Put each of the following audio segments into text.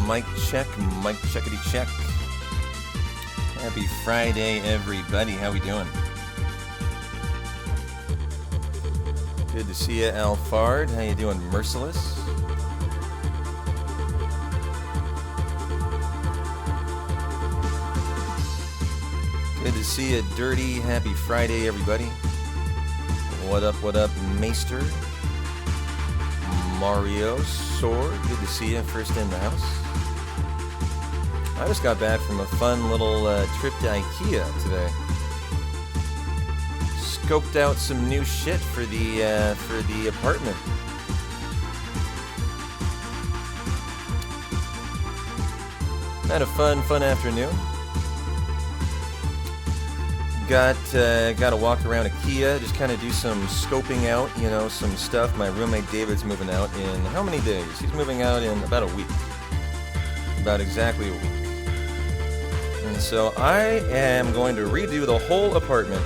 Mic checkity check. Happy Friday, everybody. How we doing? Good to see you, Alfard. How you doing, Merciless? Good to see you, Dirty. Happy Friday, everybody. What up, Maester? Mario, Sword, good to see you, first in the house. I just got back from a fun little trip to IKEA today. Scoped out some new shit for the apartment. Had a fun afternoon. Got to walk around IKEA, just kind of do some scoping out, you know, some stuff. My roommate David's moving out in how many days? He's moving out in about a week. About exactly a week. And so I am going to redo the whole apartment.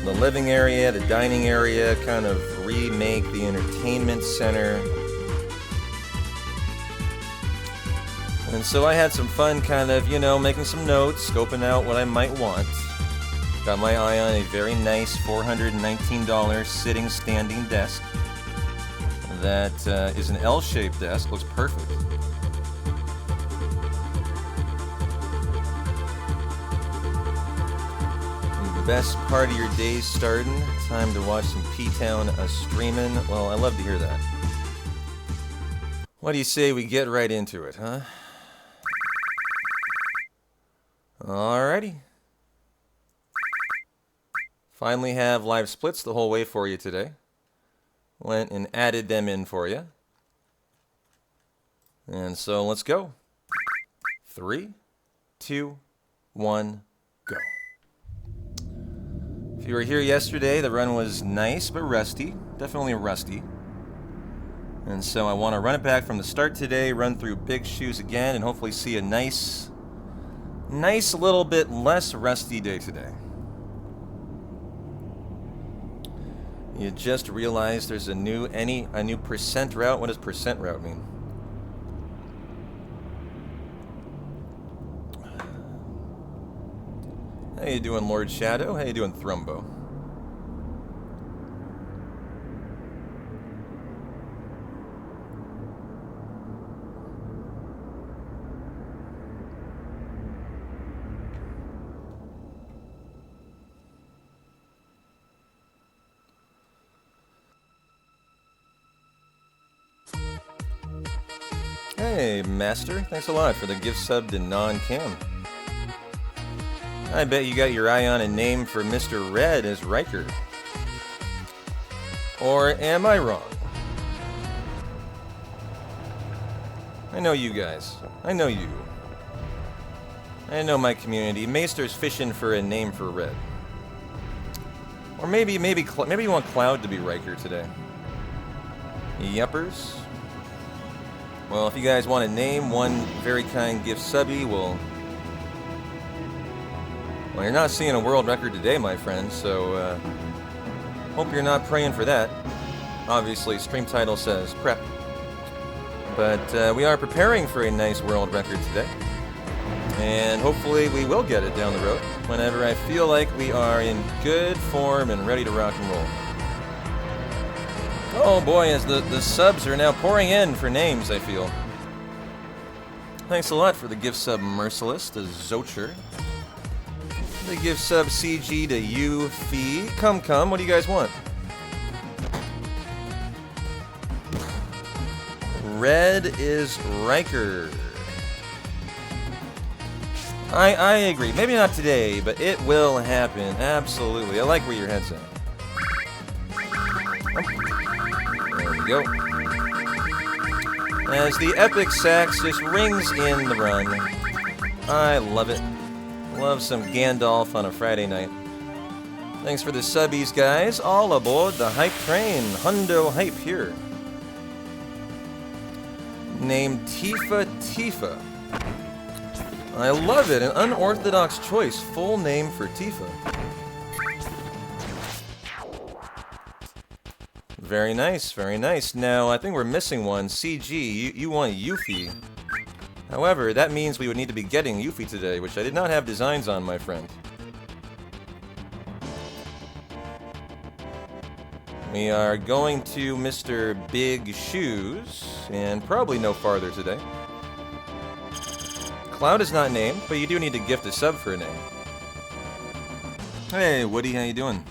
The living area, the dining area, kind of remake the entertainment center. And so I had some fun kind of, you know, making some notes, scoping out what I might want. Got my eye on a very nice $419 sitting standing desk. That is an L-shaped desk, looks perfect. The best part of your day's starting. Time to watch some P-Town streaming. Well, I love to hear that. What do you say we get right into it, huh? Alrighty. Finally have live splits the whole way for you today. Went and added them in for you. And so let's go. 3, 2, 1, go. If you were here yesterday, the run was nice but rusty. Definitely rusty. And so I want to run it back from the start today, run through big shoes again, and hopefully see a nice little bit less rusty day today. You just realized there's a new percent route. What does percent route mean? How you doing, Lord Shadow? How you doing, Thrumbo? Hey, Master. Thanks a lot for the gift sub to non-cam. I bet you got your eye on a name for Mr. Red as Riker. Or am I wrong? I know you guys. I know you. I know my community. Maester's fishing for a name for Red. Or maybe you want Cloud to be Riker today. Yuppers. Well, if you guys want to name one very kind gift subby, well, you're not seeing a world record today, my friends, so hope you're not praying for that. Obviously, stream title says prep. But we are preparing for a nice world record today. And hopefully we will get it down the road whenever I feel like we are in good form and ready to rock and roll. Oh boy, as the subs are now pouring in for names, I feel. Thanks a lot for the gift sub Merciless to Zocher. The gift sub CG to Yuffie. Come, what do you guys want? Red is Riker. I agree. Maybe not today, but it will happen. Absolutely. I like where your head's at. There we go. As the epic sax just rings in the run. I love it. Love some Gandalf on a Friday night. Thanks for the subbies, guys. All aboard the hype train. Hundo Hype here. Named Tifa. I love it. An unorthodox choice. Full name for Tifa. Very nice, very nice. Now, I think we're missing one. CG, you want Yuffie. However, that means we would need to be getting Yuffie today, which I did not have designs on, my friend. We are going to Mr. Big Shoes, and probably no farther today. Cloud is not named, but you do need to gift a sub for a name. Hey, Woody, how you doing?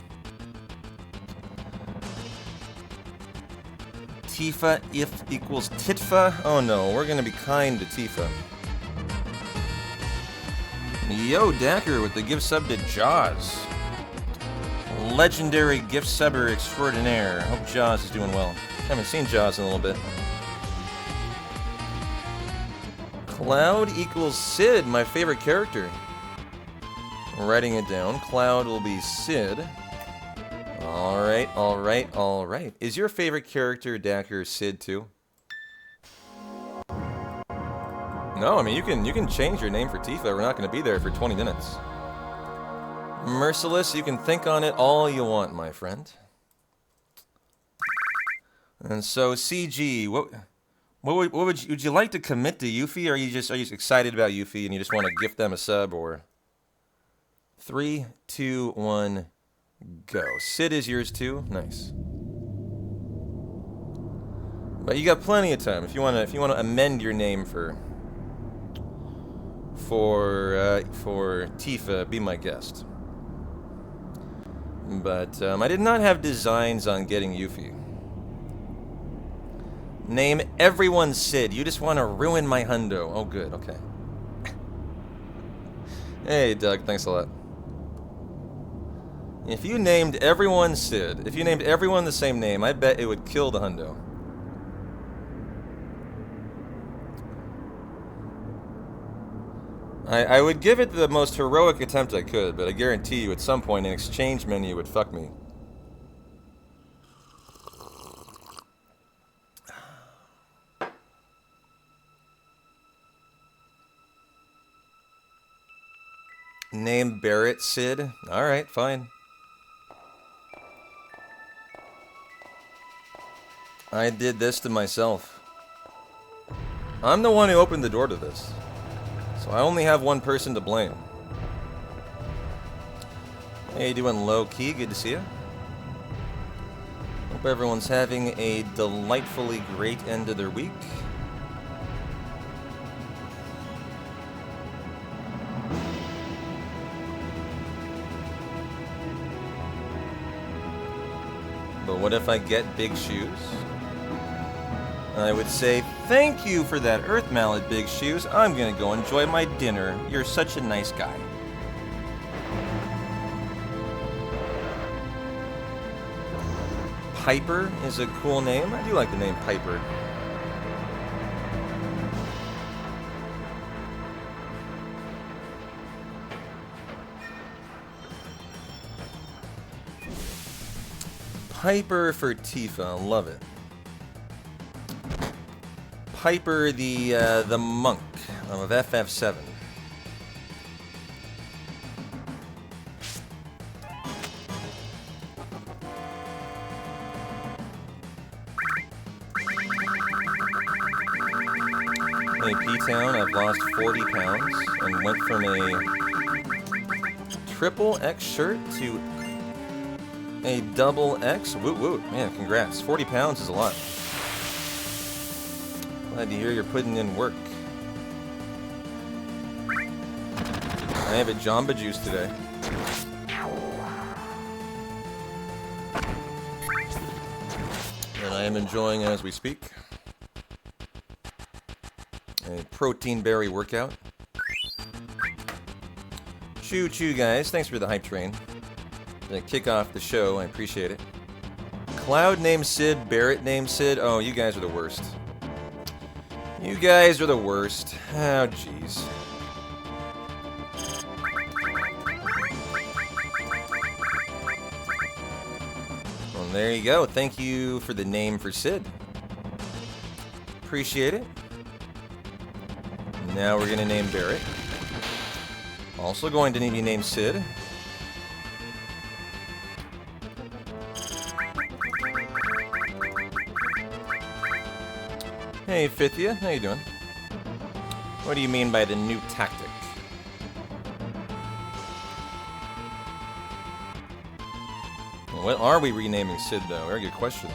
Tifa if equals Titfa? Oh no, we're gonna be kind to Tifa. Yo, Dacker with the gift sub to Jaws. Legendary gift subber extraordinaire. Hope Jaws is doing well. Haven't seen Jaws in a little bit. Cloud equals Sid, my favorite character. I'm writing it down. Cloud will be Sid. Alright, alright, alright. Is your favorite character, Dacker, Sid too? No, I mean you can change your name for Tifa. We're not gonna be there for 20 minutes. Merciless, you can think on it all you want, my friend. And so, CG, would you like to commit to Yuffie, or are you just excited about Yuffie and you just want to gift them a sub, or 3, 2, 1, go. Sid is yours too. Nice. But you got plenty of time if you want to amend your name for Tifa. Be my guest. But I did not have designs on getting Yuffie. Name everyone Sid. You just want to ruin my hundo. Oh, good. Okay. Hey, Doug. Thanks a lot. If you named everyone Sid, if you named everyone the same name, I bet it would kill the hundo. I would give it the most heroic attempt I could, but I guarantee you at some point an exchange menu would fuck me. Name Barrett Sid? Alright, fine. I did this to myself. I'm the one who opened the door to this. So I only have one person to blame. Hey, you doing low key? Good to see you. Hope everyone's having a delightfully great end of their week. But what if I get big shoes? I would say, thank you for that earth mallet, Big Shoes. I'm gonna go enjoy my dinner. You're such a nice guy. Piper is a cool name. I do like the name Piper. Piper for Tifa. Love it. Piper the monk of FF7. Hey P-Town, I've lost 40 pounds and went from a triple X shirt to a double X. Woot woot. Man, congrats. 40 pounds is a lot. Glad to hear you're putting in work. I have a Jamba Juice today. And I am enjoying as we speak. A protein berry workout. Choo choo, guys. Thanks for the hype train. To kick off the show, I appreciate it. Cloud named Sid, Barrett named Sid. Oh, you guys are the worst. You guys are the worst. Oh, jeez. Well, there you go. Thank you for the name for Sid. Appreciate it. Now we're going to name Barrett. Also going to need to name Sid. Hey, Fithia, how you doing? What do you mean by the new tactic? What are we renaming Sid, though? Very good question.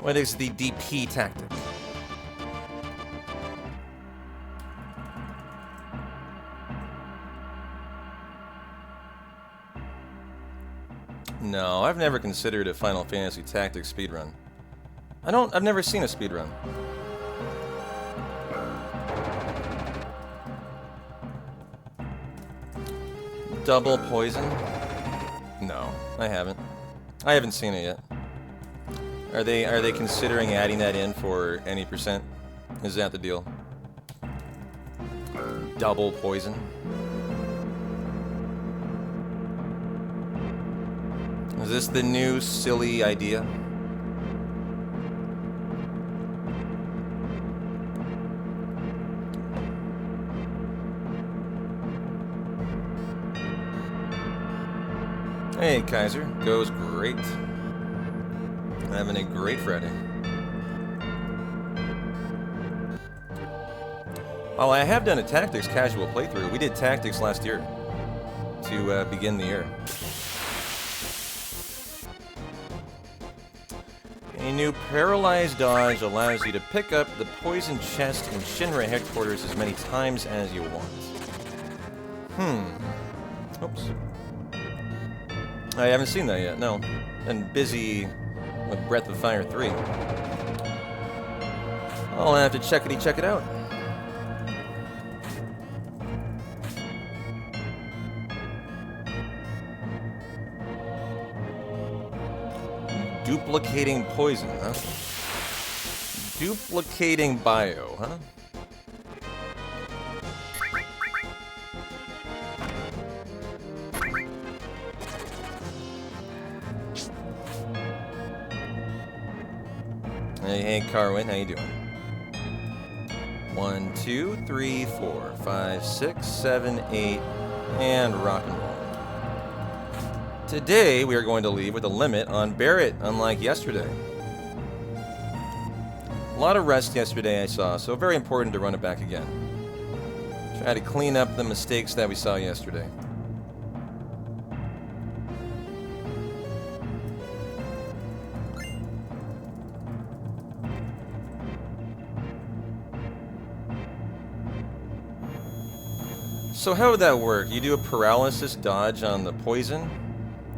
What is the DP tactic? No, I've never considered a Final Fantasy Tactics speedrun. I've never seen a speedrun. Double poison? No, I haven't. I haven't seen it yet. Are they considering adding that in for any percent? Is that the deal? Double poison? Is this the new silly idea? Hey, Kaiser. Goes great. Having a great Friday. Well, I have done a Tactics casual playthrough. We did Tactics last year to begin the year. A new paralyzed dodge allows you to pick up the poison chest in Shinra headquarters as many times as you want. Oops. I haven't seen that yet, no. Been busy with Breath of Fire 3. I'll have to check it out. Duplicating poison, huh? Duplicating bio, huh? Hey, Carwin, how you doing? 1, 2, 3, 4, 5, 6, 7, 8, and rock and roll. Today, we are going to leave with a limit on Barrett, unlike yesterday. A lot of rest yesterday I saw, so very important to run it back again. Try to clean up the mistakes that we saw yesterday. So how would that work? You do a paralysis dodge on the poison,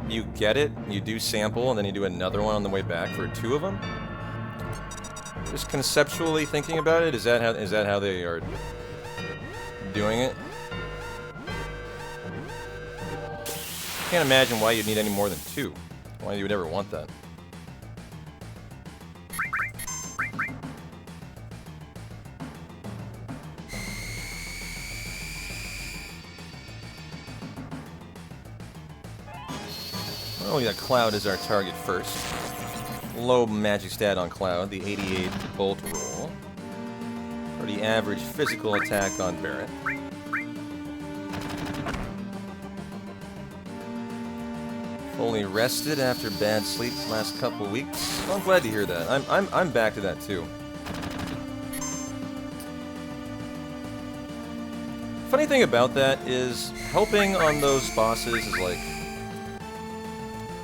you get it, you do sample, and then you do another one on the way back for 2 of them? Just conceptually thinking about it, is that how they are doing it? Can't imagine why you'd need any more than 2. Why you would ever want that. Oh yeah, Cloud is our target first. Low magic stat on Cloud, the 88 bolt roll. Pretty average physical attack on Barrett. Fully rested after bad sleep the last couple weeks. Well, I'm glad to hear that. I'm back to that too. Funny thing about that is helping on those bosses is like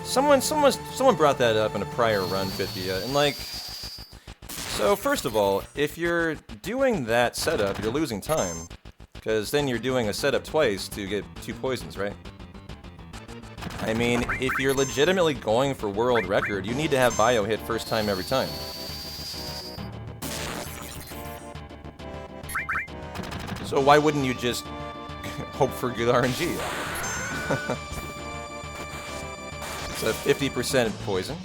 someone brought that up in a prior run, Fithia, and like, so first of all, if you're doing that setup, you're losing time, because then you're doing a setup twice to get 2 poisons, right? I mean, if you're legitimately going for world record, you need to have bio hit first time every time. So why wouldn't you just hope for good RNG? So 50% poison.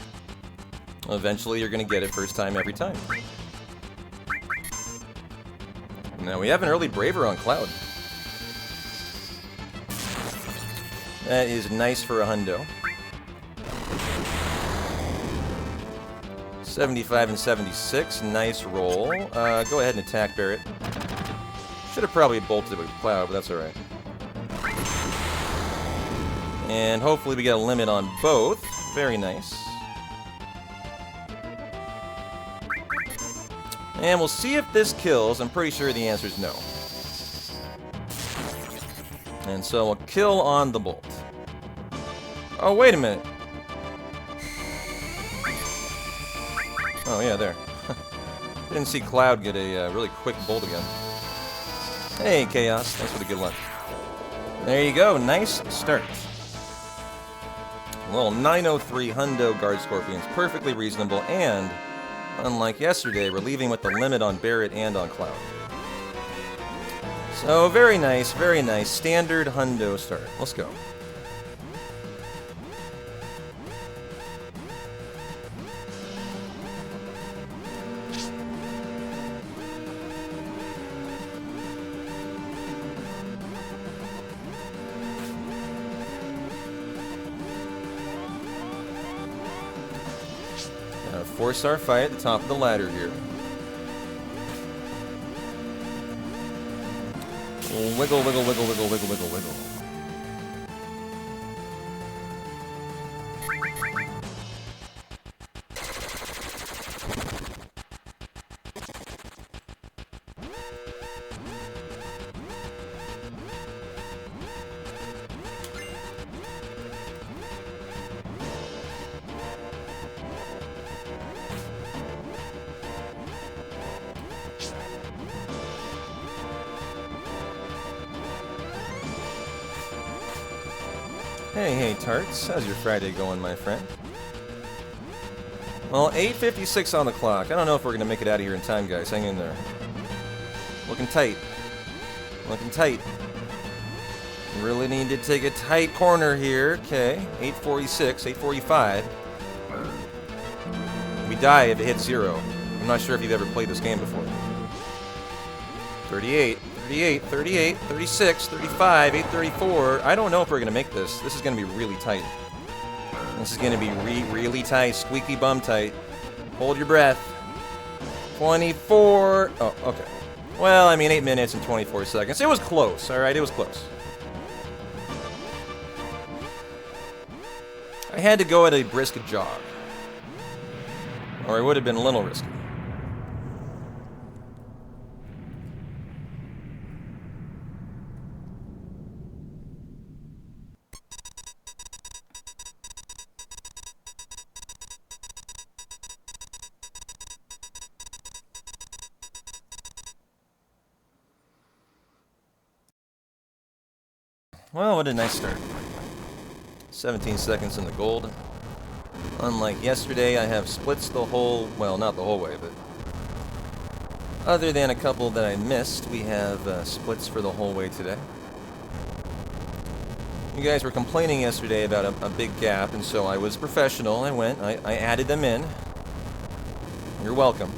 Eventually you're going to get it first time every time. Now we have an early Braver on Cloud. That is nice for a hundo. 75 and 76, nice roll. Go ahead and attack Barrett. Should have probably bolted with Cloud, but that's alright. And hopefully we get a limit on both. Very nice. And we'll see if this kills. I'm pretty sure the answer is no. And so we'll kill on the bolt. Oh, wait a minute. Oh, yeah, there. Didn't see Cloud get a really quick bolt again. Hey, Chaos. Thanks for the good luck. There you go. Nice start. Well, 903 Hundo Guard Scorpions. Perfectly reasonable. And, unlike yesterday, we're leaving with the limit on Barret and on Cloud. So, very nice. Very nice. Standard Hundo start. Let's go. A 4-star fight at the top of the ladder here. Wiggle, wiggle, wiggle, wiggle, wiggle, wiggle, wiggle. Hey, Tarts. How's your Friday going, my friend? Well, 8:56 on the clock. I don't know if we're going to make it out of here in time, guys. Hang in there. Looking tight. Looking tight. Really need to take a tight corner here. Okay, 8:46, 8:45. We die if it hits 0. I'm not sure if you've ever played this game before. 38. 38, 38, 36, 35, 834. I don't know if we're going to make this. This is going to be really tight. This is going to be really tight. Squeaky bum tight. Hold your breath. 24. Oh, okay. Well, I mean, 8 minutes and 24 seconds. It was close, all right? It was close. I had to go at a brisk jog. Or it would have been a little risky. Well, what a nice start. 17 seconds in the gold. Unlike yesterday, I have splits the whole, well, not the whole way, but other than a couple that I missed, we have splits for the whole way today. You guys were complaining yesterday about a big gap, and so I was professional. I added them in. You're welcome.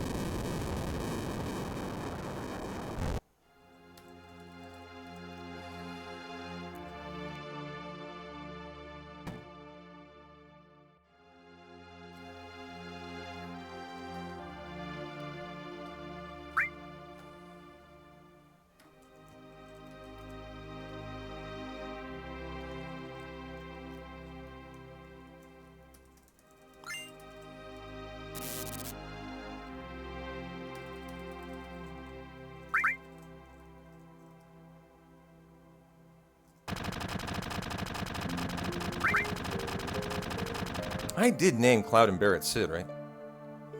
I did name Cloud and Barret Sid, right?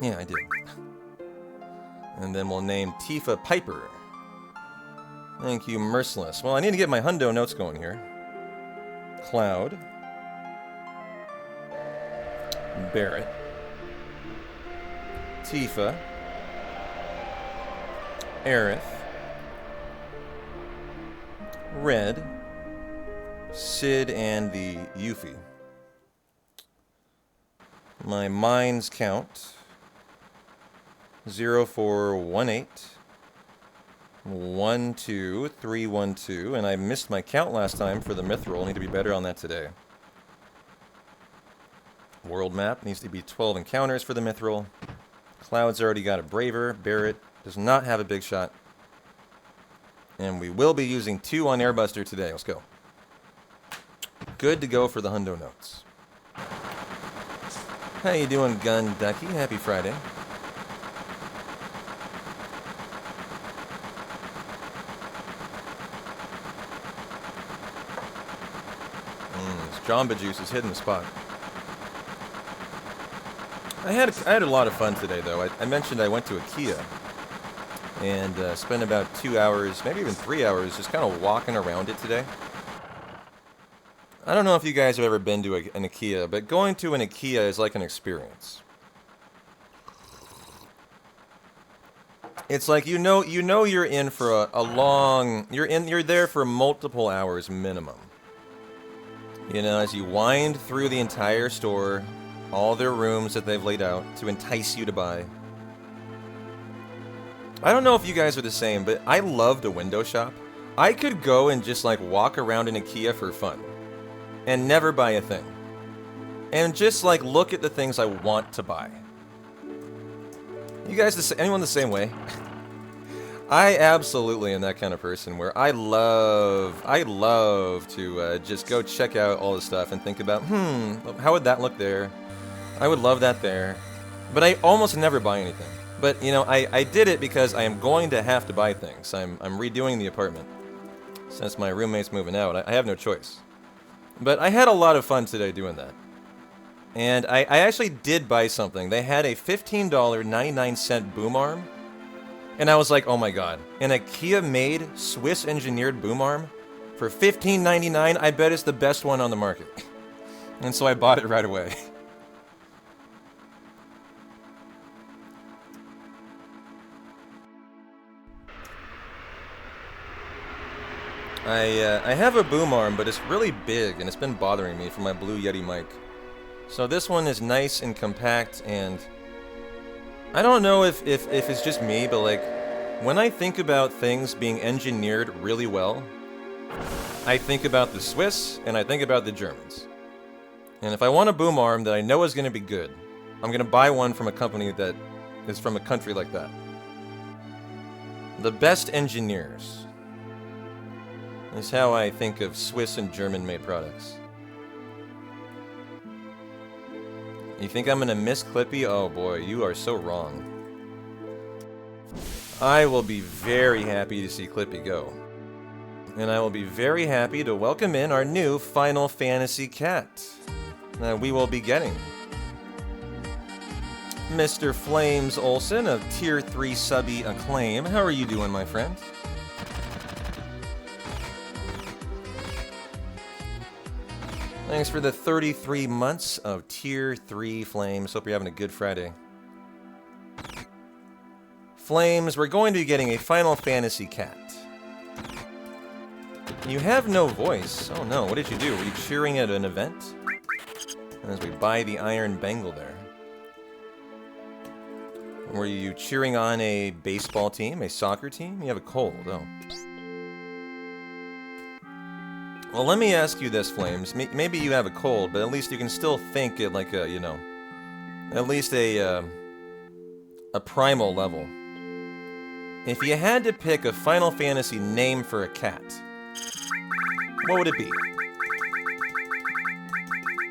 Yeah, I did. And then we'll name Tifa Piper. Thank you, Merciless. Well, I need to get my hundo notes going here. Cloud. Barret. Tifa. Aerith. Red. Sid and the Yuffie. My mines count 0418 12312, and I missed my count last time for the mithril. Need to be better on that today. World map needs to be 12 encounters for the mithril. Cloud's already got a braver. Barret does not have a big shot. And we will be using 2 on Airbuster today. Let's go. good to go for the hundo notes. How you doing, Gun Ducky? Happy Friday. This Jamba Juice is hitting the spot. I had a lot of fun today, though. I mentioned I went to IKEA and spent about 2 hours, maybe even 3 hours, just kind of walking around it today. I don't know if you guys have ever been to an IKEA, but going to an IKEA is like an experience. It's like you know you're in for a long, you're there for multiple hours minimum. You know, as you wind through the entire store, all their rooms that they've laid out to entice you to buy. I don't know if you guys are the same, but I love to window shop. I could go and just like walk around an IKEA for fun and never buy a thing. And just like look at the things I want to buy. You guys, anyone the same way? I absolutely am that kind of person where I love to just go check out all the stuff and think about, how would that look there? I would love that there. But I almost never buy anything. But, you know, I did it because I am going to have to buy things. I'm redoing the apartment. Since my roommate's moving out, I have no choice. But I had a lot of fun today doing that. And I actually did buy something. They had a $15.99 boom arm. And I was like, oh my god. An IKEA-made, Swiss-engineered boom arm for $15.99? I bet it's the best one on the market. And so I bought it right away. I have a boom arm, but it's really big, and it's been bothering me for my Blue Yeti mic. So this one is nice and compact, and I don't know if it's just me, but like, when I think about things being engineered really well, I think about the Swiss, and I think about the Germans. And if I want a boom arm that I know is going to be good, I'm going to buy one from a company that is from a country like that. The best engineers. Is how I think of Swiss and German-made products. You think I'm gonna miss Clippy? Oh boy, you are so wrong. I will be very happy to see Clippy go. And I will be very happy to welcome in our new Final Fantasy cat that we will be getting. Mr. Flames Olsen of Tier 3 Subby Acclaim. How are you doing, my friend? Thanks for the 33 months of Tier 3 Flames. Hope you're having a good Friday. Flames, we're going to be getting a Final Fantasy cat. You have no voice. Oh no, what did you do? Were you cheering at an event? As we buy the Iron Bangle there. Were you cheering on a baseball team, a soccer team? You have a cold, oh. Well, let me ask you this, Flames. Maybe you have a cold, but at least you can still think it like a, you know, at least a primal level. If you had to pick a Final Fantasy name for a cat, what would it be?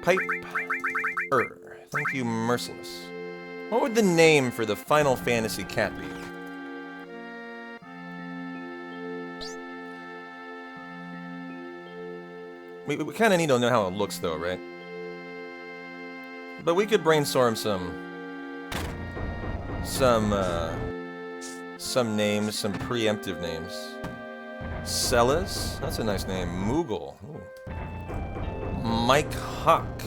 Piper. Thank you, Merciless. What would the name for the Final Fantasy cat be? We kind of need to know how it looks, though, right? But we could brainstorm some names, some preemptive names. Celis, that's a nice name. Moogle, ooh. Mike Hawk,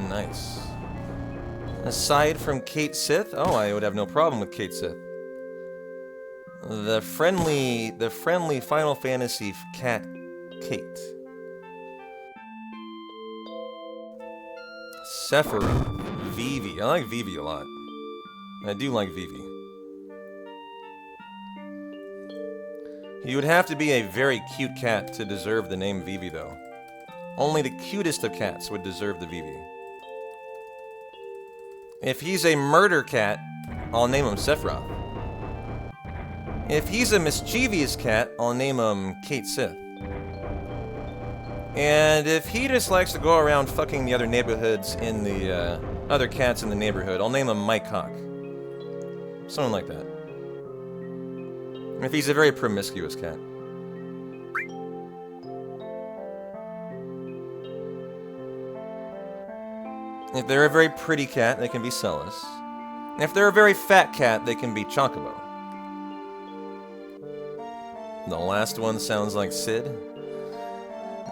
nice. Aside from Kate Sith, oh, I would have no problem with Kate Sith. The friendly Final Fantasy cat, Kate. Sephiroth, Vivi. I like Vivi a lot. I do like Vivi. He would have to be a very cute cat to deserve the name Vivi, though. Only the cutest of cats would deserve the Vivi. If he's a murder cat, I'll name him Sephiroth. If he's a mischievous cat, I'll name him Kate Sith. And if he just likes to go around fucking the other neighborhoods in the, other cats in the neighborhood, I'll name him Mike Hawk. Something like that. If he's a very promiscuous cat. If they're a very pretty cat, they can be Celis. And if they're a very fat cat, they can be Chocobo. The last one sounds like Sid.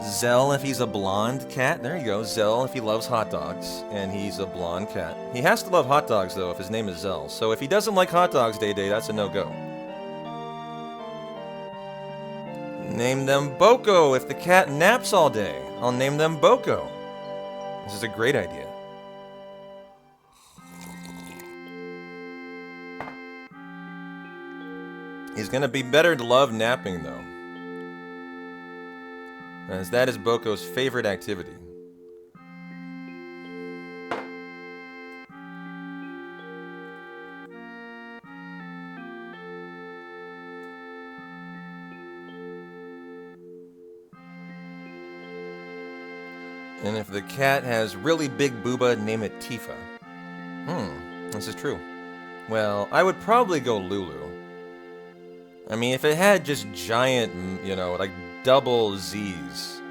Zell if he's a blonde cat. There you go. Zell if he loves hot dogs and he's a blonde cat. He has to love hot dogs, though, if his name is Zell. So if he doesn't like hot dogs, Day-Day, that's a no-go. Name them Boko if the cat naps all day. I'll name them Boko. This is a great idea. He's gonna be better to love napping, though, as that is Boko's favorite activity. And if the cat has really big booba, name it Tifa. This is true. Well, I would probably go Lulu. I mean, if it had just giant, you know, like double Z's,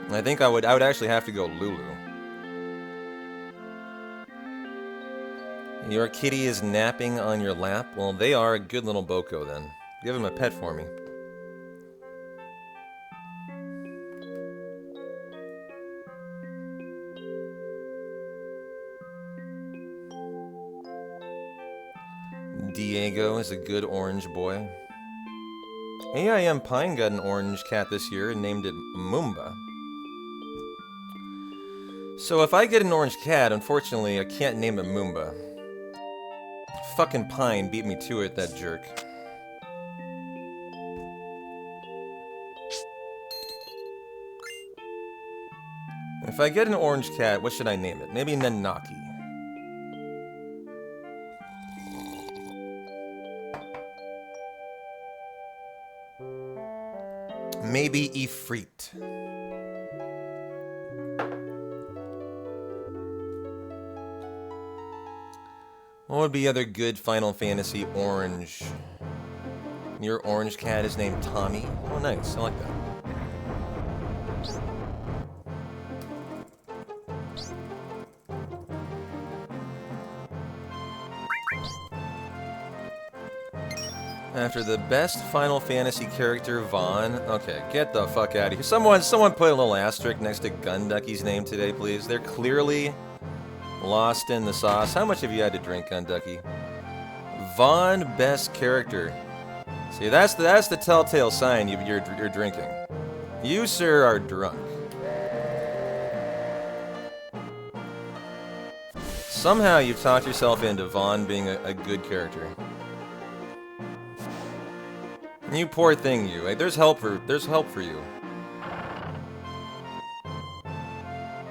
I think I would actually have to go Lulu. Your kitty is napping on your lap? Well, they are a good little Boko then. Give him a pet for me. Diego is a good orange boy. AIM Pine got an orange cat this year and named it Moomba. So if I get an orange cat, unfortunately, I can't name it Moomba. Fucking Pine beat me to it, that jerk. If I get an orange cat, what should I name it? Maybe Nanaki. Maybe Ifrit. What would be other good Final Fantasy orange? Your orange cat is named Tommy? Oh, nice. I like that. After the best Final Fantasy character, Vaughn. Okay, get the fuck out of here. Someone put a little asterisk next to Gunducky's name today, please. They're clearly lost in the sauce. How much have you had to drink, Gunducky? Vaughn, best character. See, that's the telltale sign you're drinking. You, sir, are drunk. Somehow you've talked yourself into Vaughn being a good character. You poor thing, you. Like, there's help for you.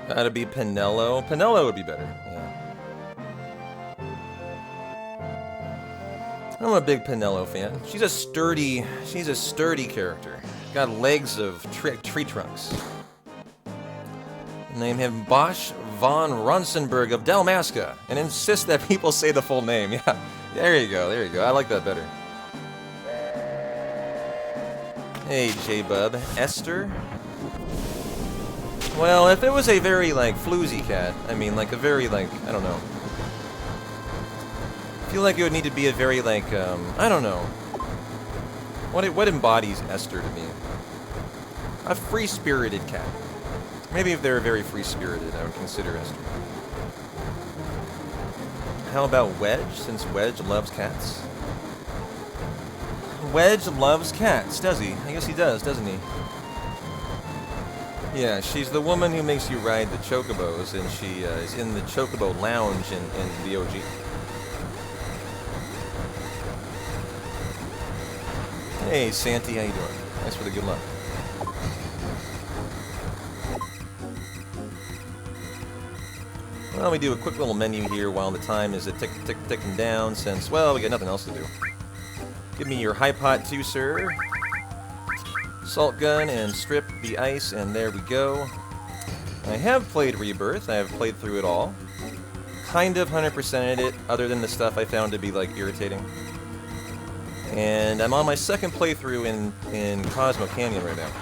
Gotta be Pinello. Pinello would be better. Yeah. I'm a big Pinello fan. She's a sturdy character. Got legs of tree trunks. Name him Bosch von Ronsenberg of Dalmasca, and insist that people say the full name. Yeah, there you go. I like that better. Hey, J-Bub. Esther? Well, if it was a very, like, floozy cat, I mean, like, a very, like, I don't know. I feel like it would need to be a very, like, I don't know. What embodies Esther to me? A free-spirited cat. Maybe if they're very free-spirited, I would consider Esther. How about Wedge, since Wedge loves cats? Wedge loves cats, does he? I guess he does, doesn't he? Yeah, she's the woman who makes you ride the chocobos, and she is in the chocobo lounge in the OG. Hey, Santy, how you doing? Thanks for the good luck. Well, we do a quick little menu here while the time is ticking down, since, well, we got nothing else to do. Give me your high pot too, sir. Salt gun and strip the ice, and there we go. I have played Rebirth. I have played through it all. Kind of 100%ed it, other than the stuff I found to be, like, irritating. And I'm on my second playthrough in Cosmo Canyon right now.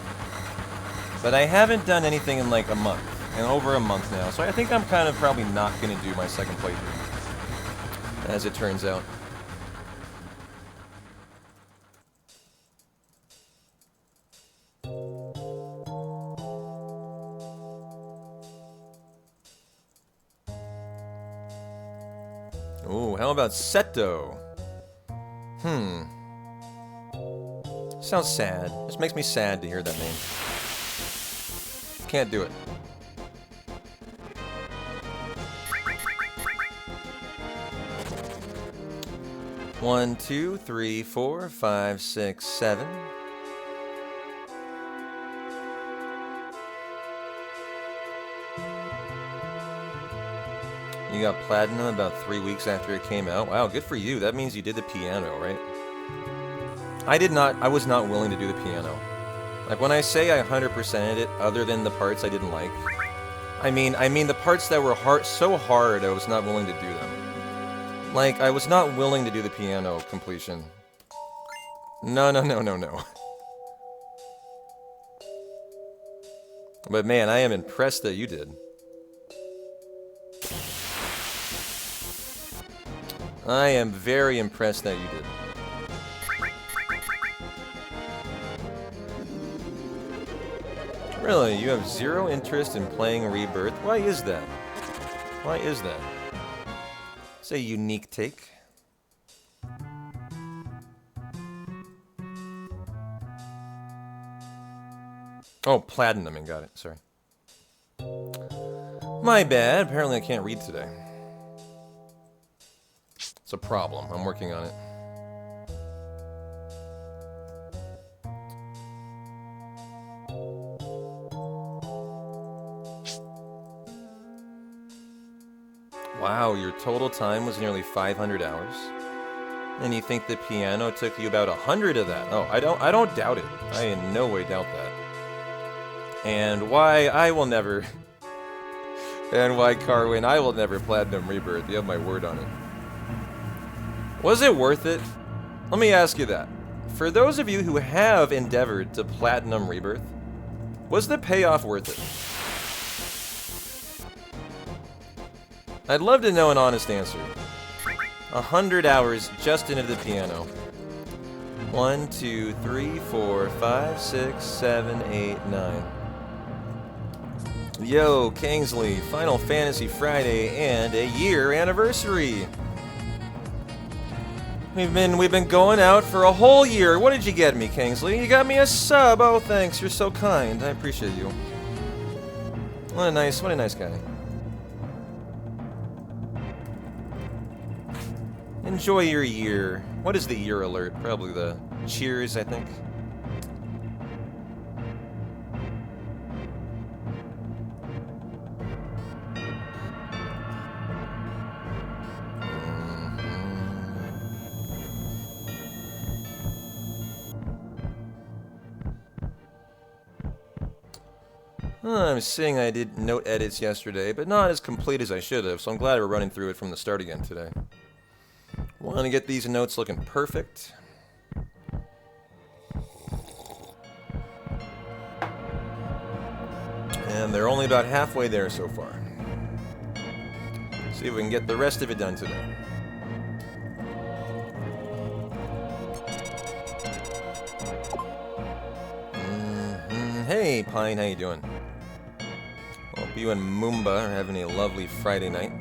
But I haven't done anything in, like, a month. And over a month now. So I think I'm kind of probably not going to do my second playthrough, as it turns out. Ooh, how about Seto? Sounds sad. Just makes me sad to hear that name. Can't do it. One, 2, 3, 4, 5, 6, 7. You got platinum about 3 weeks after it came out. Wow, good for you. That means you did the piano, right? I was not willing to do the piano. Like, when I say I 100%ed it, other than the parts I didn't like, I mean the parts that were so hard, I was not willing to do them. Like, I was not willing to do the piano completion. No. But man, I am impressed that you did. I am very impressed that you did. Really, you have zero interest in playing Rebirth? Why is that? Why is that? It's a unique take. Oh, platinum, and got it, sorry. My bad, apparently I can't read today. It's a problem, I'm working on it. Wow, your total time was nearly 500 hours? And you think the piano took you about 100 of that? Oh, I don't doubt it. I in no way doubt that. And why I will never... and why, Carwin, I will never platinum Rebirth. You have my word on it. Was it worth it? Let me ask you that. For those of you who have endeavored to platinum Rebirth, was the payoff worth it? I'd love to know an honest answer. 100 hours just into the piano. 1, 2, 3, 4, 5, 6, 7, 8, 9. Yo, Kingsley, Final Fantasy Friday and a year anniversary. We've been going out for a whole year. What did you get me, Kingsley? You got me a sub. Oh, thanks. You're so kind. I appreciate you. What a nice guy. Enjoy your year. What is the year alert? Probably the cheers, I think. I'm seeing I did note edits yesterday, but not as complete as I should have, so I'm glad we're running through it from the start again today. Want to get these notes looking perfect. And they're only about halfway there so far. See if we can get the rest of it done today. Hey, Pine, how you doing? Hope you and Moomba are having a lovely Friday night.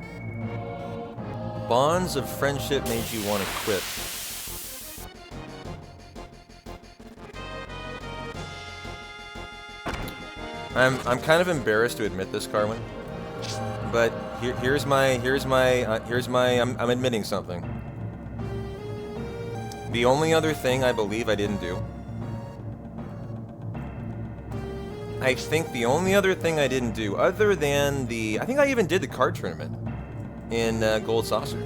Bonds of friendship made you want to quit. I'm kind of embarrassed to admit this, Carwin, but I'm admitting something. The only other thing I believe I didn't do. I think the only other thing I didn't do, other than I think I even did the card tournament in Gold Saucer.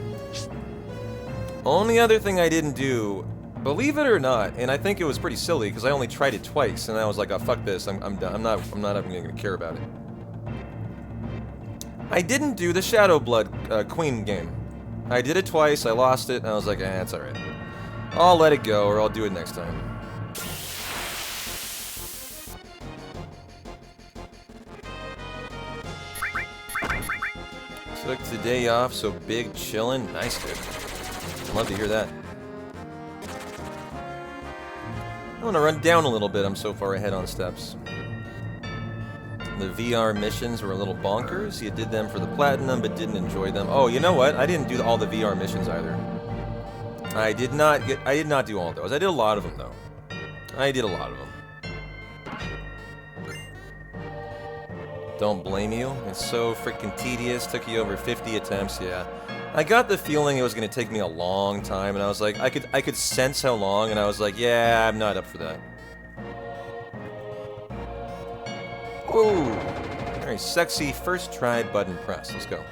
Only other thing I didn't do Believe it or not, and I think it was pretty silly because I only tried it twice, and I was like, "Oh, fuck this! I'm done. I'm not even gonna care about it." I didn't do the Shadow Blood Queen game. I did it twice. I lost it, and I was like, "Eh, it's all right. I'll let it go, or I'll do it next time." Took the day off, so big chillin'. Nice, dude. Love to hear that. I'm gonna run down a little bit. I'm so far ahead on steps. The VR missions were a little bonkers. You did them for the platinum, but didn't enjoy them. Oh, you know what? I didn't do all the VR missions either. I did not do all those. I did a lot of them though. I did a lot of them. Don't blame you. It's so freaking tedious. Took you over 50 attempts. Yeah. I got the feeling it was going to take me a long time, and I was like, I could sense how long, and I was like, yeah, I'm not up for that. Ooh, very sexy first try button press. Let's go.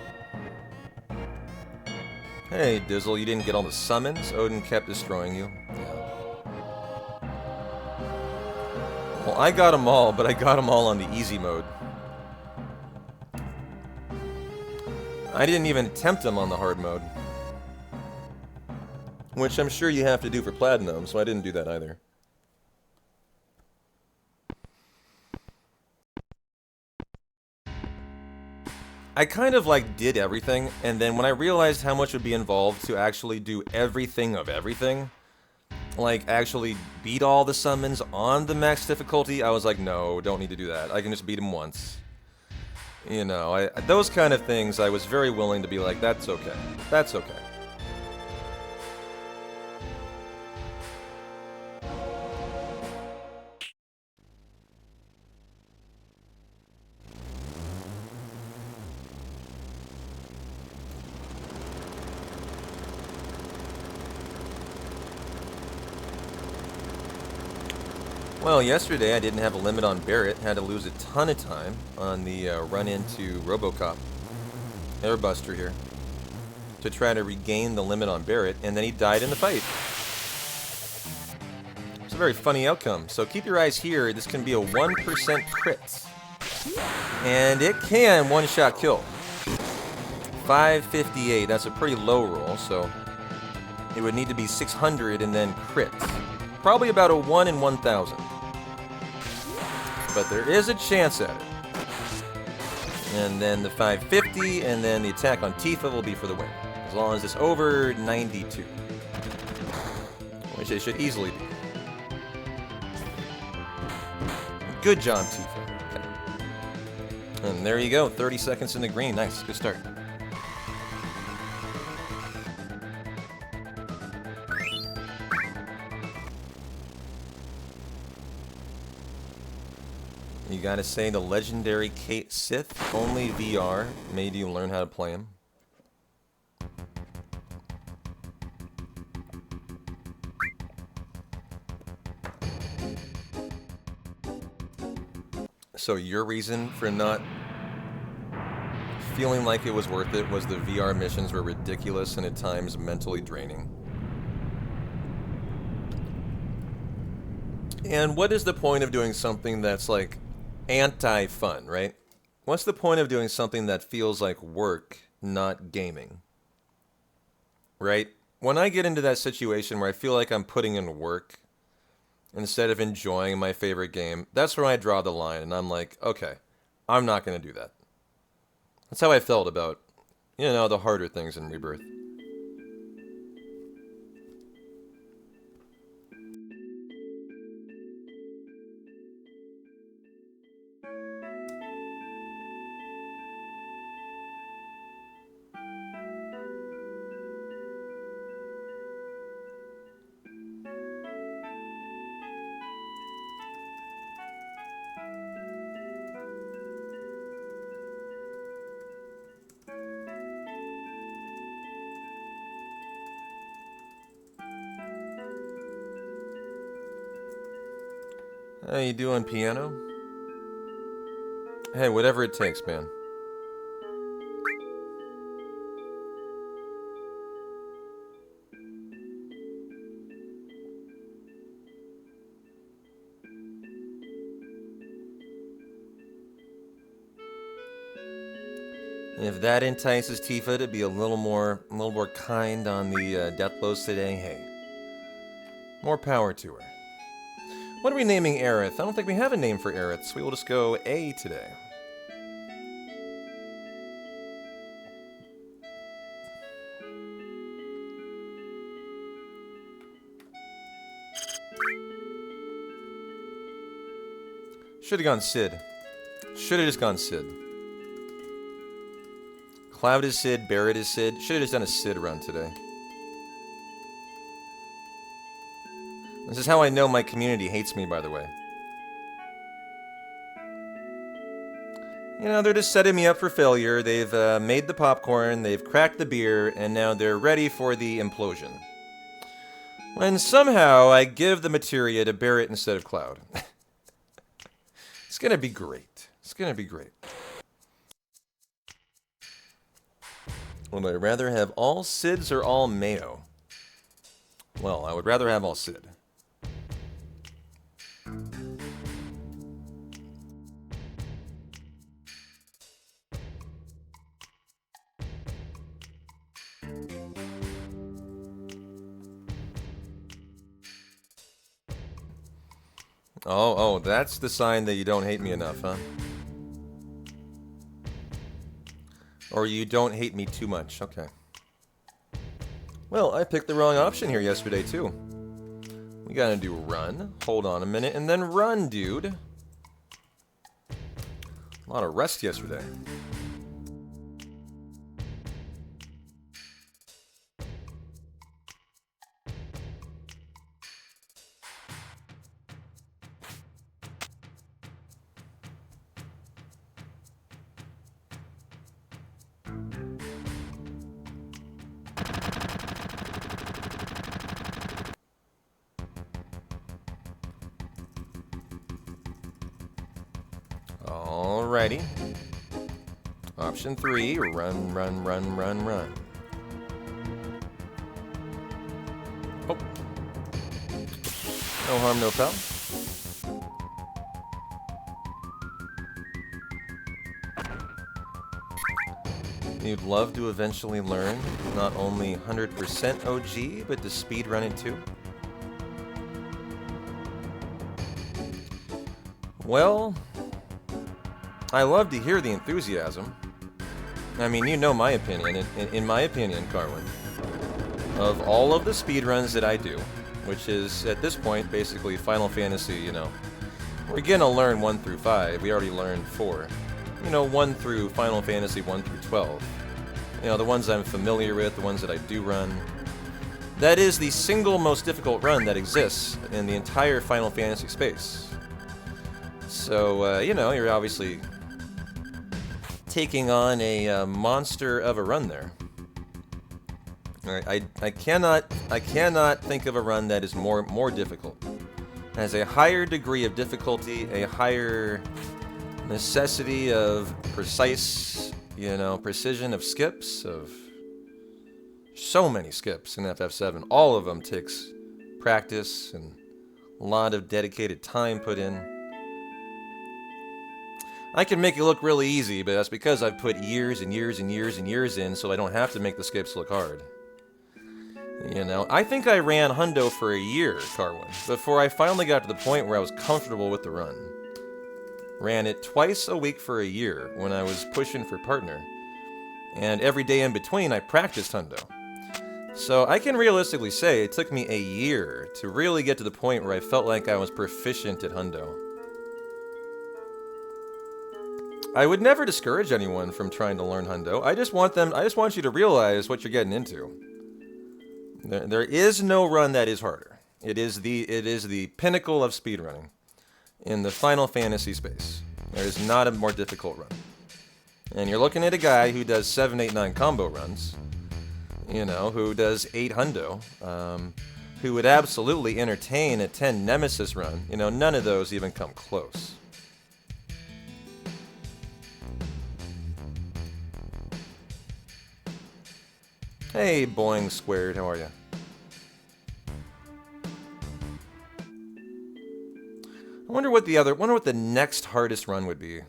Hey, Dizzle, you didn't get all the summons? Odin kept destroying you. Yeah. Well, I got them all, but I got them all on the easy mode. I didn't even attempt them on the hard mode. Which I'm sure you have to do for Platinum, so I didn't do that either. I kind of like did everything, and then when I realized how much would be involved to actually do everything of everything, like actually beat all the summons on the max difficulty, I was like, no, don't need to do that. I can just beat them once. You know, those kind of things, I was very willing to be like, that's okay. That's okay. Well, yesterday I didn't have a limit on Barrett. Had to lose a ton of time on the run into RoboCop Airbuster here to try to regain the limit on Barrett, and then he died in the fight. It's a very funny outcome. So keep your eyes here. This can be a 1% crit, and it can one-shot kill. 558. That's a pretty low roll, so it would need to be 600 and then crit. Probably about a 1 in 1,000. But there is a chance at it. And then the 550, and then the attack on Tifa will be for the win. As long as it's over 92. Which it should easily be. Good job, Tifa. Okay. And there you go, 30 seconds in the green. Nice, good start. You gotta say the legendary Kate Sith, only VR made you learn how to play him. So your reason for not feeling like it was worth it was the VR missions were ridiculous and at times mentally draining. And what is the point of doing something that's like anti-fun, right? What's the point of doing something that feels like work, not gaming? Right? When I get into that situation where I feel like I'm putting in work instead of enjoying my favorite game, that's where I draw the line, and I'm like, okay, I'm not going to do that. That's how I felt about, you know, the harder things in Rebirth. How you doing, piano? Hey, whatever it takes, man. If that entices Tifa to be a little more kind on the death blows today, hey, more power to her. What are we naming Aerith? I don't think we have a name for Aerith, so we will just go A today. Should have gone Sid. Should have just gone Sid. Cloud is Sid, Barret is Sid. Should have just done a Sid run today. This is how I know my community hates me, by the way. You know, they're just setting me up for failure. They've made the popcorn, they've cracked the beer, and now they're ready for the implosion. When somehow I give the materia to Barret instead of Cloud. It's gonna be great. It's gonna be great. Would I rather have all Sids or all Mayo? Well, I would rather have all Sid. Oh, that's the sign that you don't hate me enough, huh? Or you don't hate me too much, okay. Well, I picked the wrong option here yesterday, too. We gotta do run, hold on a minute, and then run, dude. A lot of rest yesterday. Alrighty. Option 3, run, run, run, run, run. Oh. No harm, no foul. You'd love to eventually learn not only 100% OG, but to speedrun it too? Well, I love to hear the enthusiasm. I mean, you know my opinion. In my opinion, Carwin, of all of the speedruns that I do, which is, at this point, basically Final Fantasy, you know, we're gonna learn 1 through 5. We already learned 4. You know, 1 through Final Fantasy 1 through 12. You know, the ones I'm familiar with, the ones that I do run. That is the single most difficult run that exists in the entire Final Fantasy space. So, you know, you're obviously taking on a monster of a run there. Alright, I cannot think of a run that is more difficult. It has a higher degree of difficulty, a higher necessity of precise, you know, precision of skips, of so many skips in FF7. All of them takes practice and a lot of dedicated time put in. I can make it look really easy, but that's because I've put years and years and years and years in, so I don't have to make the skips look hard. You know, I think I ran Hundo for a year, Carwin, before I finally got to the point where I was comfortable with the run. Ran it twice a week for a year when I was pushing for partner, and every day in between I practiced Hundo. So I can realistically say it took me a year to really get to the point where I felt like I was proficient at Hundo. I would never discourage anyone from trying to learn Hundo. I just want you to realize what you're getting into. There is no run that is harder. It is the pinnacle of speedrunning in the Final Fantasy space. There is not a more difficult run. And you're looking at a guy who does 7, 8, 9 combo runs, you know, who does 8 Hundo, who would absolutely entertain a 10 Nemesis run. You know, none of those even come close. Hey, Boing Squared, how are you? I wonder what the next hardest run would be.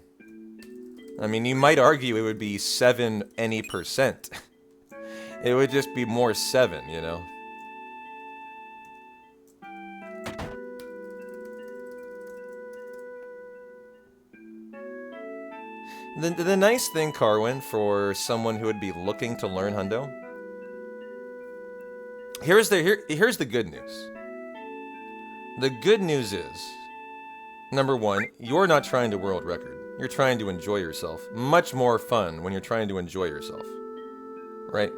I mean, you might argue it would be 7 any percent. It would just be more 7, you know? The nice thing, Carwin, for someone who would be looking to learn Hundo, here's the good news. The good news is, number one, you're not trying to world record. You're trying to enjoy yourself. Much more fun when you're trying to enjoy yourself, right?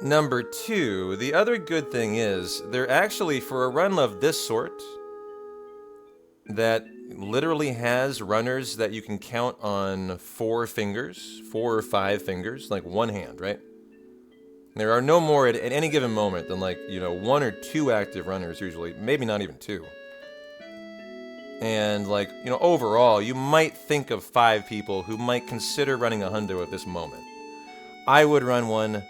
Number two, the other good thing is, they're actually, for a run of this sort, that literally has runners that you can count on 4 fingers, 4 or 5 fingers, like one hand, right? There are no more at any given moment than, like, you know, 1 or 2 active runners usually, maybe not even 2. And, like, you know, overall, you might think of 5 people who might consider running a hundo at this moment. I would run one,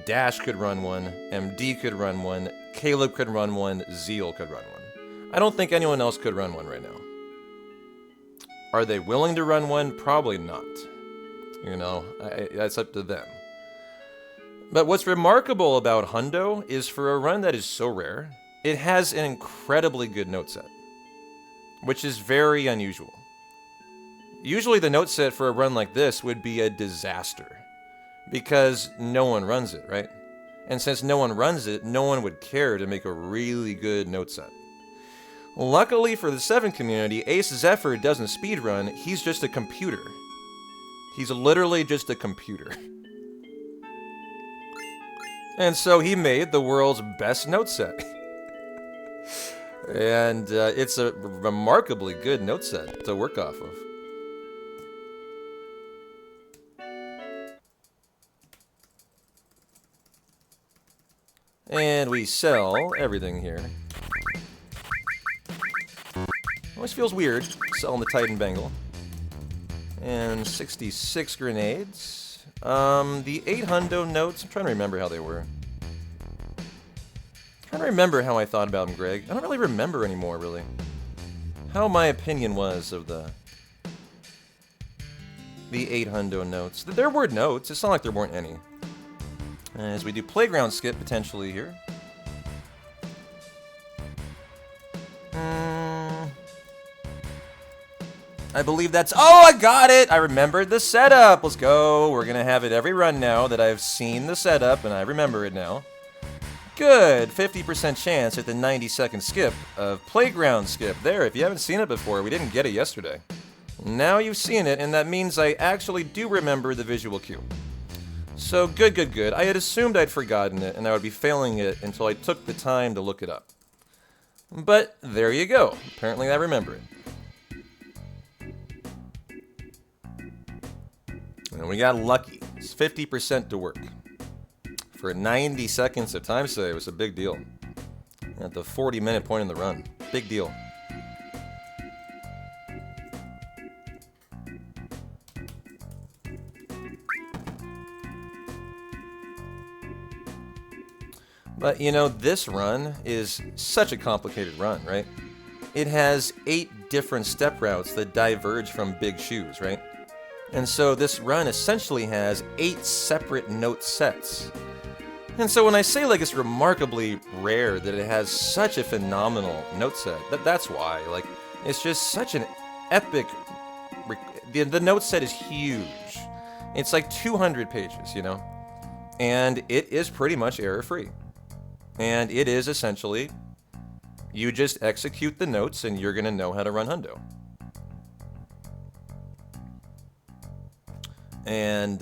Dash could run one, MD could run one, Caleb could run one, Zeal could run one. I don't think anyone else could run one right now. Are they willing to run one? Probably not. You know, that's up to them. But what's remarkable about hundo is, for a run that is so rare, it has an incredibly good note set, which is very unusual. Usually the note set for a run like this would be a disaster, because no one runs it, right? And since no one runs it, no one would care to make a really good note set. Luckily for the 7 community, Ace Zephyr doesn't speedrun, he's just a computer. He's literally just a computer. And so he made the world's best note set. And it's a remarkably good note set to work off of. And we sell everything here. Always feels weird selling the Titan Bengal. And 66 grenades. The 8 hundo notes, I'm trying to remember how they were. I'm trying to remember how I thought about them, Greg. I don't really remember anymore, really. How my opinion was of the 8 hundo notes. There were notes, it's not like there weren't any. As we do playground skip potentially here. I believe that's... Oh, I got it! I remembered the setup! Let's go! We're gonna have it every run now that I've seen the setup, and I remember it now. Good! 50% chance at the 90-second skip of playground skip. There, if you haven't seen it before, we didn't get it yesterday. Now you've seen it, and that means I actually do remember the visual cue. So, good, good, good. I had assumed I'd forgotten it, and I would be failing it until I took the time to look it up. But, there you go. Apparently I remember it. And we got lucky. It's 50% to work. For 90 seconds of time save, it's a big deal. At the 40-minute point in the run. Big deal. But, you know, this run is such a complicated run, right? It has 8 different step routes that diverge from big shoes, right? And so this run essentially has 8 separate note sets. And so when I say, like, it's remarkably rare that it has such a phenomenal note set, that's why. Like, it's just such an epic... The note set is huge. It's like 200 pages, you know? And it is pretty much error-free. And it is essentially, you just execute the notes and you're going to know how to run hundo. And,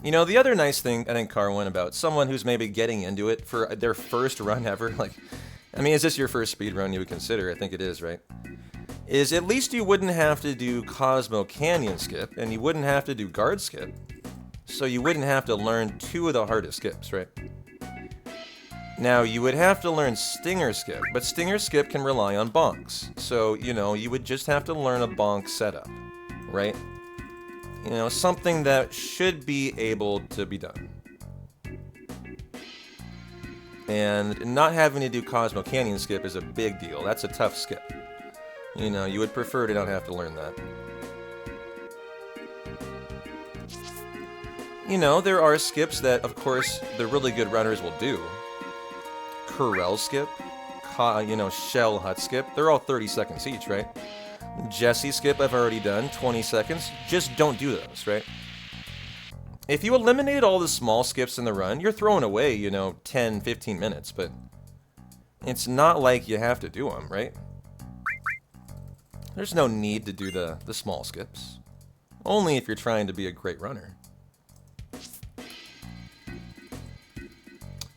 you know, the other nice thing, I think, Carwin, about someone who's maybe getting into it for their first run ever, like, I mean, is this your first speed run you would consider? I think it is, right? Is at least you wouldn't have to do Cosmo Canyon skip, and you wouldn't have to do guard skip, so you wouldn't have to learn 2 of the hardest skips, right? Now, you would have to learn Stinger skip, but Stinger skip can rely on bonks, so, you know, you would just have to learn a bonk setup, right? You know, something that should be able to be done. And not having to do Cosmo Canyon skip is a big deal. That's a tough skip. You know, you would prefer to not have to learn that. You know, there are skips that, of course, the really good runners will do. Corel skip, you know, Shell Hut skip. They're all 30 seconds each, right? Jesse skip I've already done, 20 seconds. Just don't do those, right? If you eliminate all the small skips in the run, you're throwing away, you know, 10, 15 minutes, but it's not like you have to do them, right? There's no need to do the small skips. Only if you're trying to be a great runner.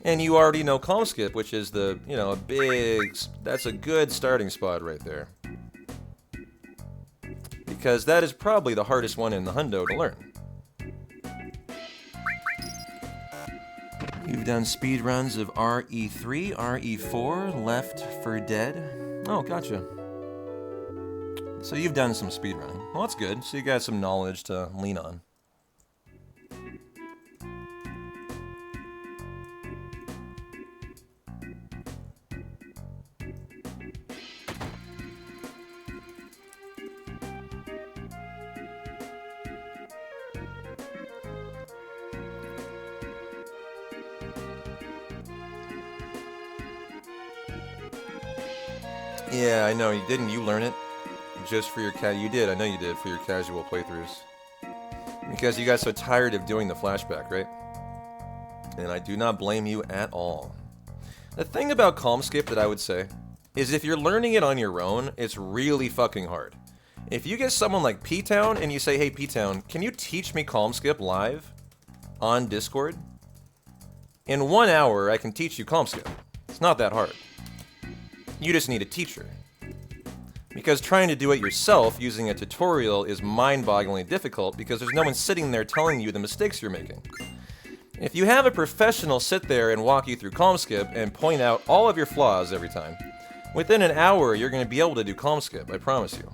And you already know calm skip, which is the, you know, that's a good starting spot right there. Because that is probably the hardest one in the hundo to learn. You've done speed runs of RE3, RE4, Left 4 Dead. Oh, gotcha. So you've done some speed running. Well, that's good. So you got some knowledge to lean on. Yeah, I know. Didn't you learn it just for your You did. I know you did for your casual playthroughs. Because you got so tired of doing the flashback, right? And I do not blame you at all. The thing about calm skip that I would say is if you're learning it on your own, it's really fucking hard. If you get someone like P-Town and you say, hey P-Town, can you teach me calm skip live on Discord? In 1 hour, I can teach you calm skip. It's not that hard. You just need a teacher. Because trying to do it yourself using a tutorial is mind-bogglingly difficult because there's no one sitting there telling you the mistakes you're making. If you have a professional sit there and walk you through calm skip and point out all of your flaws every time, within an hour you're going to be able to do calm skip, I promise you.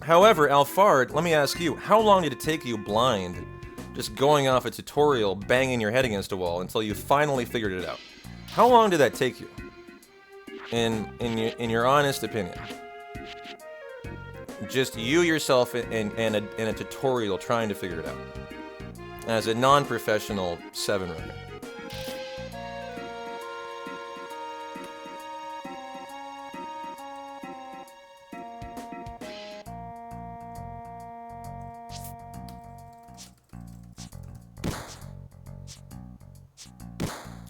However, Alfard, let me ask you, how long did it take you blind, just going off a tutorial, banging your head against a wall until you finally figured it out? How long did that take you? In your honest opinion, just you yourself and a tutorial trying to figure it out as a non-professional 7 runner.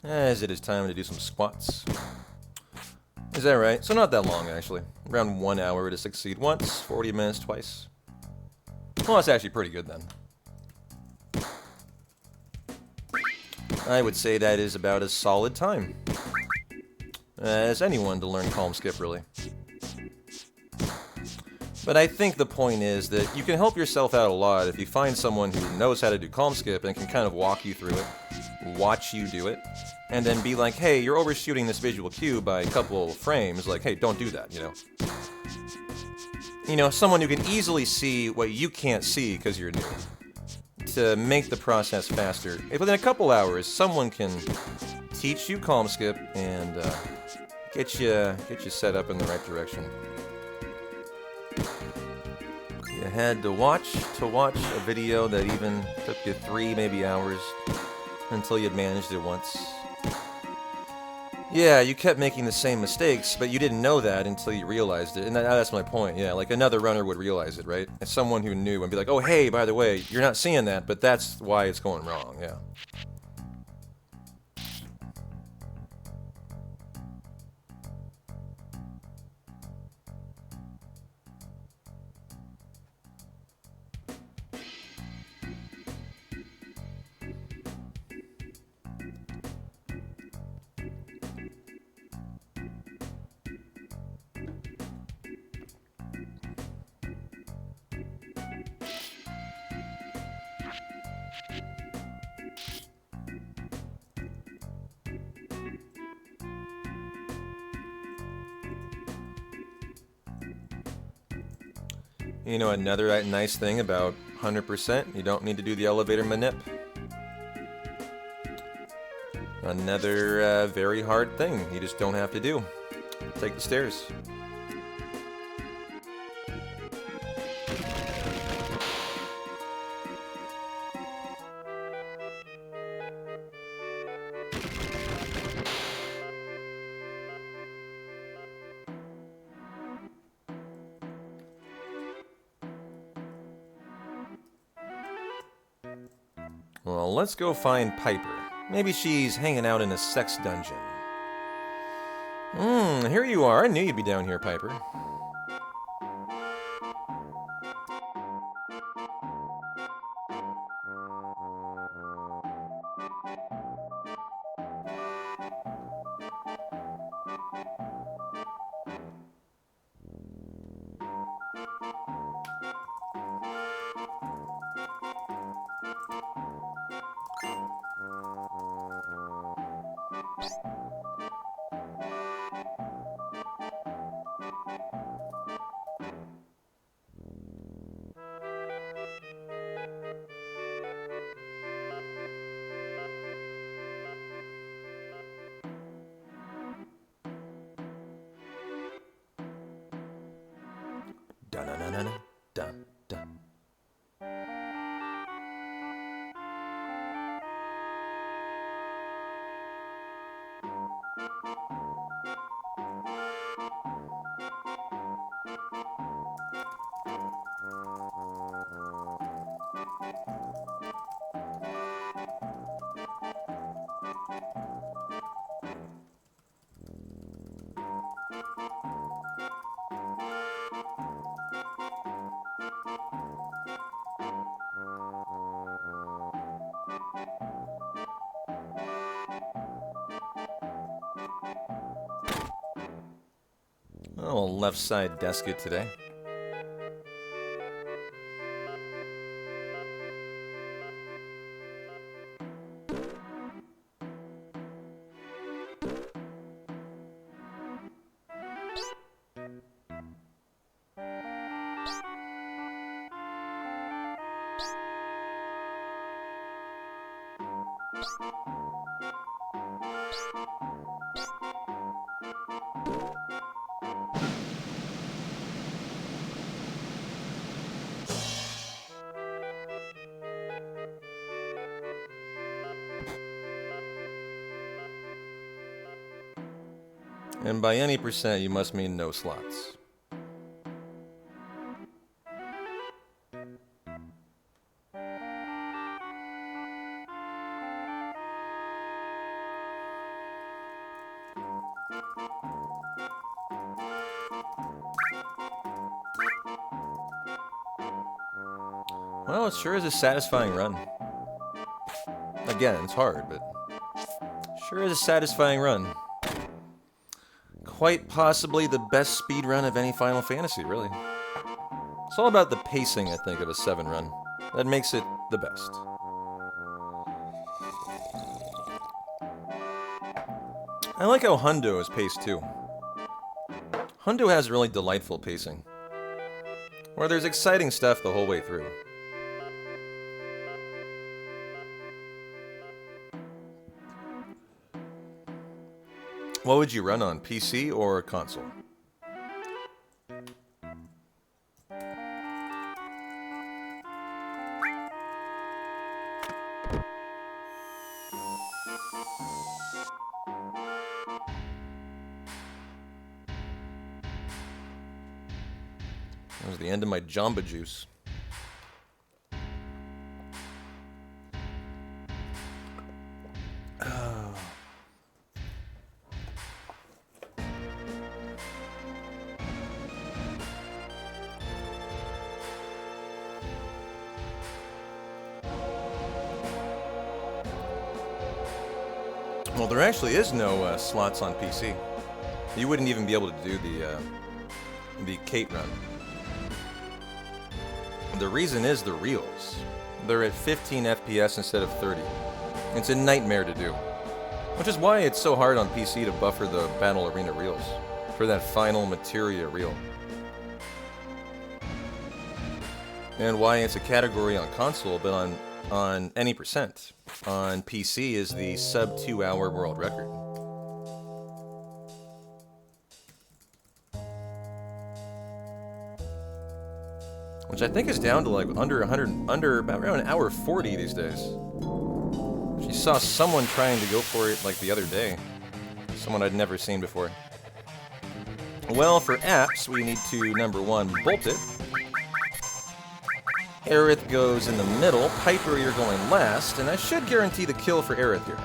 As it is time to do some squats. Is that right? So not that long, actually. Around 1 hour to succeed once, 40 minutes twice. Well, that's actually pretty good, then. I would say that is about as solid time as anyone to learn calm skip, really. But I think the point is that you can help yourself out a lot if you find someone who knows how to do calm skip and can kind of walk you through it, watch you do it, and then be like, hey, you're overshooting this visual cue by a couple frames, like, hey, don't do that, you know? You know, someone who can easily see what you can't see because you're new. To make the process faster, if within a couple hours, someone can teach you calm skip and get you set up in the right direction. You had to watch a video that even took you 3, maybe hours until you'd managed it once. Yeah, you kept making the same mistakes, but you didn't know that until you realized it. And that's my point, yeah. Like, another runner would realize it, right? As someone who knew and be like, oh, hey, by the way, you're not seeing that, but that's why it's going wrong, yeah. You know, another nice thing about 100%, you don't need to do the elevator manip. Another very hard thing you just don't have to do. Take the stairs. Well, let's go find Piper. Maybe she's hanging out in a sex dungeon. Here you are. I knew you'd be down here, Piper. Dun, dun. Oh, left side desk it today. And by any percent, you must mean no slots. Well, it sure is a satisfying run. Again, it's hard, but sure is a satisfying run. Quite possibly the best speed run of any Final Fantasy, really. It's all about the pacing, I think, of a 7 run. That makes it the best. I like how Hundo is paced, too. Hundo has really delightful pacing, where there's exciting stuff the whole way through. What would you run on, PC or console? That was the end of my Jamba Juice. Well, there actually is no slots on PC. You wouldn't even be able to do the Kate run. The reason is the reels. They're at 15 FPS instead of 30. It's a nightmare to do. Which is why it's so hard on PC to buffer the Battle Arena reels for that final materia reel. And why it's a category on console, but on any percent. On PC is the sub 2 hour world record. Which I think is down to like under about around an hour 40 these days. She saw someone trying to go for it like the other day. Someone I'd never seen before. Well, for apps, we need to, number one, bolt it. Aerith goes in the middle. Piper, you're going last, and I should guarantee the kill for Aerith here.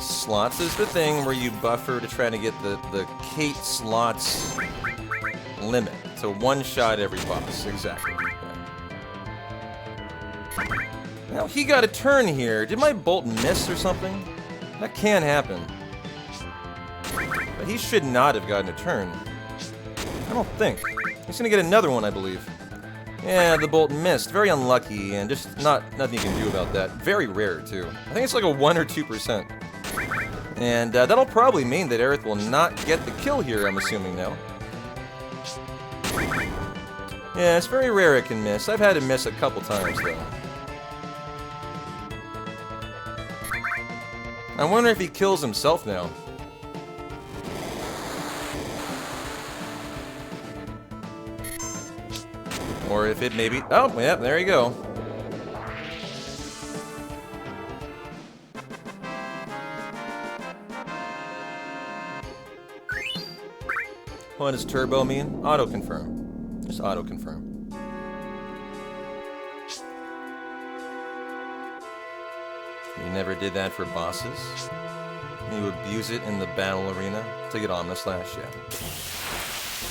Slots is the thing where you buffer to try to get the Kate slots limit. So one shot every boss, exactly. Now he got a turn here. Did my bolt miss or something? That can happen. But he should not have gotten a turn. I don't think. He's gonna get another one, I believe. Yeah, the bolt missed. Very unlucky, and just nothing you can do about that. Very rare, too. I think it's like a 1 or 2%. And that'll probably mean that Aerith will not get the kill here, I'm assuming now. Yeah, it's very rare it can miss. I've had it miss a couple times, though. I wonder if he kills himself now. Or if it maybe... Oh, yeah, there you go. What does turbo mean? Auto-confirm. Just auto-confirm. You never did that for bosses? You abuse it in the battle arena to get on the slash, yeah.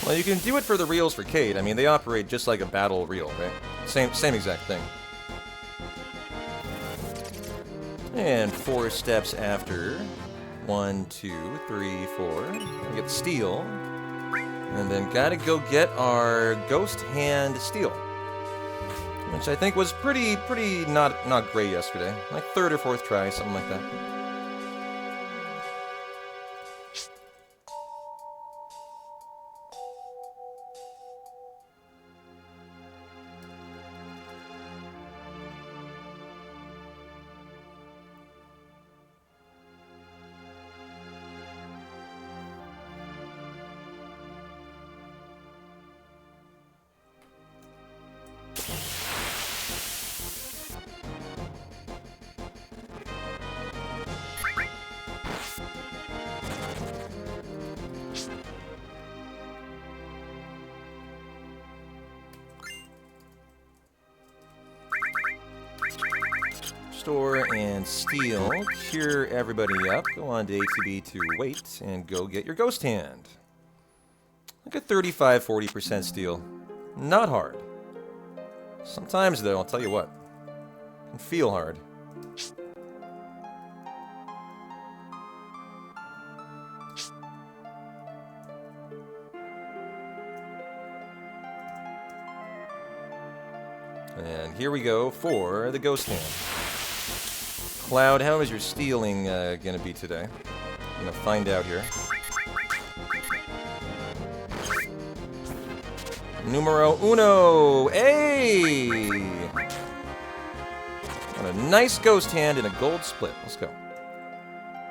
Well, you can do it for the reels for Cade. I mean, they operate just like a battle reel, right? Same exact thing. And 4 steps after. 1, 2, 3, 4. I get steel. And then gotta go get our Ghost Hand Steel. Which I think was pretty not great yesterday. Like 3rd or 4th try, something like that. Store and steal, cure everybody up, go on to ATB to wait, and go get your Ghost Hand. Like a 35-40% steal. Not hard. Sometimes, though, I'll tell you what, it can feel hard. And here we go for the Ghost Hand. Cloud, how is your stealing gonna be today? I'm gonna find out here. Numero uno! Hey! What a nice Ghost Hand and a gold split. Let's go.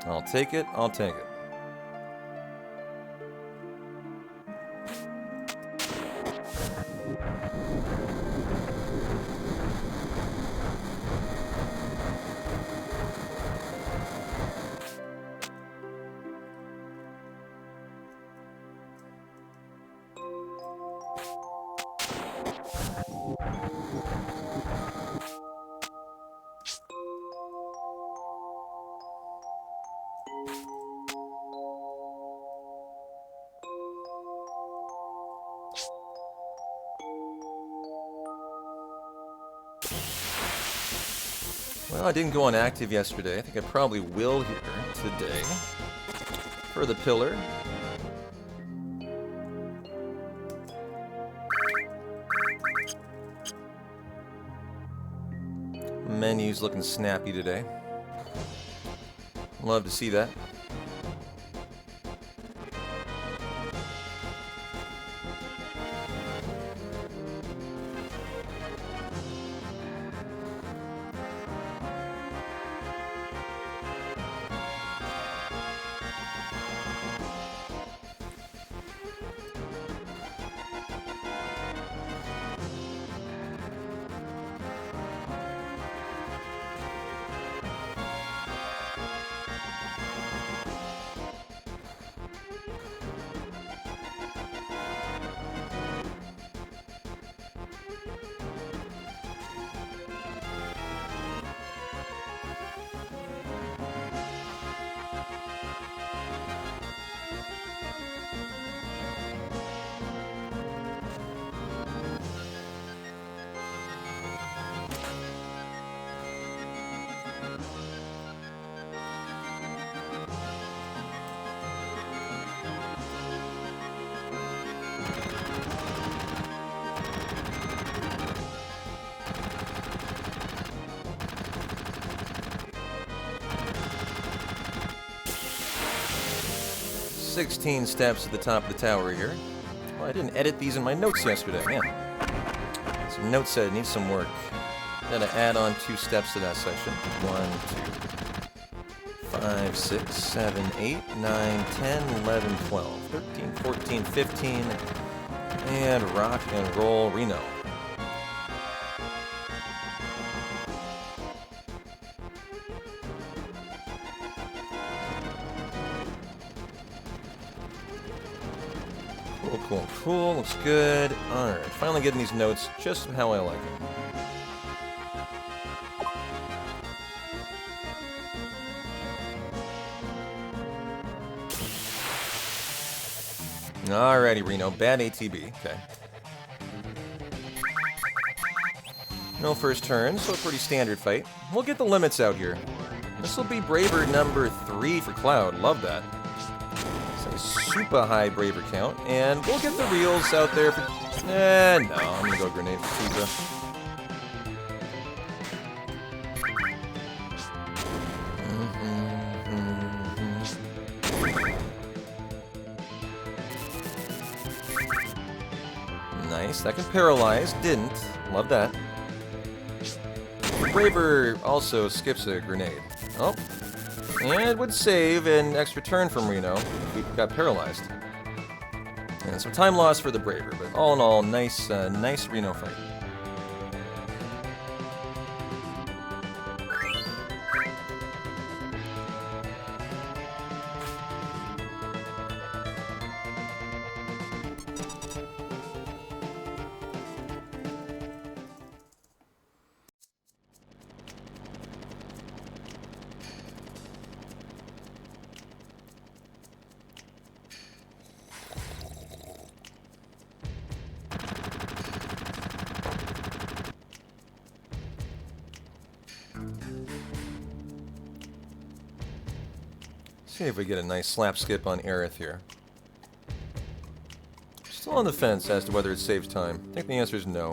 I'll take it, I'll take it. Well, I didn't go on active yesterday. I think I probably will here today. For the pillar. Menu's looking snappy today. Love to see that. 16 steps at the top of the tower here. Well, I didn't edit these in my notes yesterday, man. Some notes said it needs some work. Gotta add on 2 steps to that section. 1, 2, 5, 6, 7, 8, 9, 10, 11, 12, 13, 14, 15, and rock and roll Reno. Cool, cool, cool. Looks good. Alright, finally getting these notes just how I like them. Alrighty, Reno. Bad ATB. Okay. No first turn, so a pretty standard fight. We'll get the limits out here. This will be Braver number 3 for Cloud. Love that. It's a super high Braver count. And we'll get the reels out there for... no, I'm gonna go Grenade for Tifa. Nice. That can paralyze. Didn't. Love that. Braver also skips a grenade. Oh. And it would save an extra turn from Reno if we got paralyzed. And some time loss for the Braver, but all in all, nice Reno fight. See if we get a nice slap skip on Aerith here. Still on the fence as to whether it saves time. I think the answer is no.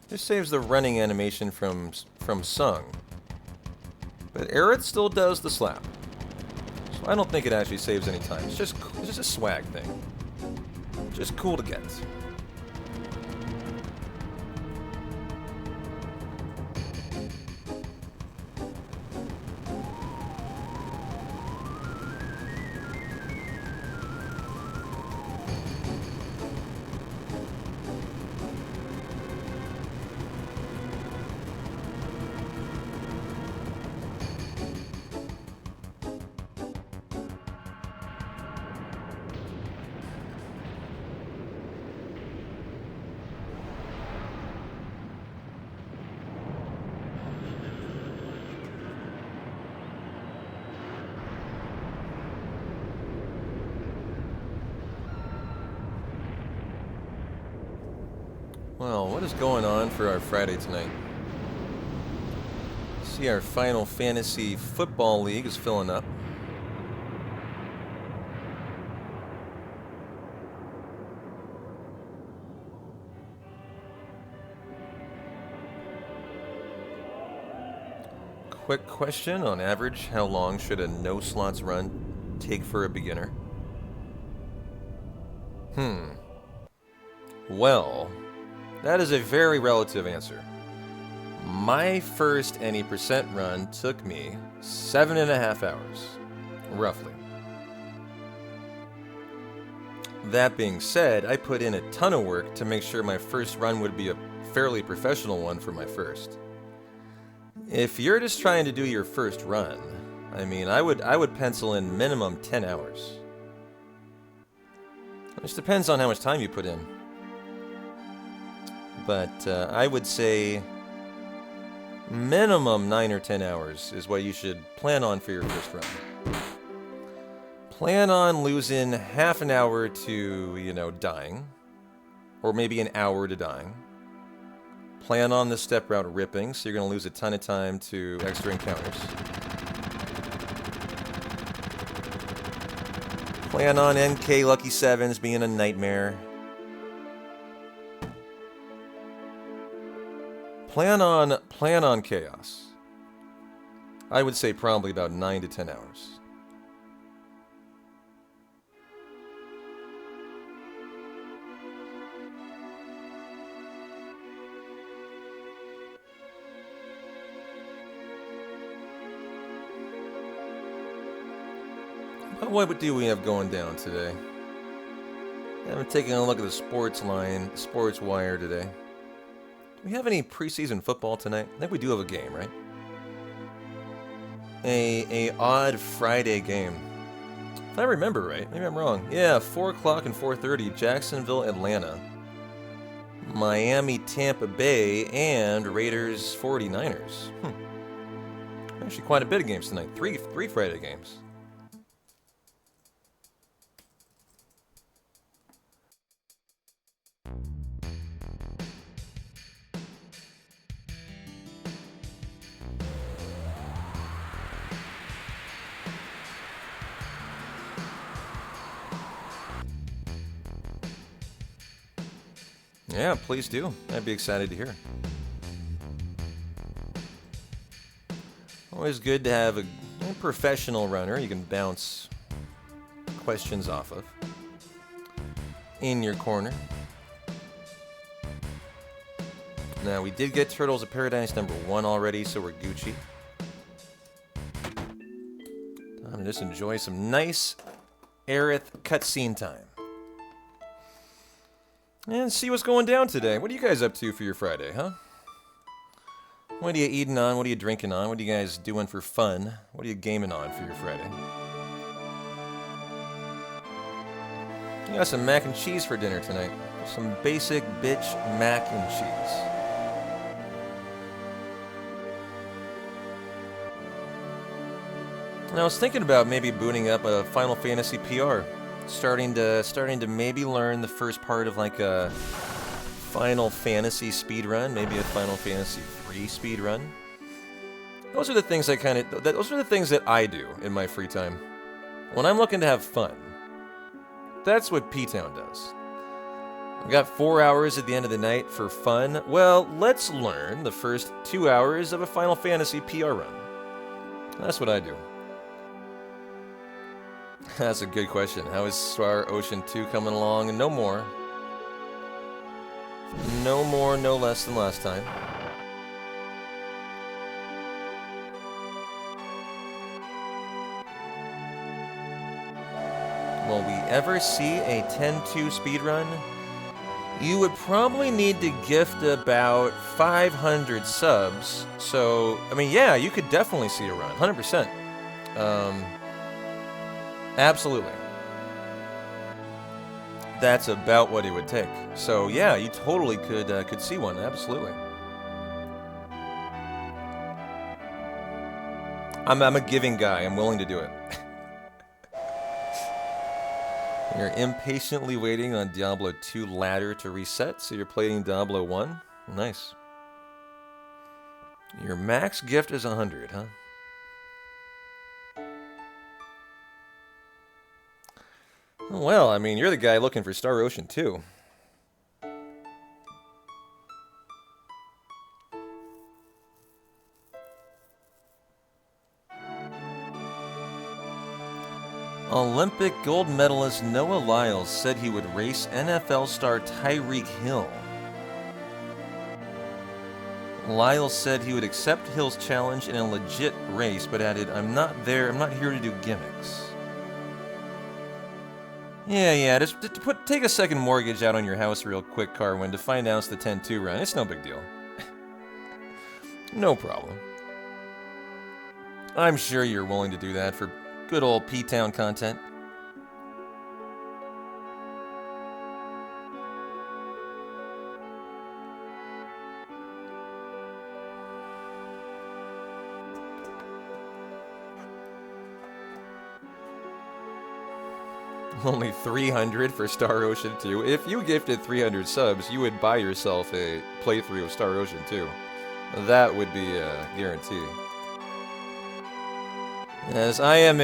This saves the running animation from Sung. But Aerith still does the slap. So I don't think it actually saves any time. It's just a swag thing. Just cool to get. Well, what is going on for our Friday tonight? See, our Final Fantasy Football League is filling up. Quick question, on average, how long should a no slots run take for a beginner? Well, that is a very relative answer. My first any percent run took me 7.5 hours, roughly. That being said, I put in a ton of work to make sure my first run would be a fairly professional one for my first. If you're just trying to do your first run, I mean, I would pencil in minimum 10 hours. It just depends on how much time you put in. But I would say minimum 9 or 10 hours is what you should plan on for your first run. Plan on losing half an hour to, dying. Or maybe an hour to dying. Plan on the step route ripping, so you're going to lose a ton of time to extra encounters. Plan on NK Lucky 7s being a nightmare. Plan on chaos. I would say probably about 9 to 10 hours. What do we have going down today? I'm taking a look at the sports line, sports wire today. Do we have any preseason football tonight? I think we do have a game, right? A odd Friday game. If I remember right, maybe I'm wrong. Yeah, 4 o'clock and 4:30, Jacksonville, Atlanta. Miami, Tampa Bay, and Raiders, 49ers. Actually quite a bit of games tonight. Three Friday games. Yeah, please do. I'd be excited to hear. Always good to have a professional runner you can bounce questions off of in your corner. Now, we did get Turtles of Paradise #1 already, so we're Gucci. Time to just enjoy some nice Aerith cutscene time. And see what's going down today. What are you guys up to for your Friday, huh? What are you eating on? What are you drinking on? What are you guys doing for fun? What are you gaming on for your Friday? You got some mac and cheese for dinner tonight. Some basic bitch mac and cheese. And I was thinking about maybe booting up a Final Fantasy PR. Starting to maybe learn the first part of like a Final Fantasy speedrun, maybe a Final Fantasy 3 speedrun. Those are the things those are the things that I do in my free time. When I'm looking to have fun. That's what P-Town does. I've got 4 hours at the end of the night for fun. Well, let's learn the first 2 hours of a Final Fantasy PR run. That's what I do. That's a good question. How is Star Ocean 2 coming along? No more. No more, no less than last time. Will we ever see a 10-2 speedrun? You would probably need to gift about 500 subs. So, I mean, yeah, you could definitely see a run. 100%. Absolutely. That's about what it would take. So yeah, you totally could see one. Absolutely. I'm a giving guy. I'm willing to do it. You're impatiently waiting on Diablo 2 ladder to reset, so you're playing Diablo 1. Nice. Your max gift is 100, huh? Well, I mean, you're the guy looking for Star Ocean 2. Olympic gold medalist Noah Lyles said he would race NFL star Tyreek Hill. Lyles said he would accept Hill's challenge in a legit race, but added, I'm not here to do gimmicks. Yeah, just take a second mortgage out on your house real quick, Carwin, to finance the 10-2 run. It's no big deal. No problem. I'm sure you're willing to do that for good old P-Town content. Only 300 for Star Ocean 2. If you gifted 300 subs, you would buy yourself a playthrough of Star Ocean 2. That would be a guarantee. Yes, I am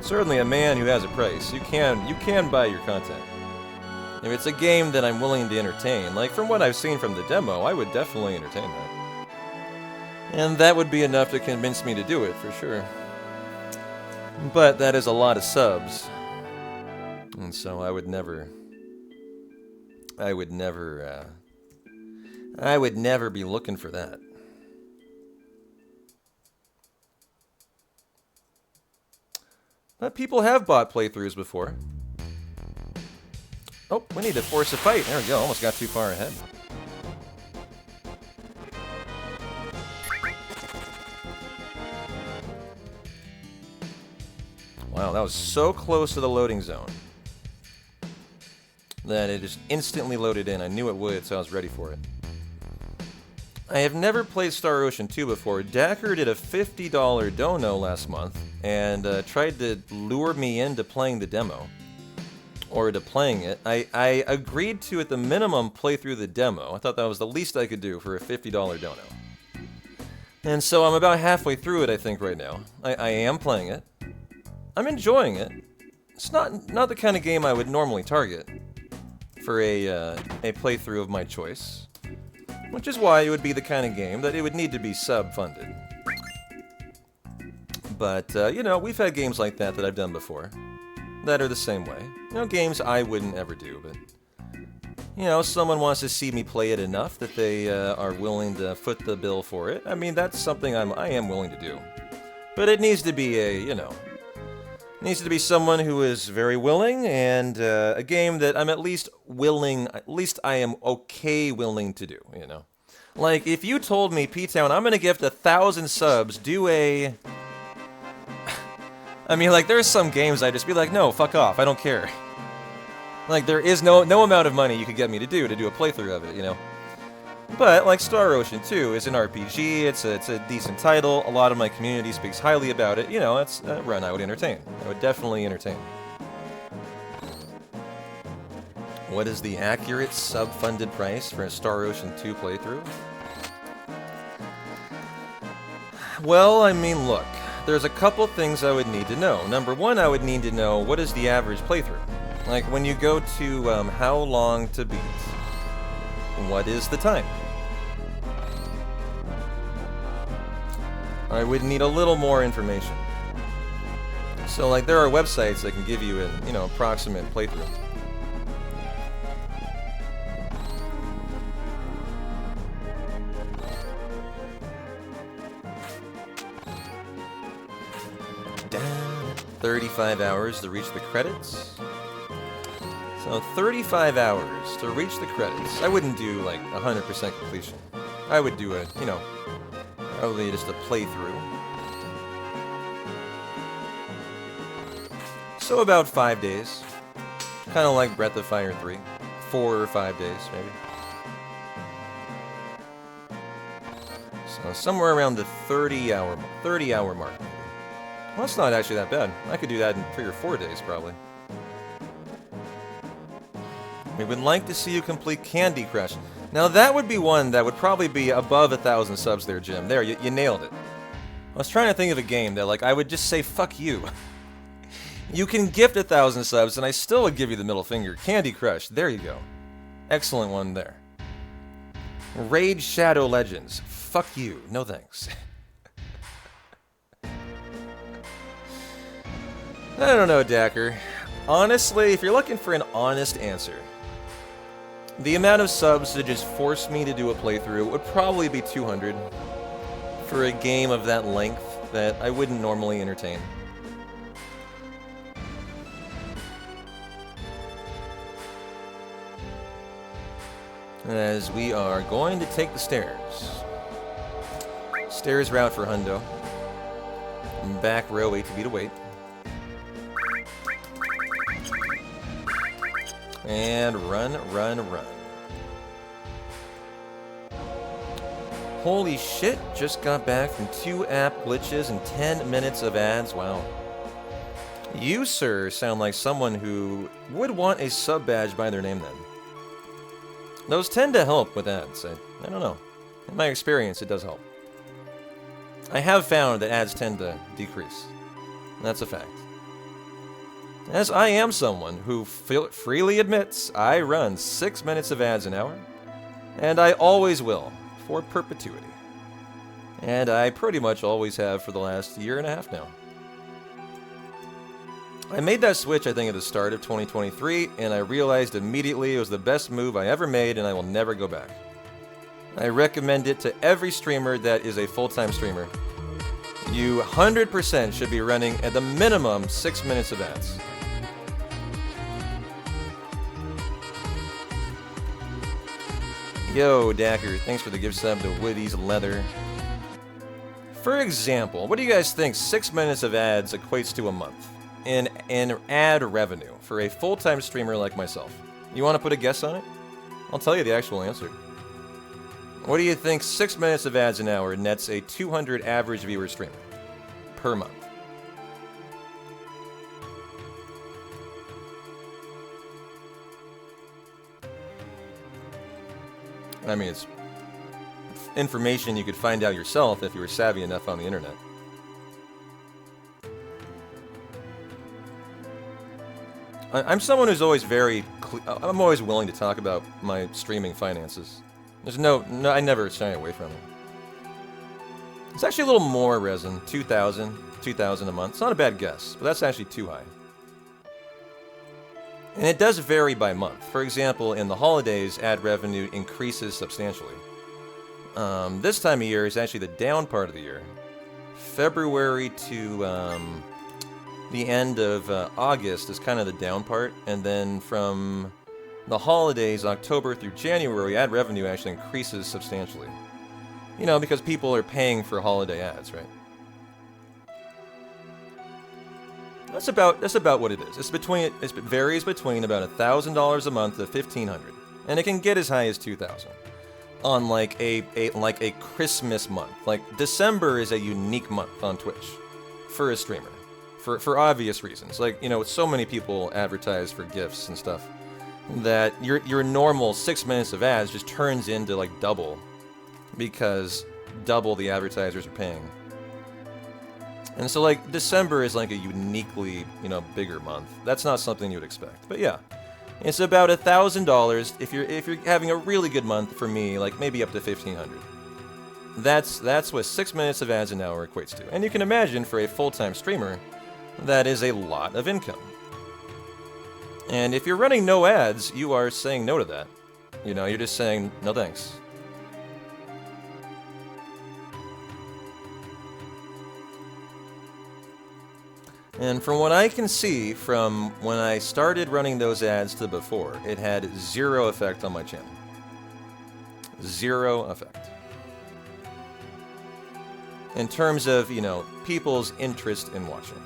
certainly a man who has a price. You can buy your content. If it's a game that I'm willing to entertain, like from what I've seen from the demo, I would definitely entertain that. And that would be enough to convince me to do it, for sure. But that is a lot of subs. And so I would never be looking for that. But people have bought playthroughs before. Oh, we need to force a fight. There we go. Almost got too far ahead. Wow, that was so close to the loading zone that it just instantly loaded in. I knew it would, so I was ready for it. I have never played Star Ocean 2 before. Dacker did a $50 dono last month and tried to lure me into playing the demo. Or to playing it. I agreed to, at the minimum, play through the demo. I thought that was the least I could do for a $50 dono. And so I'm about halfway through it, I think, right now. I am playing it. I'm enjoying it. It's not the kind of game I would normally target for a playthrough of my choice. Which is why it would be the kind of game that it would need to be sub-funded. But, you know, we've had games like that I've done before that are the same way. You know, games I wouldn't ever do, but, you know, someone wants to see me play it enough that they are willing to foot the bill for it. I mean, that's something I am willing to do. But it needs to be it needs to be someone who is very willing, and a game that I'm at least I am okay willing to do, you know? Like, if you told me, P-Town, I'm gonna gift 1,000 subs, do a... I mean, like, there's some games I'd just be like, no, fuck off, I don't care. Like, there is no amount of money you could get me to do a playthrough of it, you know? But, like, Star Ocean 2 is an RPG, it's a decent title, a lot of my community speaks highly about it, you know, it's a run I would entertain. I would definitely entertain. What is the accurate sub-funded price for a Star Ocean 2 playthrough? Well, I mean, look, there's a couple things I would need to know. Number one, I would need to know what is the average playthrough. Like, when you go to how long to beat, what is the time? I would need a little more information. So, like, there are websites that can give you an, you know, approximate playthrough. Down 35 hours to reach the credits. So 35 hours to reach the credits. I wouldn't do like 100% completion. I would do a, you know, probably just a playthrough. So about 5 days. Kind of like Breath of Fire 3. 4 or 5 days, maybe. So somewhere around the 30-hour mark, maybe. Well, that's not actually that bad. I could do that in 3 or 4 days, probably. We would like to see you complete Candy Crush. Now that would be one that would probably be above 1,000 subs there, Jim. There, you nailed it. I was trying to think of a game that, like, I would just say, fuck you. You can gift 1,000 subs, and I still would give you the middle finger. Candy Crush, there you go. Excellent one there. Raid Shadow Legends. Fuck you. No thanks. I don't know, Dacker. Honestly, if you're looking for an honest answer, the amount of subs to just force me to do a playthrough would probably be 200 for a game of that length that I wouldn't normally entertain. As we are going to take the stairs. Stairs route for Hundo. Back row 8 to beat a wait. And run, run, run. Holy shit, just got back from 2 app glitches and 10 minutes of ads. Wow. You, sir, sound like someone who would want a sub badge by their name then. Those tend to help with ads. I don't know. In my experience, it does help. I have found that ads tend to decrease. That's a fact. As I am someone who freely admits I run 6 minutes of ads an hour, and I always will, for perpetuity. And I pretty much always have for the last year and a half now. I made that switch, I think, at the start of 2023, and I realized immediately it was the best move I ever made, and I will never go back. I recommend it to every streamer that is a full-time streamer. You 100% should be running at the minimum 6 minutes of ads. Yo, Dacker, thanks for the gift sub to Woody's Leather. For example, what do you guys think 6 minutes of ads equates to a month in ad revenue for a full-time streamer like myself? You want to put a guess on it? I'll tell you the actual answer. What do you think 6 minutes of ads an hour nets a 200 average viewer streamer per month? I mean, it's information you could find out yourself if you were savvy enough on the internet. I'm someone who's always I'm always willing to talk about my streaming finances. There's no, I never shy away from it. It's actually a little more, Resin. 2,000 a month. It's not a bad guess, but that's actually too high. And it does vary by month. For example, in the holidays, ad revenue increases substantially. This time of year is actually the down part of the year. February to the end of August is kind of the down part, and then from the holidays, October through January, ad revenue actually increases substantially. You know, because people are paying for holiday ads, right? That's about what it is. It varies between about $1,000 a month to $1,500, and it can get as high as $2,000 on like a Christmas month. Like December is a unique month on Twitch for a streamer, for obvious reasons. Like, you know, so many people advertise for gifts and stuff that your normal 6 minutes of ads just turns into like double, because double the advertisers are paying. And so, like, December is like a uniquely, you know, bigger month. That's not something you would expect. But yeah, it's about $1,000 if you're having a really good month. For me, like maybe up to $1,500. That's what 6 minutes of ads an hour equates to. And you can imagine for a full-time streamer, that is a lot of income. And if you're running no ads, you are saying no to that. You know, you're just saying no thanks. And from what I can see, from when I started running those ads to before, it had zero effect on my channel. Zero effect. In terms of, you know, people's interest in watching.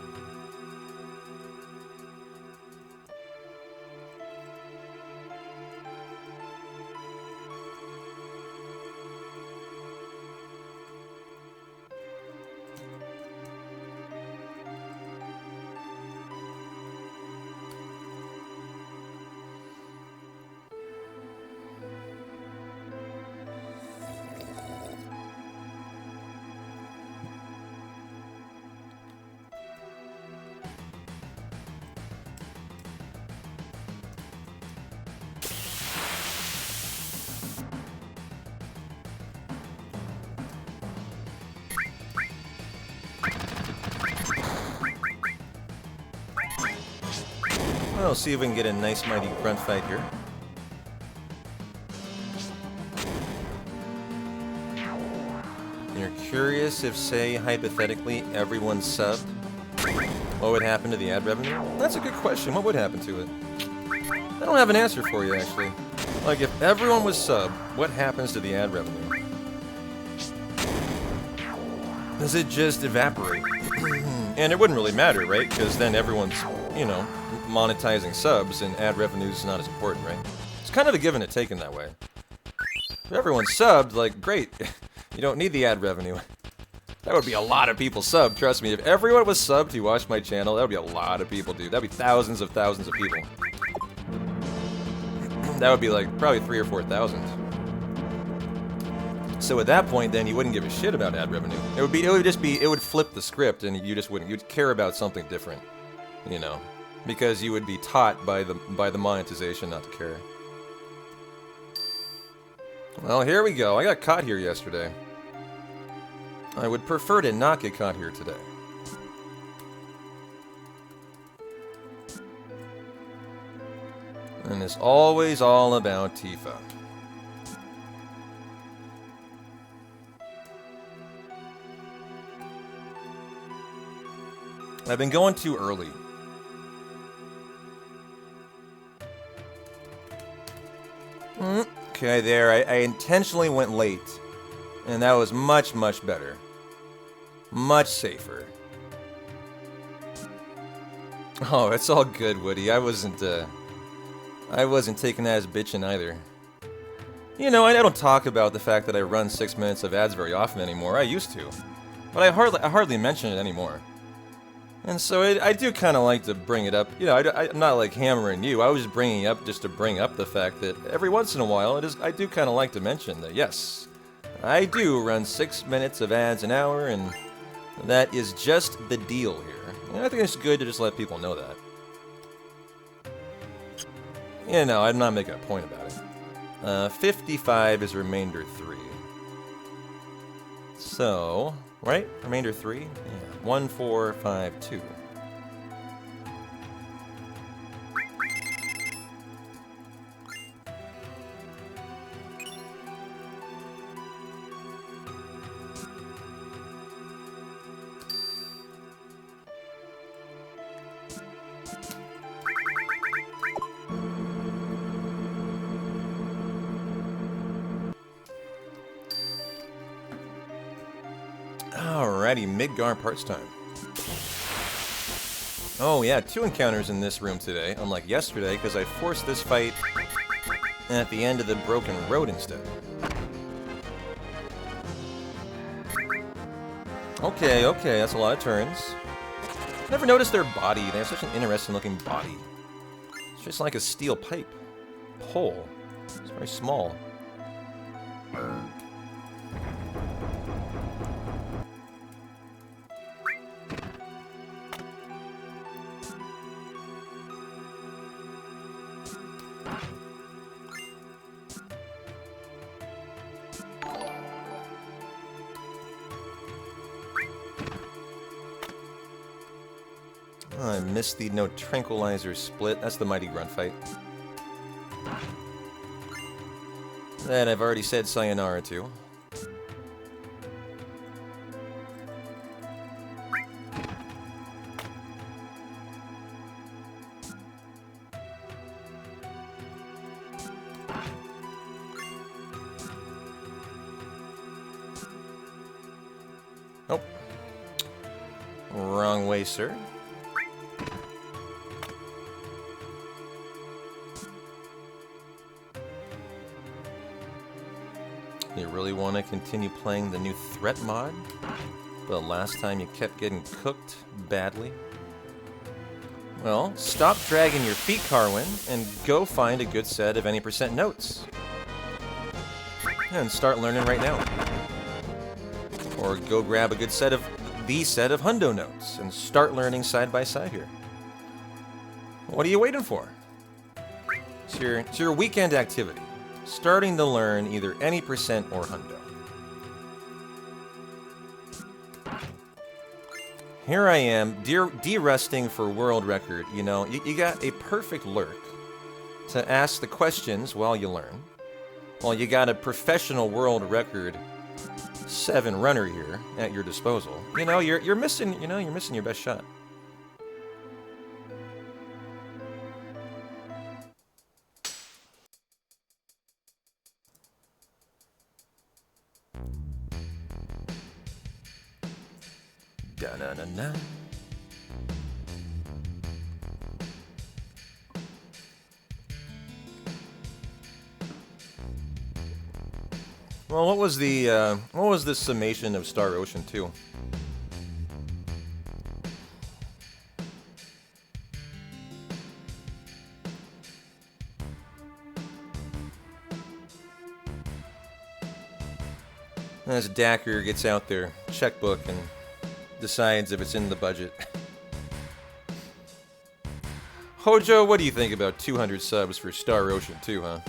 Well, see if we can get a nice mighty grunt fight here. You're curious if, say, hypothetically, everyone subbed? What would happen to the ad revenue? That's a good question. What would happen to it? I don't have an answer for you, actually. Like, if everyone was subbed, what happens to the ad revenue? Does it just evaporate? And it wouldn't really matter, right? Because then everyone's, you know, monetizing subs, and ad revenue is not as important, right? It's kind of a give and a take in that way. If everyone's subbed, like, great. You don't need the ad revenue. That would be a lot of people subbed, trust me. If everyone was subbed who watched my channel, that would be a lot of people, dude. That would be thousands of people. That would be like probably 3,000 or 4,000. So at that point, then you wouldn't give a shit about ad revenue. It would flip the script, and you just wouldn't. You'd care about something different, you know, because you would be taught by the monetization not to care. Well, here we go. I got caught here yesterday. I would prefer to not get caught here today. And it's always all about Tifa. I've been going too early. Okay, there. I intentionally went late. And that was much, much better. Much safer. Oh, it's all good, Woody. I wasn't taking that as bitchin' either. You know, I don't talk about the fact that I run 6 minutes of ads very often anymore. I used to. But I hardly mention it anymore. And so I do kind of like to bring it up. You know, I'm not like hammering you. I was just bringing it up just to bring up the fact that every once in a while, I do kind of like to mention that, yes, I do run 6 minutes of ads an hour, and that is just the deal here. And I think it's good to just let people know that. You know, I'm not making a point about it. 55 is remainder 3. So, right? Remainder 3? Yeah. 1, 4, 5, 2. Alrighty, Midgar parts time. Oh yeah, 2 encounters in this room today, unlike yesterday, because I forced this fight at the end of the broken road instead. Okay, that's a lot of turns. Never noticed their body. They have such an interesting looking body. It's just like a steel pipe. Pole. It's very small. Oh, I missed the no tranquilizer split. That's the mighty grunt fight. That I've already said sayonara to. Oh. Wrong way, sir. You really want to continue playing the new threat mod? But last time you kept getting cooked badly? Well, stop dragging your feet, Carwin, and go find a good set of any % notes. And start learning right now. Or go grab a good set of the set of hundo notes and start learning side by side here. What are you waiting for? It's your weekend activity. Starting to learn either any % or hundo. Here I am, de-rusting for world record. You know, you got a perfect lurk to ask the questions while you learn. Well, you got a professional world record 7 runner here at your disposal. You know, you're missing your best shot. Da-na-na-na. Well, what was the summation of Star Ocean 2? As Dacker gets out their checkbook and decides if it's in the budget. Hojo, what do you think about 200 subs for Star Ocean 2, huh?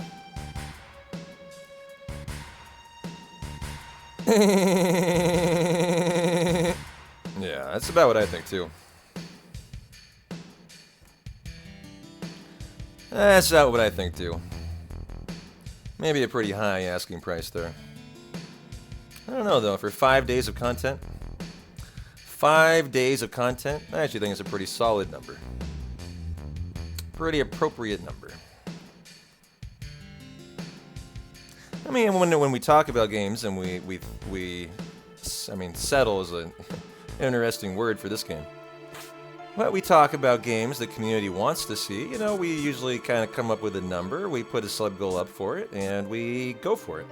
Yeah, that's about what I think too. That's about what I think too. Maybe a pretty high asking price there. I don't know though, for 5 days of content? 5 days of content. I actually think it's a pretty solid number. Pretty appropriate number. I mean, when we talk about games, and I mean, settle is an interesting word for this game. But we talk about games the community wants to see. You know, we usually kind of come up with a number, we put a sub goal up for it, and we go for it.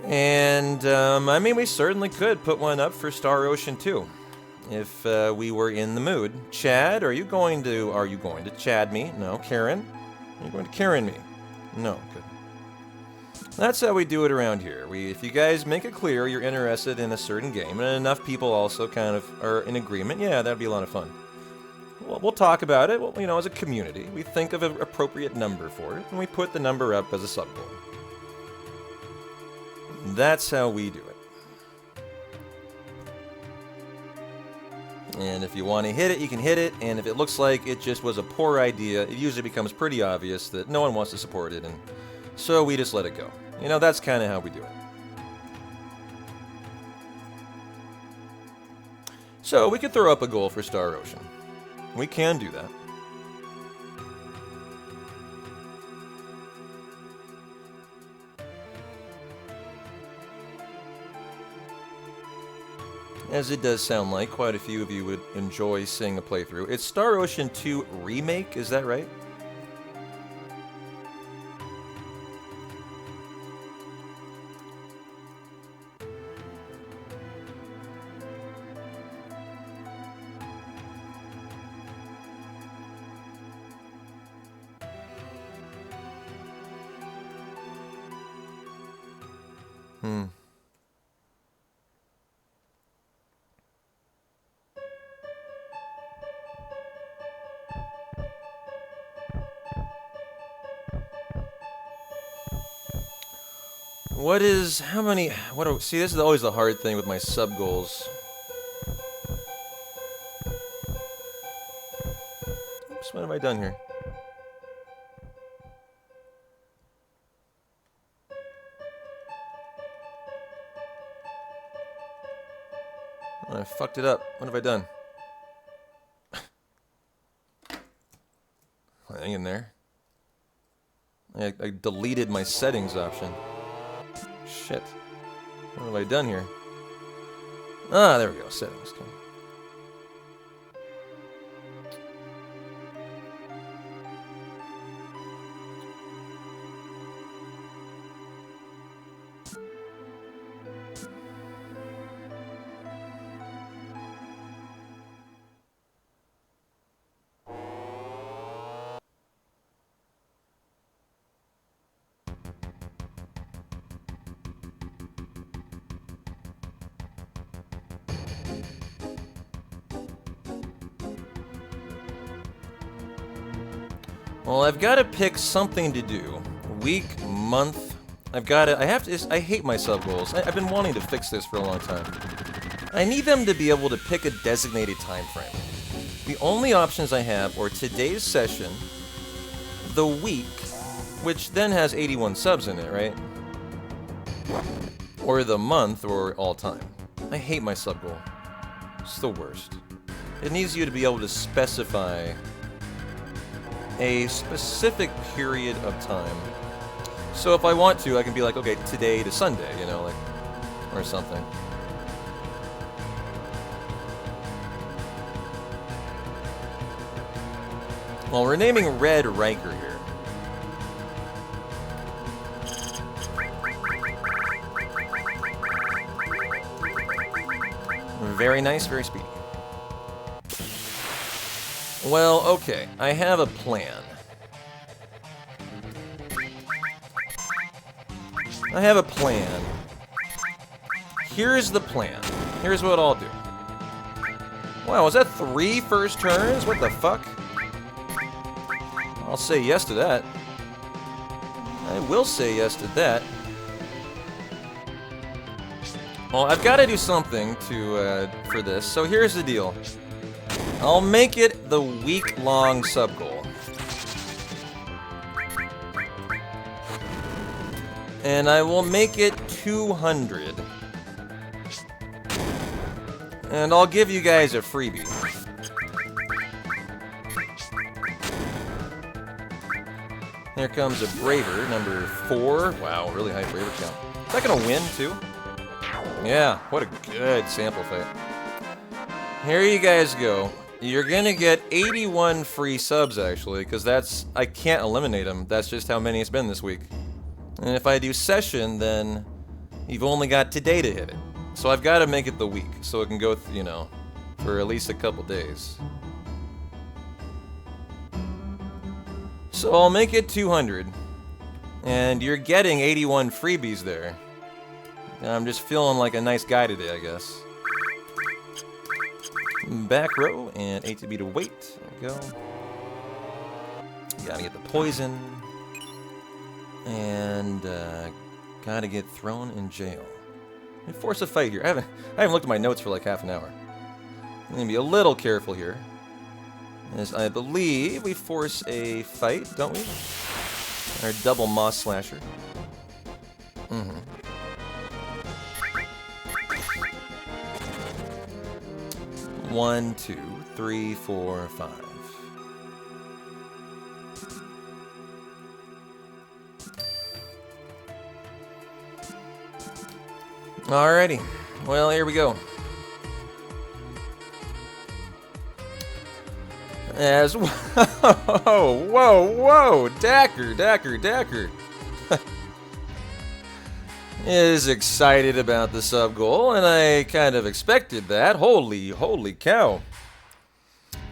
And, I mean, we certainly could put one up for Star Ocean 2, if we were in the mood. Chad, are you going to Chad me? No. Karen? Are you going to Karen me? No. Good. That's how we do it around here. If you guys make it clear you're interested in a certain game, and enough people also kind of are in agreement, yeah, that'd be a lot of fun. We'll talk about it, you know, as a community. We think of an appropriate number for it, and we put the number up as a sub goal. That's how we do it. And if you want to hit it, you can hit it, and if it looks like it just was a poor idea, it usually becomes pretty obvious that no one wants to support it, and so we just let it go. You know, that's kind of how we do it. So we could throw up a goal for Star Ocean. We can do that. As it does sound like quite a few of you would enjoy seeing a playthrough. It's Star Ocean 2 Remake, is that right? See, this is always the hard thing with my sub goals. Oops, what have I done here? I fucked it up. What have I done? Hang in there. I deleted my settings option. Shit. What have I done here? Ah, there we go. Settings. Okay. Well, I've got to pick something to do. Week, month. I hate my sub goals. I've been wanting to fix this for a long time. I need them to be able to pick a designated time frame. The only options I have are today's session, the week, which then has 81 subs in it, right? Or the month, or all time. I hate my sub goal. It's the worst. It needs you to be able to specify a specific period of time. So if I want to, I can be like, okay, today to Sunday, you know, like, or something. Well, we're naming Red Riker here. Very nice, very speedy. Well, okay, I have a plan. Here's the plan. Here's what I'll do. Wow, was that 3 first turns? What the fuck? I'll say yes to that. I will say yes to that. Well, I've got to do something for this, so here's the deal. I'll make it the week-long sub-goal. And I will make it 200. And I'll give you guys a freebie. Here comes a Braver, number 4. Wow, really high Braver count. Is that gonna win, too? Yeah, what a good sample fight. Here you guys go. You're gonna get 81 free subs, actually, because that's... I can't eliminate them. That's just how many it's been this week. And if I do session, then you've only got today to hit it. So I've got to make it the week, so it can go, you know, for at least a couple days. So I'll make it 200. And you're getting 81 freebies there. And I'm just feeling like a nice guy today, I guess. Back row and ATB to wait. There we go. Gotta get the poison. And gotta get thrown in jail. Let me force a fight here. I haven't looked at my notes for like half an hour. I'm gonna be a little careful here. As I believe we force a fight, don't we? Our double Moss Slasher. Mm-hmm. One, 2, 3, 4, 5. Alrighty. Well, here we go. As whoa, Dacker is excited about the sub goal, and I kind of expected that. Holy cow!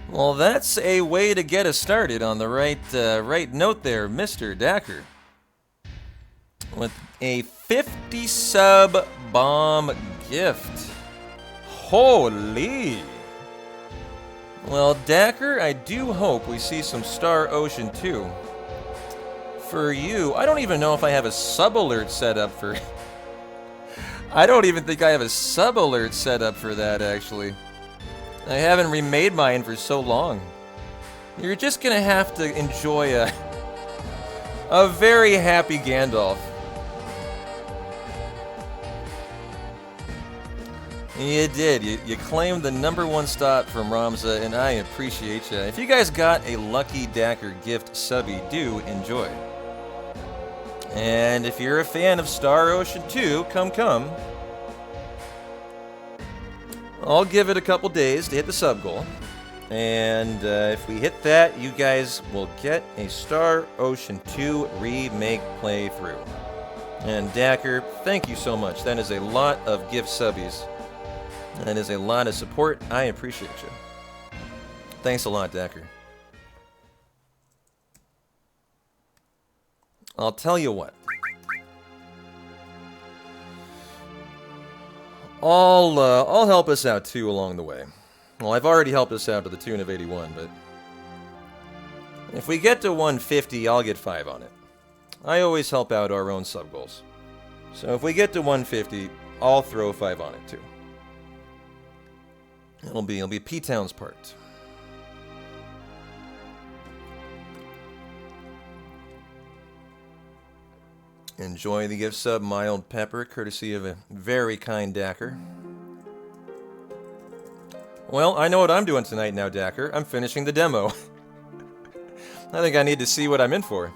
Well, that's a way to get us started on the right note there, Mr. Dacker, with a 50 sub bomb gift. Holy! Well, Dacker, I do hope we see some Star Ocean 2. For you, I don't even know if I have a sub alert set up for... I don't even think I have a sub alert set up for that, actually. I haven't remade mine for so long. You're just gonna have to enjoy a very happy Gandalf. You did. You claimed the #1 spot from Ramza, and I appreciate you. If you guys got a lucky Dacker gift subby, do enjoy. And if you're a fan of Star Ocean 2, come. I'll give it a couple days to hit the sub goal. And if we hit that, you guys will get a Star Ocean 2 remake playthrough. And Dacker, thank you so much. That is a lot of gift subbies. That is a lot of support. I appreciate you. Thanks a lot, Dacker. I'll tell you what. I'll help us out too along the way. Well, I've already helped us out to the tune of 81, but if we get to 150, I'll get 5 on it. I always help out our own sub goals. So if we get to 150, I'll throw 5 on it too. It'll be P-Town's part. Enjoy the gift sub, Mild Pepper, courtesy of a very kind Dacker. Well, I know what I'm doing tonight now, Dacker. I'm finishing the demo. I think I need to see what I'm in for.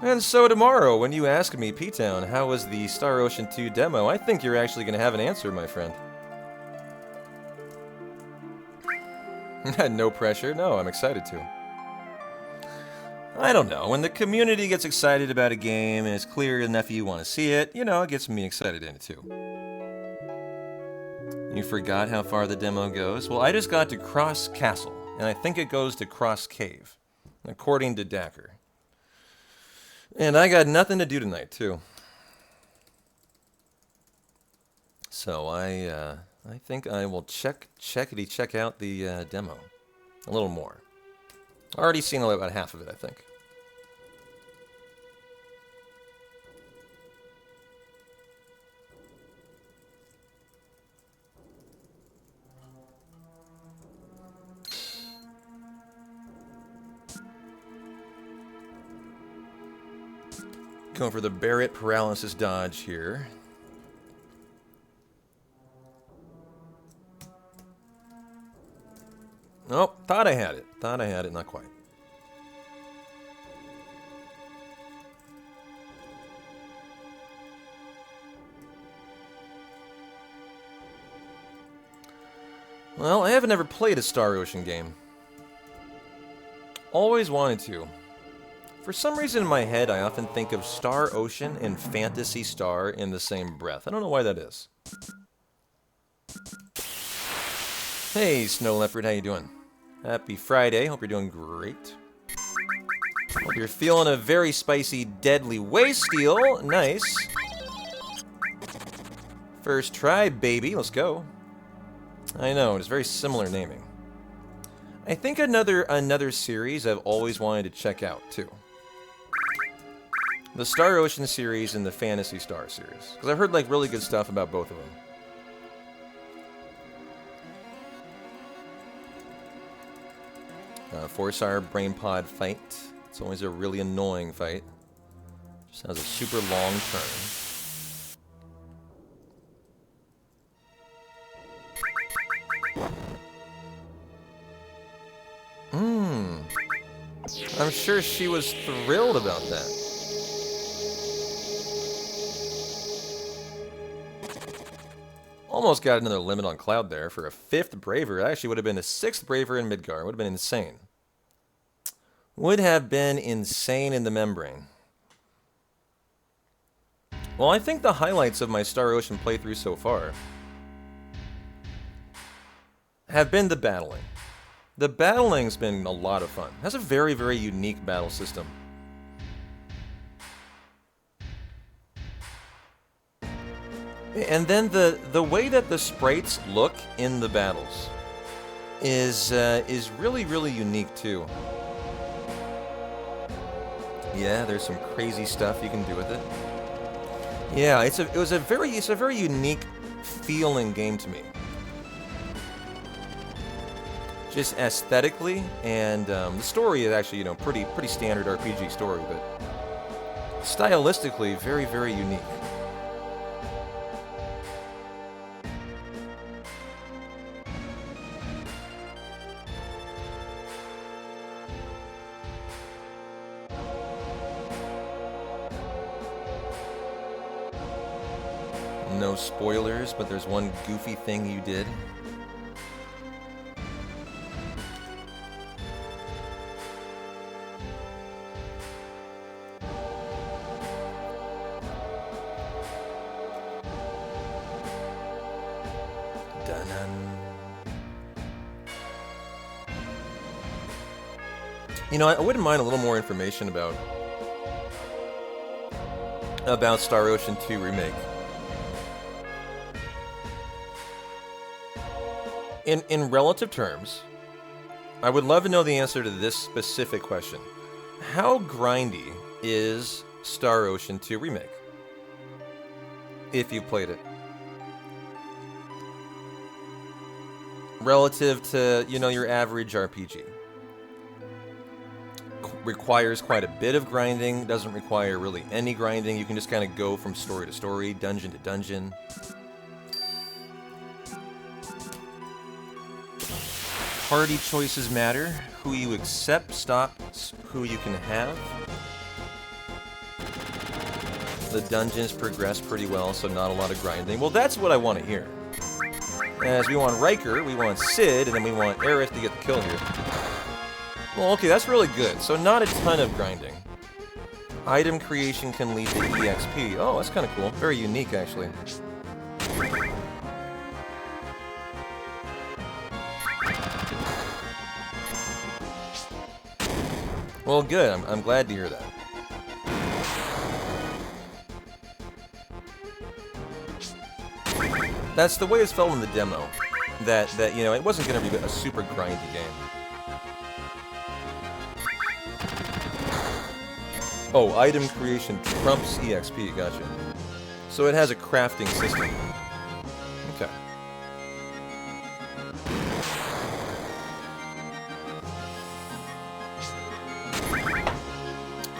And so tomorrow, when you ask me, P-Town, how was the Star Ocean 2 demo, I think you're actually going to have an answer, my friend. No pressure. No, I'm excited to. I don't know. When the community gets excited about a game and it's clear enough you want to see it, you know, it gets me excited in it too. You forgot how far the demo goes? Well, I just got to Cross Castle, and I think it goes to Cross Cave, according to Dacker. And I got nothing to do tonight, too. So I think I will check out the demo a little more. Already seen about half of it, I think. Going for the Barrett paralysis dodge here. Oh, thought I had it. Thought I had it, not quite. Well, I haven't ever played a Star Ocean game. Always wanted to. For some reason in my head, I often think of Star Ocean and Phantasy Star in the same breath. I don't know why that is. Hey, Snow Leopard, how you doing? Happy Friday. Hope you're doing great. Hope you're feeling a very spicy, deadly waste steel. Nice. First try, baby. Let's go. I know, it's very similar naming. I think another series I've always wanted to check out, too. The Star Ocean series and the Phantasy Star series. Because I've heard, like, really good stuff about both of them. Four-star brain pod fight. It's always a really annoying fight. Just has a super long turn. I'm sure she was thrilled about that. Almost got another limit on Cloud there for a 5th Braver. It actually would have been a 6th Braver in Midgar. Would have been insane. Would have been insane in the membrane. Well, I think the highlights of my Star Ocean playthrough so far have been the battling. The battling's been a lot of fun. It has a very, very unique battle system. And then the way that the sprites look in the battles is really, really unique too. Yeah, there's some crazy stuff you can do with it. Yeah, it's a very unique feeling game to me. Just aesthetically, and the story is actually, you know, pretty standard RPG story, but stylistically very, very unique. No spoilers, but there's one goofy thing you did. You know, I wouldn't mind a little more information about Star Ocean 2 Remake. In relative terms, I would love to know the answer to this specific question. How grindy is Star Ocean 2 Remake? If you've played it. Relative to, you know, your average RPG. Requires quite a bit of grinding, doesn't require really any grinding. You can just kind of go from story to story, dungeon to dungeon. Party choices matter. Who you accept stops who you can have. The dungeons progress pretty well, so not a lot of grinding. Well, that's what I want to hear. As we want Riker, we want Sid, and then we want Aerith to get the kill here. Well, okay, that's really good. So not a ton of grinding. Item creation can lead to EXP. Oh, that's kind of cool. Very unique, actually. Well, good. I'm glad to hear that. That's the way it's felt in the demo. That you know, it wasn't going to be a super grindy game. Oh, item creation trumps EXP, gotcha. So it has a crafting system. Okay.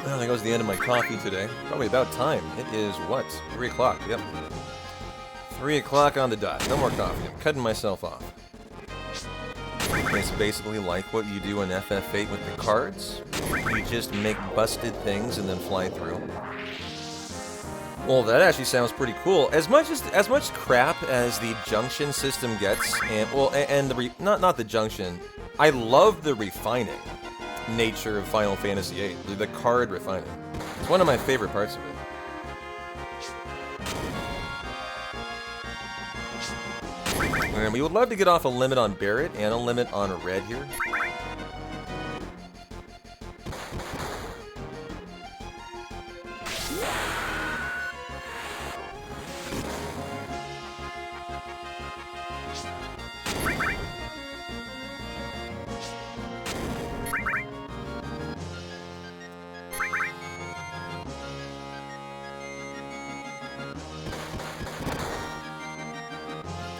Well, there goes the end of my coffee today. Probably about time. It is what? 3 o'clock, yep. 3 o'clock on the dot. No more coffee. I'm cutting myself off. It's basically like what you do in FF8 with the cards. You just make busted things and then fly through. Well, that actually sounds pretty cool. As much crap as the junction system gets, and not the junction. I love the refining nature of Final Fantasy VIII. The card refining. It's one of my favorite parts of it. And we would love to get off a limit on Barret and a limit on Red here.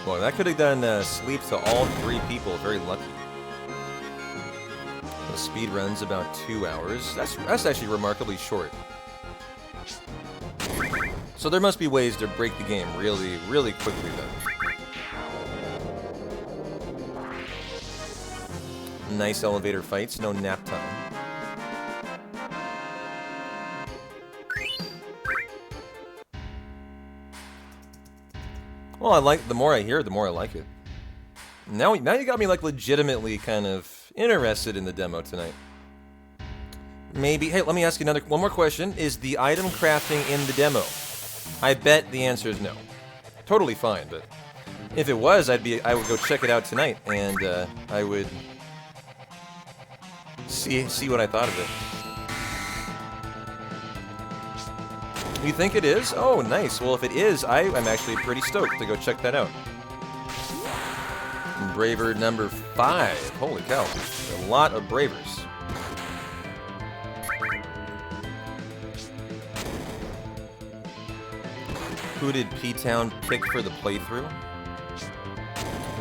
Boy, that could have done sleep to all 3 people. Very lucky. The speed run's about 2 hours. That's actually remarkably short. So there must be ways to break the game really, really quickly then. Nice elevator fights, no nap time. Well, the more I hear, the more I like it. Now you got me like legitimately kind of interested in the demo tonight. Maybe, hey, let me ask you one more question. Is the item crafting in the demo? I bet the answer is no. Totally fine, but if it was, I would go check it out tonight, and I would see what I thought of it. You think it is? Oh, nice. Well, if it is, I'm actually pretty stoked to go check that out. Braver number 5. Holy cow. A lot of Bravers. Who did P-Town pick for the playthrough?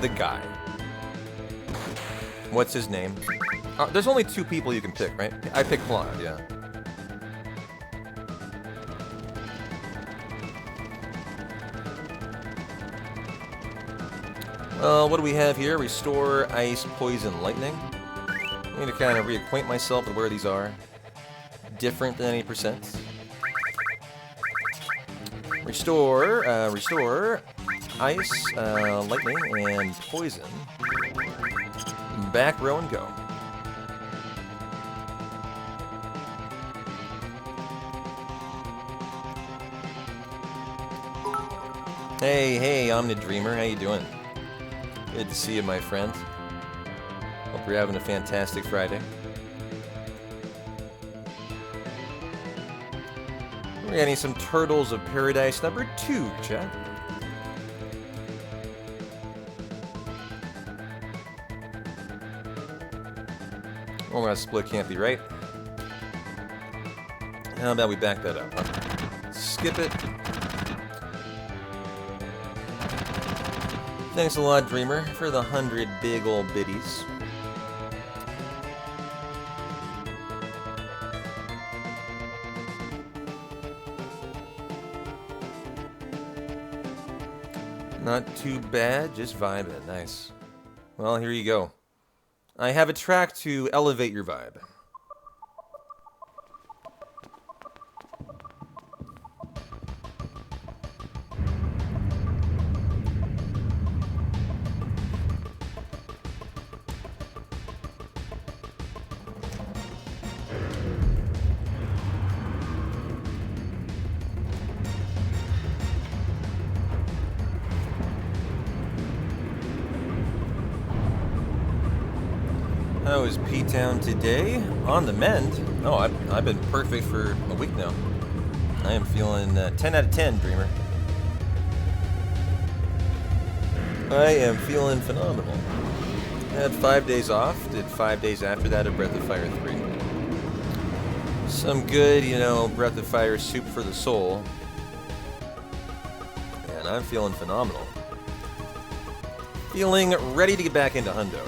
The guy. What's his name? There's only 2 people you can pick, right? I picked Claude, yeah. What do we have here? Restore, Ice, Poison, Lightning. I need to kind of reacquaint myself with where these are. Different than any percent. Restore, Ice, Lightning, and Poison. Back row and go. Hey, Omnidreamer, how you doing? Good to see you, my friend. Hope you're having a fantastic Friday. We're getting some Turtles of Paradise number 2, chat. Oh, that split can't be right. How about we back that up, huh? Skip it. Thanks a lot, Dreamer, for the 100 big ol' biddies. Not too bad, just vibing. Nice. Well, here you go. I have a track to elevate your vibe. How is P-Town today? On the mend? Oh, I've been perfect for a week now. I am feeling 10 out of 10, Dreamer. I am feeling phenomenal. I had 5 days off, did 5 days after that of Breath of Fire 3. Some good, Breath of Fire soup for the soul. And I'm feeling phenomenal. Feeling ready to get back into Hundo,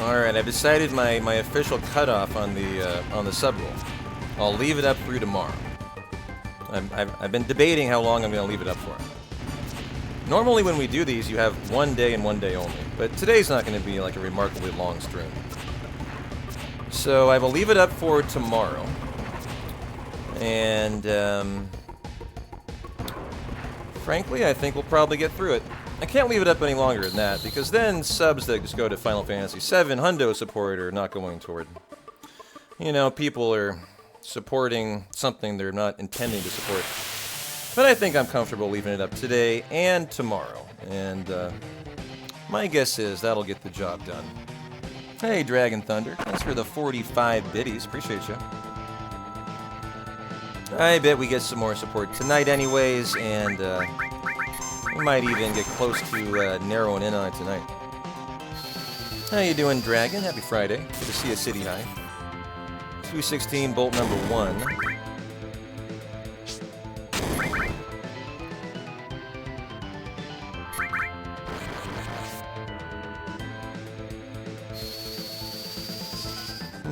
Alright, I've decided my official cutoff on the sub roll. I'll leave it up through tomorrow. I've been debating how long I'm going to leave it up for. Normally when we do these, you have 1 day and 1 day only. But today's not going to be like a remarkably long stream. So I will leave it up for tomorrow. And, frankly, I think we'll probably get through it. I can't leave it up any longer than that, because then subs that just go to Final Fantasy VII Hundo support are not going toward... You know, people are supporting something they're not intending to support. But I think I'm comfortable leaving it up today and tomorrow. And, my guess is that'll get the job done. Hey, Dragon Thunder. Thanks for the 45 biddies. Appreciate you. I bet we get some more support tonight anyways, and, we might even get close to narrowing in on it tonight. How you doing, Dragon? Happy Friday. Good to see you, City High. 216, bolt number 1.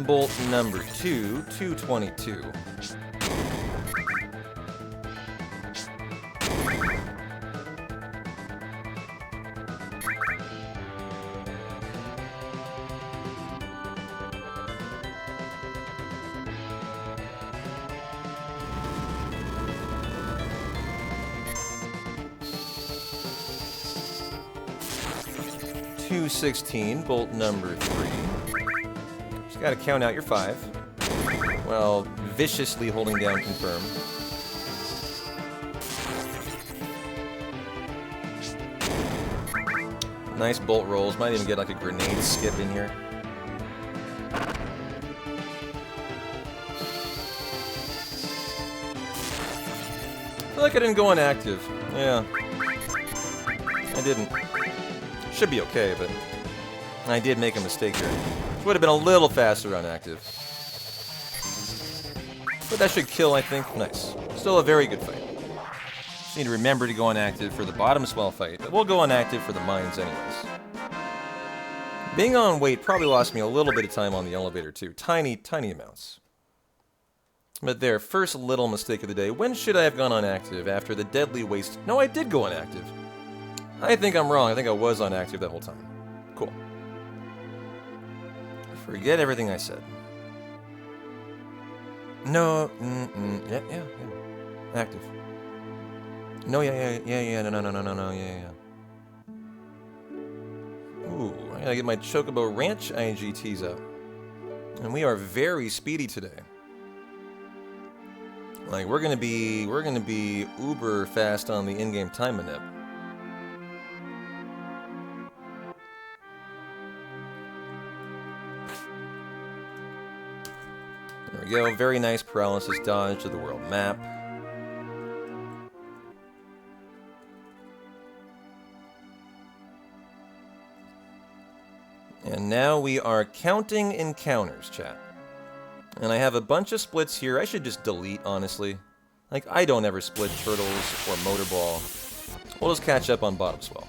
Bolt number 2, 222. .216, bolt number 3. Just gotta count out your 5. While viciously holding down confirm. Nice bolt rolls. Might even get like a grenade skip in here. I feel like I didn't go on active. Yeah. I didn't. Should be okay, but I did make a mistake here. Would have been a little faster on active. But that should kill, I think. Nice. Still a very good fight. Just need to remember to go on active for the bottom swell fight, but we'll go on active for the mines anyways. Being on weight probably lost me a little bit of time on the elevator too. Tiny, tiny amounts. But there, first little mistake of the day. When should I have gone on active? After the deadly waste? No, I did go on active. I think I'm wrong. I think I was on active that whole time. Cool. Forget everything I said. No, yeah. Active. No, yeah, no, yeah. Ooh, I gotta get my Chocobo Ranch IGTs up. And we are very speedy today. Like, we're gonna be uber fast on the in-game time manip. There we go, very nice paralysis dodge to the world map. And now we are counting encounters, chat. And I have a bunch of splits here. I should just delete, honestly. Like, I don't ever split Turtles or Motorball. We'll just catch up on Bottom Swell.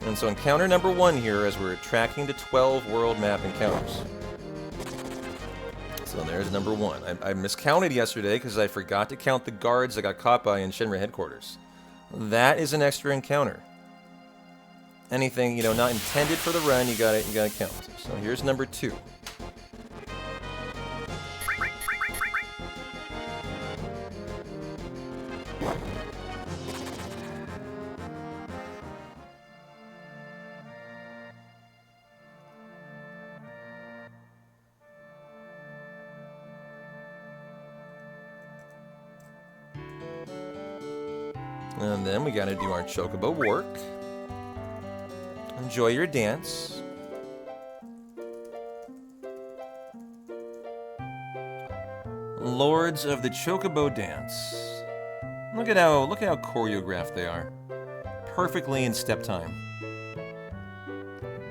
And so encounter number 1 here as we're tracking to 12 world map encounters. So there's number 1. I miscounted yesterday because I forgot to count the guards that got caught by in Shinra headquarters. That is an extra encounter. Anything, you know, not intended for the run, you gotta count. So here's number 2. And then we gotta do our Chocobo work. Enjoy your dance. Lords of the Chocobo Dance. Look how choreographed they are. Perfectly in step time.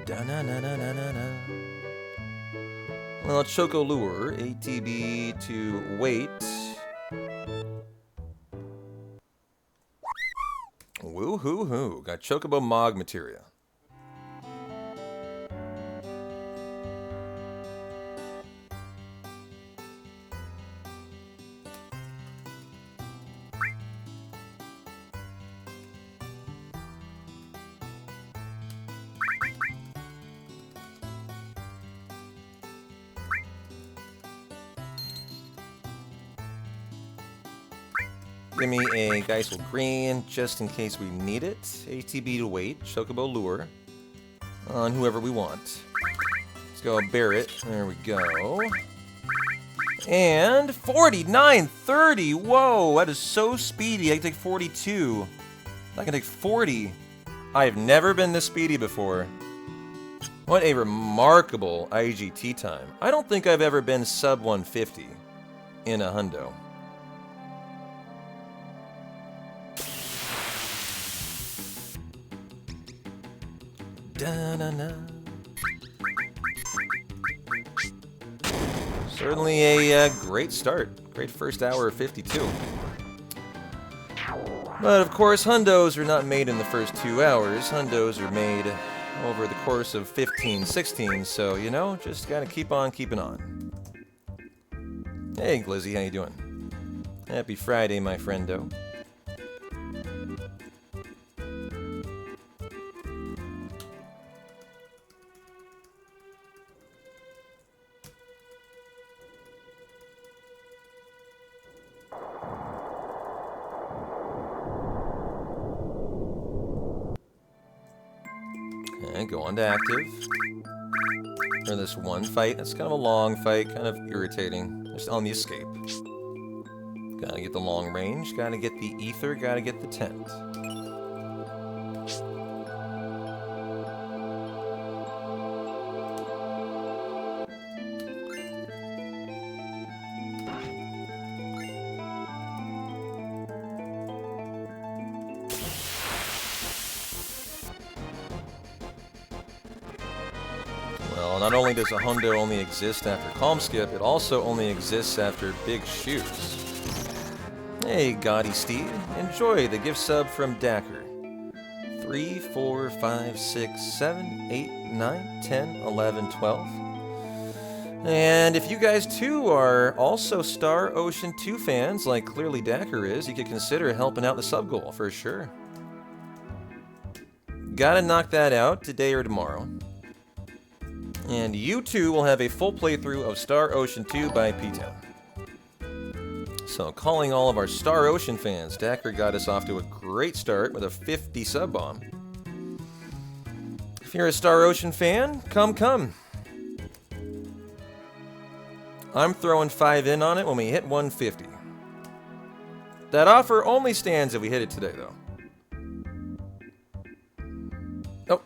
Da-na-na-na-na-na-na. Well, Choco Lure, ATB to wait. Woo-hoo-hoo. Got Chocobo Mog materia. Give me a Geisel Green, just in case we need it. ATB to wait. Chocobo Lure on whoever we want. Let's go Barrett. There we go. And 49.30. Whoa, that is so speedy. I can take 42. I can take 40. I've never been this speedy before. What a remarkable IGT time. I don't think I've ever been sub 150 in a hundo. Da-na-na. Certainly a great start. Great first hour of 52. But of course, hundos are not made in the first 2 hours. Hundos are made over the course of 15, 16, so, you know, just gotta keep on keeping on. Hey, Glizzy, how you doing? Happy Friday, my friendo. And go on to active. For this one fight, it's kind of a long fight, kind of irritating. Just on the escape. Gotta get the long range, gotta get the ether, gotta get the tent. Well, not only does a hundo only exist after Calm Skip, it also only exists after Big Shoes. Hey, Gaudy Steve. Enjoy the gift sub from Dacker. 3, 4, 5, 6, 7, 8, 9, 10, 11, 12. And if you guys too are also Star Ocean 2 fans, like clearly Dacker is, you could consider helping out the sub goal for sure. Gotta knock that out today or tomorrow. And you too will have a full playthrough of Star Ocean 2 by P-Town. So, calling all of our Star Ocean fans, Dacker got us off to a great start with a 50 sub bomb. If you're a Star Ocean fan, come. I'm throwing 5 in on it when we hit 150. That offer only stands if we hit it today, though. Oh.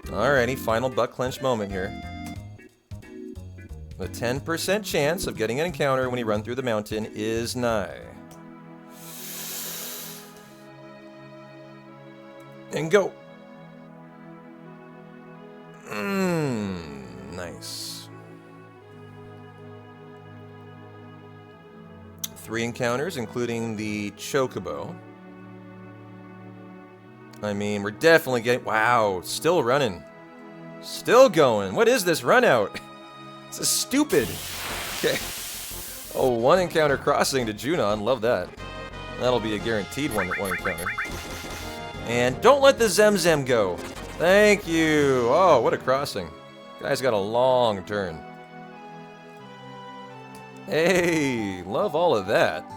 Alrighty, final butt clench moment here. The 10% chance of getting an encounter when you run through the mountain is nigh. And go. Nice. 3 encounters, including the Chocobo. I mean, we're definitely getting... Wow, still running. Still going. What is this run out? This is stupid. Okay. Oh, 1 encounter crossing to Junon. Love that. That'll be a guaranteed one encounter. And don't let the Zemzem go. Thank you. Oh, what a crossing. Guy's got a long turn. Hey, love all of that.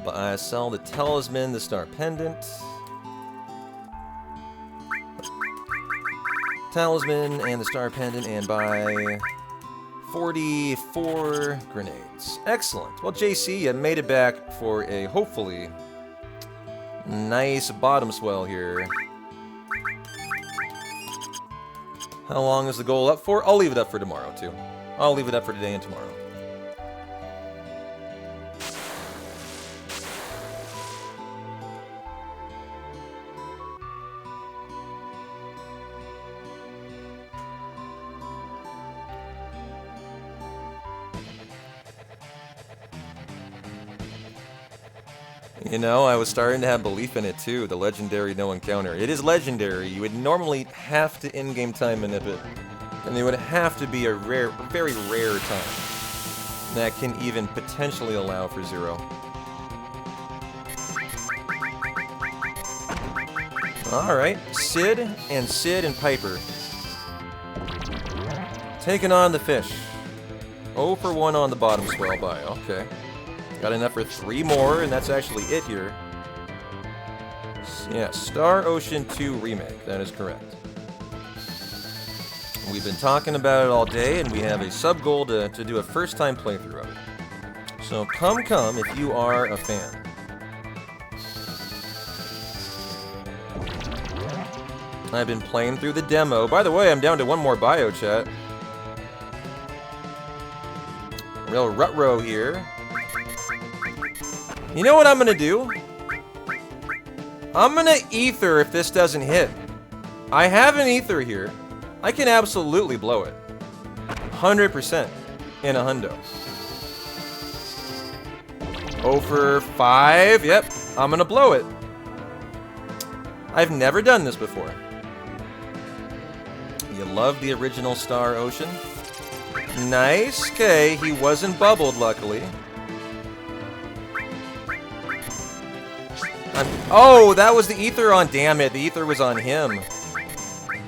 I sell the Talisman, the Star Pendant. Talisman and the Star Pendant, and buy 44 grenades. Excellent. Well, JC, you made it back for a, hopefully, nice bottom swell here. How long is the goal up for? I'll leave it up for tomorrow, too. I'll leave it up for today and tomorrow. You know, I was starting to have belief in it too, the legendary no encounter. It is legendary. You would normally have to in-game time manip it. And it would have to be a rare, very rare time. That can even potentially allow for 0. Alright, Sid and Piper. Taking on the fish. 0 for 1 on the bottom swell by. Okay. Got enough for 3 more, and that's actually it here. Yeah, Star Ocean 2 Remake. That is correct. We've been talking about it all day, and we have a sub-goal to do a first-time playthrough of it. So come if you are a fan. I've been playing through the demo. By the way, I'm down to 1 more bio, chat. Real rut-row here. You know what I'm gonna do? I'm gonna ether if this doesn't hit. I have an ether here. I can absolutely blow it. 100% in a hundo. 0 for 5. Yep, I'm gonna blow it. I've never done this before. You love the original Star Ocean? Nice. Okay, he wasn't bubbled, luckily. Oh, that was the ether on. Damn it, the ether was on him.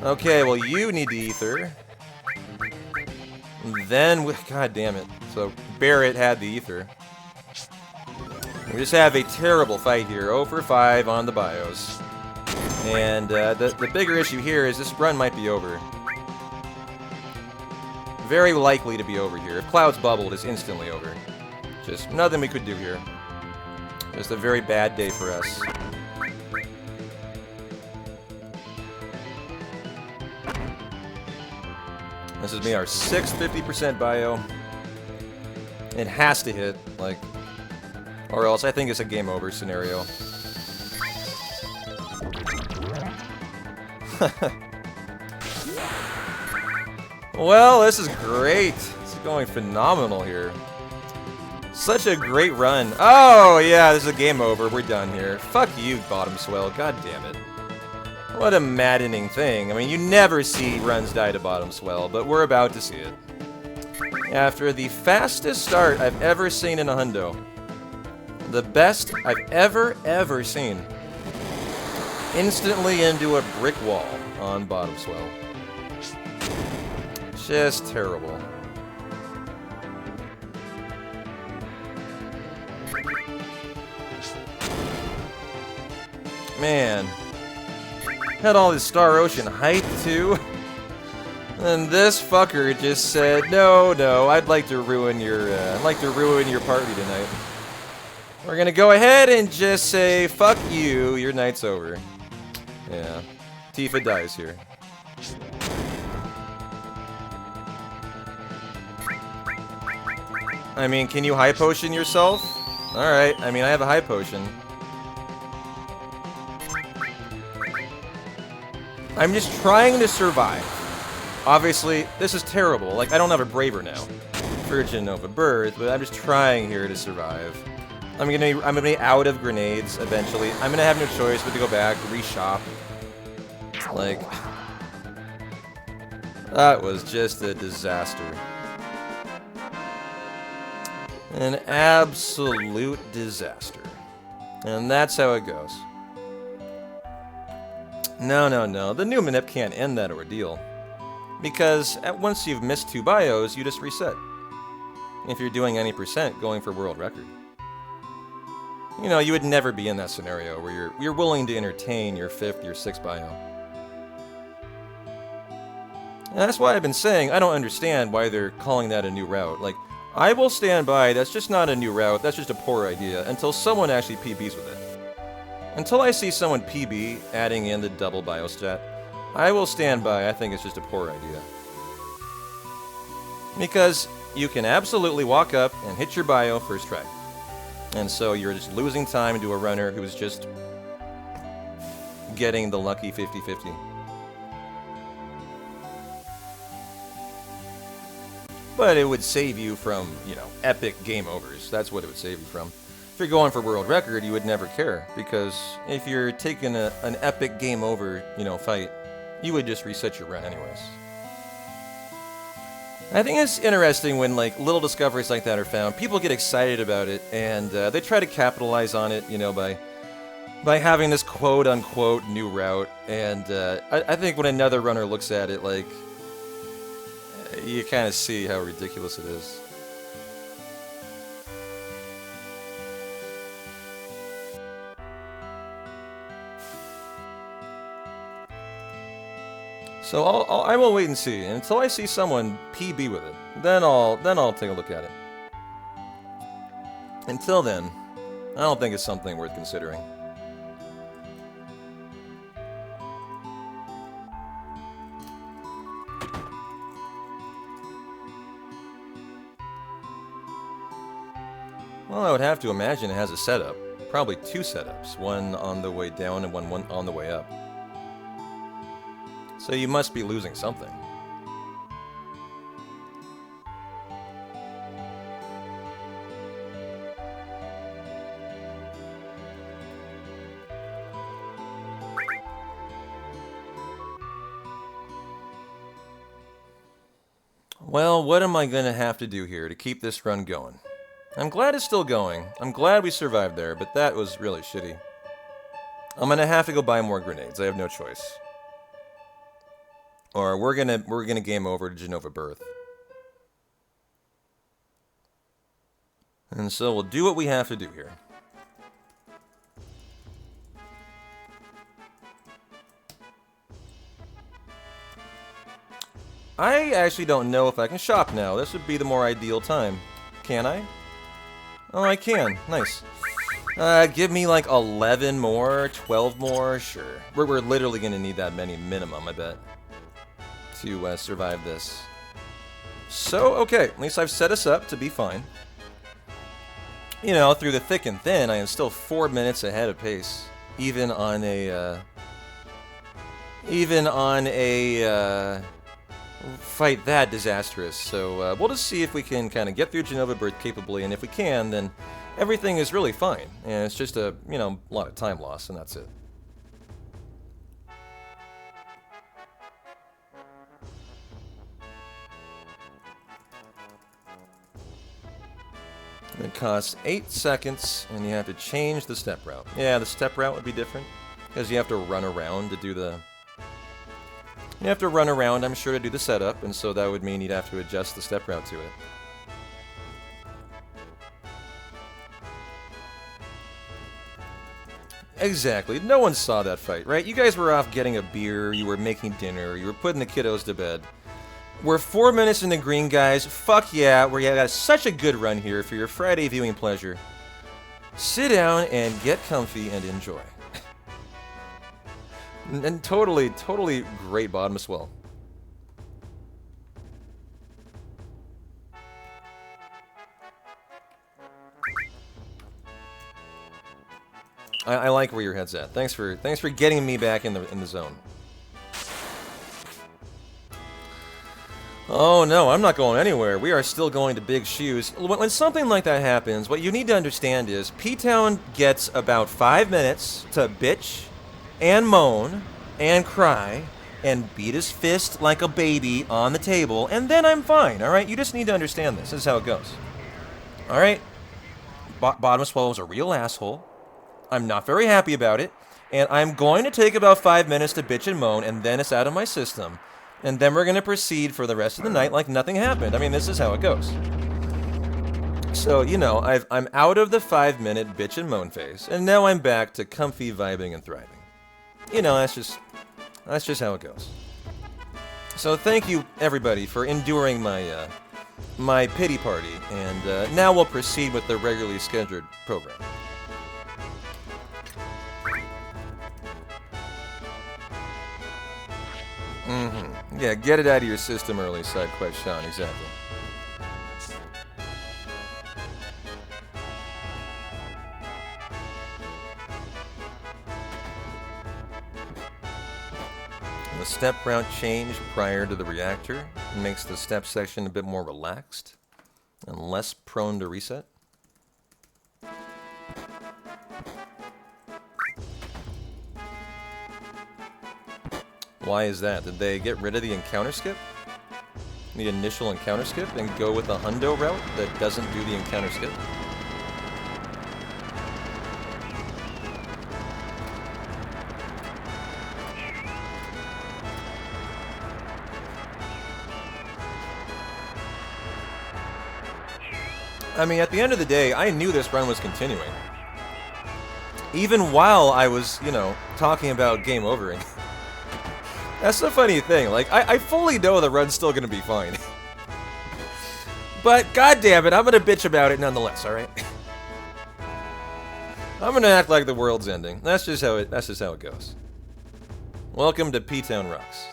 Okay, well, you need the ether. Then, god damn it. So, Barrett had the ether. We just have a terrible fight here. 0 for 5 on the bios. And the bigger issue here is this run might be over. Very likely to be over here. If Cloud's bubbled, it's instantly over. Just nothing we could do here. Just a very bad day for us. This is me, our 6th 50% bio. It has to hit, like, or else I think it's a game over scenario. Well, this is great. This is going phenomenal here. Such a great run. Oh, yeah, this is a game over. We're done here. Fuck you, bottom swell. God damn it. What a maddening thing. I mean, you never see runs die to bottom swell, but we're about to see it. After the fastest start I've ever seen in a hundo. The best I've ever seen. Instantly into a brick wall on bottom swell. Just terrible. Man. Had all this Star Ocean hype too. And this fucker just said, no, I'd like to ruin your party tonight. We're gonna go ahead and just say, fuck you, your night's over. Yeah. Tifa dies here. I mean, can you high potion yourself? Alright, I mean, I have a high potion. I'm just trying to survive. Obviously, this is terrible. Like, I don't have a Braver now. Virgin Nova Birth, but I'm just trying here to survive. I'm gonna be out of grenades eventually. I'm gonna have no choice but to go back, reshop. Like, that was just a disaster. An absolute disaster. And that's how it goes. No. The new manip can't end that ordeal. Because once you've missed 2 bios, you just reset. If you're doing any percent going for world record. You know, you would never be in that scenario where you're willing to entertain your 5th, your 6th bio. And that's why I've been saying I don't understand why they're calling that a new route. Like, I will stand by, that's just not a new route, that's just a poor idea, until someone actually PBs with it. Until I see someone PB adding in the double biostat, I will stand by, I think it's just a poor idea. Because you can absolutely walk up and hit your bio first try. And so you're just losing time to a runner who's just getting the lucky 50-50. But it would save you from, you know, epic game overs. That's what it would save you from. If you're going for world record, you would never care. Because if you're taking an epic game over, you know, fight, you would just reset your run anyways. I think it's interesting when, like, little discoveries like that are found. People get excited about it, and they try to capitalize on it, you know, by having this quote-unquote new route. And I think when another runner looks at it, like, You kind of see how ridiculous it is. So I will wait and see, and until I see someone PB with it, then I'll take a look at it. Until then, I don't think it's something worth considering. Well, I would have to imagine it has a setup. Probably two setups, one on the way down and one on the way up. So you must be losing something. Well, what am I going to have to do here to keep this run going? I'm glad it's still going. I'm glad we survived there, but that was really shitty. I'm going to have to go buy more grenades. I have no choice. Or we're gonna game over to Genova Birth. And so we'll do what we have to do here. I actually don't know if I can shop now. This would be the more ideal time. Can I? Oh, I can. Nice. Give me like 11 more, 12 more? Sure. We're literally gonna need that many minimum, I bet, to survive this. So, okay, at least I've set us up to be fine. You know, through the thick and thin, I am still 4 minutes ahead of pace, even on a fight that disastrous. So we'll just see if we can kind of get through Genova Birth capably, and if we can, then everything is really fine, and it's just a lot of time loss, and that's it. It costs 8 seconds, and you have to change the step route. Yeah, the step route would be different, because you have to run around to do the... You have to run around, I'm sure, to do the setup, and so that would mean you'd have to adjust the step route to it. Exactly. No one saw that fight, right? You guys were off getting a beer, you were making dinner, you were putting the kiddos to bed. We're 4 minutes in the green, guys. Fuck yeah, we got such a good run here for your Friday viewing pleasure. Sit down and get comfy and enjoy. And totally great bottom as well. I like where your head's at. Thanks for getting me back in the zone. Oh no, I'm not going anywhere. We are still going to big shoes. When something like that happens, what you need to understand is P-Town gets about 5 minutes to bitch and moan and cry and beat his fist like a baby on the table, and then I'm fine, alright? You just need to understand this. This is how it goes. Alright? Bottom Swallow is a real asshole. I'm not very happy about it, and I'm going to take about 5 minutes to bitch and moan, and then it's out of my system. And then we're going to proceed for the rest of the night like nothing happened. I mean, this is how it goes. So, you know, I'm out of the 5-minute bitch and moan phase, and now I'm back to comfy vibing and thriving. You know, that's just how it goes. So thank you, everybody, for enduring my my pity party, and now we'll proceed with the regularly scheduled program. Yeah, get it out of your system early, side quest Sean, exactly. The step route change prior to the reactor makes the step section a bit more relaxed and less prone to reset. Why is that? Did they get rid of the encounter skip? The initial encounter skip and go with a hundo route that doesn't do the encounter skip? I mean, at the end of the day, I knew this run was continuing. Even while I was, you know, talking about game overing. That's the funny thing. Like, I fully know the run's still going to be fine. But, goddamn it, I'm going to bitch about it nonetheless, alright? I'm going to act like the world's ending. That's just how it goes. Welcome to P-Town Rocks.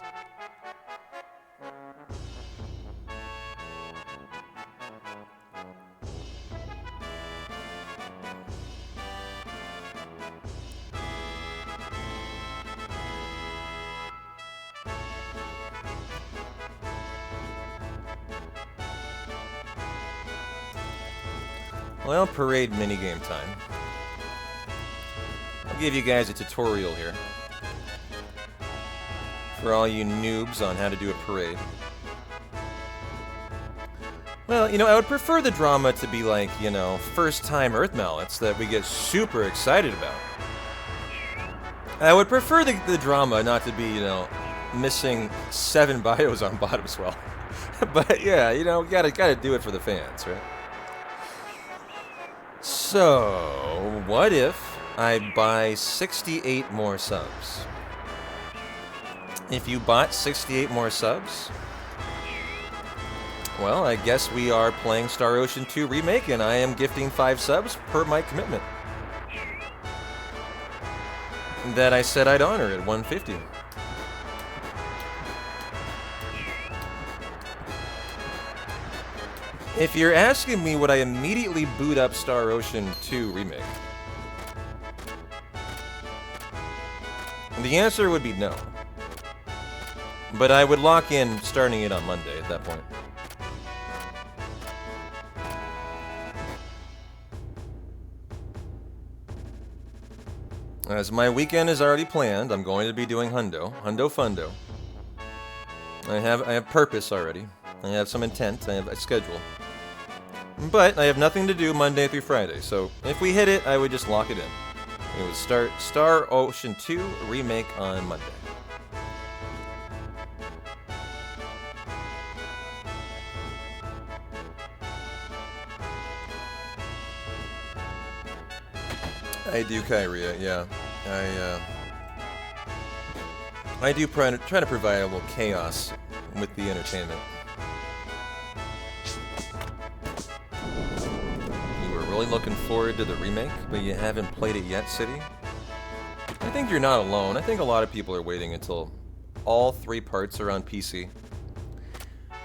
Well, parade minigame time. I'll give you guys a tutorial here. For all you noobs on how to do a parade. Well, you know, I would prefer the drama to be like, you know, first-time Earth Mallets that we get super excited about. I would prefer the drama not to be, you know, missing 7 bios on bottom swell. But yeah, you know, gotta do it for the fans, right? So, what if I buy 68 more subs? If you bought 68 more subs, well, I guess we are playing Star Ocean 2 Remake, and I am gifting 5 subs per my commitment. That I said I'd honor at 150. If you're asking me, would I immediately boot up Star Ocean 2 Remake? The answer would be no. But I would lock in starting it on Monday at that point. As my weekend is already planned, I'm going to be doing Hundo Fundo. I have purpose already. I have some intent. I have a schedule. But I have nothing to do Monday through Friday, so if we hit it, I would just lock it in. It would start Star Ocean 2 Remake on Monday. I do, Kyria, yeah. I do try to provide a little chaos with the entertainment. You were really looking forward to the remake, but you haven't played it yet, City? I think you're not alone. I think a lot of people are waiting until all 3 parts are on PC.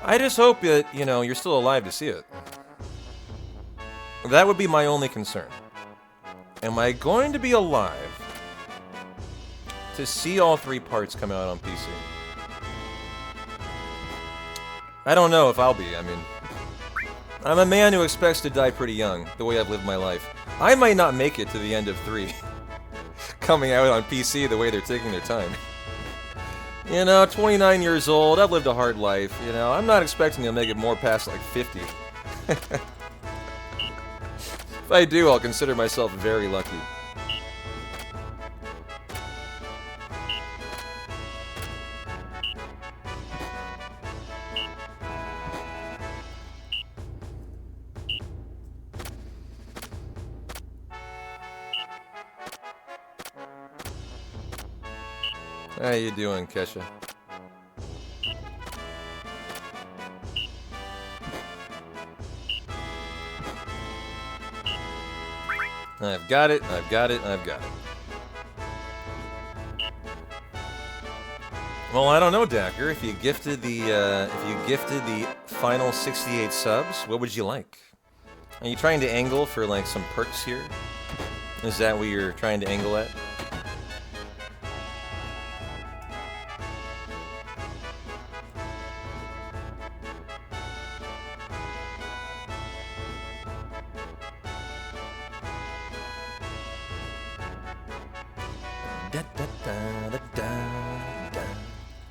I just hope that, you know, you're still alive to see it. That would be my only concern. Am I going to be alive to see all 3 parts come out on PC? I don't know if I'll be. I mean, I'm a man who expects to die pretty young, the way I've lived my life. I might not make it to the end of 3 coming out on PC the way they're taking their time. You know, 29 years old, I've lived a hard life, you know, I'm not expecting to make it more past like 50. If I do, I'll consider myself very lucky. How you doing, Kesha? I've got it, I've got it, I've got it. Well, I don't know, Dacker. If you gifted the final 68 subs, what would you like? Are you trying to angle for like some perks here? Is that what you're trying to angle at?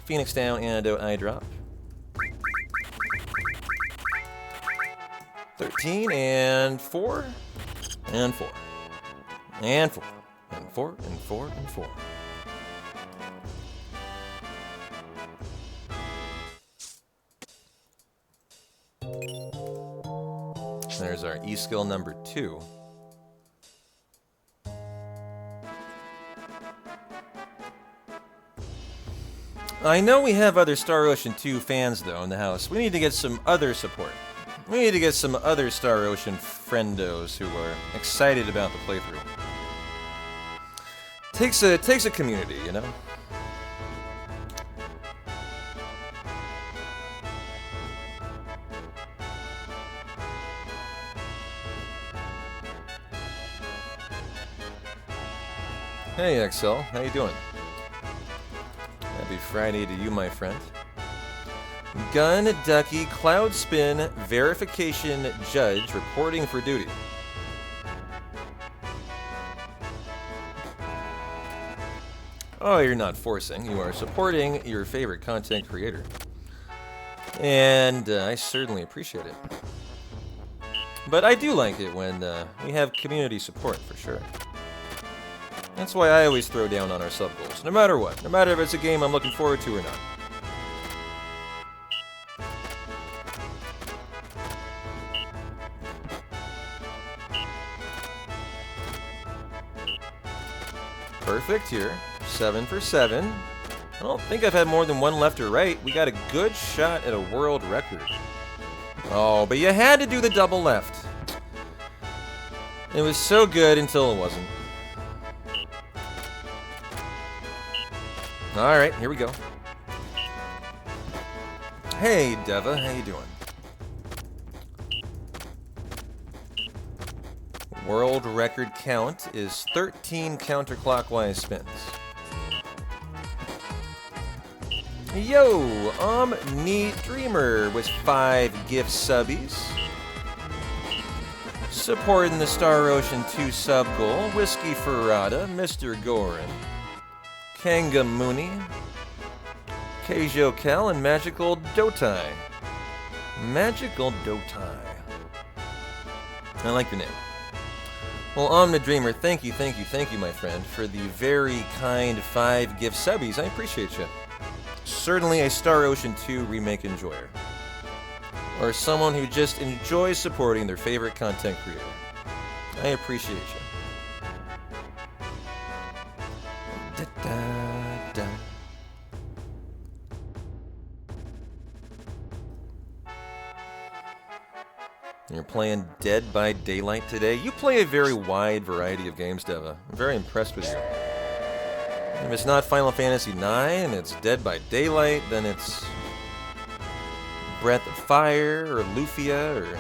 Phoenix down, antidote, eye drop. 13 and 4 and 4 and 4 and 4 and 4 and 4. There's our E-skill number 2. I know we have other Star Ocean 2 fans, though, in the house. We need to get some other support. We need to get some other Star Ocean friendos who are excited about the playthrough. Takes a community, you know? Hey, XL. How you doing? Happy Friday to you, my friend. Gun Ducky Cloud Spin Verification Judge reporting for duty. Oh, you're not forcing. You are supporting your favorite content creator. And I certainly appreciate it. But I do like it when we have community support, for sure. That's why I always throw down on our sub goals, no matter what. No matter if it's a game I'm looking forward to or not. Perfect here. 7 for 7. I don't think I've had more than one left or right. We got a good shot at a world record. Oh, but you had to do the double left. It was so good until it wasn't. Alright, here we go. Hey, Deva, how you doing? World record count is 13 counterclockwise spins. Yo, Neat Dreamer with 5 gift subbies. Supporting the Star Ocean 2 sub goal, Whiskey Ferrata, Mr. Gorin, Kanga Mooney, Keijo Kel, and Magical Dotai. Magical Dotai. I like your name. Well, Omnidreamer, thank you, my friend, for the very kind 5 gift subbies. I appreciate you. Certainly a Star Ocean 2 remake enjoyer. Or someone who just enjoys supporting their favorite content creator. I appreciate you. Da, da, da. You're playing Dead by Daylight today? You play a very wide variety of games, Deva. I'm very impressed with you. If it's not Final Fantasy IX, it's Dead by Daylight, then it's Breath of Fire, or Lufia, or...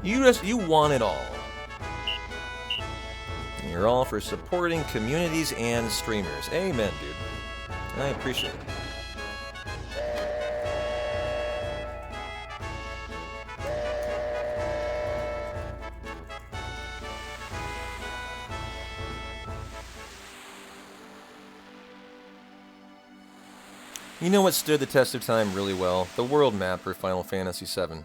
You want it all. And you're all for supporting communities and streamers. Amen, dude. I appreciate it. You know what stood the test of time really well? The world map for Final Fantasy VII.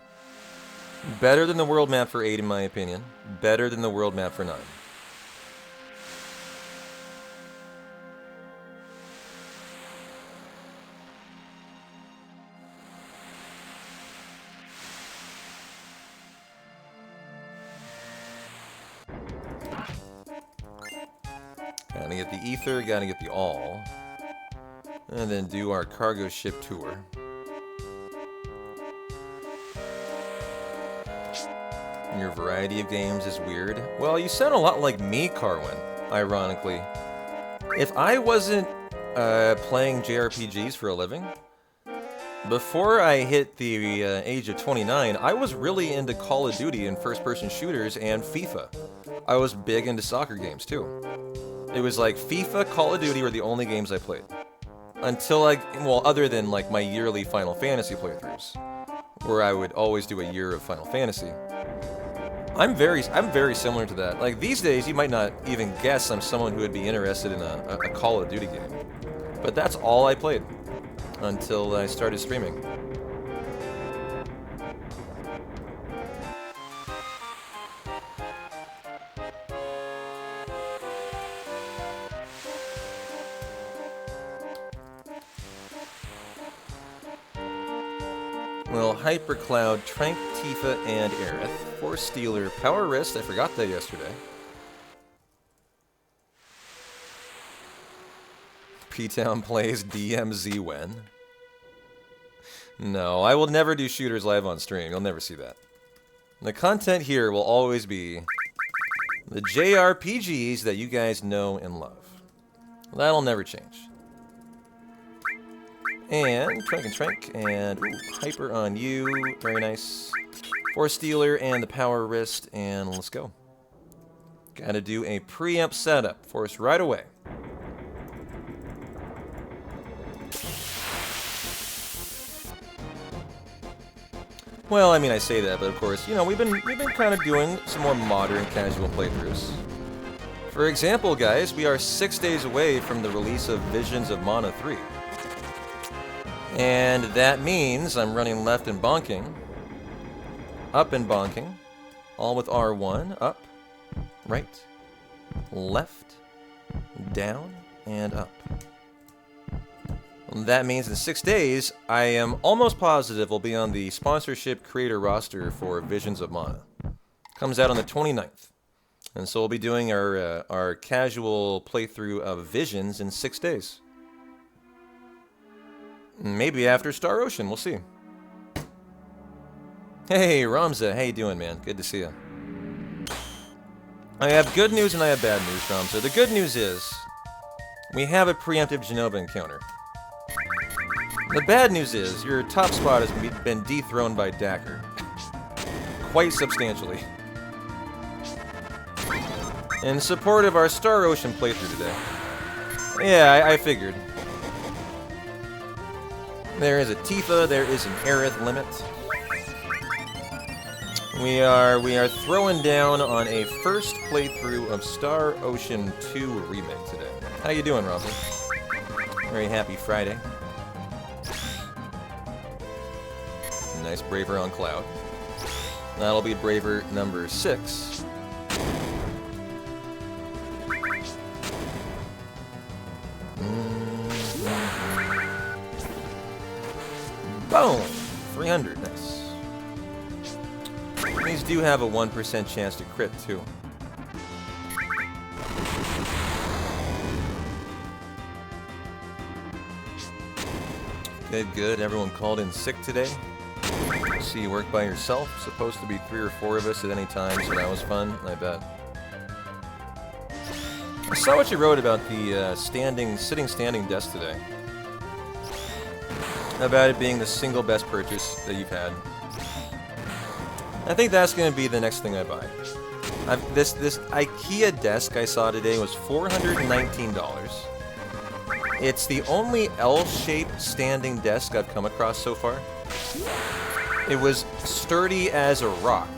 Better than the world map for 8, in my opinion. Better than the world map for 9. Gotta get the ether, gotta get the all. And then do our cargo ship tour. Your variety of games is weird. Well, you sound a lot like me, Carwin, ironically. If I wasn't playing JRPGs for a living, before I hit the age of 29, I was really into Call of Duty and first-person shooters and FIFA. I was big into soccer games, too. It was like FIFA, Call of Duty were the only games I played. Until other than like my yearly Final Fantasy playthroughs, where I would always do a year of Final Fantasy. I'm very similar to that. Like these days, you might not even guess I'm someone who would be interested in a Call of Duty game. But that's all I played until I started streaming. Well, Hyper Cloud, Trank, Tifa, and Aerith. Force Stealer, Power Wrist. I forgot that yesterday. P-Town plays DMZ when? No, I will never do shooters live on stream. You'll never see that. The content here will always be the JRPGs that you guys know and love. That'll never change. And Trank, and ooh, Hyper on you. Very nice. Force Stealer and the Power Wrist, and let's go. Gotta do a preamp setup for us right away. Well, I mean, I say that, but of course, you know, we've been kind of doing some more modern, casual playthroughs. For example, guys, we are 6 days away from the release of Visions of Mana 3. And that means I'm running left and bonking, up and bonking, all with R1, up, right, left, down, and up. That means in 6 days, I am almost positive we'll be on the sponsorship creator roster for Visions of Mana. Comes out on the 29th. And so we'll be doing our casual playthrough of Visions in 6 days. Maybe after Star Ocean, we'll see. Hey, Ramza, how you doing, man? Good to see you. I have good news and I have bad news, Ramza. The good news is, we have a preemptive Genova encounter. The bad news is, your top spot has been dethroned by Dagger. Quite substantially. In support of our Star Ocean playthrough today. Yeah, I figured. There is a Tifa, there is an Aerith limit. We are throwing down on a first playthrough of Star Ocean 2 Remake today. How you doing, Robin? Very happy Friday. Nice Braver on Cloud. That'll be Braver number 6. Boom! 300, nice. These do have a 1% chance to crit, too. Good, good. Everyone called in sick today. See you work by yourself. Supposed to be 3 or 4 of us at any time, so that was fun, I bet. I saw what you wrote about the sitting standing desk today. About it being the single best purchase that you've had. I think that's going to be the next thing I buy. This IKEA desk I saw today was $419. It's the only L-shaped standing desk I've come across so far. It was sturdy as a rock.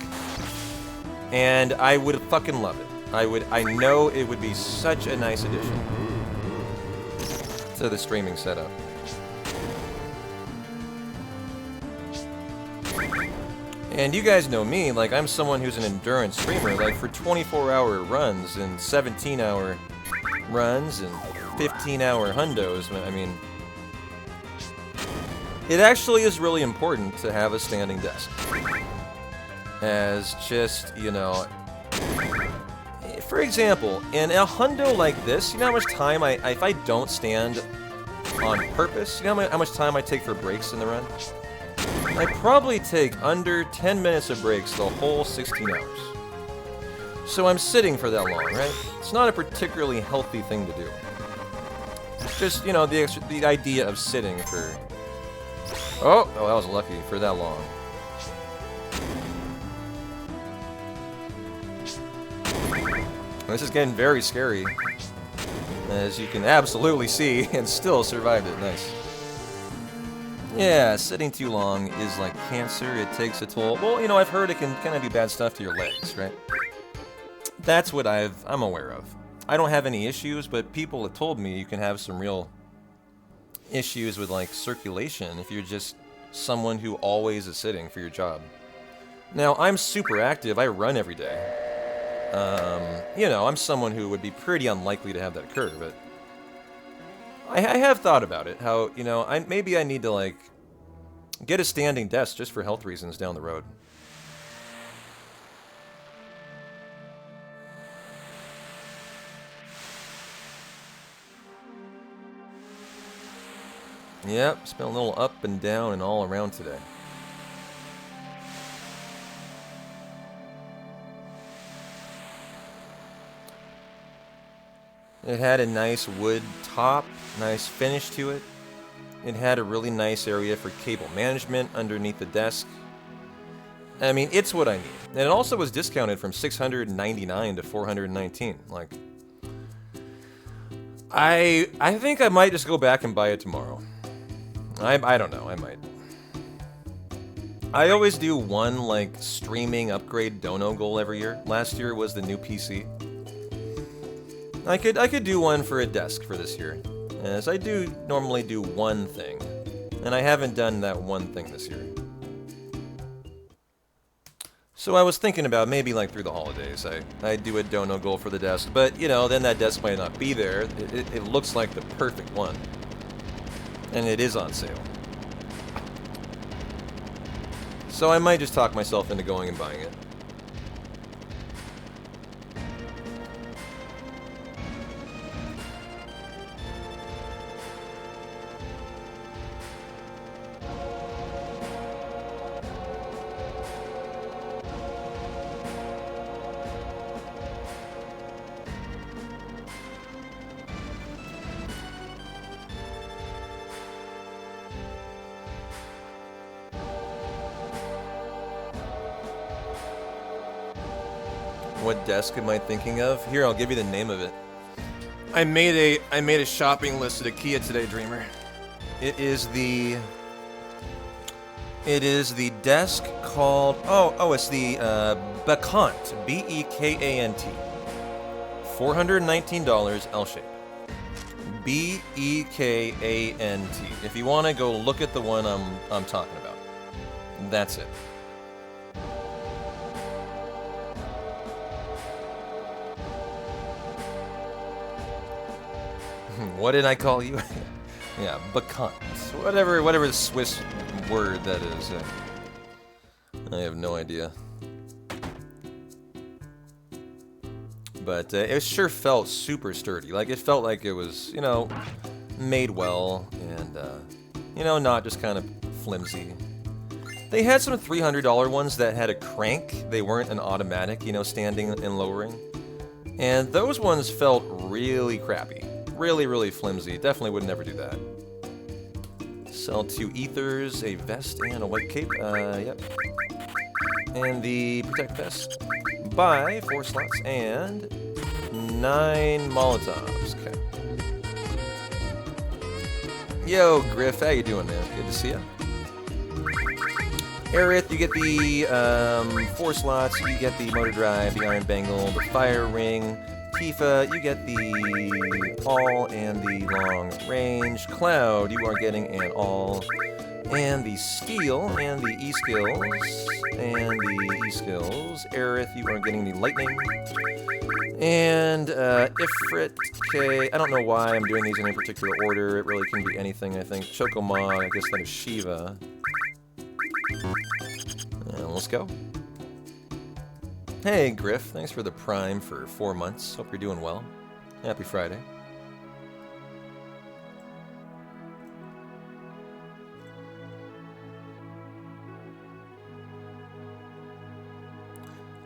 And I would fucking love it. I know it would be such a nice addition to the streaming setup. And you guys know me, like, I'm someone who's an endurance streamer, like, for 24-hour runs and 17-hour runs and 15-hour hundos. I mean, it actually is really important to have a standing desk. As just, you know, for example, in a hundo like this, you know how much time if I don't stand on purpose, you know how much time I take for breaks in the run? I probably take under 10 minutes of breaks the whole 16 hours. So I'm sitting for that long, right? It's not a particularly healthy thing to do. Just, you know, the idea of sitting for... Oh, that was lucky, for that long. This is getting very scary, as you can absolutely see, and still survived it. Nice. Yeah, sitting too long is like cancer. It takes a toll. Well, you know, I've heard it can kind of do bad stuff to your legs, right? That's what I'm aware of. I don't have any issues, but people have told me you can have some real issues with, like, circulation if you're just someone who always is sitting for your job. Now, I'm super active. I run every day. You know, I'm someone who would be pretty unlikely to have that occur, but I have thought about it. How, you know, maybe I need to, like, get a standing desk just for health reasons down the road. Yep, it's been a little up and down and all around today. It had a nice wood top, nice finish to it. It had a really nice area for cable management underneath the desk. I mean, it's what I need. And it also was discounted from $699 to $419. Like, I think I might just go back and buy it tomorrow. I don't know, I might. I always do one, like, streaming upgrade dono goal every year. Last year was the new PC. I could do one for a desk for this year, as I do normally do one thing, and I haven't done that one thing this year. So I was thinking about maybe like through the holidays, I'd do a dono goal for the desk, but you know, then that desk might not be there. It looks like the perfect one, and it is on sale. So I might just talk myself into going and buying it. What desk am I thinking of? Here, I'll give you the name of it. I made a shopping list at IKEA today, Dreamer. It is the desk called it's the Bekant, B-E-K-A-N-T. $419 L-shape. B-E-K-A-N-T. If you want to go look at the one I'm talking about. That's it. What did I call you? Yeah, Bekant. Whatever the Swiss word that is. I have no idea. But it sure felt super sturdy. Like, it felt like it was, you know, made well and, you know, not just kind of flimsy. They had some $300 ones that had a crank. They weren't an automatic, you know, standing and lowering. And those ones felt really crappy. Really, really flimsy. Definitely would never do that. Sell 2 ethers, a vest, and a white cape. Yep. And the protect vest. Buy 4 slots and 9 Molotovs. Okay. Yo, Griff, how you doing, man? Good to see ya. Aerith, you get the 4 slots. You get the motor drive, the iron bangle, the fire ring. Tifa, you get the all and the long range. Cloud, you are getting an all and the steel and the e-skills and the e-skills. Aerith, you are getting the lightning. And Ifrit, okay, I don't know why I'm doing these in any particular order. It really can be anything, I think. Chocoma, I guess that is Shiva. Let's go. Hey, Griff. Thanks for the Prime for 4 months. Hope you're doing well. Happy Friday.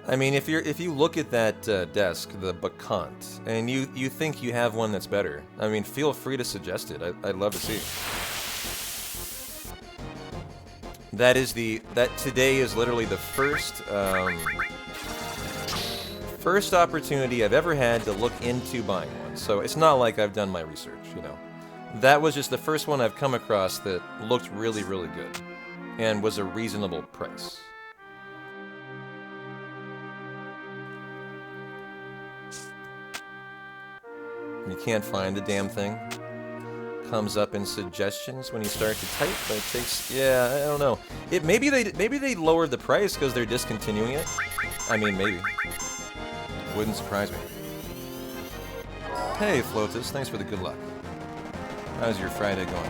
I mean, if you look at that desk, the Bekant, and you think you have one that's better, I mean, feel free to suggest it. I'd love to see. That today is literally the first opportunity I've ever had to look into buying one. So it's not like I've done my research, you know. That was just the first one I've come across that looked really, really good and was a reasonable price. You can't find the damn thing. Comes up in suggestions when you start to type, but it takes, yeah, I don't know. Maybe they lowered the price because they're discontinuing it. I mean, maybe. Wouldn't surprise me. Hey, Flotus, thanks for the good luck. How's your Friday going?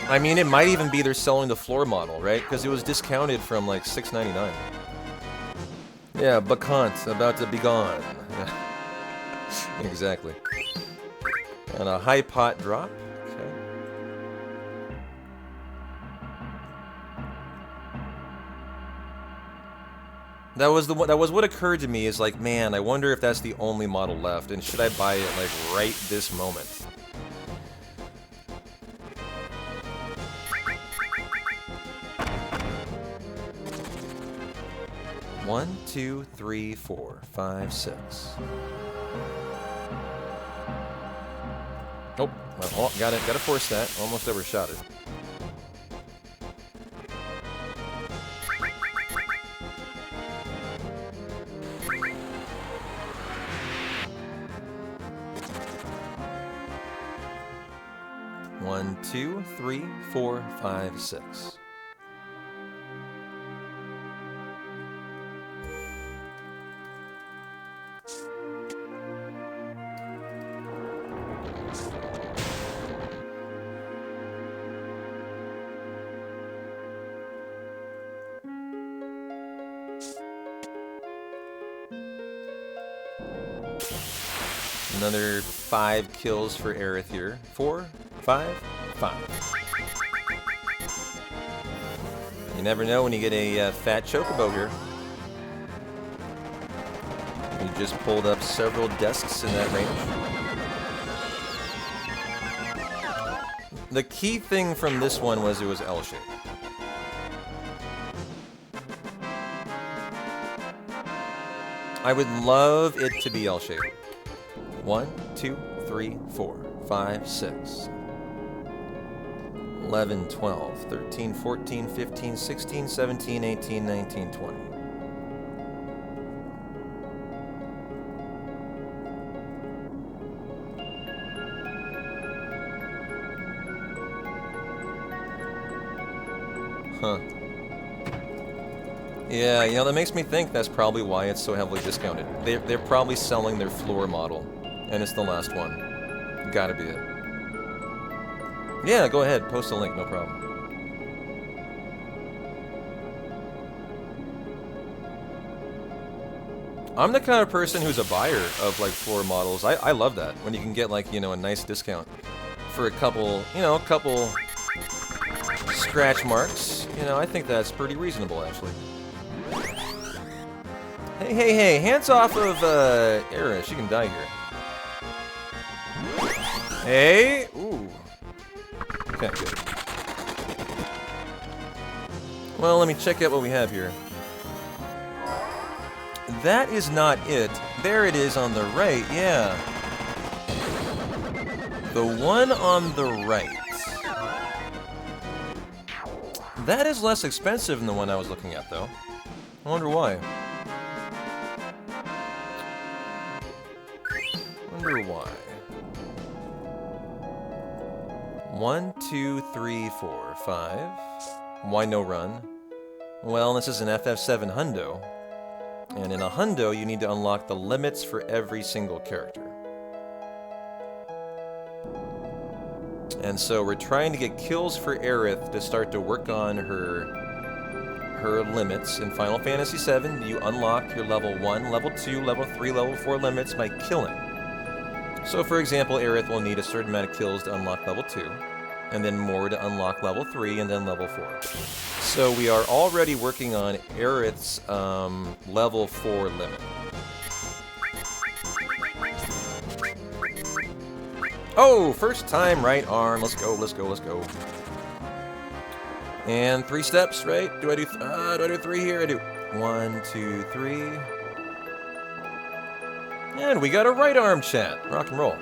I mean, it might even be they're selling the floor model, right? Because it was discounted from like $6.99. Yeah, Bacant, about to be gone. Exactly. And a high pot drop. Okay. That was what occurred to me, is like, man, I wonder if that's the only model left, and should I buy it like right this moment? One, two, three, 4, 5, 6. Oh, well, gotta force that. Almost overshot it. One, 2, 3, 4, 5, 6. Another 5 kills for Aerith here. 4, 5, 5. You never know when you get a fat chocobo here. You just pulled up several desks in that range. The key thing from this one was it was L-shaped. I would love it to be L-shaped. 1, 2, 3, 4, 5, 6. 11, 12, 13, 14, 15, 16, 17, 18, 19, 20. Huh. Yeah, you know, that makes me think that's probably why it's so heavily discounted. They're probably selling their floor model, and it's the last one. Gotta be it. Yeah, go ahead, post a link, no problem. I'm the kind of person who's a buyer of, like, floor models. I love that, when you can get, like, you know, a nice discount for a couple, you know, scratch marks. You know, I think that's pretty reasonable, actually. Hey, hands off of, Aerith. She can die here. Hey! Ooh. Okay, good. Well, let me check out what we have here. That is not it. There it is on the right, yeah. The one on the right. That is less expensive than the one I was looking at, though. I wonder why. Wonder why. 1, 2, 3, 4, 5. Why no run? Well, this is an FF7 hundo. And in a hundo, you need to unlock the limits for every single character. And so we're trying to get kills for Aerith to start to work on her limits. In Final Fantasy VII, you unlock your level 1, level 2, level 3, level 4 limits by killing. So for example, Aerith will need a certain amount of kills to unlock level 2, and then more to unlock level 3, and then level 4. So we are already working on Aerith's level 4 limit. Oh, first time right arm. Let's go, let's go, let's go. And 3 steps, right? Do I do 3 here? I do 1, 2, 3. And we got a right arm chat. Rock and roll.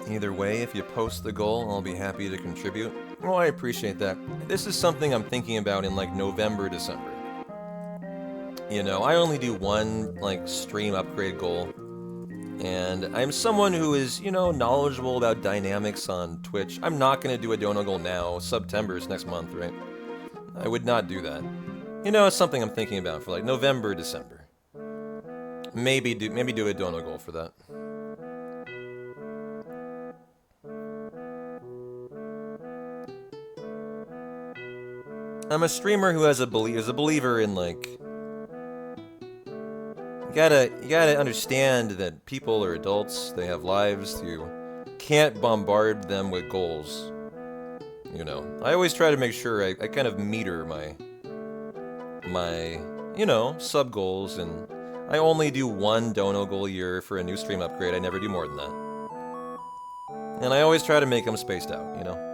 Either way, if you post the goal, I'll be happy to contribute. Oh, I appreciate that. This is something I'm thinking about in, like, November, December. You know, I only do one, like, stream upgrade goal. And I'm someone who is, you know, knowledgeable about dynamics on Twitch. I'm not going to do a Donegal now. September is next month, right? I would not do that. You know, it's something I'm thinking about for like November, December. Maybe do a Donegal for that. I'm a streamer who is a believer in like you gotta understand that people are adults, they have lives, you can't bombard them with goals. You know. I always try to make sure I kind of meter my you know, sub goals, and I only do one dono goal a year for a new stream upgrade. I never do more than that. And I always try to make them spaced out, you know.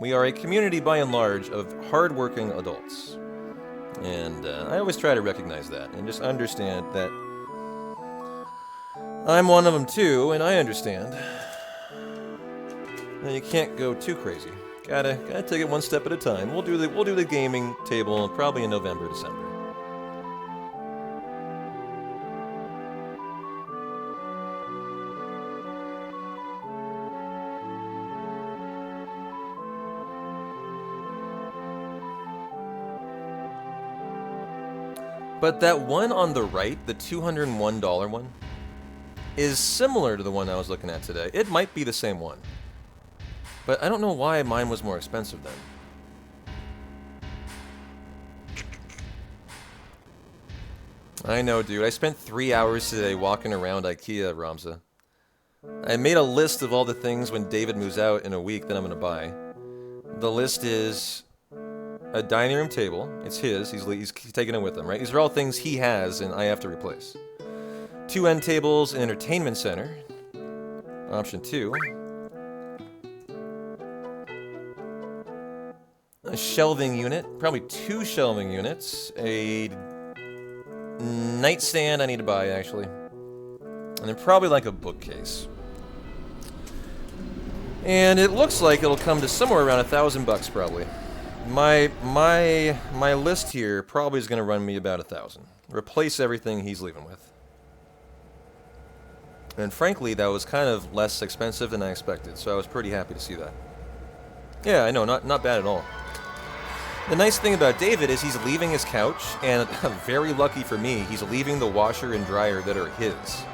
We are a community, by and large, of hardworking adults. And I always try to recognize that and just understand that I'm one of them too, and I understand that you can't go too crazy. Gotta take it one step at a time. We'll do the gaming table probably in November, December. But that one on the right, the $201 one, is similar to the one I was looking at today. It might be the same one. But I don't know why mine was more expensive then. I know, dude. I spent 3 hours today walking around IKEA, Ramza. I made a list of all the things when David moves out in a week that I'm going to buy. The list is a dining room table. It's his. He's taking it with him, right? These are all things he has and I have to replace. 2 end tables, an entertainment center. Option 2. A shelving unit. Probably 2 shelving units. A nightstand I need to buy, actually. And then probably like a bookcase. And it looks like it'll come to somewhere around $1,000 probably. My list here probably is going to run me about $1,000. Replace everything he's leaving with. And frankly, that was kind of less expensive than I expected, so I was pretty happy to see that. Yeah, I know, not bad at all. The nice thing about David is he's leaving his couch, and very lucky for me, he's leaving the washer and dryer that are his.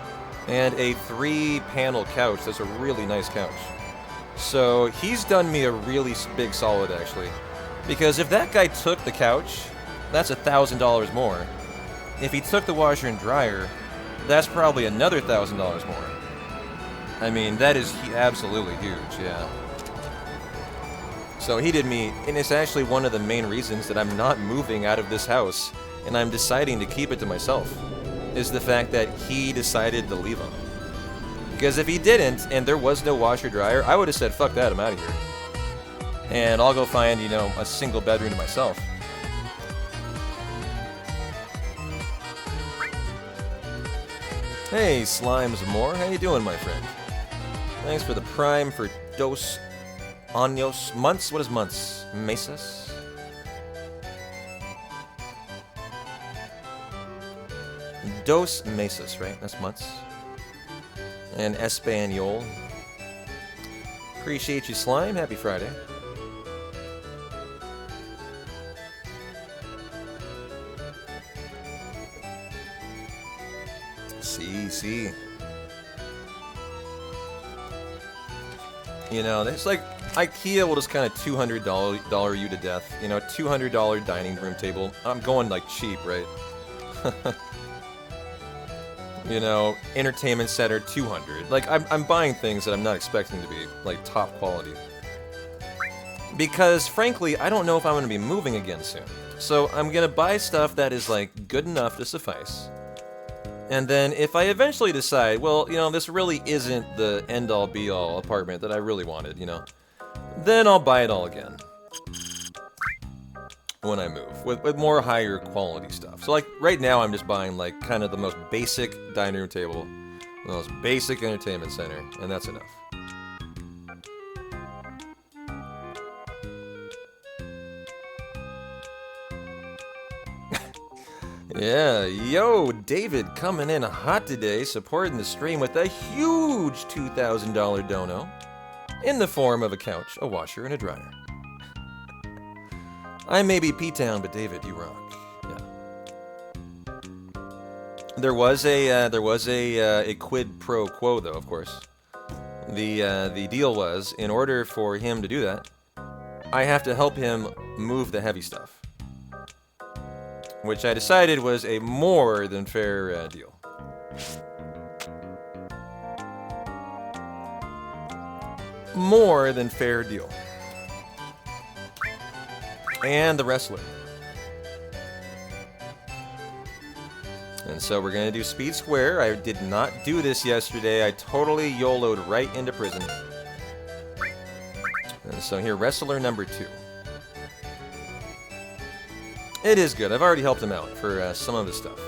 And a 3-panel couch that's a really nice couch. So he's done me a really big solid, actually. Because if that guy took the couch, that's $1,000 more. If he took the washer and dryer, that's probably another $1,000 more. I mean, that is absolutely huge, yeah. So he did me, and it's actually one of the main reasons that I'm not moving out of this house, and I'm deciding to keep it to myself, is the fact that he decided to leave them. Because if he didn't, and there was no washer dryer, I would have said, fuck that, I'm out of here. And I'll go find, you know, a single bedroom to myself. Hey, Slimes Moore, how you doing, my friend? Thanks for the prime for Dos Años months. What is months? Meses? Dos meses, right? That's months. And Espanol. Appreciate you, Slime. Happy Friday. See. You know, it's like IKEA will just kind of $200 you to death. You know, $200 dining room table. I'm going like cheap, right? You know, entertainment center, $200. Like, I'm buying things that I'm not expecting to be like top quality. Because frankly, I don't know if I'm going to be moving again soon. So I'm going to buy stuff that is like good enough to suffice. And then if I eventually decide, well, you know, this really isn't the end-all be-all apartment that I really wanted, you know, then I'll buy it all again. When I move, with more higher quality stuff. So like, right now I'm just buying like kind of the most basic dining room table, the most basic entertainment center, and that's enough. Yeah, yo, David coming in hot today, supporting the stream with a huge $2,000 dono in the form of a couch, a washer, and a dryer. I may be P-Town, but David, you rock. Yeah. There was a quid pro quo, though, of course. The deal was, in order for him to do that, I have to help him move the heavy stuff, which I decided was a more than fair deal. More than fair deal. And the wrestler. And so we're going to do speed square. I did not do this yesterday. I totally YOLO'd right into prison. And so here, wrestler number 2. It is good. I've already helped him out for some of his stuff.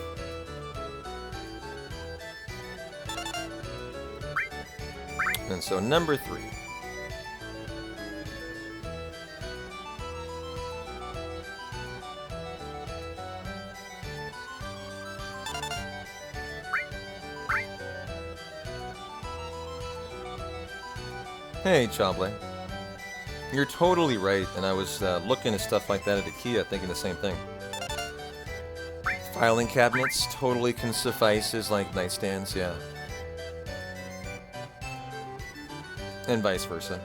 And so number 3. Hey, Choble. You're totally right, and I was looking at stuff like that at IKEA, thinking the same thing. Filing cabinets totally can suffice as, like, nightstands, yeah. And vice versa.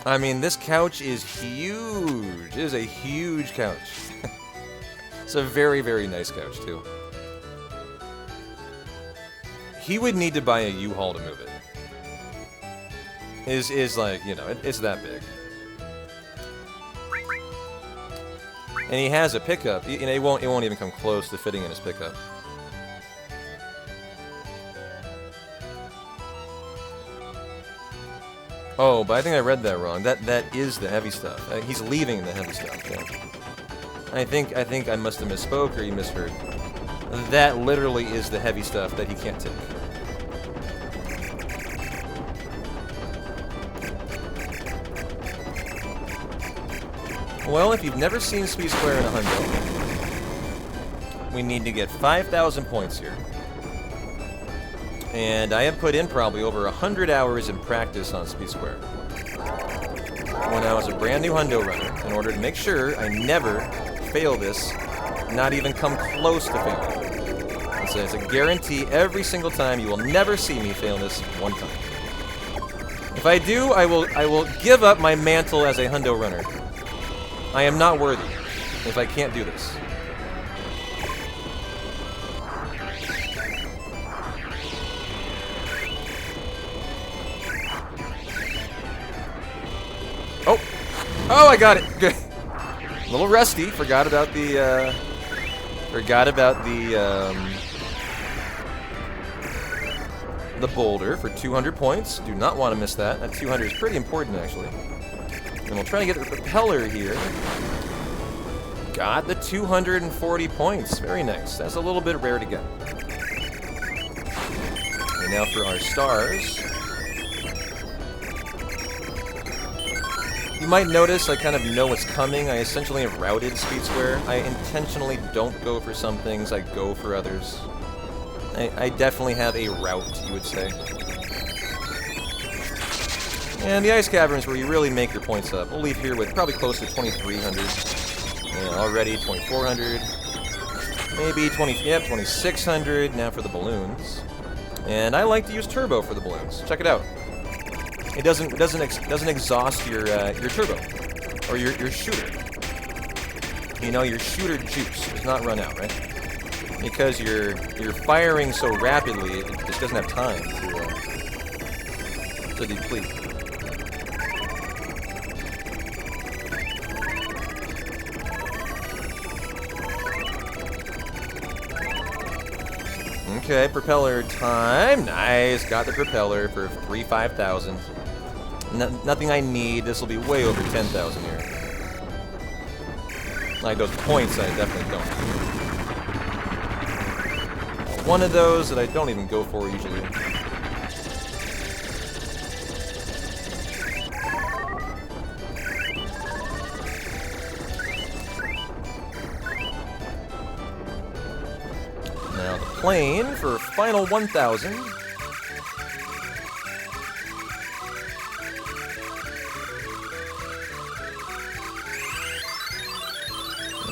I mean, this couch is huge. It is a huge couch. It's a very, very nice couch, too. He would need to buy a U-Haul to move it. Is like, you know, it's that big. And he has a pickup. You know, it won't even come close to fitting in his pickup. Oh, but I think I read that wrong. That is the heavy stuff. He's leaving the heavy stuff. Yeah. I think I must have misspoke or you misheard. That literally is the heavy stuff that he can't take. Well, if you've never seen Speed Square in a hundo, we need to get 5,000 points here. And I have put in probably over 100 hours in practice on Speed Square when I was a brand new hundo runner, in order to make sure I never fail this, not even come close to failing. It's a guarantee every single time. You will never see me fail this one time. If I do, I will give up my mantle as a hundo runner. I am not worthy if I can't do this. Oh, I got it. Good. A little rusty. Forgot about the boulder for 200 points. Do not want to miss that. That 200 is pretty important, actually. And we'll try to get the propeller here. Got the 240 points. Very nice. That's a little bit rare to get. And now for our stars. You might notice I kind of know what's coming. I essentially have routed Speed Square. I intentionally don't go for some things. I go for others. I definitely have a route, you would say. And the ice caverns where you really make your points up. We'll leave here with probably close to 2,300. And already 2,400. Maybe 2,600 now for the balloons. And I like to use turbo for the balloons. Check it out. It doesn't exhaust your turbo or your shooter. You know, your shooter juice does not run out, right? Because you're firing so rapidly, it just doesn't have time to deplete. Okay, propeller time. Nice, got the propeller for 5,000. Nothing I need. This will be way over 10,000 here. Like those points, I definitely don't. One of those that I don't even go for usually. plane for final 1,000.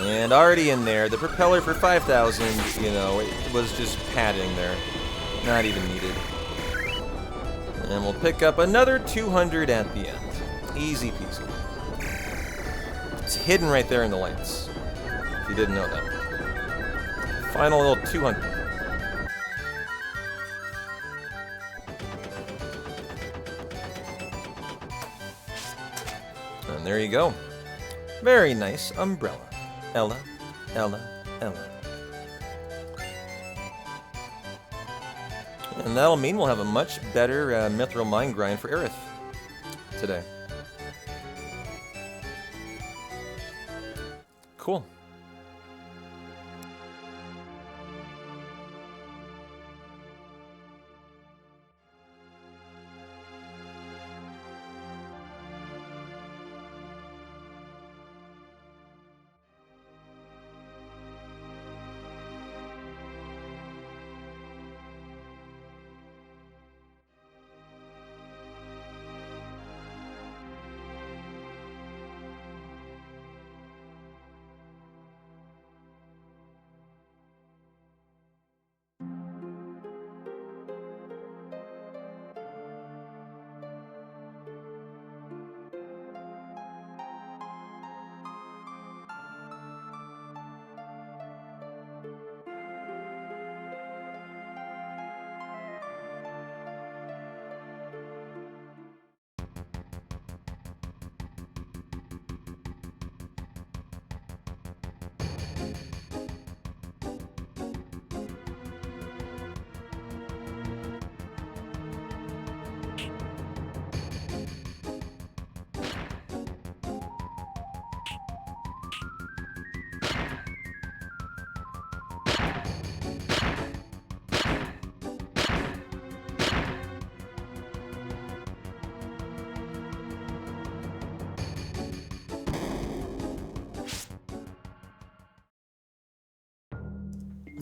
And already in there, the propeller for 5,000, you know, it was just padding there. Not even needed. And we'll pick up another 200 at the end. Easy peasy. It's hidden right there in the lights, if you didn't know that. Final little 200. And there you go. Very nice umbrella. Ella, Ella, Ella. And that'll mean we'll have a much better mithril mine grind for Aerith today. Cool.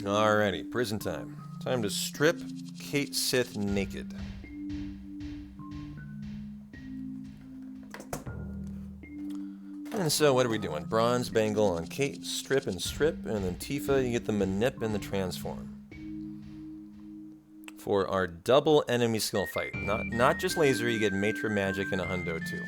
Alrighty, prison time. Time to strip Kate Sith naked. And so what are we doing? Bronze bangle on Kate, strip, and then Tifa, you get the manip and the transform. For our double enemy skill fight. Not just laser, you get Matra magic and a hundo too.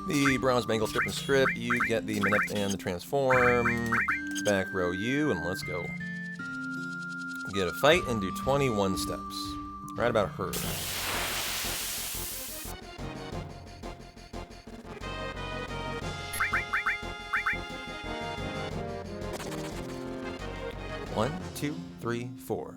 The bronze bangle strip and strip, you get the manip and the transform. Back row you, and let's go. Get a fight and do 21 steps. Right about her. One, two, three, four.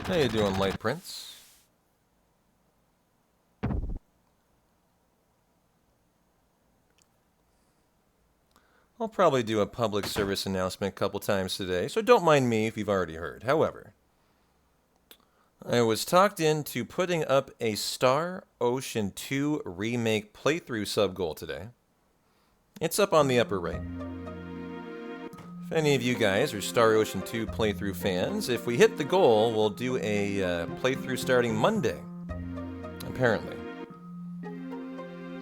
How you doing, Light Prince? I'll probably do a public service announcement a couple times today, so don't mind me if you've already heard. However, I was talked into putting up a Star Ocean 2 remake playthrough sub-goal today. It's up on the upper right. If any of you guys are Star Ocean 2 playthrough fans, if we hit the goal, we'll do a playthrough starting Monday, apparently.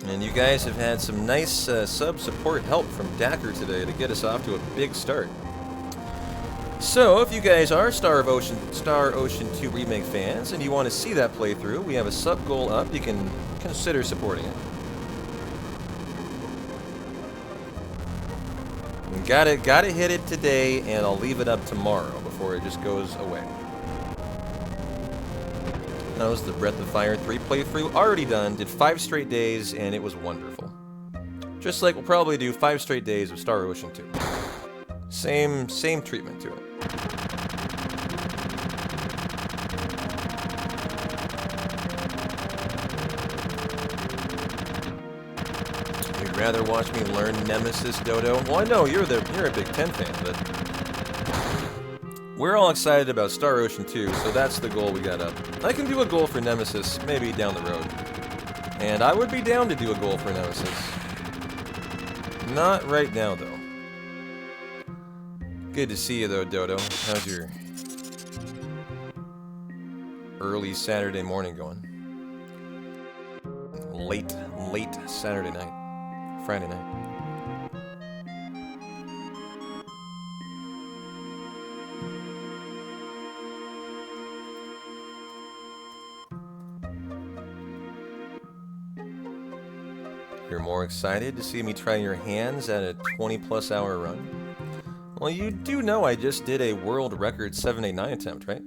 And you guys have had some nice sub-support help from Dacker today to get us off to a big start. So, if you guys are Star Ocean 2 remake fans and you want to see that playthrough, we have a sub-goal up. You can consider supporting it. Gotta hit it today, and I'll leave it up tomorrow before it just goes away. That was the Breath of Fire 3 playthrough, already done, did 5 straight days, and it was wonderful. Just like we'll probably do 5 straight days of Star Ocean 2. Same treatment to it. You'd rather watch me learn Nemesis, Dodo? Well, I know you're a Big Ten fan, but we're all excited about Star Ocean 2, so that's the goal we got up. I can do a goal for Nemesis maybe down the road. And I would be down to do a goal for Nemesis. Not right now, though. Good to see you, though, Dodo. How's your early Saturday morning going? Late Saturday night. Friday night. You're more excited to see me try your hands at a 20+ hour run? Well, you do know I just did a world record 789 attempt, right?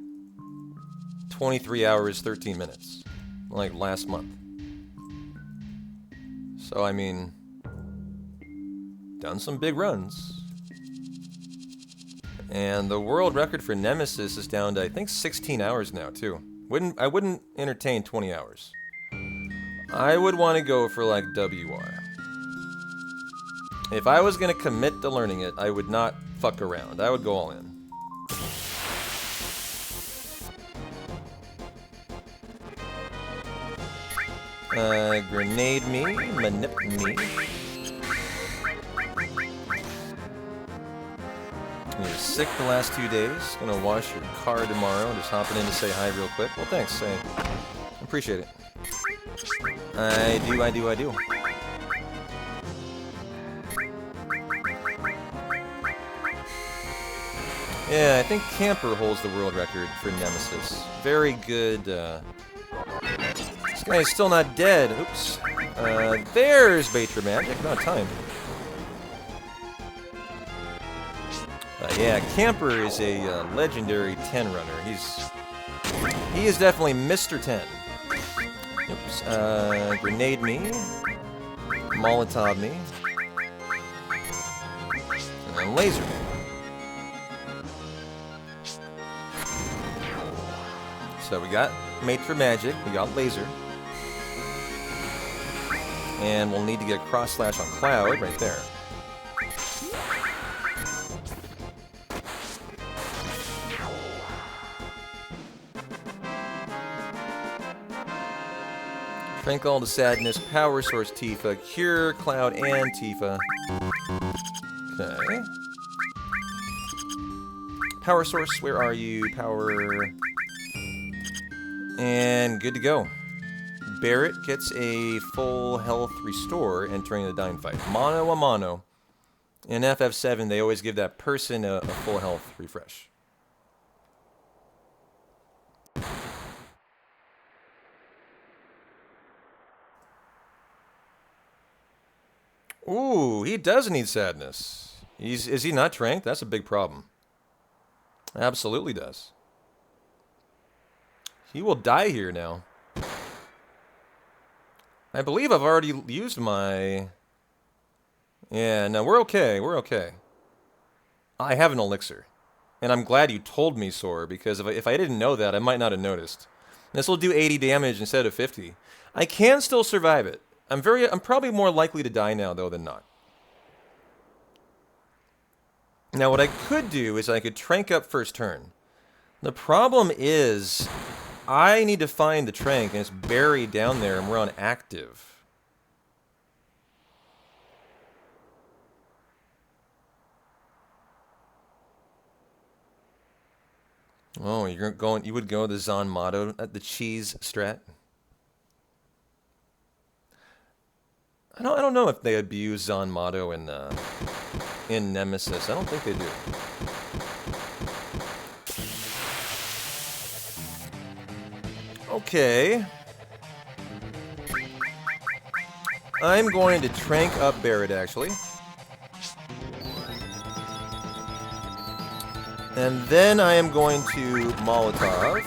23 hours, 13 minutes. Like last month. So, I mean, done some big runs. And the world record for Nemesis is down to, I think, 16 hours now, too. I wouldn't entertain 20 hours. I would want to go for, like, WR. If I was going to commit to learning it, I would not fuck around. I would go all in. Grenade me, manip me. You were sick the last 2 days. Gonna wash your car tomorrow. Just hopping in to say hi real quick. Well, thanks. I appreciate it. I do. Yeah, I think Camper holds the world record for Nemesis. Very good, This guy is still not dead. Oops. There's Batra Magic. Not time. Yeah, Camper is a legendary 10 runner. He is definitely Mr. 10. Oops. Grenade me. Molotov me. And then laser me. So we got Matra Magic. We got laser. And we'll need to get cross slash on Cloud right there. Drink all the sadness, power source Tifa, cure Cloud and Tifa. Okay. Power source, where are you? Power. And good to go. Barret gets a full health restore entering the Dying Fight. Mono a mono. In FF7, they always give that person a full health refresh. Ooh, he does need sadness. Is he not tranked? That's a big problem. Absolutely does. He will die here now. I believe I've already used my... Yeah, no, we're okay. We're okay. I have an elixir. And I'm glad you told me, Sora, because if I didn't know that, I might not have noticed. This will do 80 damage instead of 50. I can still survive it. I'm probably more likely to die now, though, than not. Now, what I could do is I could trank up first turn. The problem is, I need to find the trank, and it's buried down there, and we're on active. Oh, you would go the Zanmato at the cheese strat? I don't know if they abuse Zanmato in Nemesis. I don't think they do. Okay. I'm going to trank up Barret, actually. And then I am going to Molotov.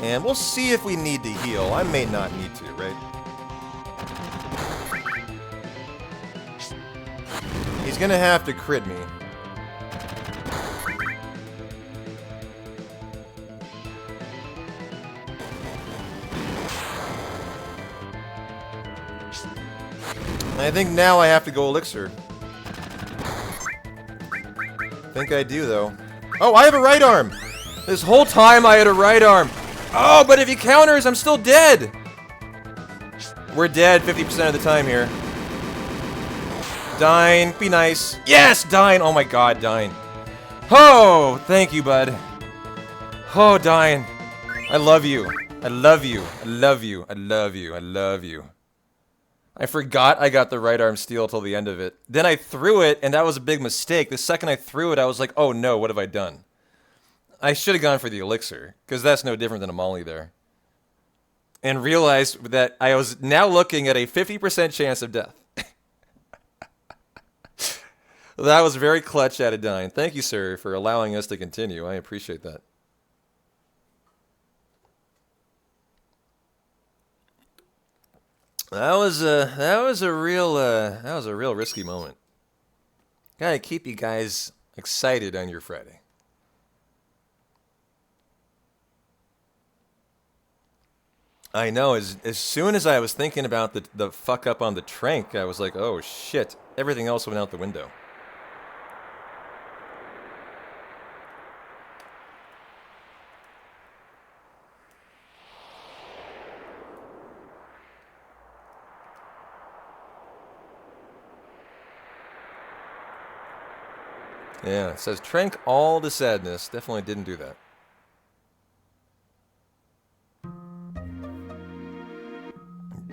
And we'll see if we need to heal. I may not need to, right? He's gonna have to crit me. I think now I have to go elixir. I think I do, though. Oh, I have a right arm! This whole time I had a right arm. Oh, but if he counters, I'm still dead! We're dead 50% of the time here. Dine, be nice. Yes, Dine! Oh my god, Dine. Oh, thank you, bud. Oh, Dine. I love you. I love you. I love you. I love you. I love you. I forgot I got the right arm steal till the end of it. Then I threw it, and that was a big mistake. The second I threw it, I was like, oh no, what have I done? I should have gone for the elixir, because that's no different than a molly there. And realized that I was now looking at a 50% chance of death. That was very clutch out of Dine. Thank you, sir, for allowing us to continue. I appreciate that. That was a real risky moment. Gotta keep you guys excited on your Friday. I know, as soon as I was thinking about the fuck up on the trank, I was like, oh shit, everything else went out the window. Yeah, it says trank all the sadness. Definitely didn't do that.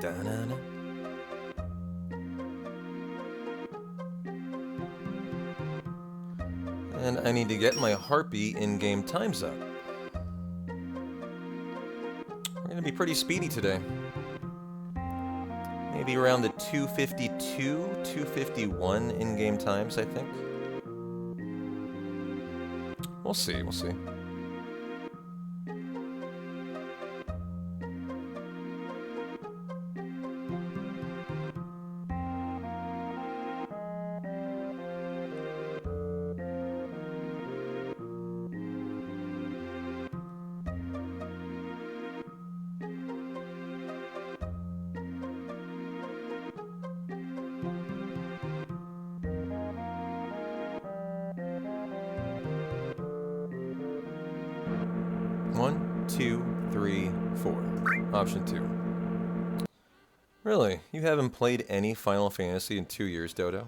Da-na-na. And I need to get my Harpy in-game times up. We're going to be pretty speedy today. Maybe around the 252, 251 in-game times, I think. We'll see, we'll see. Option 2. Really? You haven't played any Final Fantasy in 2 years, Dodo?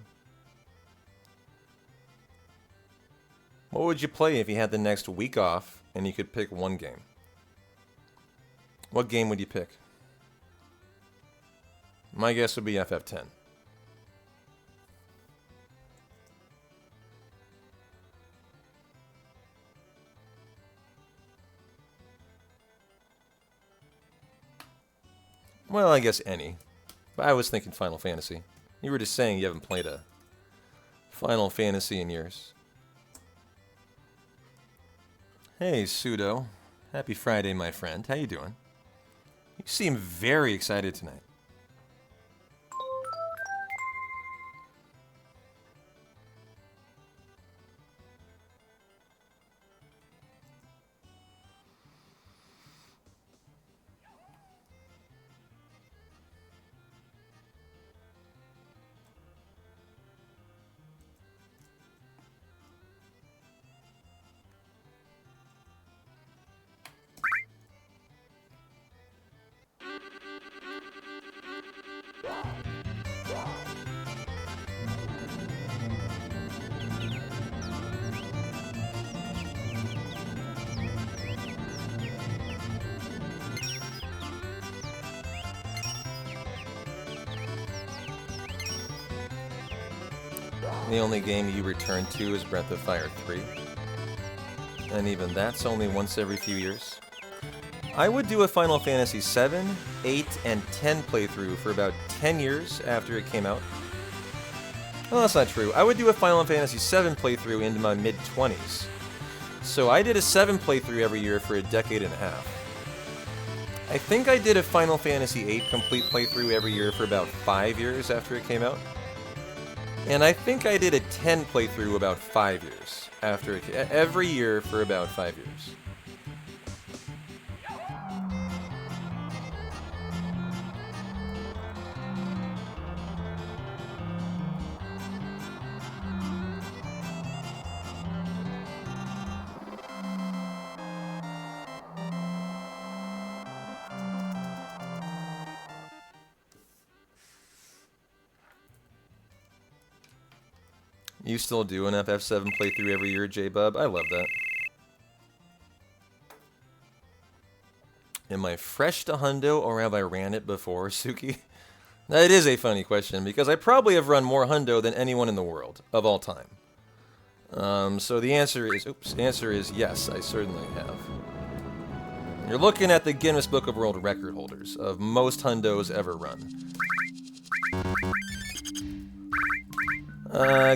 What would you play if you had the next week off and you could pick one game? What game would you pick? My guess would be FF7. Well, I guess any. But I was thinking Final Fantasy. You were just saying you haven't played a Final Fantasy in years. Hey, Pseudo. Happy Friday, my friend. How you doing? You seem very excited tonight. The only game you return to is Breath of Fire 3. And even that's only once every few years. I would do a Final Fantasy 7, 8, and 10 playthrough for about 10 years after it came out. Well, that's not true. I would do a Final Fantasy 7 playthrough into my mid-20s. So I did a 7 playthrough every year for a decade and a half. I think I did a Final Fantasy 8 complete playthrough every year for about 5 years after it came out. And I think I did a 10 playthrough about 5 years. Every year for about 5 years. You still do an FF7 playthrough every year, J-Bub? I love that. Am I fresh to Hundo, or have I ran it before, Suki? That is a funny question, because I probably have run more Hundo than anyone in the world, of all time. So the answer is yes, I certainly have. You're looking at the Guinness Book of World Record holders of most Hundos ever run.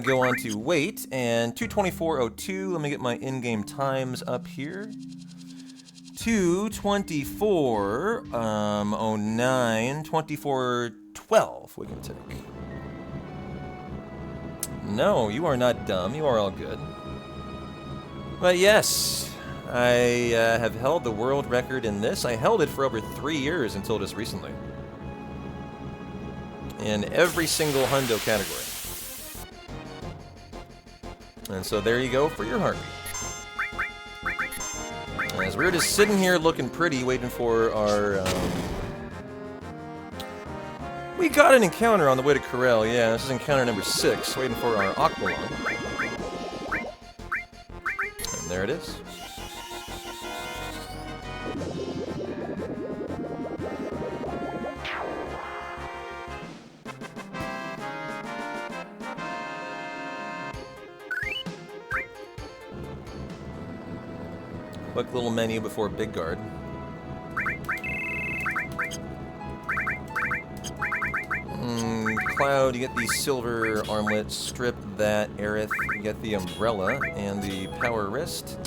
Go on to wait, and 2:24:02. Let me get my in-game times up here. 2:24:09, 24:12 we can take. No, you are not dumb. You are all good. But yes, I have held the world record in this. I held it for over 3 years until just recently. In every single Hundo category. And so there you go for your heartbeat. As we're just sitting here looking pretty, waiting for our... We got an encounter on the way to Corel, yeah. This is encounter number 6, waiting for our Aqualon. And there it is. Quick little menu before Big Guard. Cloud, you get the silver armlet, strip that, Aerith, you get the umbrella and the power wrist.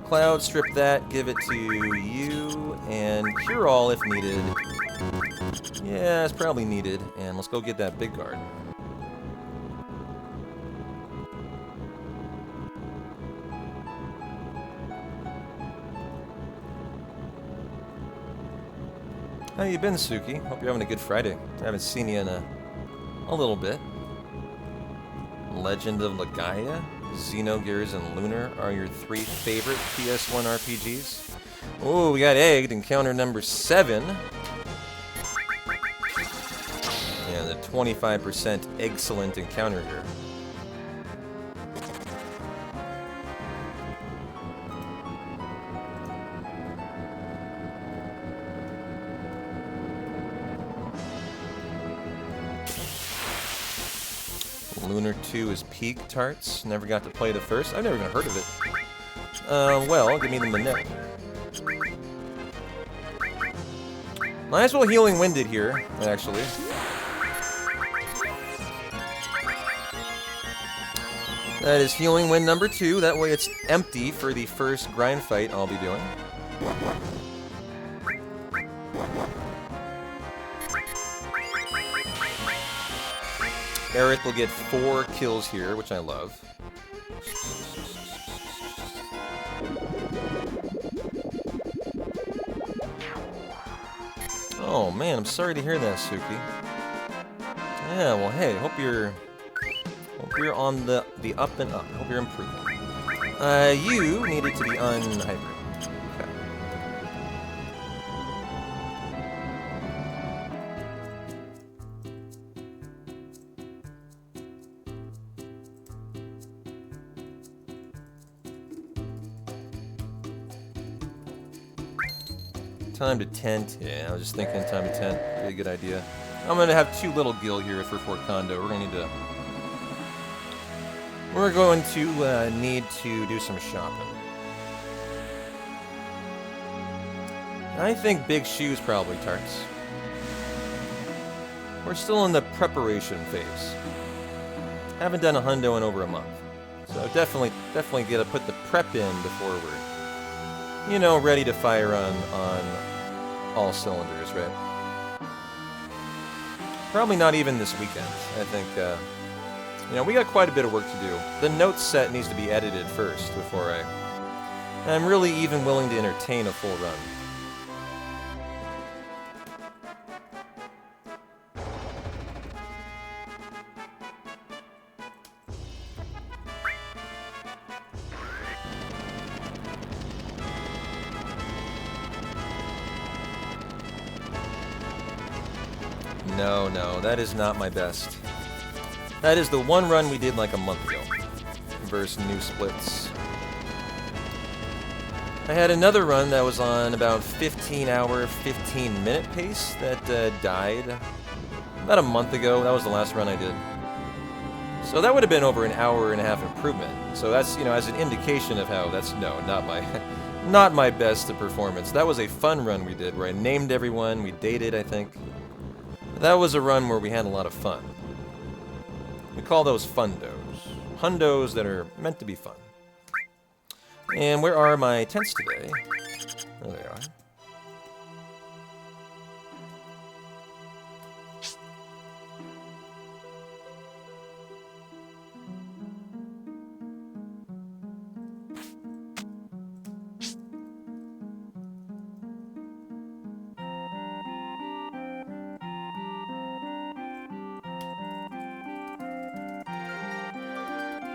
Cloud, strip that, give it to you, and cure all if needed. Yeah, it's probably needed, and let's go get that Big Guard. How you been, Suki? Hope you're having a good Friday. I haven't seen you in a little bit. Legend of Legaia, Xenogears, and Lunar are your 3 favorite PS1 RPGs. Oh, we got egged. Encounter number 7. Yeah, the 25% excellent encounter here. Lunar 2 is Peak Tarts. Never got to play the first. I've never even heard of it. Well, give me the Manette. Might as well Healing Wind it here, actually. That is Healing Wind number 2. That way it's empty for the first grind fight I'll be doing. Aerith will get 4 kills here, which I love. Oh man, I'm sorry to hear that, Suki. Yeah, well hey, hope you're on the up and up. Hope you're improving. You needed to be unhyper. Time to tent. Yeah, I was just thinking time to tent. Be a good idea. I'm gonna have 2 little gil here for Fort Condo. We're going to need to do some shopping. I think big shoes probably, Tarts. We're still in the preparation phase. Haven't done a hundo in over a month. So definitely gotta put the prep in before we're, you know, ready to fire on all cylinders, right? Probably not even this weekend. I think You know, we got quite a bit of work to do. The notes set needs to be edited first before I'm really even willing to entertain a full run. No, that is not my best. That is the one run we did like a month ago versus new splits. I had another run that was on about 15-hour, 15-minute pace that died about a month ago. That was the last run I did. So that would have been over an hour and a half improvement. So that's, you know, as an indication of how that's, no, not my best performance. That was a fun run we did where I named everyone, we dated, I think. That was a run where we had a lot of fun. We call those fundos. Hundos that are meant to be fun. And where are my tents today? There they are.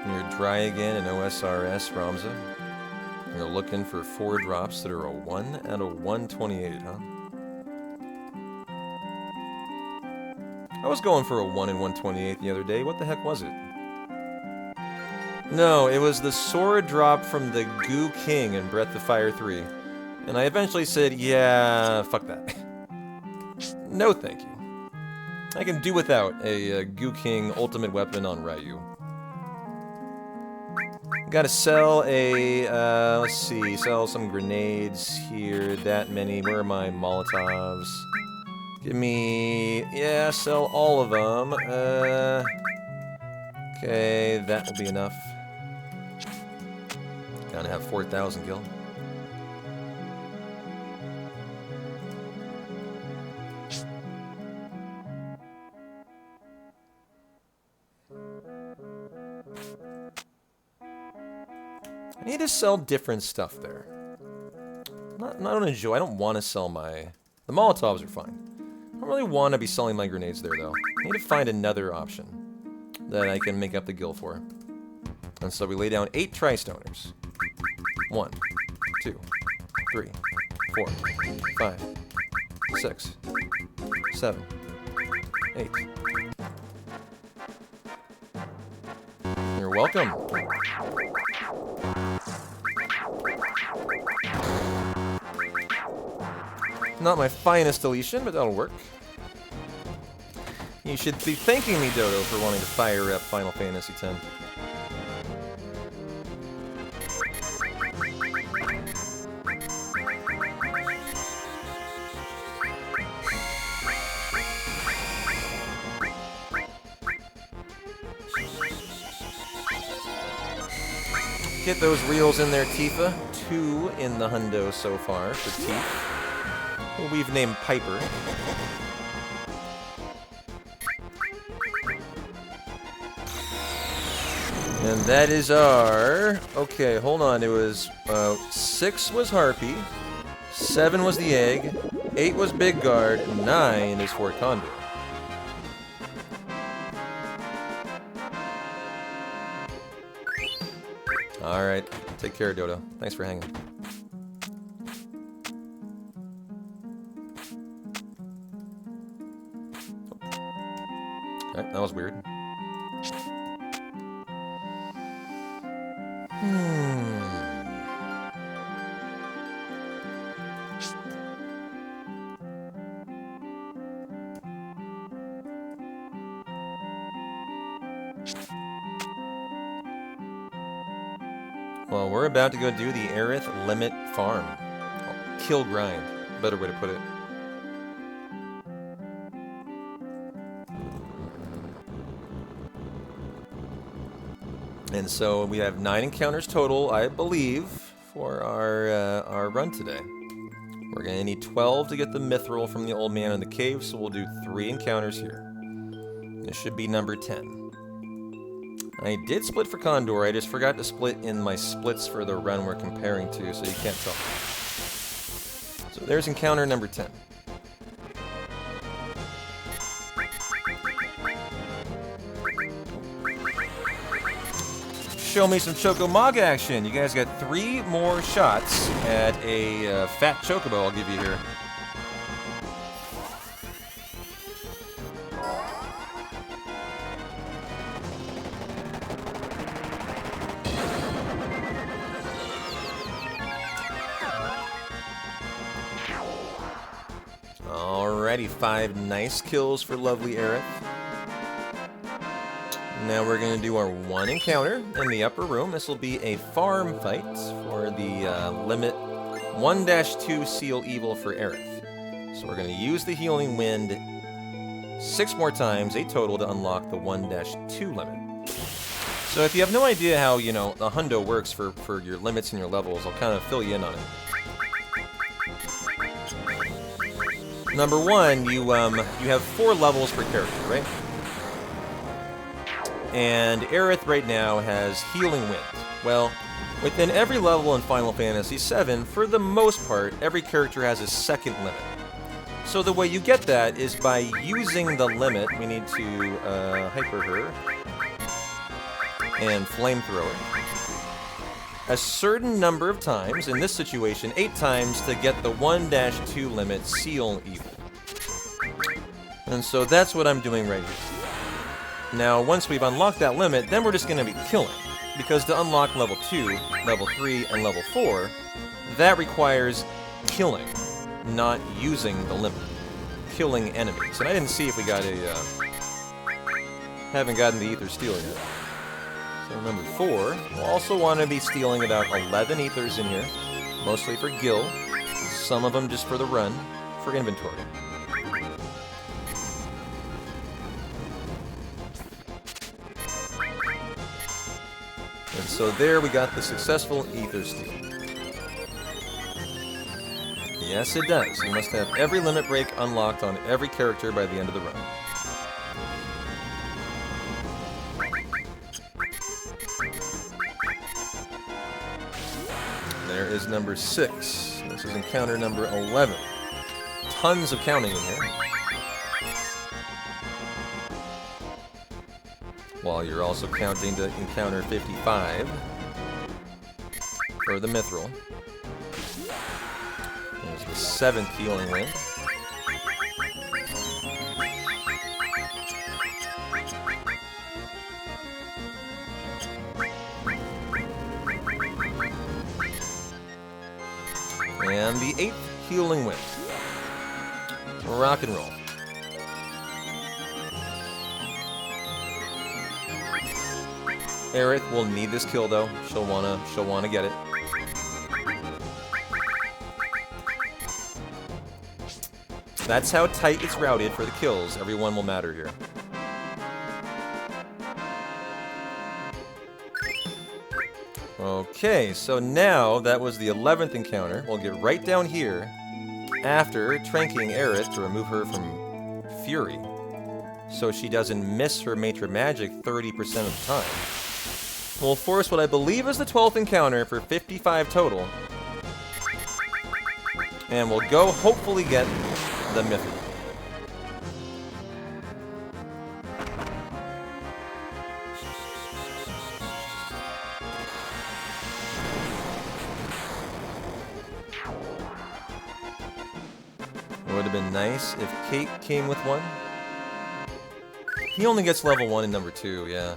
You're dry again in OSRS, Ramza. You're looking for 4 drops that are a 1 out of 128, huh? I was going for a 1 in 128 the other day. What the heck was it? No, it was the sword drop from the Goo King in Breath of Fire 3. And I eventually said, yeah, fuck that. No thank you. I can do without a Goo King ultimate weapon on Ryu. Gotta sell a, let's see, sell some grenades here, that many. Where are my Molotovs? Give me, yeah, sell all of them. Okay, that will be enough. Gotta have 4,000 gil. I need to sell different stuff there. I don't want to sell my... The Molotovs are fine. I don't really want to be selling my grenades there, though. I need to find another option that I can make up the gil for. And so we lay down 8 Tri-Stoners. 1, 2, 3, 4, 5, 6, 7, 8. You're welcome. Not my finest deletion, but that'll work. You should be thanking me, Dodo, for wanting to fire up Final Fantasy X. Get those reels in there, Tifa. 2 in the hundo so far for Tifa, who we've named Piper. And that is our... Okay, hold on. It was... 6 was Harpy. 7 was the Egg. 8 was Big Guard. 9 is Fort Condor. Alright. Take care, Dodo. Thanks for hanging. Alright, that was weird. Well, we're about to go do the Aerith Limit Farm. Kill grind. Better way to put it. And so we have 9 encounters total, I believe, for our run today. We're going to need 12 to get the mithril from the old man in the cave, so we'll do 3 encounters here. This should be number 10. I did split for Condor, I just forgot to split in my splits for the run we're comparing to, so you can't tell. So there's encounter number 10. Show me some Choco-Mog action. You guys got 3 more shots at a fat Chocobo I'll give you here. Alrighty, 5 nice kills for lovely Aerith. Now we're going to do our 1 encounter in the upper room. This will be a farm fight for the limit 1-2 Seal Evil for Aerith. So we're going to use the Healing Wind 6 more times, 8 total, to unlock the 1-2 limit. So if you have no idea how, you know, the hundo works for your limits and your levels, I'll kind of fill you in on it. Number 1, you have 4 levels per character, right? And Aerith right now has Healing Wind. Well, within every level in Final Fantasy VII, for the most part, every character has a second limit. So the way you get that is by using the limit. We need to Hyper her and Flamethrower a certain number of times, in this situation 8 times, to get the 1-2 limit Seal Evil. And so that's what I'm doing right here. Now, once we've unlocked that limit, then we're just going to be killing. Because to unlock level 2, level 3, and level 4, that requires killing, not using the limit. Killing enemies. And I didn't see if we got a... haven't gotten the Ether Steel yet. So number 4, we'll also want to be stealing about 11 Ethers in here. Mostly for Gil. Some of them just for the run, for inventory. And so there we got the successful Ether Steal. Yes, it does. You must have every limit break unlocked on every character by the end of the run. There is number 6. This is encounter number 11. Tons of counting in here. While you're also counting to encounter 55 for the Mithril. There's the 7th Healing Wind. And the 8th Healing Wind. Rock and roll. Aerith will need this kill though. She'll wanna get it. That's how tight it's routed for the kills. Everyone will matter here. Okay, so now that was the 11th encounter. We'll get right down here after tranking Aerith to remove her from Fury, so she doesn't miss her Matra Magic 30% of the time. We'll force what I believe is the 12th encounter for 55 total. And we'll go hopefully get the Mythic. Would have been nice if Kate came with one. He only gets level 1 and number 2, yeah.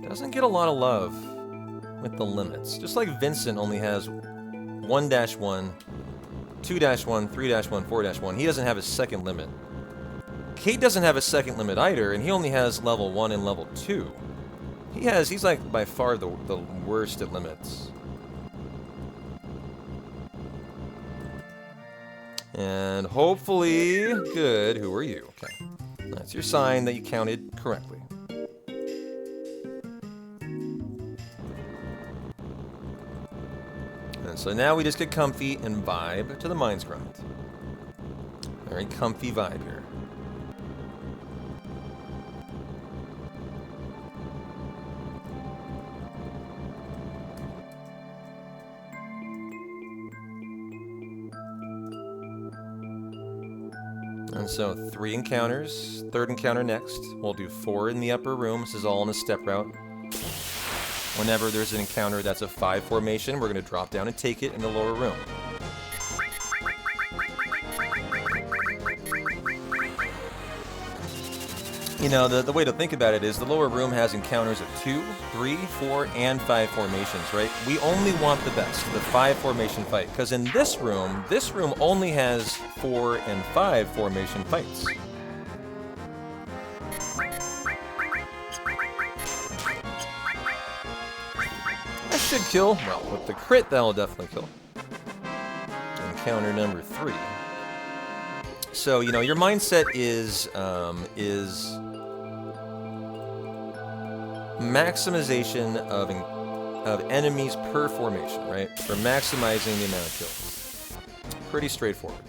Doesn't get a lot of love with the limits. Just like Vincent only has 1-1, 2-1, 3-1, 4-1. He doesn't have a second limit. Kate doesn't have a second limit either, and he only has level 1 and level 2. He's like by far the worst at limits. And hopefully, good, who are you? Okay. That's your sign that you counted correctly. And so now we just get comfy and vibe to the Mines Grind. Very comfy vibe here. And so 3 encounters, 3rd encounter next. We'll do 4 in the upper room. This is all in a step route. Whenever there's an encounter that's a 5 formation, we're going to drop down and take it in the lower room. You know, the way to think about it is the lower room has encounters of 2, 3, 4, and 5 formations, right? We only want the best, the 5 formation fight, because in this room only has 4 and 5 formation fights. That should kill. Well, with the crit, that'll definitely kill. Encounter number 3. So, you know, your mindset is maximization of enemies per formation, right? For maximizing the amount of kills. Pretty straightforward.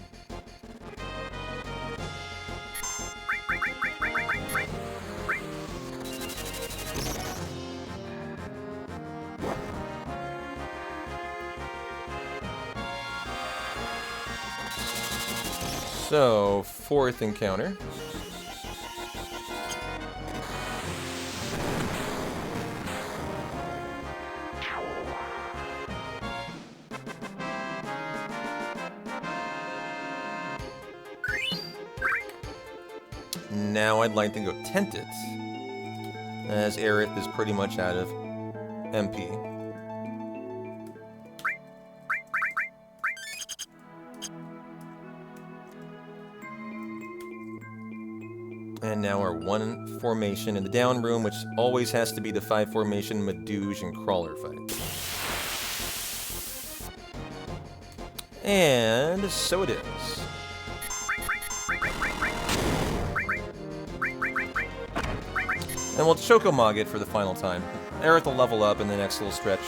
So, 4th encounter. Now I'd like to go tent it, as Aerith is pretty much out of MP. And now our 1 formation in the down room, which always has to be the 5 formation Medouge and Crawler fight. And so it is. And we'll Choco-Mog it for the final time. Aerith will level up in the next little stretch.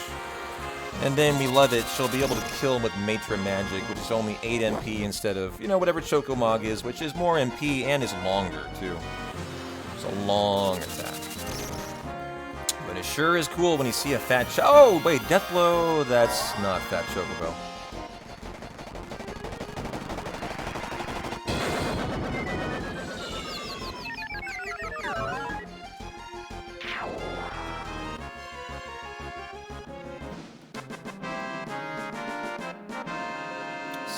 And then we love it, she'll be able to kill with Matra Magic, which is only 8 MP instead of, you know, whatever Choco-Mog is, which is more MP and is longer, too. It's a long attack. But it sure is cool when you see a fat oh, wait, Deathblow, that's not Fat Chocobo.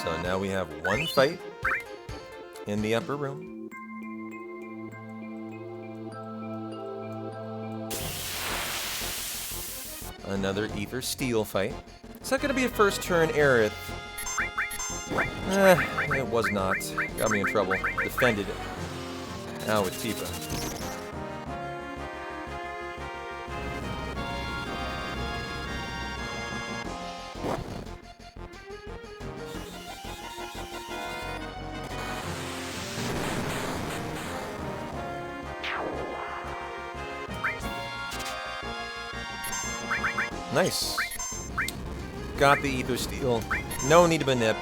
So now we have 1 fight in the upper room. Another Ether Steel fight. Is that going to be a first turn Aerith? It was not. Got me in trouble. Defended it. Now with Tifa. Nice. Got the Ether Steel. No need of a nip.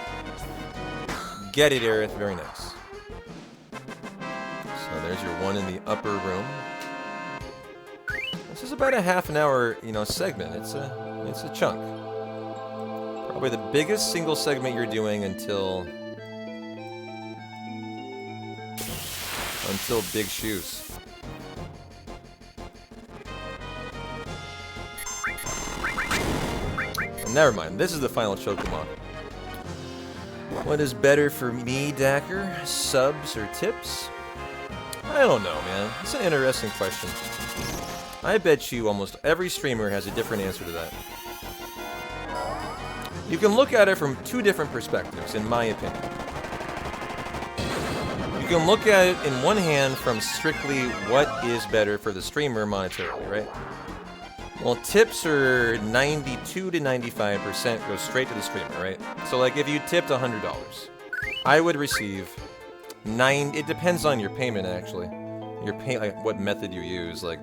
Get it, Aerith. Very nice. So there's your 1 in the upper room. This is about a half an hour, you know, segment. It's a chunk. Probably the biggest single segment you're doing until Big Shoes. Never mind, this is the final Choco-Mog. What is better for me, Dacker? Subs or tips? I don't know, man. It's an interesting question. I bet you almost every streamer has a different answer to that. You can look at it from 2 different perspectives, in my opinion. You can look at it in one hand from strictly what is better for the streamer monetarily, right? Well, tips are 92 to 95% go straight to the streamer, right? So, like, if you tipped $100, I would receive it depends on your payment, actually. Like, what method you use, like,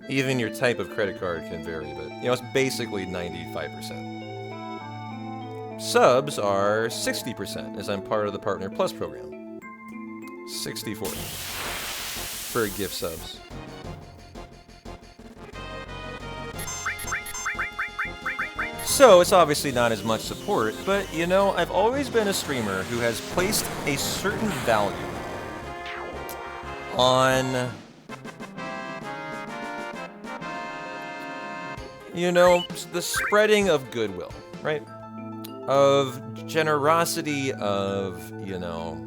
even your type of credit card can vary, but, you know, it's basically 95%. Subs are 60%, as I'm part of the Partner Plus program. 60-40 for gift subs. So it's obviously not as much support, but you know, I've always been a streamer who has placed a certain value on, you know, the spreading of goodwill, right? Of generosity, of, you know,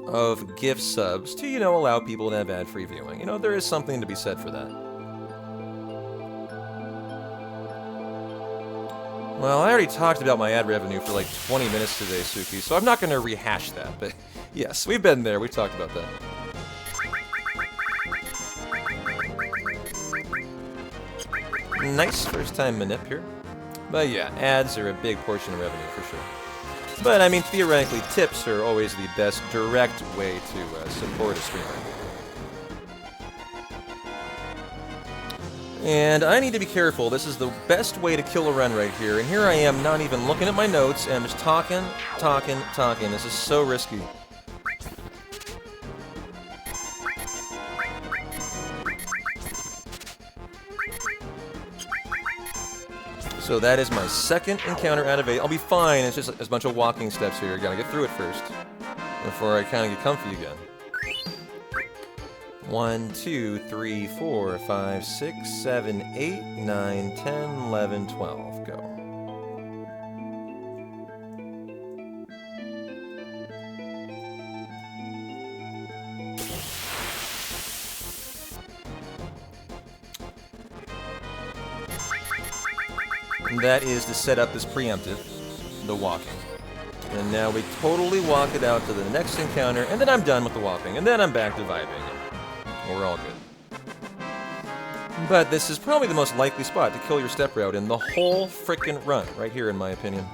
of gift subs to, you know, allow people to have ad-free viewing. You know, there is something to be said for that. Well, I already talked about my ad revenue for like 20 minutes today, Suki, so I'm not going to rehash that, but yes, we've been there, we've talked about that. Nice first time manip here. But yeah, ads are a big portion of revenue for sure. But I mean, theoretically, tips are always the best direct way to support a streamer. And I need to be careful. This is the best way to kill a run right here. And here I am, not even looking at my notes, and I'm just talking. This is so risky. So that is my second encounter out of 8. I'll be fine. It's just a bunch of walking steps here. Gotta get through it first before I kind of get comfy again. 1, 2, 3, 4, 5, 6, 7, 8, 9, 10, 11, 12. Go. And that is to set up this preemptive, the walking. And now we totally walk it out to the next encounter, and then I'm done with the walking, and then I'm back to vibing. We're all good. But this is probably the most likely spot to kill your step route in the whole frickin' run, right here in my opinion.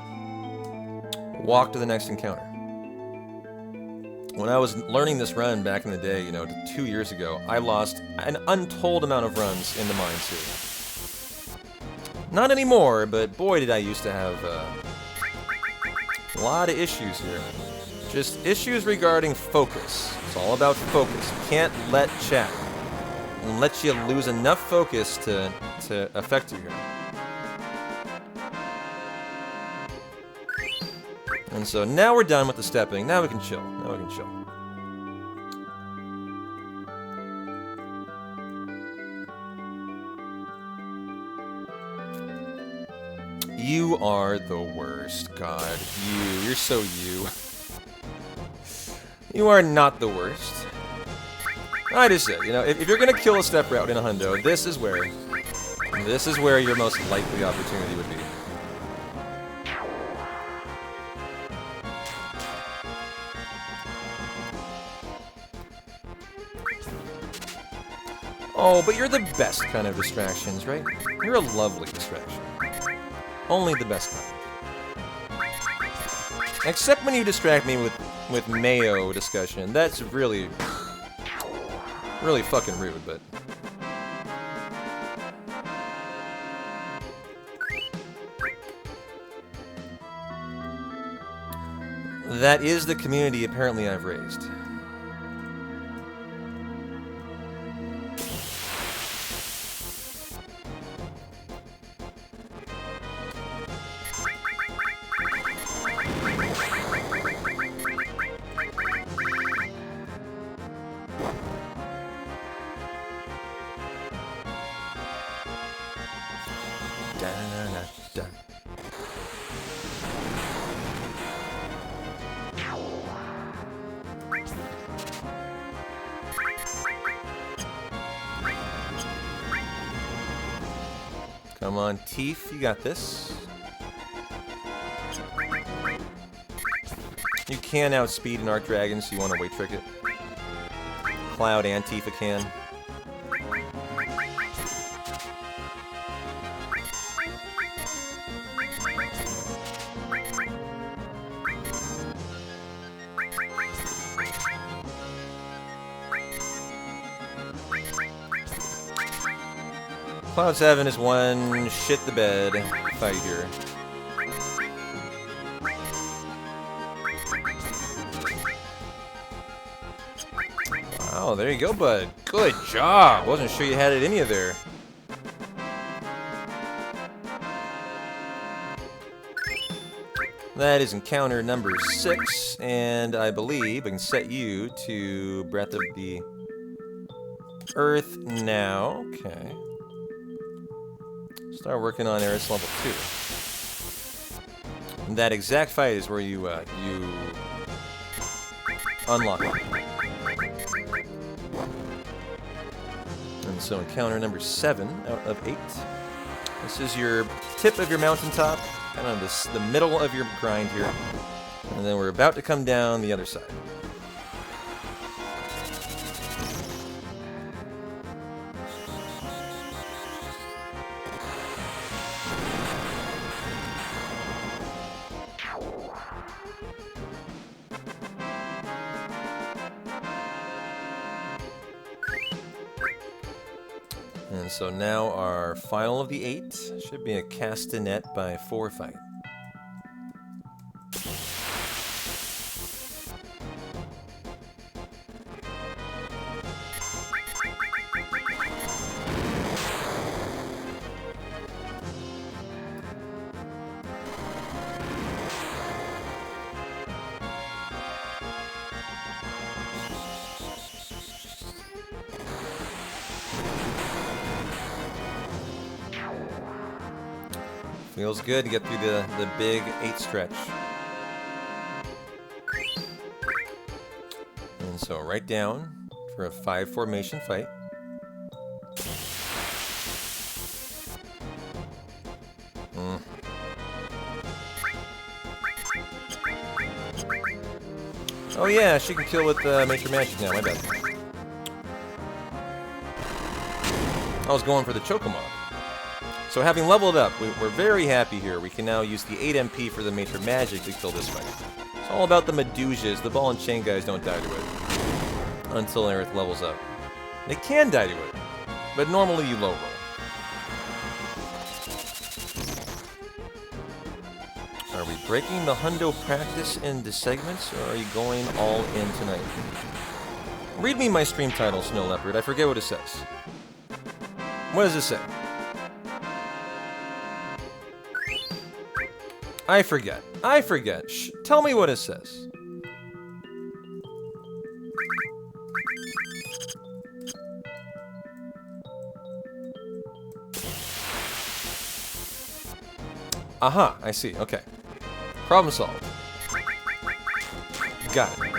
Walk to the next encounter. When I was learning this run back in the day, you know, 2 years ago, I lost an untold amount of runs in the mines here. Not anymore, but boy did I used to have a lot of issues here. Just issues regarding focus. It's all about focus. You can't let chat and let you lose enough focus to affect you here. And so now we're done with the stepping. Now we can chill. You are the worst, God. You're so you. You are not the worst. I just said, you know, if you're gonna kill a step route in a hundo, this is where your most likely opportunity would be. Oh, but you're the best kind of distractions, right? You're a lovely distraction. Only the best kind. Except when you distract me with mayo discussion. That's really fucking rude, but... That is the community apparently I've raised. Come on, Teef, you got this. You can outspeed an Arc Dragon, so you want to wait trick it. Cloud and Tifa can. Cloud 7 is one shit the bed fight here. Wow, there you go, bud. Good job. Wasn't sure you had it in you there. That is encounter number 6, and I believe I can set you to Breath of the Earth now. Okay. Start working on Eris level 2. And that exact fight is where you unlock it. And so encounter number 7 out of 8. This is your tip of your mountaintop, kind of the middle of your grind here. And then we're about to come down the other side. And so now our final of the 8 should be a castanet by 4 fight. Feels good to get through the big 8 stretch. And so right down for a 5 formation fight. Oh yeah, she can kill with Major Magic now, my bad. I was going for the Chocomob. So having leveled up, we're very happy here. We can now use the 8 MP for the Major Magic to kill this fight. It's all about the Medusas. The ball and chain guys don't die to it until Aerith levels up. They can die to it, but normally you low roll. Are we breaking the hundo practice into segments, or are you going all in tonight? Read me my stream title, Snow Leopard. I forget what it says. What does it say? I forget. Shh, tell me what it says. Aha, I see. Okay. Problem solved. Got it.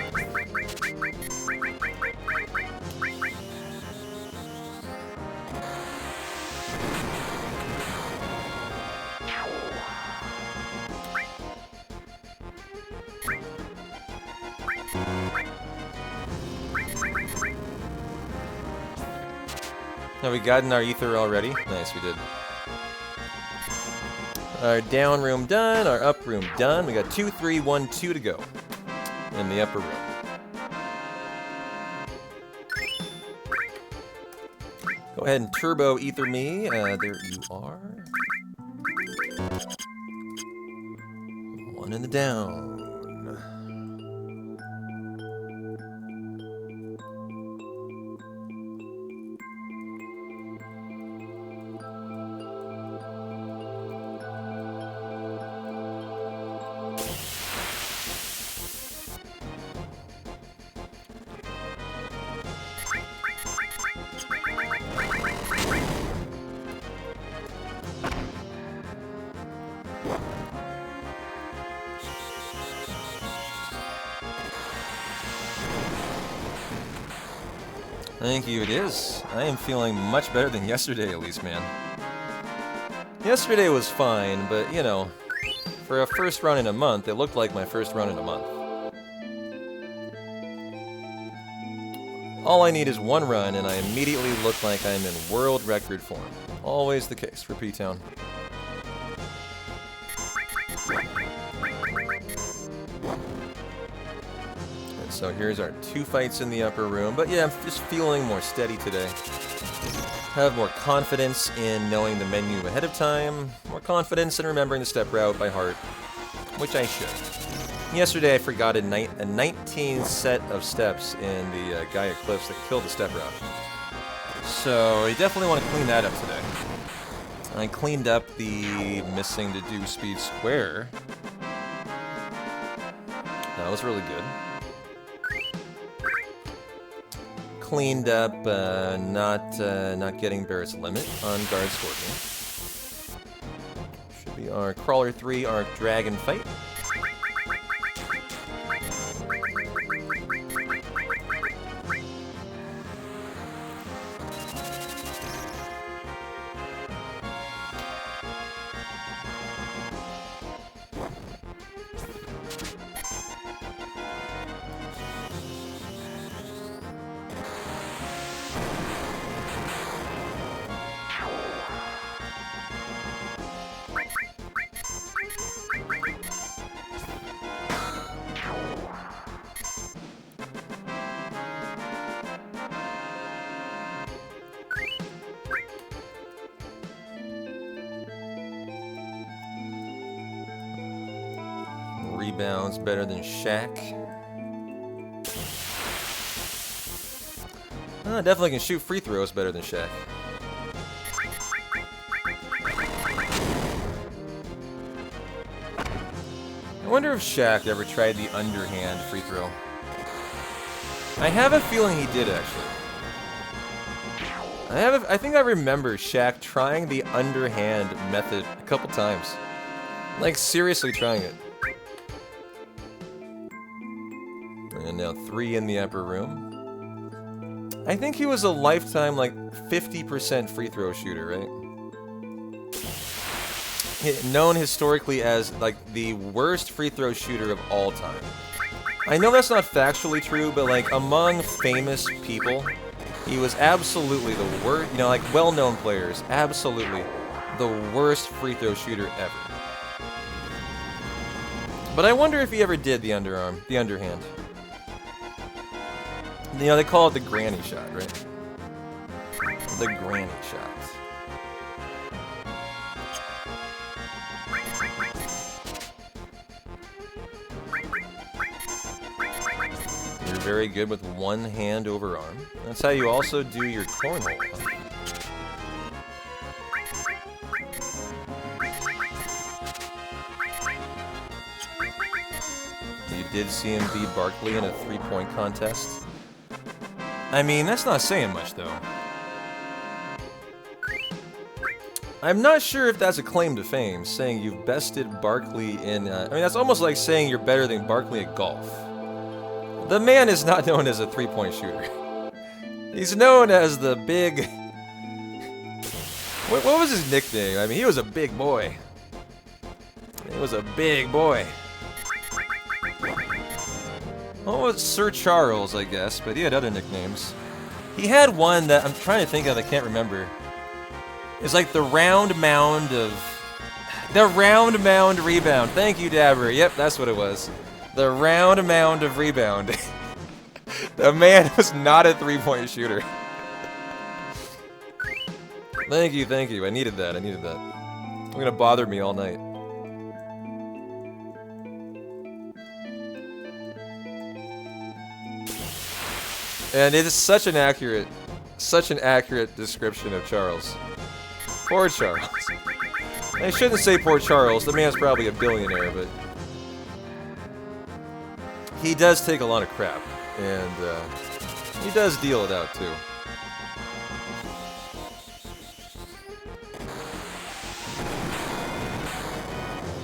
Have we gotten our ether already? Nice, we did. Our down room done, our up room done. We got 2, 3, 1, 2 to go in the upper room. Go ahead and turbo ether me. There you are. 1 in the down. Thank you, it is. I am feeling much better than yesterday, at least, man. Yesterday was fine, but, you know, for a first run in a month, it looked like my first run in a month. All I need is 1 run, and I immediately look like I'm in world record form. Always the case for P-Town. So here's our 2 fights in the upper room. But yeah, I'm just feeling more steady today. Have more confidence in knowing the menu ahead of time. More confidence in remembering the step route by heart, which I should. Yesterday I forgot a 19 set of steps in the Gaia Cliffs that killed the step route. So I definitely want to clean that up today. I cleaned up the missing to do speed square That was really good. Cleaned up, not getting Barrett's limit on Guard Scorpion. Should be our Crawler 3 Arc Dragon fight. Rebounds better than Shaq. Definitely can shoot free throws better than Shaq. I wonder if Shaq ever tried the underhand free throw. I have a feeling he did, actually. I think I remember Shaq trying the underhand method a couple times. Like, seriously trying it. And now 3 in the upper room. I think he was a lifetime, like, 50% free throw shooter, right? Known historically as, like, the worst free throw shooter of all time. I know that's not factually true, but, like, among famous people, he was absolutely the worst, you know, like, well-known players, absolutely the worst free throw shooter ever. But I wonder if he ever did the underarm, the underhand. You know, they call it the granny shot, right? The granny shot. You're very good with one hand over arm. That's how you also do your cornhole. You did see him beat Barkley in a 3-point contest. I mean, that's not saying much, though. I'm not sure if that's a claim to fame, saying you've bested Barkley in... I mean, that's almost like saying you're better than Barkley at golf. The man is not known as a 3-point shooter. He's known as the big... What was his nickname? I mean, he was a big boy. He was a big boy. Oh, it's Sir Charles, I guess, but he had other nicknames. He had one that I'm trying to think of, I can't remember. It's like the round mound of... The round mound rebound. Thank you, Dabber. Yep, that's what it was. The round mound of rebound. The man was not a 3-point shooter. Thank you, thank you. I needed that, I needed that. It's gonna bother me all night. And it is such an accurate description of Charles. Poor Charles. I shouldn't say poor Charles, the man's probably a billionaire, but... He does take a lot of crap, and he does deal it out, too.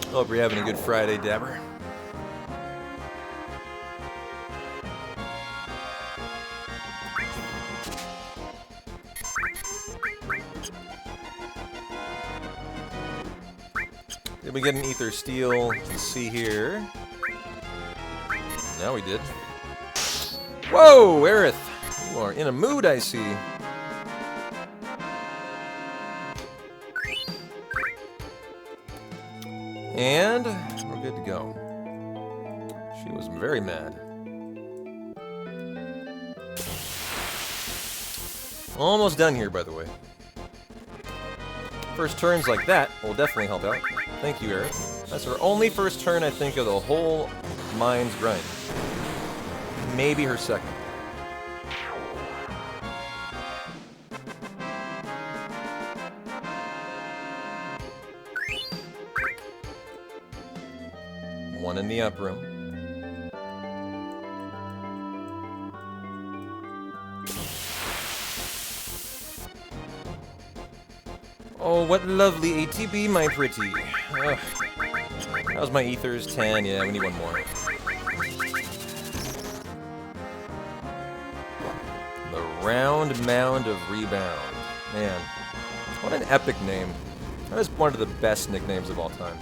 Hope you're having a good Friday, Dabber. Did we get an Ether Steel? Let's see here. Now we did. Whoa, Aerith! You are in a mood, I see. And we're good to go. She was very mad. Almost done here, by the way. First turns like that will definitely help out. Thank you, Eric. That's her only first turn, I think, of the whole Mine's grind. Maybe her second. One in the up room. Oh, what lovely ATB, my pretty. Ugh. How's my ethers? 10. Yeah, we need one more. The Round Mound of Rebound. Man, what an epic name. That is one of the best nicknames of all time.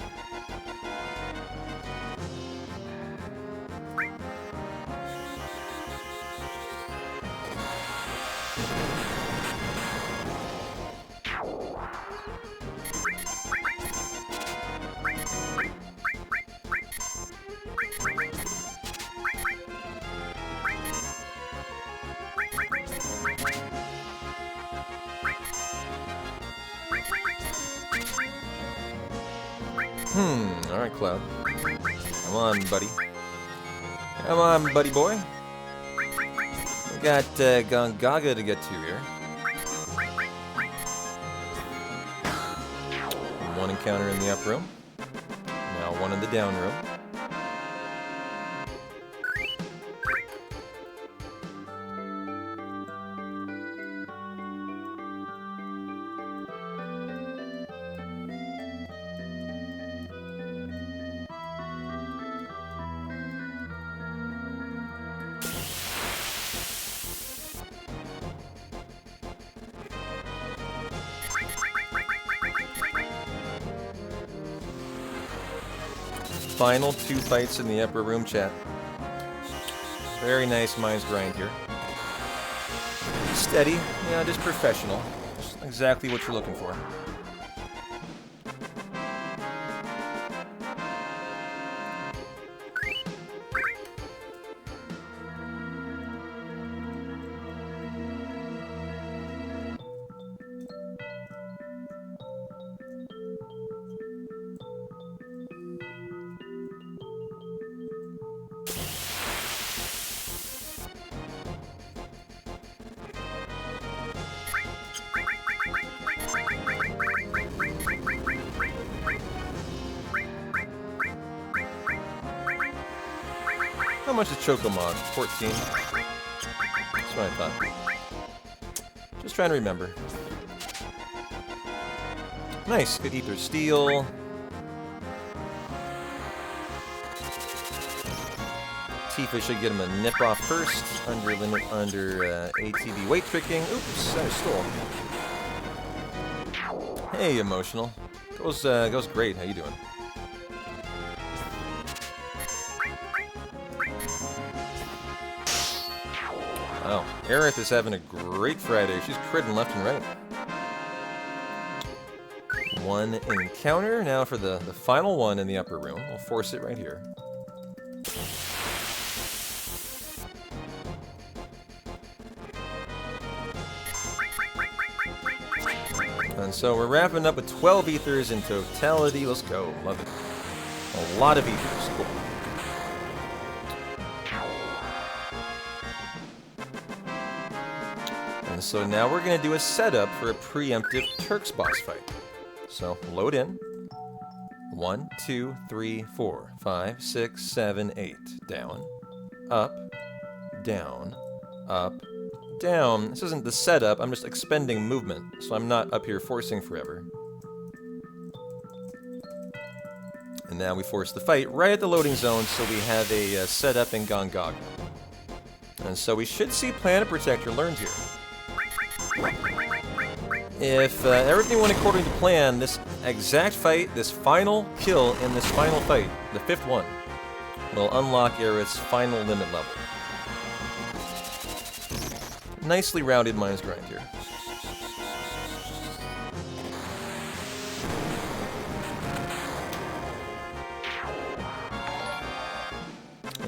Alright, Cloud. Come on, buddy. Come on, buddy boy. We got Gongaga to get to here. One encounter in the up room. Now one in the down room. Final 2 fights in the upper room, chat. Very nice Mind's Grind here. Steady, yeah, just professional. Just exactly what you're looking for. How much is Chocomog? 14. That's what I thought. Just trying to remember. Nice, good Ether Steel. Tifa should get him a nip off first. Under limit, under ATB weight tricking. Oops, I stole. Hey, Emotional. Goes great. How you doing? Wow, Aerith is having a great Friday. She's critting left and right. One encounter. Now for the final one in the upper room. We'll force it right here. And so we're wrapping up with 12 ethers in totality. Let's go. Love it. A lot of ethers. Cool. And so now we're going to do a setup for a preemptive Turks boss fight. So load in. 1, 2, 3, 4, 5, 6, 7, 8. Down. Up. Down. Up. Down. This isn't the setup, I'm just expending movement, so I'm not up here forcing forever. And now we force the fight right at the loading zone, so we have a setup in Gongaga. And so we should see Planet Protector learned here. If everything went according to plan, this exact fight, this final kill in this final fight, the 5th one, will unlock Aerith's final limit level. Nicely rounded Mind's Grind here.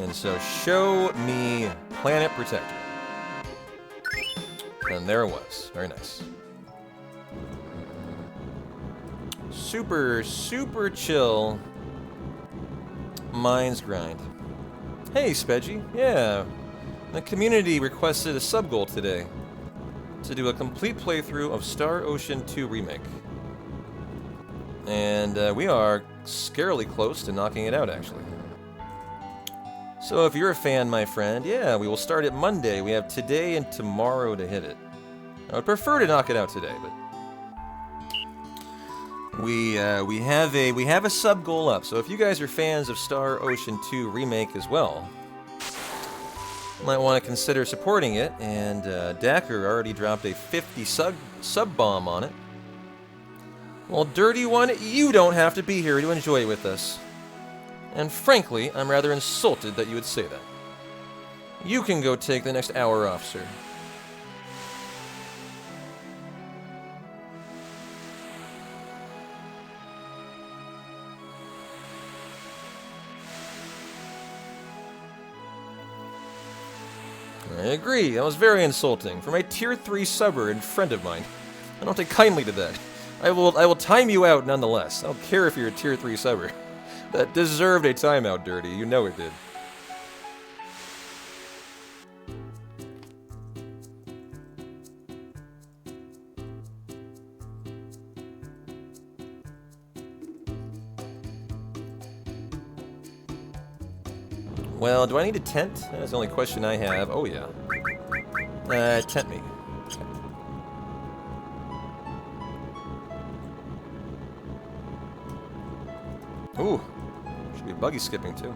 And so show me Planet Protector. And there it was. Very nice. Super, super chill Mind's Grind. Hey, Spedgy. Yeah. The community requested a sub-goal today to do a complete playthrough of Star Ocean 2 Remake. And we are scarily close to knocking it out, actually. So if you're a fan, my friend, yeah, we will start it Monday. We have today and tomorrow to hit it. I would prefer to knock it out today, but We have a sub goal up. So if you guys are fans of Star Ocean 2 Remake as well, might want to consider supporting it. And Dacker already dropped a 50 sub bomb on it. Well, Dirty One, you don't have to be here to enjoy it with us. And frankly, I'm rather insulted that you would say that. You can go take the next hour off, sir. I agree, that was very insulting. For my tier 3 subber and friend of mine. I don't take kindly to that. I will time you out nonetheless. I don't care if you're a tier 3 subber. That deserved a timeout, Dirty. You know it did. Well, do I need a tent? That's the only question I have. Oh, yeah. Tent me. Ooh. Should be buggy skipping, too.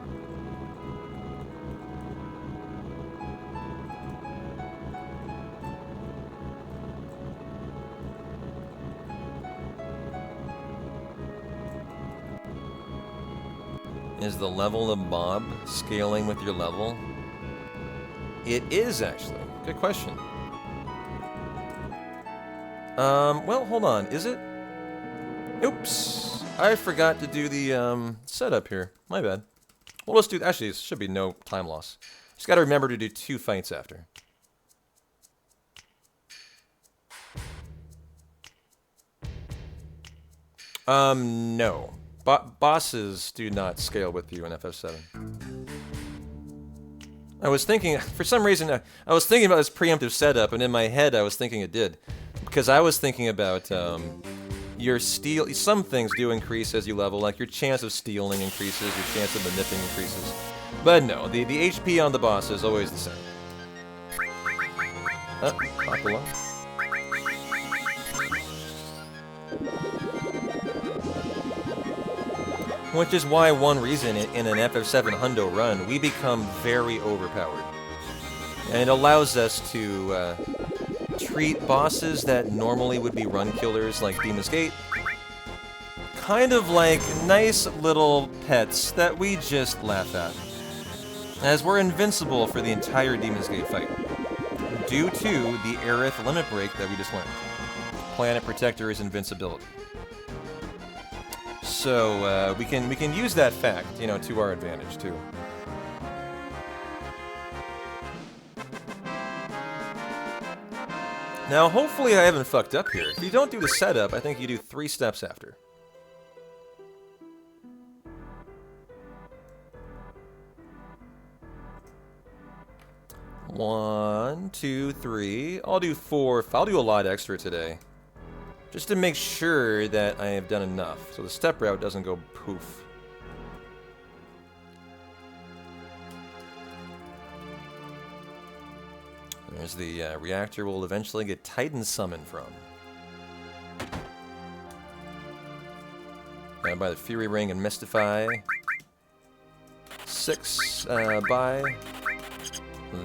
Is the level of Bob scaling with your level? It is, actually. Good question. Well, hold on. Is it? Oops. I forgot to do the, setup here. My bad. Well, let's do... Actually, it should be no time loss. Just gotta remember to do 2 fights after. No. Bosses do not scale with you in FF7. I was thinking, for some reason, I was thinking about this preemptive setup, and in my head I was thinking it did. Because I was thinking about, your steal... Some things do increase as you level, like your chance of stealing increases, your chance of manipulating increases. But no, the HP on the boss is always the same. Aquila. Which is why one reason in an FF7 Hundo run, we become very overpowered. And it allows us to treat bosses that normally would be run killers like Demon's Gate kind of like nice little pets that we just laugh at. As we're invincible for the entire Demon's Gate fight. Due to the Aerith limit break that we just learned. Planet Protector's invincibility. So we can use that fact, you know, to our advantage too. Now, hopefully I haven't fucked up here. If you don't do the setup, I think you do 3 steps after. One, 2, 3. I'll do 4. I'll do a lot extra today. Just to make sure that I have done enough, so the step route doesn't go poof. There's the reactor we'll eventually get Titan summoned from. By the Fury Ring and Mystify. 6 by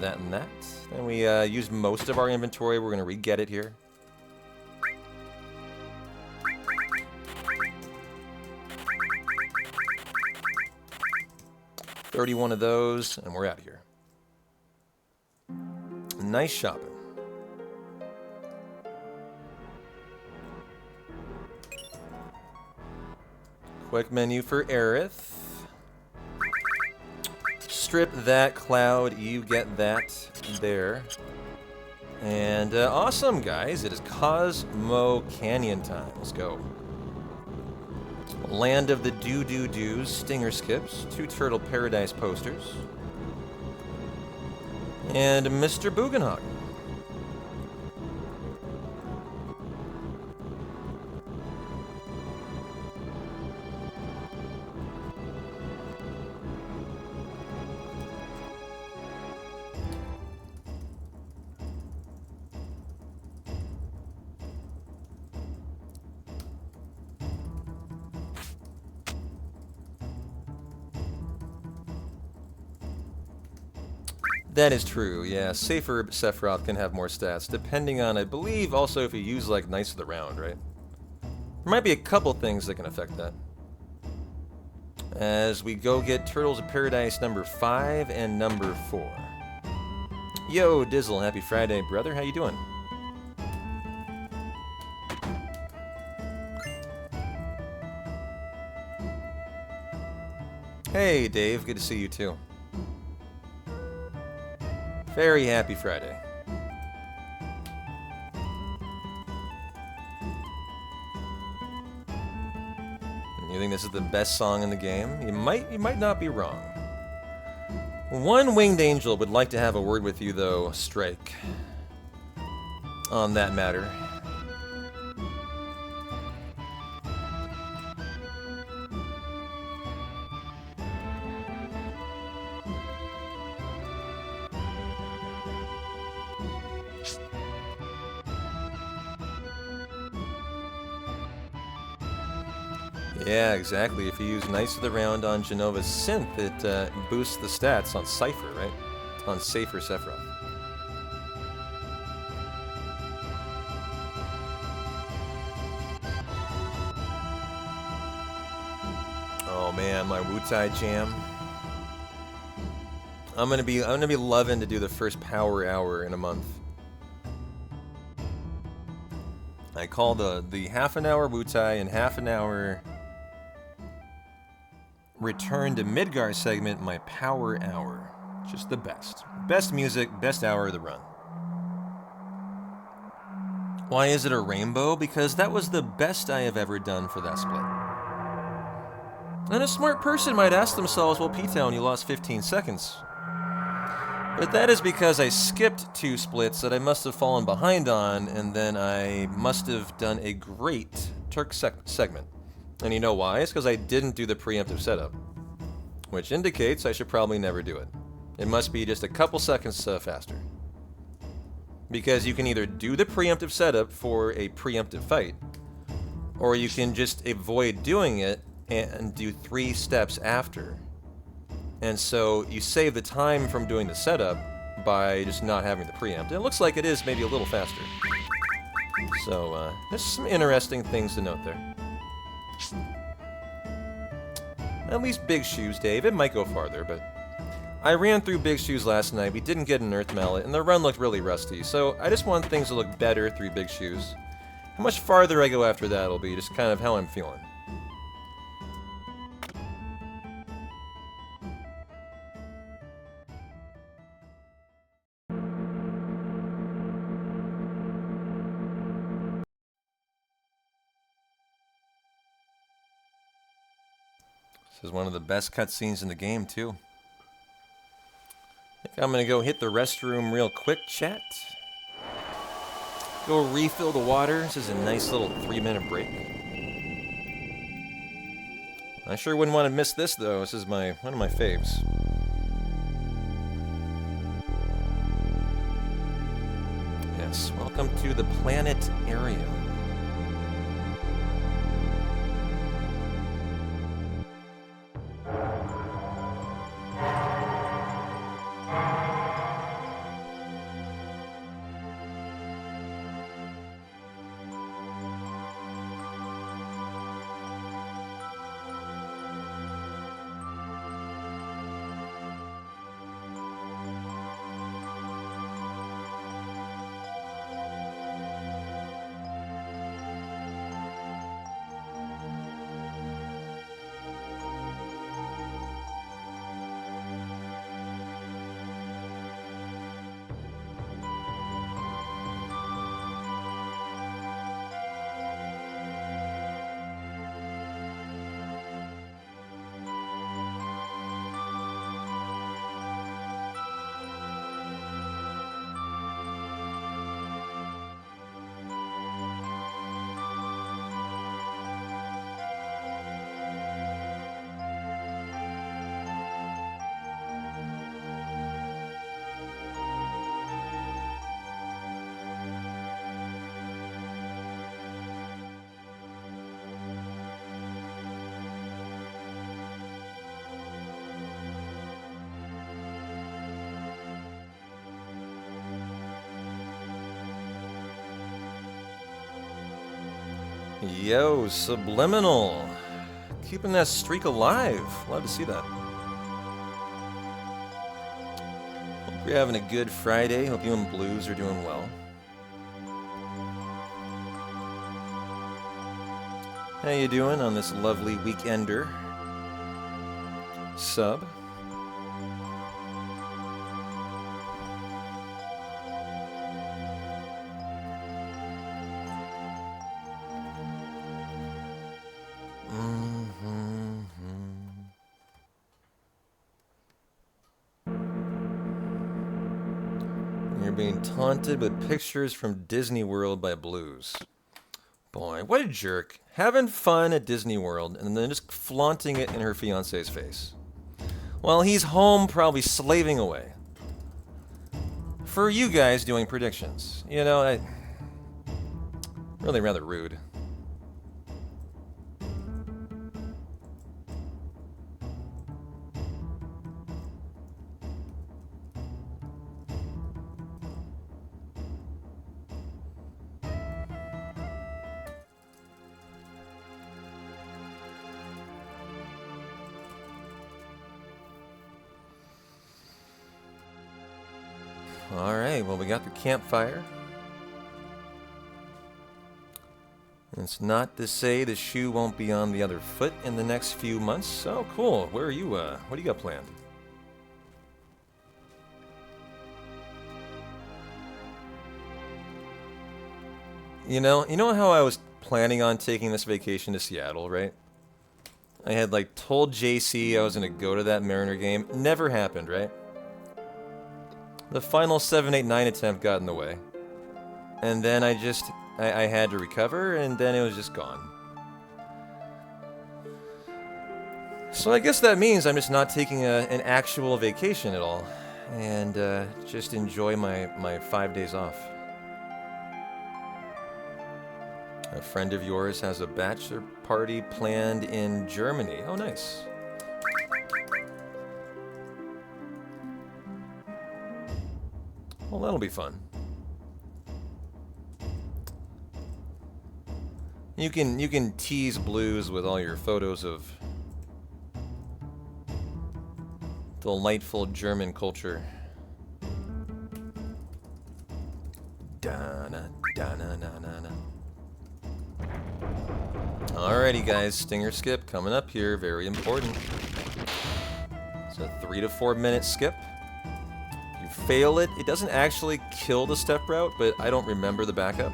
that and that. And we used most of our inventory. We're going to re-get it here. $31 of those, and we're out of here. Nice shopping. Quick menu for Aerith. Strip that cloud, you get that there. And awesome, guys. It is Cosmo Canyon time. Let's go. Land of the Do-Do-Do's, Stinger Skips, 2 Turtle Paradise posters, and Mr. Bugenhagen. That is true, yeah. Safer Sephiroth can have more stats, depending on, I believe, also if you use, like, Knights of the Round, right? There might be a couple things that can affect that. As we go get Turtles of Paradise number 5 and number 4. Yo, Dizzle, happy Friday, brother. How you doing? Hey, Dave. Good to see you, too. Very happy Friday. You think this is the best song in the game? You might not be wrong. One winged angel would like to have a word with you, though, Strike. On that matter. Yeah, exactly. If you use Knights of the Round on Genova's synth, it boosts the stats on Cypher, right? On Safer Sephiroth. Oh man, my Wutai jam. I'm gonna be loving to do the first power hour in a month. I call the half an hour Wutai and half an hour Return to Midgar segment my power hour. Just the best. Best music, best hour of the run. Why is it a rainbow? Because that was the best I have ever done for that split. And a smart person might ask themselves, well, P-Town, you lost 15 seconds. But that is because I skipped 2 splits that I must have fallen behind on, and then I must have done a great Turk segment. And you know why? It's because I didn't do the preemptive setup. Which indicates I should probably never do it. It must be just a couple seconds faster. Because you can either do the preemptive setup for a preemptive fight, or you can just avoid doing it and do 3 steps after. And so you save the time from doing the setup by just not having the preempt. And it looks like it is maybe a little faster. So there's some interesting things to note there. At least Big Shoes, Dave. It might go farther, but I ran through Big Shoes last night. We didn't get an Earth Mallet, and the run looked really rusty. So I just want things to look better through Big Shoes. How much farther I go after that will be just kind of how I'm feeling. This is one of the best cutscenes in the game, too. I think I'm going to go hit the restroom real quick, chat. Go refill the water. This is a nice little 3-minute break. I sure wouldn't want to miss this, though. This is one of my faves. Yes, welcome to the planet area. Yo, Subliminal. Keeping that streak alive. Love to see that. Hope you're having a good Friday. Hope you and Blues are doing well. How you doing on this lovely weekender? Sub. You're being taunted with pictures from Disney World by Blues. Boy, what a jerk. Having fun at Disney World and then just flaunting it in her fiancé's face. While he's home probably slaving away. For you guys doing predictions. You know, really rather rude. Alright, well we got the campfire. It's not to say the shoe won't be on the other foot in the next few months. Oh, cool. Where are you, what do you got planned? You know how I was planning on taking this vacation to Seattle, right? I had like told JC I was gonna go to that Mariner game. Never happened, right? The final 7-8-9 attempt got in the way. And then I had to recover, and then it was just gone. So I guess that means I'm just not taking an actual vacation at all. And just enjoy my 5 days off. A friend of yours has a bachelor party planned in Germany. Oh, nice. Well, that'll be fun. You can tease Blues with all your photos of delightful German culture. Alrighty guys, stinger skip coming up here, very important. It's a 3 to 4 minute skip. Fail it, it doesn't actually kill the step route, but I don't remember the backup.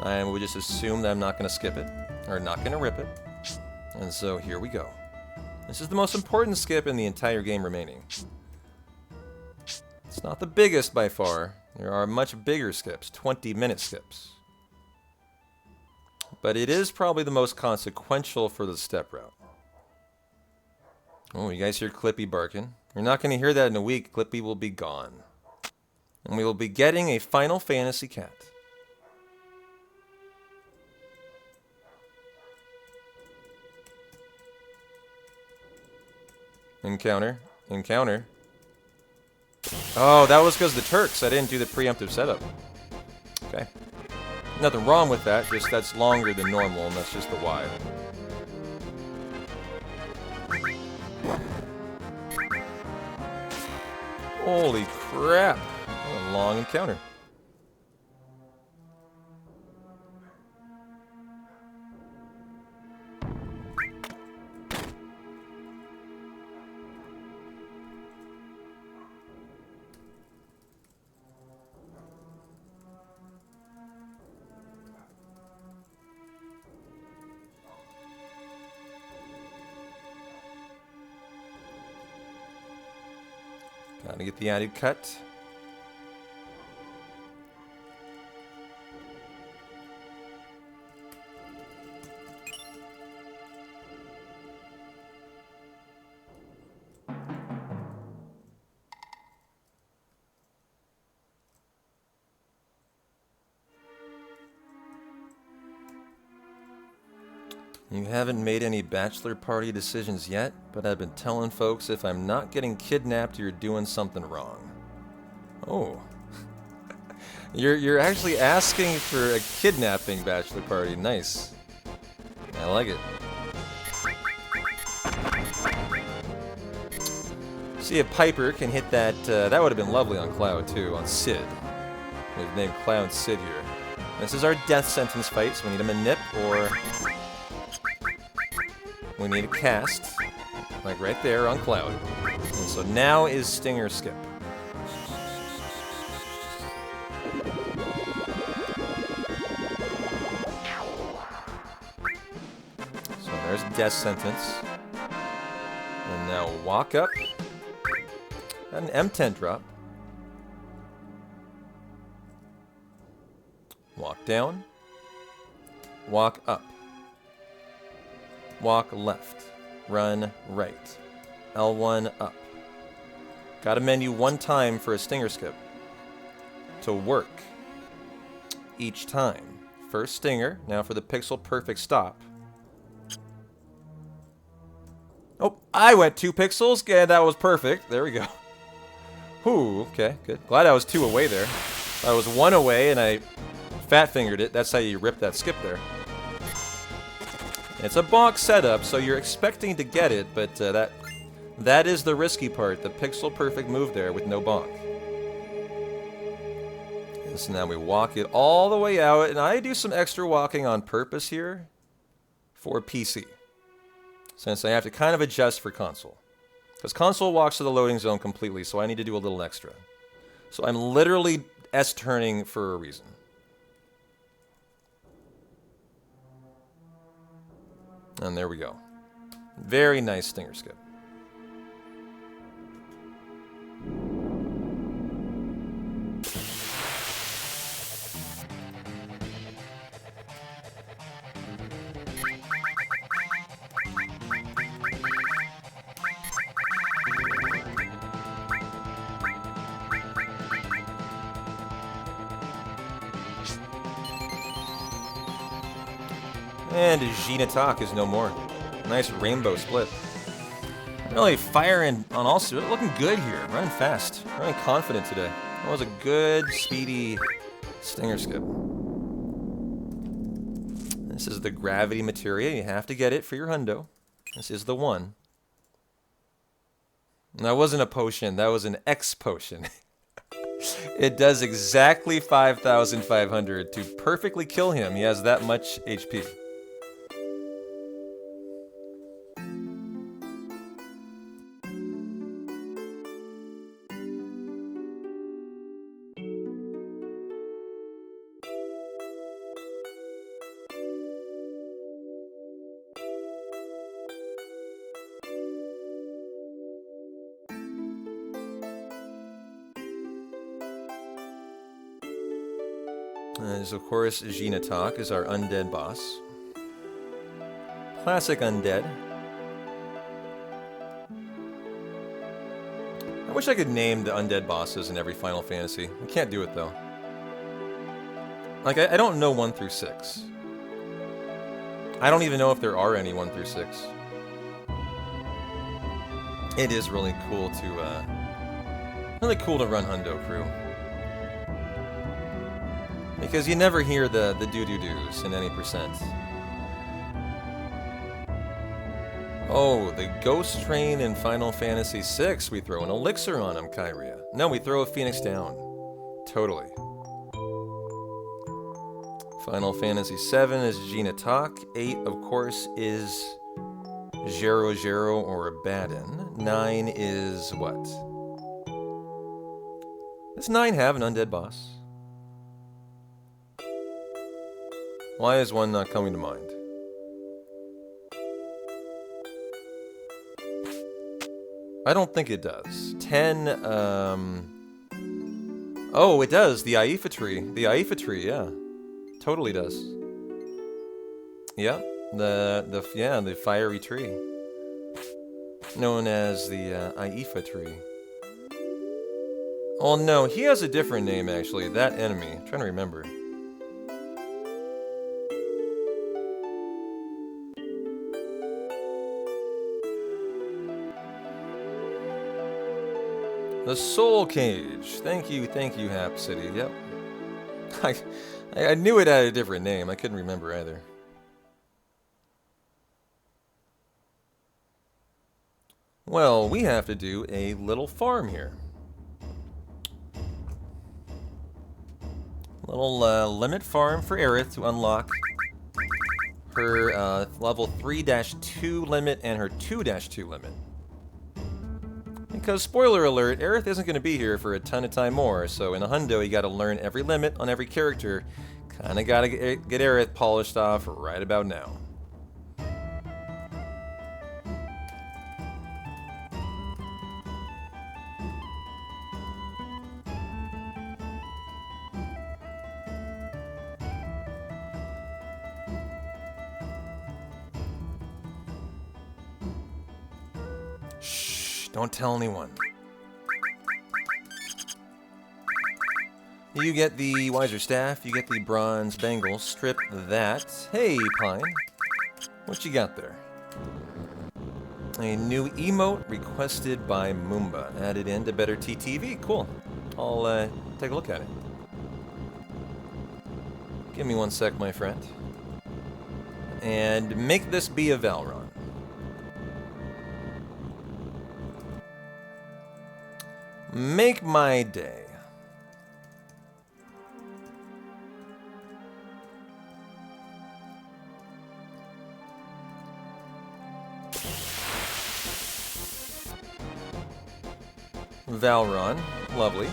I would just assume that I'm not going to skip it, or not going to rip it. And so here we go. This is the most important skip in the entire game remaining. It's not the biggest by far. There are much bigger skips, 20-minute skips. But it is probably the most consequential for the step route. Oh, you guys hear Clippy barking? You're not going to hear that in a week. Clippy will be gone. And we will be getting a Final Fantasy cat. Encounter. Encounter. Oh, that was because of the Turks. I didn't do the preemptive setup. Okay. Nothing wrong with that. Just that's longer than normal, and that's just the why. Holy crap! What a long encounter. Gotta get the added cut. You haven't made any bachelor party decisions yet, but I've been telling folks if I'm not getting kidnapped, you're doing something wrong. Oh. You're actually asking for a kidnapping bachelor party. Nice. I like it. See if Piper can hit that. That would have been lovely on Cloud, too, on Sid. We've named Cloud Sid here. This is our death sentence fight, so we need him a nip, or we need a cast, like right there on Cloud. And so now is Stinger Skip. So there's death sentence. And now walk up. An M10 drop. Walk down. Walk up. Walk left. Run right. L1 up. Got to menu one time for a Stinger Skip. To work. Each time. First Stinger. Now for the pixel perfect stop. Oh, I went 2 pixels. Yeah, that was perfect. There we go. Ooh, okay, good. Glad I was 2 away there. I was 1 away and I fat fingered it. That's how you rip that skip there. It's a bonk setup, so you're expecting to get it, but that is the risky part. The pixel perfect move there with no bonk. And so now we walk it all the way out, and I do some extra walking on purpose here for PC, since I have to kind of adjust for console. Because console walks to the loading zone completely, so I need to do a little extra. So I'm literally S-turning for a reason. And there we go. Very nice Stinger Skip. And Gina Talk is no more. Nice rainbow split. Really firing on all cylinders. Looking good here. Running fast. Running confident today. That was a good, speedy Stinger Skip. This is the gravity materia. You have to get it for your hundo. This is the one. And that wasn't a potion. That was an X potion. It does exactly 5,500 to perfectly kill him. He has that much HP. As of course, Gina Talk is our undead boss. Classic undead. I wish I could name the undead bosses in every Final Fantasy. I can't do it though. Like, I don't know 1 through 6. I don't even know if there are any 1 through 6. It is really cool to run Hundo Crew. Because you never hear the doo-doo-doos in any percent. Oh, the Ghost Train in Final Fantasy VI. We throw an elixir on him, Kyria. No, we throw a Phoenix down. Totally. Final Fantasy VII is Gina Talk. 8, of course, is Jero Jero or Abaddon. 9 is what? Does 9 have an undead boss? Why is 1 not coming to mind? I don't think it does. 10, oh, it does. The Aifa tree. The Aifa tree, yeah. Totally does. Yeah. The fiery tree. Known as the Aifa tree. Oh no, he has a different name actually. That enemy. I'm trying to remember. The Soul Cage. Thank you, Hap City. Yep. I knew it had a different name. I couldn't remember either. Well, we have to do a little farm here. Little limit farm for Aerith to unlock her level 3-2 limit and her 2-2 limit. Because, spoiler alert, Aerith isn't going to be here for a ton of time more, so in a hundo you gotta learn every limit on every character. Kinda gotta get Aerith polished off right about now. Don't tell anyone. You get the Wiser Staff, you get the Bronze Bangle, strip that. Hey, Pine. What you got there? A new emote requested by Moomba. Added into Better TTV. Cool. I'll take a look at it. Give me 1 sec, my friend. And make this be a Valron. Make my day. Valron, lovely.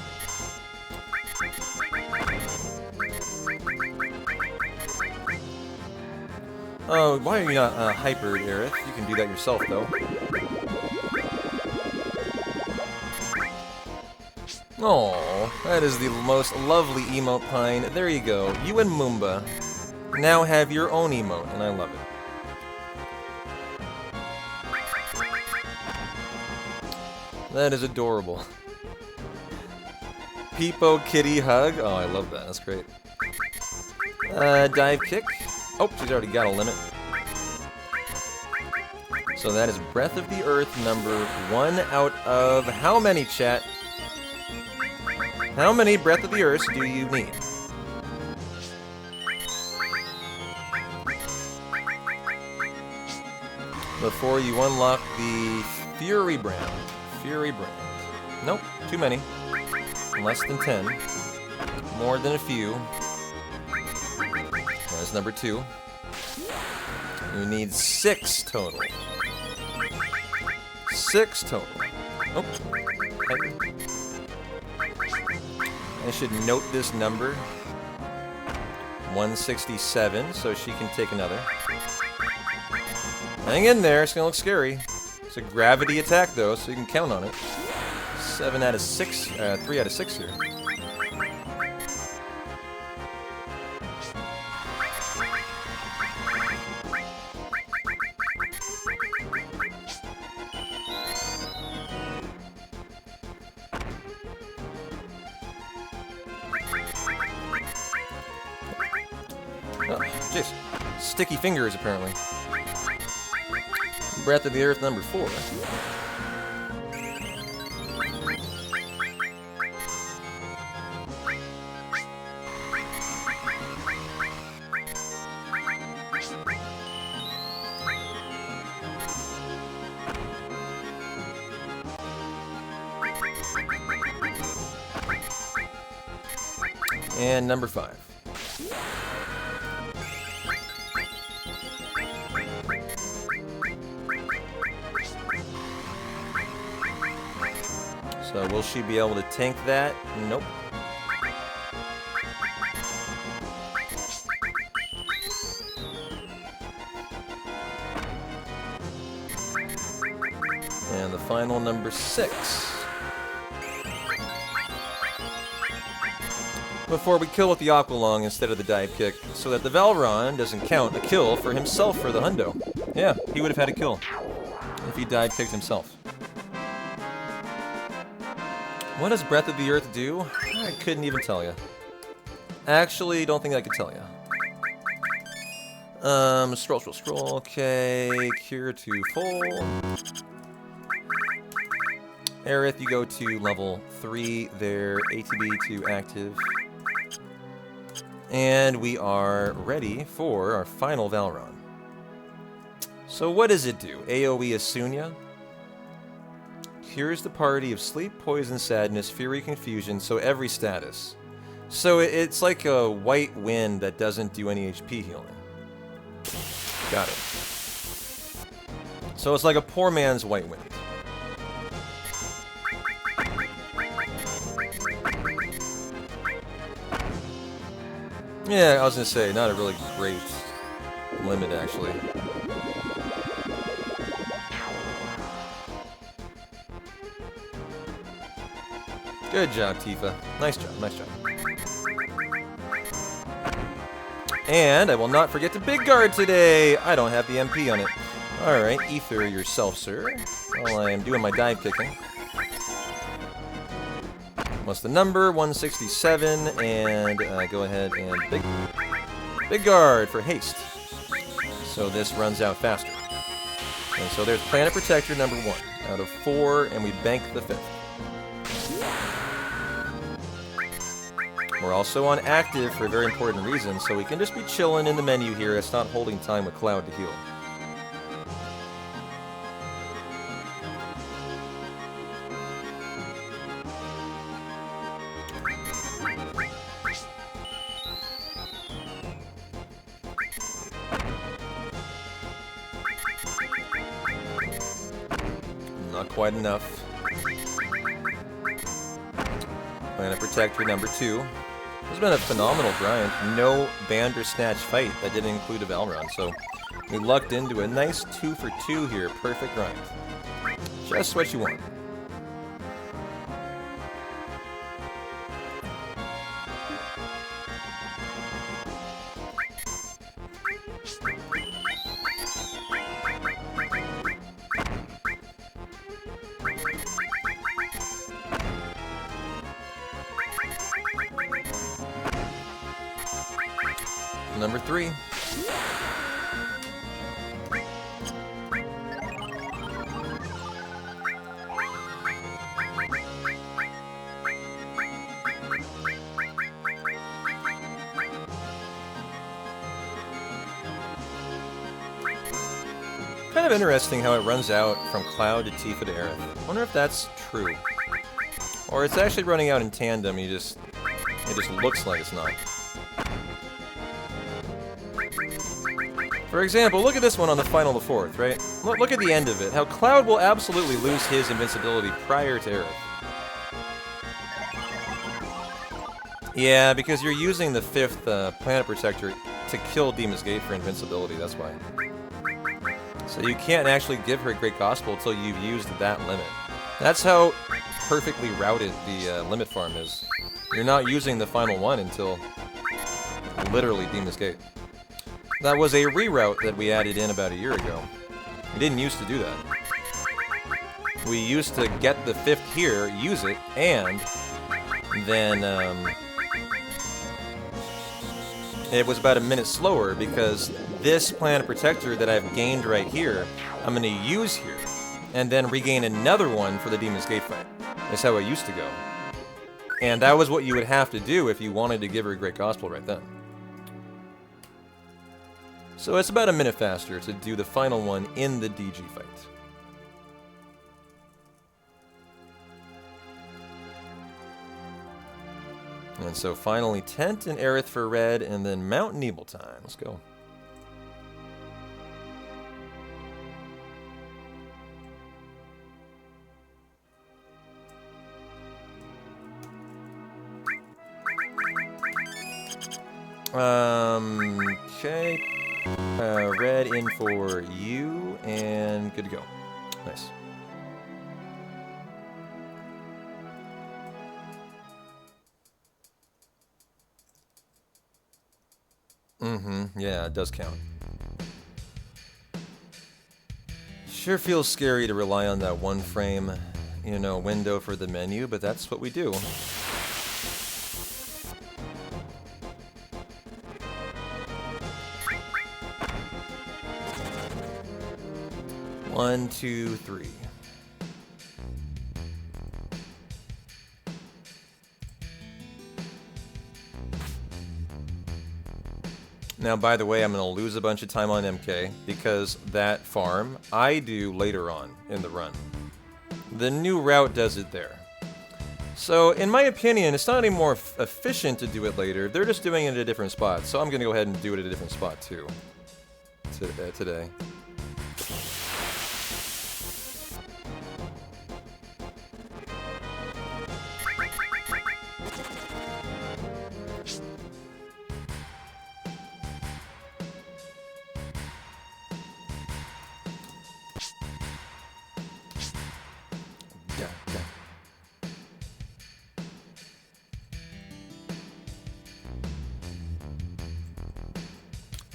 Oh, why are you not hypered, Aerith? You can do that yourself, though. Oh, that is the most lovely emote, Pine. There you go. You and Moomba now have your own emote, and I love it. That is adorable. Peepo Kitty Hug. Oh, I love that. That's great. Dive Kick. Oh, she's already got a limit. So that is Breath of the Earth number 1 out of how many, chat? How many Breath of the Earth do you need? Before you unlock the Fury Brand. Fury Brand. Nope, too many. Less than 10. More than a few. That's number 2. You need 6 total. 6 total. Oh. I should note this number. 167, so she can take another. Hang in there, it's gonna look scary. It's a gravity attack though, so you can count on it. 7 out of 6, 3 out of 6 here. Oh, jeez. Sticky fingers, apparently. Breath of the Earth number 4. And number 5. So will she be able to tank that? Nope. And the final number 6. Before we kill with the Aqualung instead of the dive kick, so that the Valron doesn't count a kill for himself for the hundo. Yeah, he would have had a kill if he dive kicked himself. What does Breath of the Earth do? I couldn't even tell you. Actually, don't think I could tell you. Scroll. Okay, Cure to full. Aerith, you go to level 3 there. ATB to active. And we are ready for our final Valron. So what does it do? AoE Asunya? cures the party of sleep, poison, sadness, fury, confusion, so every status. So it's like a white wind that doesn't do any HP healing. Got it. So it's like a poor man's white wind. Yeah, I was gonna say, not a really great limit, actually. Good job, Tifa. Nice job, nice job. And I will not forget to big guard today! I don't have the MP on it. Alright, ether yourself, sir, while I am doing my dive kicking. What's the number? 167, and go ahead and big guard for haste. So this runs out faster. And so there's Planet Protector number 1 out of 4, and we bank the 5th. We're also on active for a very important reason, so we can just be chilling in the menu here. It's not holding time with Cloud to heal. Not quite enough. Planet Protector number 2. It's been a phenomenal grind. No Bandersnatch fight that didn't include a Valron, so we lucked into a nice 2 for 2 here. Perfect grind. Just what you want. Number 3. Kind of interesting how it runs out from Cloud to Tifa to Aerith. Wonder if that's true. Or it's actually running out in tandem, it just looks like it's not. For example, look at this one on the final to 4th, right? Look at the end of it. How Cloud will absolutely lose his invincibility prior to Aerith. Yeah, because you're using the 5th Planet Protector to kill Demon's Gate for invincibility, that's why. So you can't actually give her Great Gospel until you've used that limit. That's how perfectly routed the limit farm is. You're not using the final one until literally Demon's Gate. That was a reroute that we added in about a year ago. We didn't used to do that. We used to get the 5th here, use it, and then it was about a minute slower because this Planet Protector that I've gained right here, I'm going to use here, and then regain another one for the Demon's Gate fight. That's how it used to go. And that was what you would have to do if you wanted to give her a Great Gospel right then. So it's about a minute faster to do the final one in the DG fight. And so finally Tent and Aerith for red, and then Mount Nebel time. Let's go. Okay. Red in for you, and good to go. Nice. Yeah, it does count. Sure feels scary to rely on that one frame, you know, window for the menu, but that's what we do. One, two, three. Now, by the way, I'm going to lose a bunch of time on MK because that farm I do later on in the run. The new route does it there. So, in my opinion, it's not any more efficient to do it later. They're just doing it at a different spot. So I'm going to go ahead and do it at a different spot, too. Today.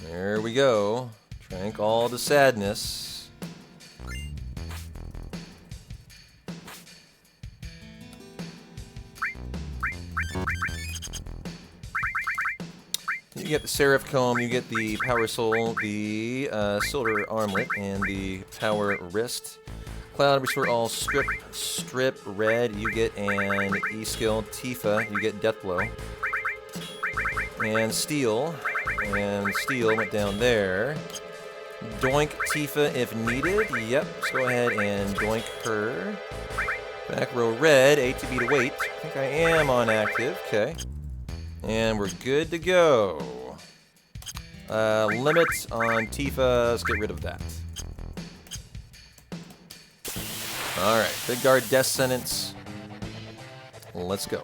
There we go. Drank all the sadness. You get the Seraph Comb, you get the Power Soul, the Silver Armlet, and the Power Wrist. Cloud, restore all strip red, you get an E-skill. Tifa, you get Death Blow. And Steel. And Steel went down there. Doink Tifa if needed. Yep, let's go ahead and doink her. Back row red, ATB to wait. I think I am on active. Okay. And we're good to go. Limits on Tifa. Let's get rid of that. Alright, Big Guard Death Sentence. Let's go.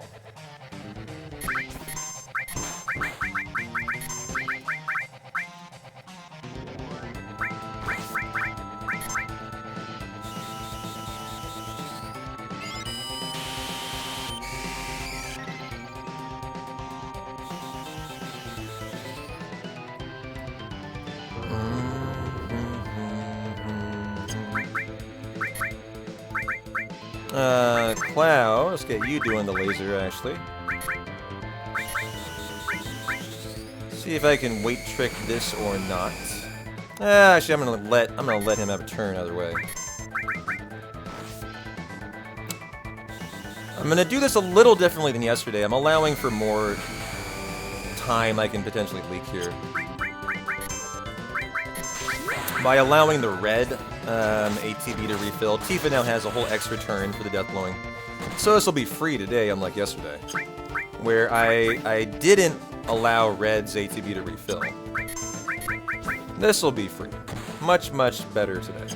Cloud, let's get you doing the laser, actually. See if I can weight trick this or not. Actually, I'm gonna let him have a turn either way. I'm gonna do this a little differently than yesterday. I'm allowing for more time I can potentially leak here. By allowing the red ATB to refill, Tifa now has a whole extra turn for the death blowing. So this will be free today, unlike yesterday, where I didn't allow red's ATB to refill. This will be free. Much, much better today.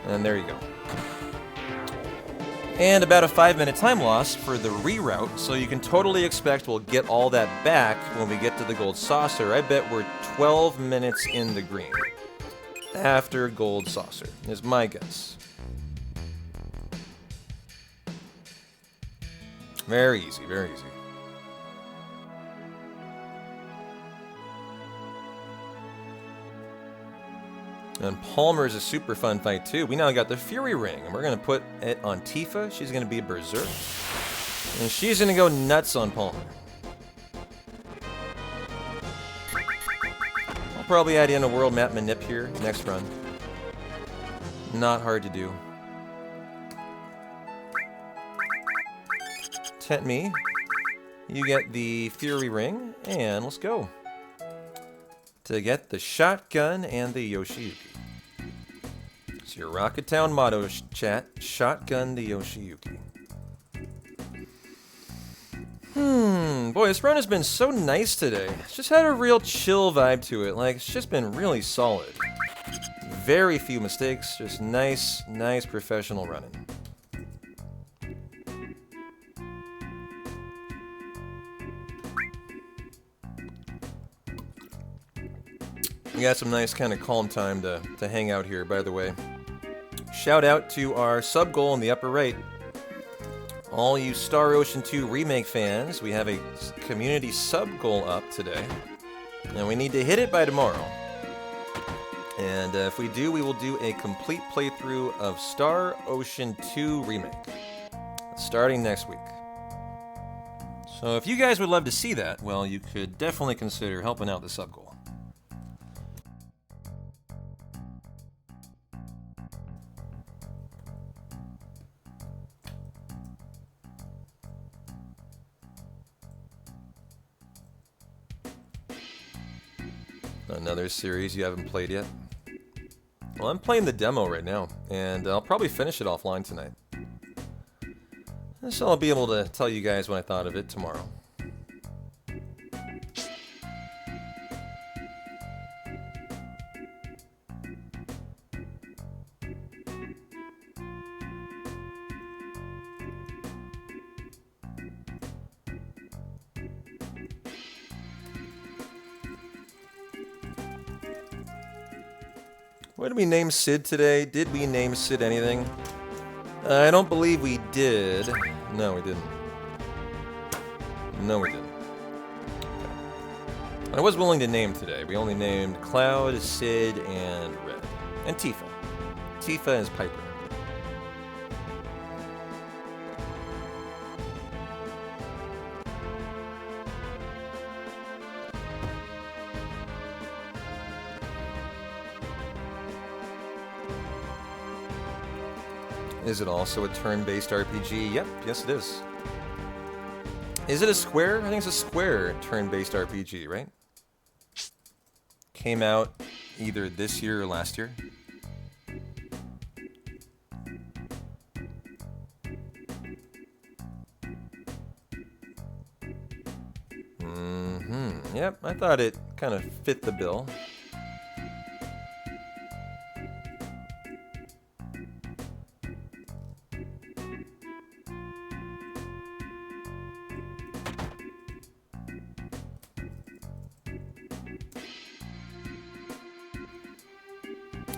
And there you go. And about a 5-minute time loss for the reroute, so you can totally expect we'll get all that back when we get to the gold saucer. I bet we're 12 minutes in the green after gold saucer, is my guess. Very easy, very easy. And Palmer's a super fun fight too. We now got the Fury Ring, and we're gonna put it on Tifa. She's gonna be a berserk, and she's gonna go nuts on Palmer. I'll probably add in a world map manip here next run. Not hard to do. Tent me. You get the Fury Ring, and let's go. To get the shotgun and the Yoshiyuki. It's your Rocket Town motto, chat. Shotgun the Yoshiyuki. Boy, this run has been so nice today. It's just had a real chill vibe to it. Like, it's just been really solid. Very few mistakes. Just nice, nice professional running. We got some nice kind of calm time to hang out here, by the way. Shout out to our sub goal in the upper right. All you Star Ocean 2 Remake fans, we have a community sub goal up today. And we need to hit it by tomorrow. And if we do, we will do a complete playthrough of Star Ocean 2 Remake. Starting next week. So if you guys would love to see that, well, you could definitely consider helping out the sub goal. Another series you haven't played yet? Well, I'm playing the demo right now. And I'll probably finish it offline tonight. So I'll be able to tell you guys what I thought of it tomorrow. What did we name Sid today? Did we name Sid anything? I don't believe we did. No, we didn't. No, we didn't. Okay. I was willing to name today. We only named Cloud, Sid, and Red. And Tifa. Tifa is Piper. Is it also a turn-based RPG? Yep, yes it is. Is it a Square? I think it's a Square turn-based RPG, right? Came out either this year or last year. Yep, I thought it kind of fit the bill.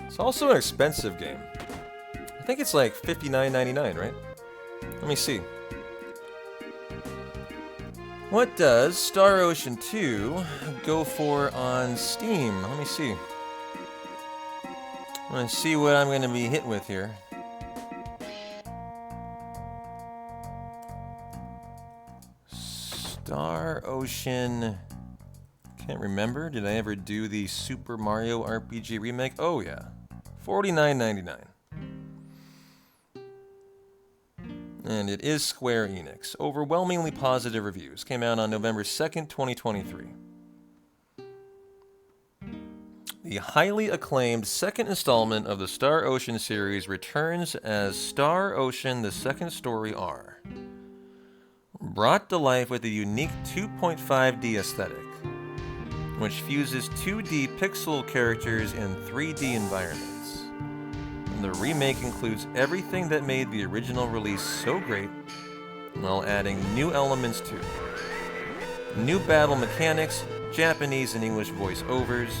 It's also an expensive game. I think it's like $59.99, right? Let me see. What does Star Ocean 2 go for on Steam? Let me see. I'm gonna see what I'm gonna be hit with here. Star Ocean... Can't remember. Did I ever do the Super Mario RPG remake? Oh yeah. $49.99. And it is Square Enix. Overwhelmingly positive reviews. Came out on November 2nd, 2023. The highly acclaimed second installment of the Star Ocean series returns as Star Ocean: The Second Story R. Brought to life with a unique 2.5D aesthetic, which fuses 2D pixel characters in 3D environments. The remake includes everything that made the original release so great, while adding new elements too. New battle mechanics, Japanese and English voiceovers,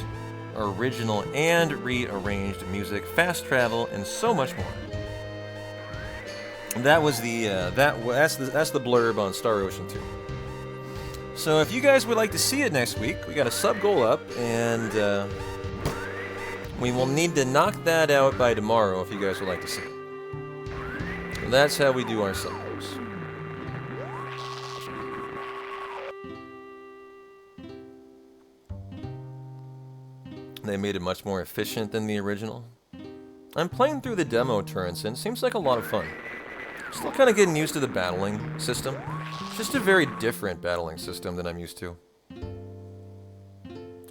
original and rearranged music, fast travel, and so much more. That was that's the blurb on Star Ocean 2. So if you guys would like to see it next week, we got a sub goal up, and we will need to knock that out by tomorrow if you guys would like to see it. And that's how we do our sub goals. They made it much more efficient than the original. I'm playing through the demo turns, and it seems like a lot of fun. Still kind of getting used to the battling system. It's just a very different battling system than I'm used to.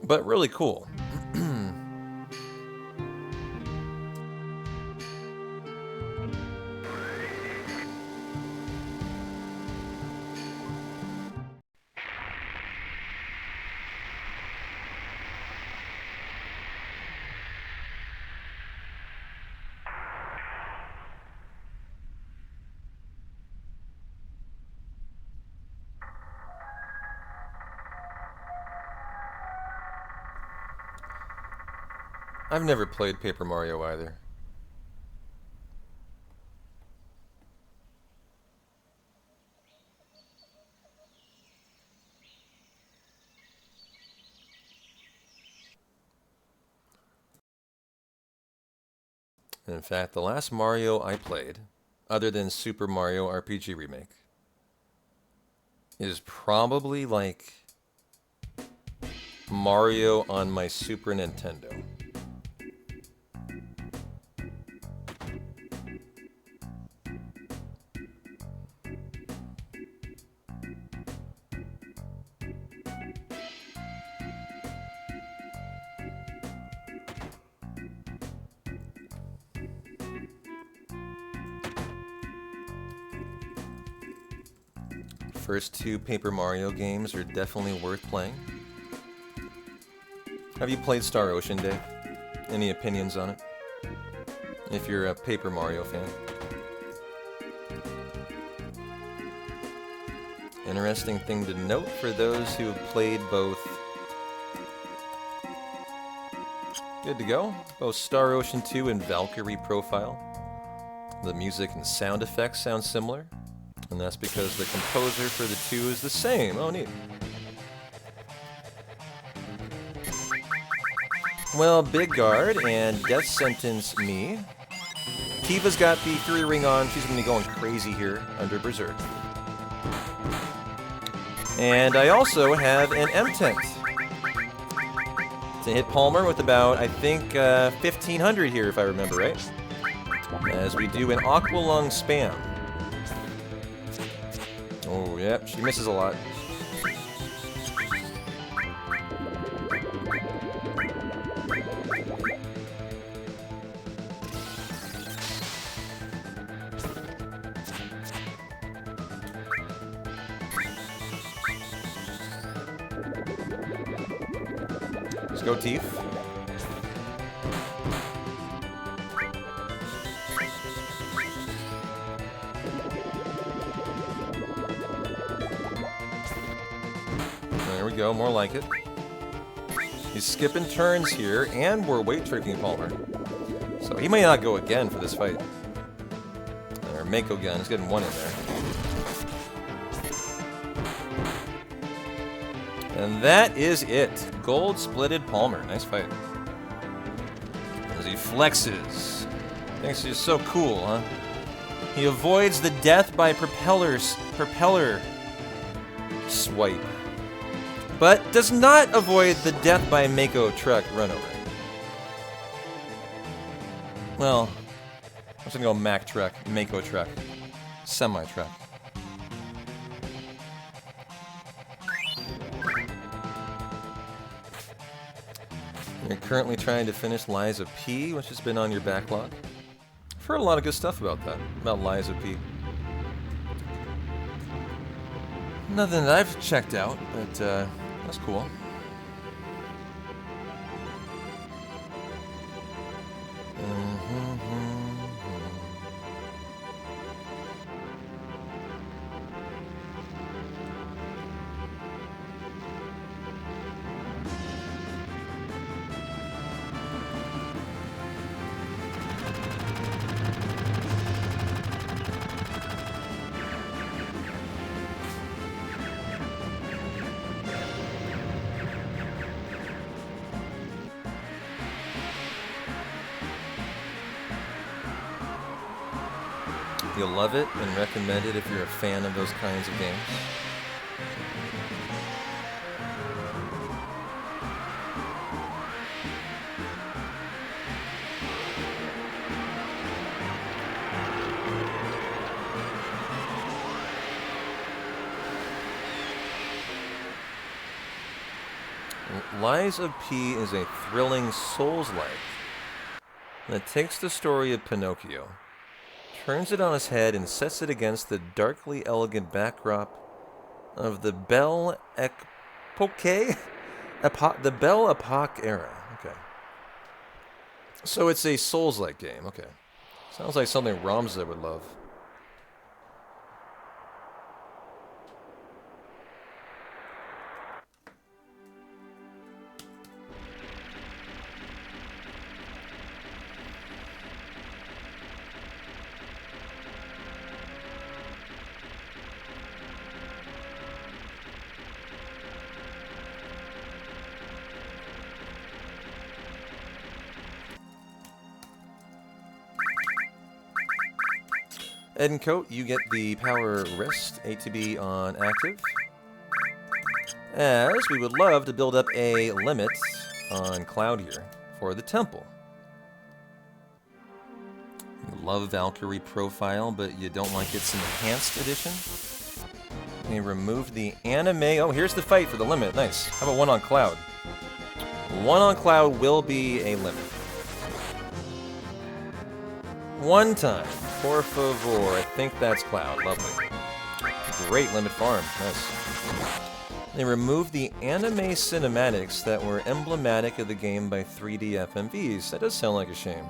But really cool. I've never played Paper Mario either. In fact, the last Mario I played, other than Super Mario RPG Remake, is probably like Mario on my Super Nintendo. first 2 Paper Mario games are definitely worth playing. Have you played Star Ocean, Dave? Any opinions on it? If you're a Paper Mario fan. Interesting thing to note for those who have played both. Good to go. Both Star Ocean 2 and Valkyrie Profile. The music and sound effects sound similar. And that's because the composer for the 2 is the same. Oh, neat. Well, Big Guard and Death Sentence me. Kiva's got the Fury Ring on. She's going to be going crazy here under Berserk. And I also have an M-Tent to hit Palmer with about, I think, 1,500 here, if I remember right. As we do an Aqua Lung spam. Oh, yep, she misses a lot. Let's go, Teeth. There we go, more like it. He's skipping turns here, and we're weight tricking Palmer. So he may not go again for this fight. Or Mako gun is getting 1 in there. And that is it. Gold splitted Palmer. Nice fight. As he flexes. Thinks he's so cool, huh? He avoids the death by propeller swipe. But does not avoid the death by Mako truck runover. Well, I'm just gonna go Mack truck, Mako truck, semi-truck. You're currently trying to finish Liza P, which has been on your backlog. I've heard a lot of good stuff about that, about Liza P. Nothing that I've checked out, but that's cool. You'll love it and recommend it if you're a fan of those kinds of games. Liza P is a thrilling Souls-like that takes the story of Pinocchio, turns it on its head, and sets it against the darkly elegant backdrop of the Belle Epoque? The Belle Epoque era. Okay. So it's a Souls-like game. Okay. Sounds like something Ramza would love. Ed and Coat, you get the power wrist, ATB on active. As we would love to build up a limit on Cloud here for the temple. You love Valkyrie Profile, but you don't like its enhanced edition. They removed the anime. Oh, here's the fight for the limit. Nice. How about 1 on Cloud? 1 on Cloud will be a limit. 1 time. Por favor. I think that's Cloud. Lovely. Great limit farm. Nice. They removed the anime cinematics that were emblematic of the game by 3D FMVs. That does sound like a shame.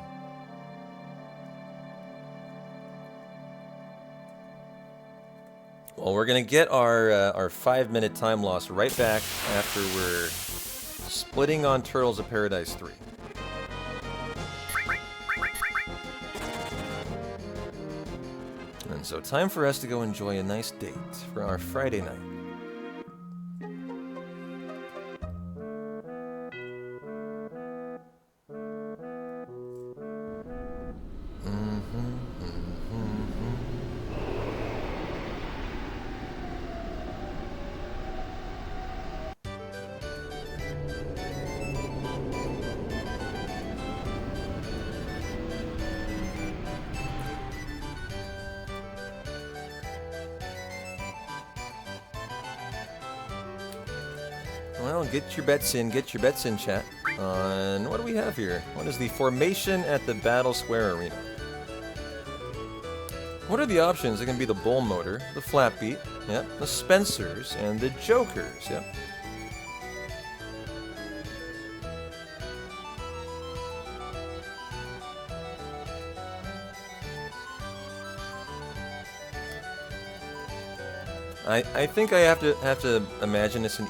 Well, we're gonna get our 5-minute time loss right back after we're splitting on Turtles of Paradise 3. And so time for us to go enjoy a nice date for our Friday night. Well, get your bets in, chat. On what do we have here? What is the formation at the Battle Square Arena? What are the options? It can be the Bull Motor, the Flat Beat, yep, the Spencers, and the Jokers, yep. I think I have to imagine it's an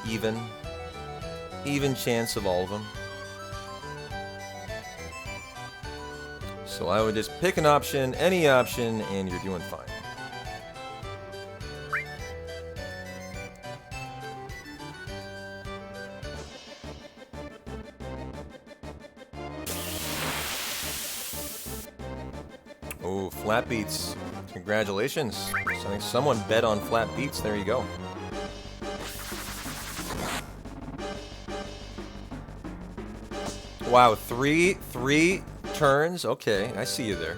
even chance of all of them. So I would just pick an option, any option, and you're doing fine. Oh, Flat Beats. Congratulations. I think someone bet on Flat Beats. There you go. Wow, three turns. Okay, I see you there.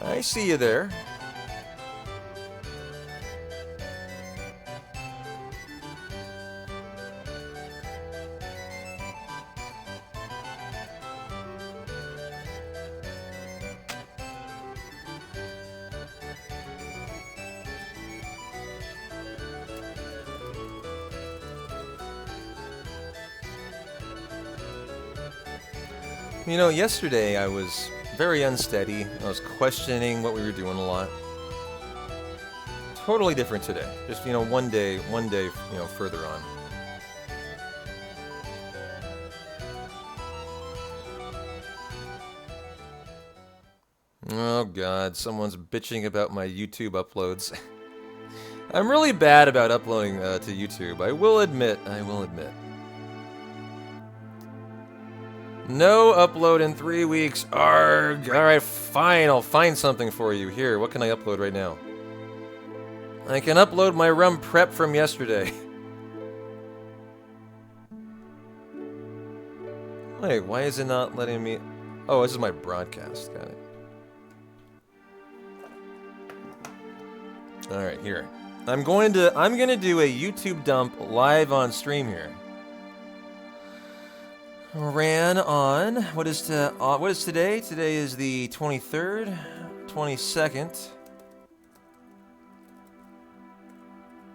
I see you there. You know, yesterday I was very unsteady. I was questioning what we were doing a lot. Totally different today. Just, you know, one day, you know, further on. Oh God, someone's bitching about my YouTube uploads. I'm really bad about uploading to YouTube. I will admit. No upload in 3 weeks. Arg. Alright, fine. I'll find something for you. Here, what can I upload right now? I can upload my rum prep from yesterday. Wait, why is it not letting me... Oh, this is my broadcast. Got it. Alright, here. I'm gonna do a YouTube dump live on stream here. Ran on, what is today? Today is the 23rd, 22nd,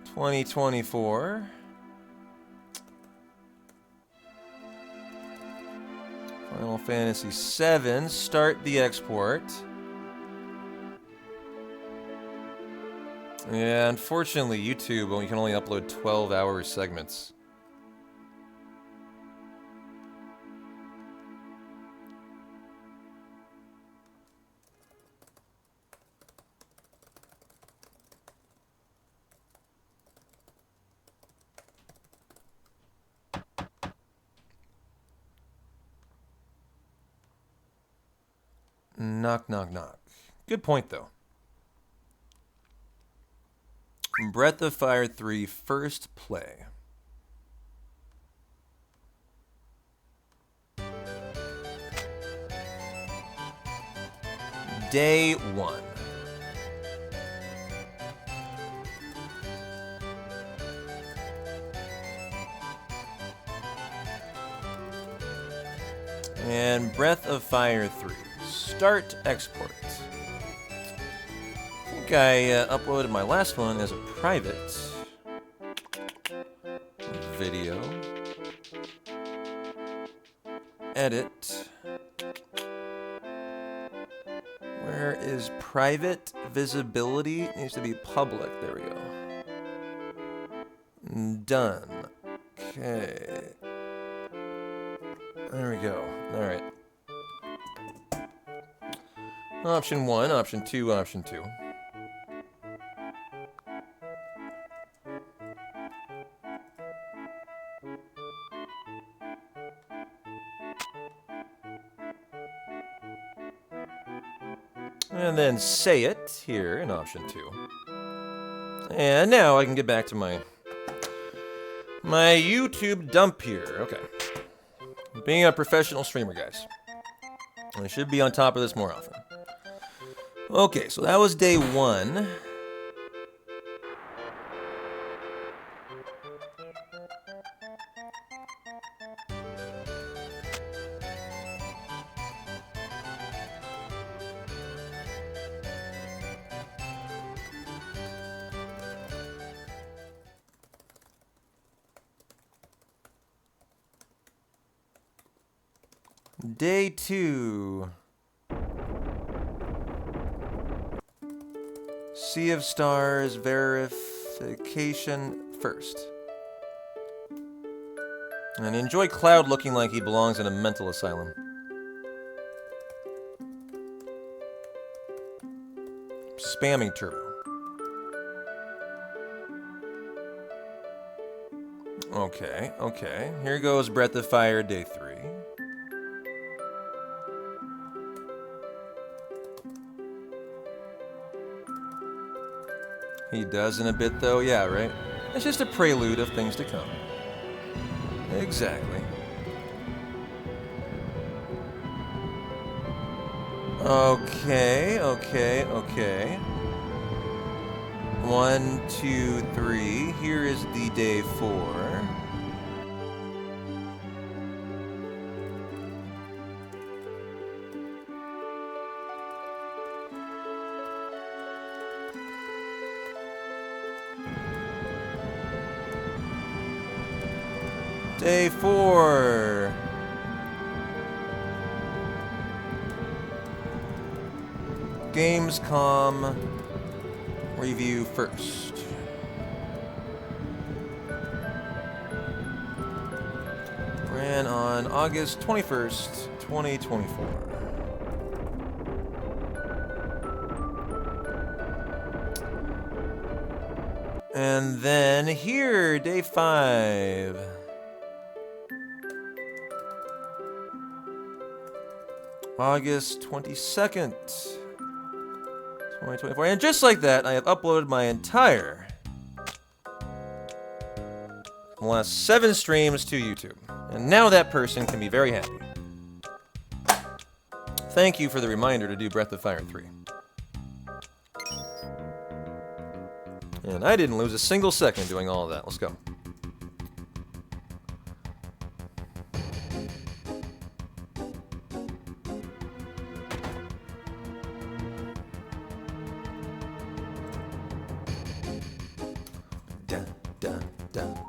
2024. Final Fantasy 7, start the export. Yeah, unfortunately YouTube, you can only upload 12-hour segments. Knock, knock, knock. Good point, though. Breath of Fire 3 first play. Day 1. And Breath of Fire 3. Start export. I think think I uploaded my last one as a private video. Edit. Where is private visibility? It needs to be public. There we go. Done. Okay. There we go. All right. Option 1, option 2, option 2. And then say it here in option 2. And now I can get back to my YouTube dump here. Okay. Being a professional streamer, guys. I should be on top of this more often. Okay, so that was day 1. Day 2. Sea of Stars verification first. And enjoy Cloud looking like he belongs in a mental asylum. Spamming Turbo. Okay, okay. Here goes Breath of Fire day 3. He does in a bit, though. Yeah, right? It's just a prelude of things to come. Exactly. Okay, okay, okay. 1, 2, 3. Here is the day 4. Day 4. Gamescom review first. Ran on August 21st, 2024. And then here, day 5. August 22nd, 2024. And just like that, I have uploaded my entire last 7 streams to YouTube. And now that person can be very happy. Thank you for the reminder to do Breath of Fire 3. And I didn't lose a single second doing all of that. Let's go. Dun, dun, dun.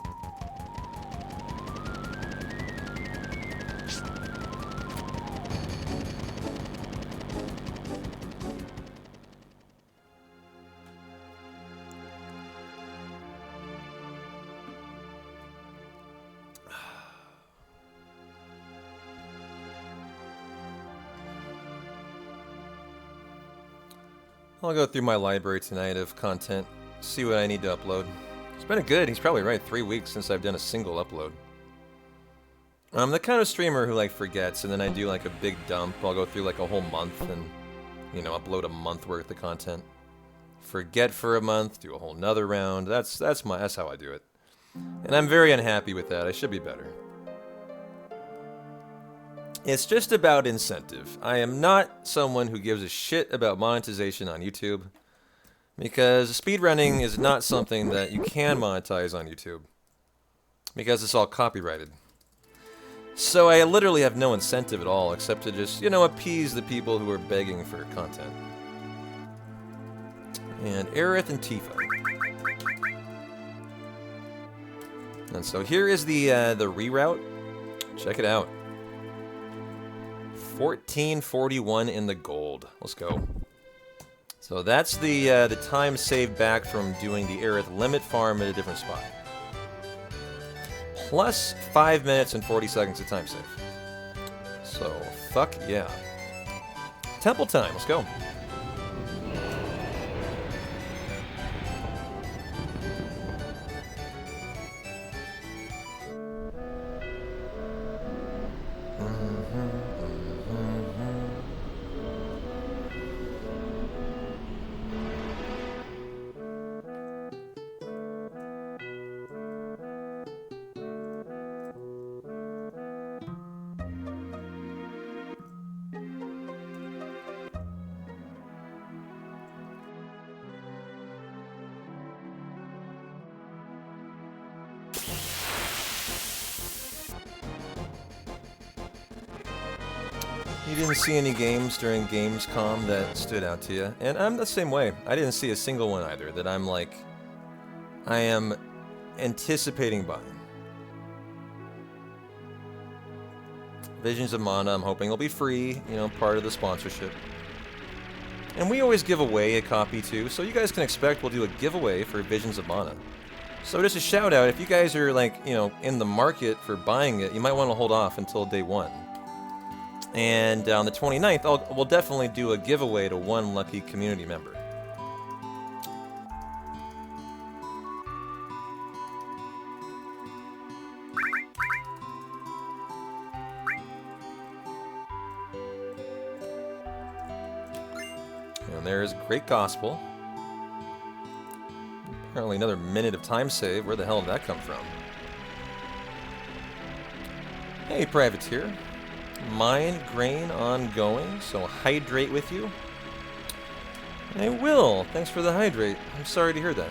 I'll go through my library tonight of content, see what I need to upload. It's been good, he's probably right, 3 weeks since I've done a single upload. I'm the kind of streamer who like forgets, and then I do like a big dump. I'll go through like a whole month and, you know, upload a month worth of content. Forget for a month, do a whole nother round. That's how I do it. And I'm very unhappy with that. I should be better. It's just about incentive. I am not someone who gives a shit about monetization on YouTube, because speedrunning is not something that you can monetize on YouTube, because it's all copyrighted. So I literally have no incentive at all, except to just, you know, appease the people who are begging for content. And Aerith and Tifa. And so here is the reroute. Check it out. 1441 in the gold. Let's go. So that's the time saved back from doing the Aerith limit farm at a different spot. Plus 5 minutes and 40 seconds of time save. So, fuck yeah. Temple time, let's go. You didn't see any games during Gamescom that stood out to you, and I'm the same way. I didn't see a single one either that I'm like, I am anticipating buying. Visions of Mana, I'm hoping will be free, you know, part of the sponsorship. And we always give away a copy too, so you guys can expect we'll do a giveaway for Visions of Mana. So just a shout out, if you guys are like, you know, in the market for buying it, you might want to hold off until day 1. And on the 29th, we'll definitely do a giveaway to one lucky community member. And there's Great Gospel. Apparently another minute of time save. Where the hell did that come from? Hey, Privateer. Mind Grain ongoing, so hydrate with you. I will. Thanks for the hydrate. I'm sorry to hear that.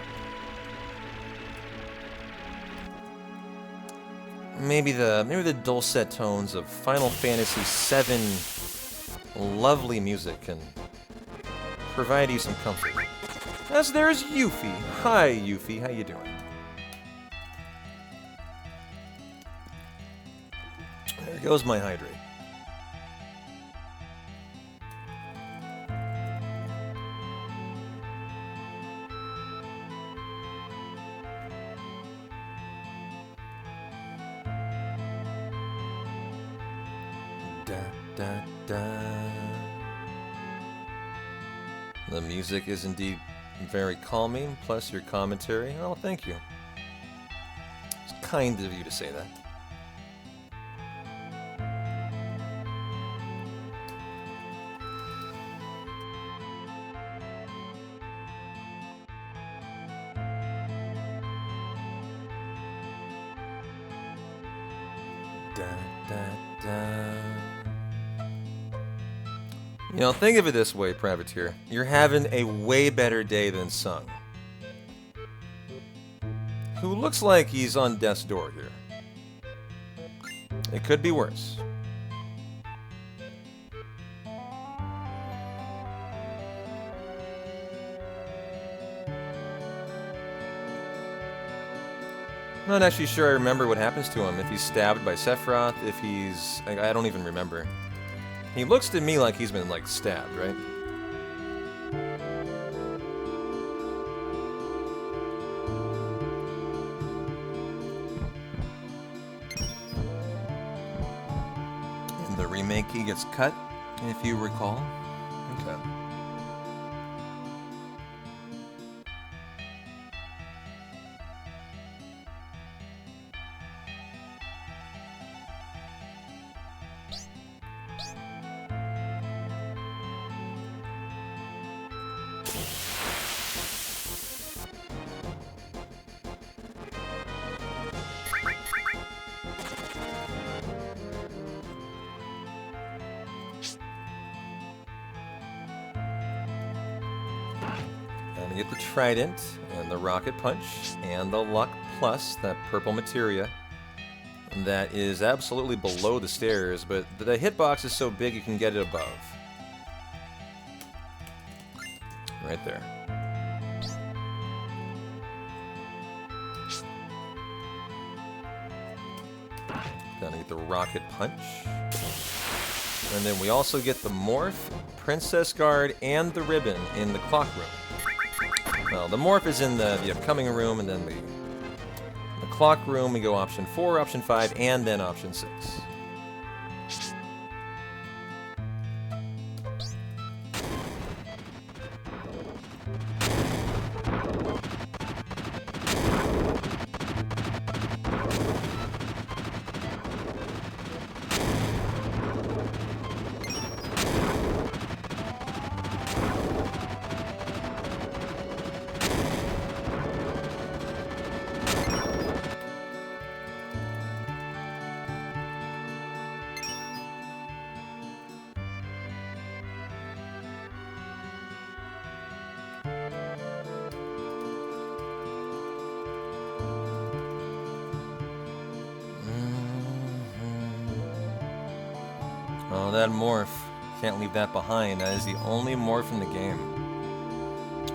Maybe the dulcet tones of Final Fantasy VII lovely music can provide you some comfort. As there's Yuffie. Hi, Yuffie. How you doing? There goes my hydrate. Da, da. The music is indeed very calming, plus your commentary. Oh, thank you. It's kind of you to say that. Da, da, da. You know, think of it this way, Privateer. You're having a way better day than Sung, who looks like he's on death's door here. It could be worse. I'm not actually sure I remember what happens to him. If he's stabbed by Sephiroth, if he's... I don't even remember. He looks to me like he's been, like, stabbed, right? In the remake, he gets cut, if you recall. Okay. And you get the Trident, and the Rocket Punch, and the Luck Plus, that purple materia. That is absolutely below the stairs, but the hitbox is so big you can get it above. Right there. Gonna get the Rocket Punch. And then we also get the Morph, Princess Guard, and the Ribbon in the Clock Room. Well, the Morph is in the upcoming room, and then the Clock Room, we go option 4, option 5, and then option 6. Oh, that morph. Can't leave that behind. That is the only morph in the game.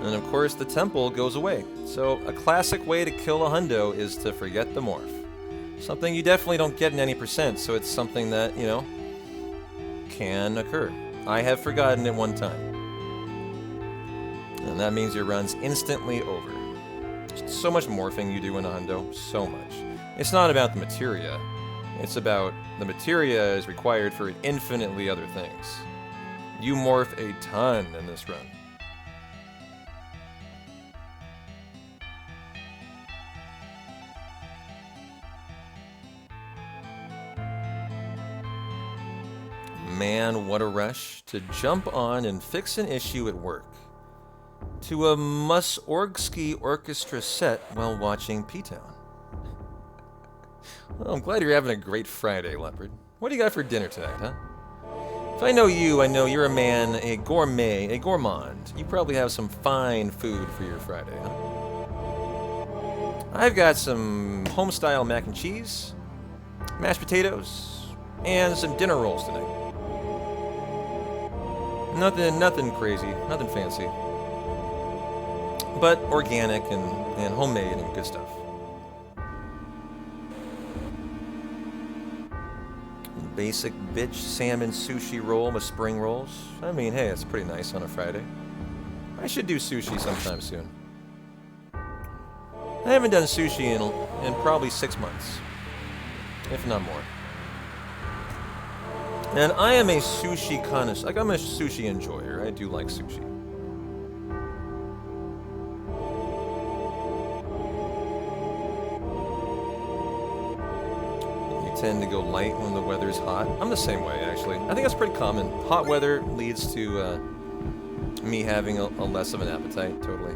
And of course, the temple goes away. So, a classic way to kill a hundo is to forget the morph. Something you definitely don't get in any percent, so it's something that, you know, can occur. I have forgotten it one time. And that means your run's instantly over. So much morphing you do in a hundo. So much. It's not about the materia. It's about the materia is required for infinitely other things. You morph a ton in this run. Man, what a rush to jump on and fix an issue at work. To a Mussorgsky Orchestra set while watching P-Town. Well, I'm glad you're having a great Friday, Leopard. What do you got for dinner tonight, huh? If I know you, I know you're a man, a gourmet, a gourmand. You probably have some fine food for your Friday, huh? I've got some home-style mac and cheese, mashed potatoes, and some dinner rolls tonight. Nothing crazy, nothing fancy. But organic and homemade and good stuff. Basic bitch salmon sushi roll with spring rolls. I mean, hey, it's pretty nice on a Friday. I should do sushi sometime soon. I haven't done sushi in probably 6 months, if not more. And I am a sushi connoisseur. Like, I'm a sushi enjoyer. I do like sushi. Tend to go light when the weather's hot. I'm the same way, actually. I think that's pretty common. Hot weather leads to me having a less of an appetite, totally.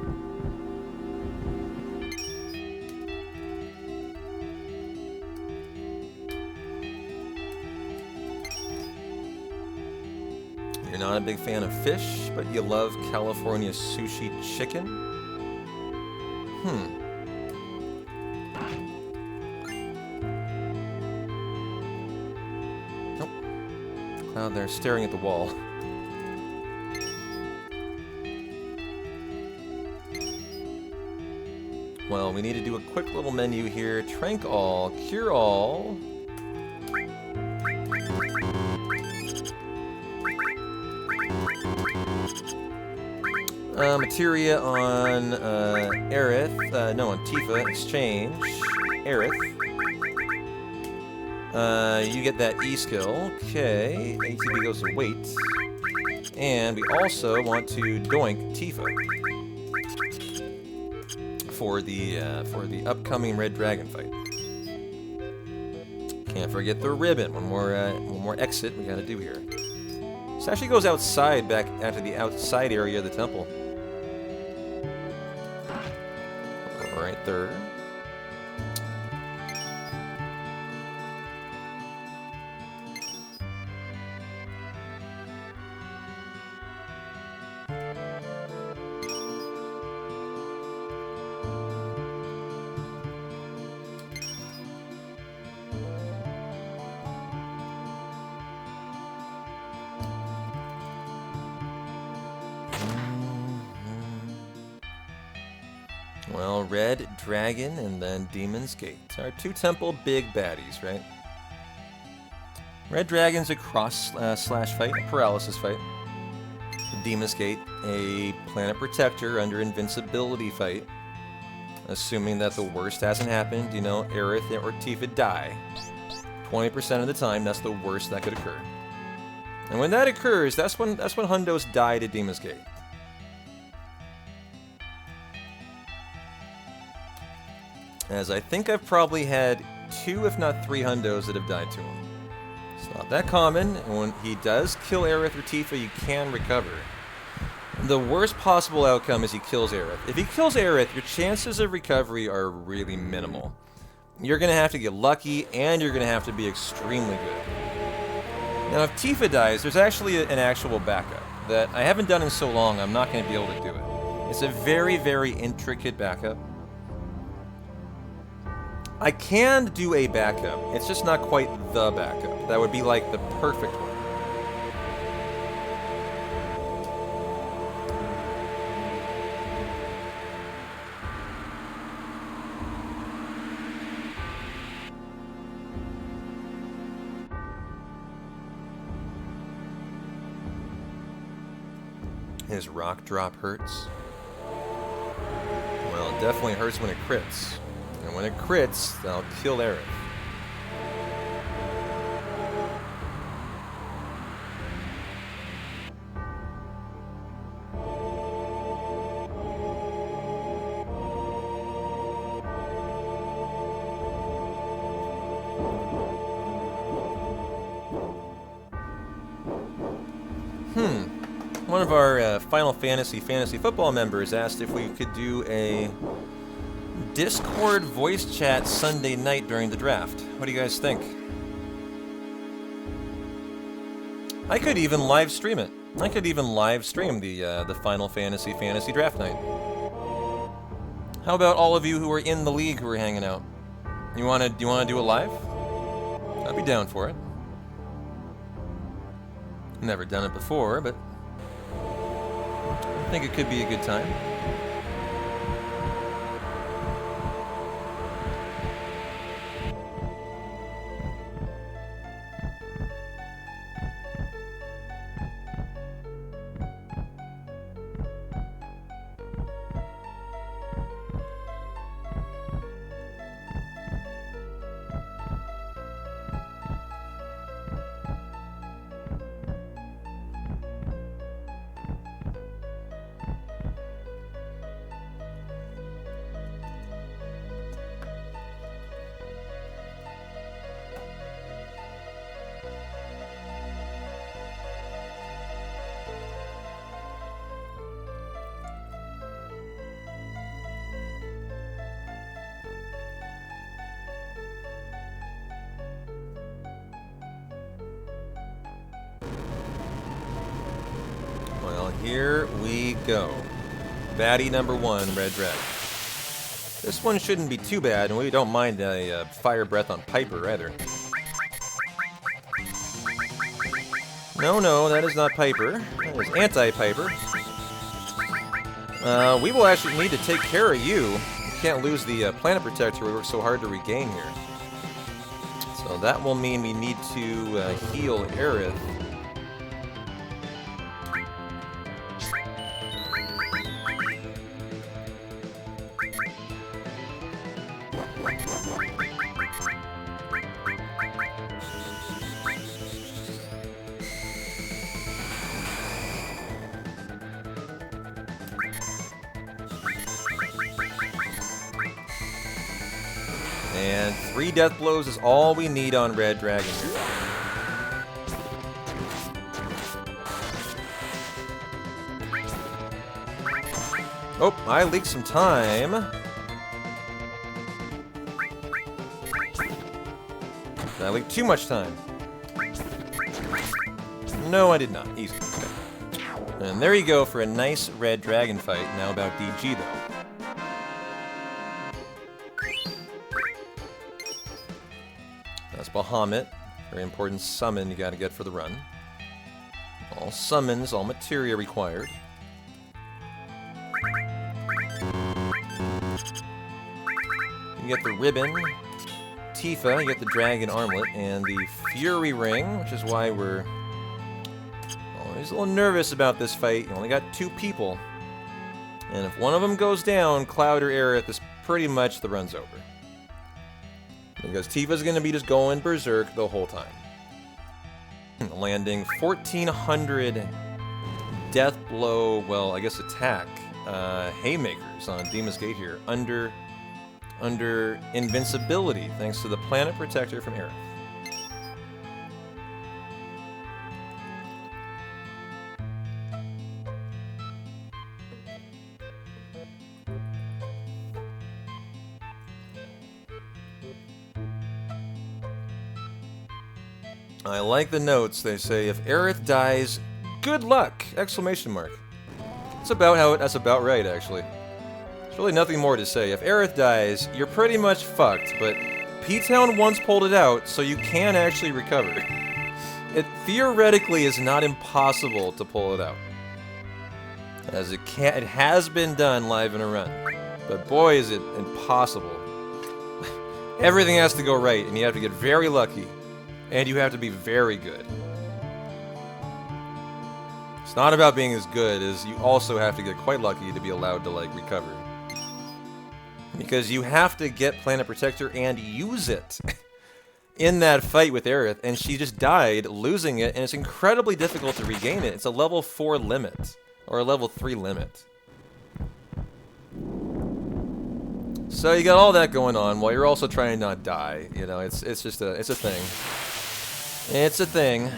You're not a big fan of fish, but you love California sushi chicken? Out there staring at the wall. Well, we need to do a quick little menu here. Trank all, cure all. Materia on Aerith. No, on Tifa. Exchange. Aerith. You get that E skill. Okay. ATB goes to wait. And we also want to doink Tifa for the upcoming Red Dragon fight. Can't forget the ribbon. One more exit we gotta do here. This actually goes outside, back after the outside area of the temple. Right there. Well, Red Dragon and then Demon's Gate. Our two temple big baddies, right? Red Dragon's a cross slash fight, a paralysis fight. Demon's Gate, a Planet Protector under invincibility fight. Assuming that the worst hasn't happened, you know, Aerith or Tifa die. 20% of the time, that's the worst that could occur. And when that occurs, that's when Hundos die to Demon's Gate. As I think I've probably had 2, if not 3 Hundos that have died to him. It's not that common, and when he does kill Aerith or Tifa, you can recover. The worst possible outcome is he kills Aerith. If he kills Aerith, your chances of recovery are really minimal. You're going to have to get lucky, and you're going to have to be extremely good. Now, if Tifa dies, there's actually an actual backup that I haven't done in so long, I'm not going to be able to do it. It's a very, very intricate backup. I can do a backup. It's just not quite the backup. That would be like the perfect one. His rock drop hurts. Well, it definitely hurts when it crits. And when it crits, I'll kill Aerith. One of our Final Fantasy Football members asked if we could do a Discord voice chat Sunday night during the draft. What do you guys think? I could even live stream it. I could even live stream the Final Fantasy draft night. How about all of you who are in the league who are hanging out? You wanna do it live? I'd be down for it. Never done it before, but I think it could be a good time. Here we go. Baddie number 1, Red Dragon. This one shouldn't be too bad, and we don't mind a fire breath on Piper either. No, that is not Piper. That is anti-Piper. We will actually need to take care of you. We can't lose the Planet Protector we worked so hard to regain here. So that will mean we need to heal Aerith. And 3 death blows is all we need on Red Dragon here. Oh, I leaked some time. I leaked too much time. No, I did not. Easy. Okay. And there you go for a nice Red Dragon fight. Now about DG, though. That's Bahamut. Very important summon you gotta get for the run. All summons, all materia required. You get the ribbon Tifa, you get the Dragon Armlet, and the Fury Ring, which is why we're always a little nervous about this fight. You only got 2 people. And if one of them goes down, Cloud or Aerith, is pretty much the run's over. Because Tifa's going to be just going berserk the whole time. Landing 1400 death blow, well, I guess attack, haymakers on Demon's Gate here, under invincibility, thanks to the Planet Protector from Aerith. I like the notes. They say, if Aerith dies, good luck! Exclamation mark. That's about right, actually. There's really nothing more to say. If Aerith dies, you're pretty much fucked, but P-Town once pulled it out, so you can actually recover. It theoretically is not impossible to pull it out. As it has been done live in a run. But boy, is it impossible. Everything has to go right, and you have to get very lucky. And you have to be very good. It's not about being as good as you also have to get quite lucky to be allowed to, like, recover. Because you have to get Planet Protector and use it in that fight with Aerith, and she just died losing it, and it's incredibly difficult to regain it. It's a level 4 limit, or a level 3 limit. So you got all that going on while you're also trying to not die. You know, it's just a thing. It's a thing.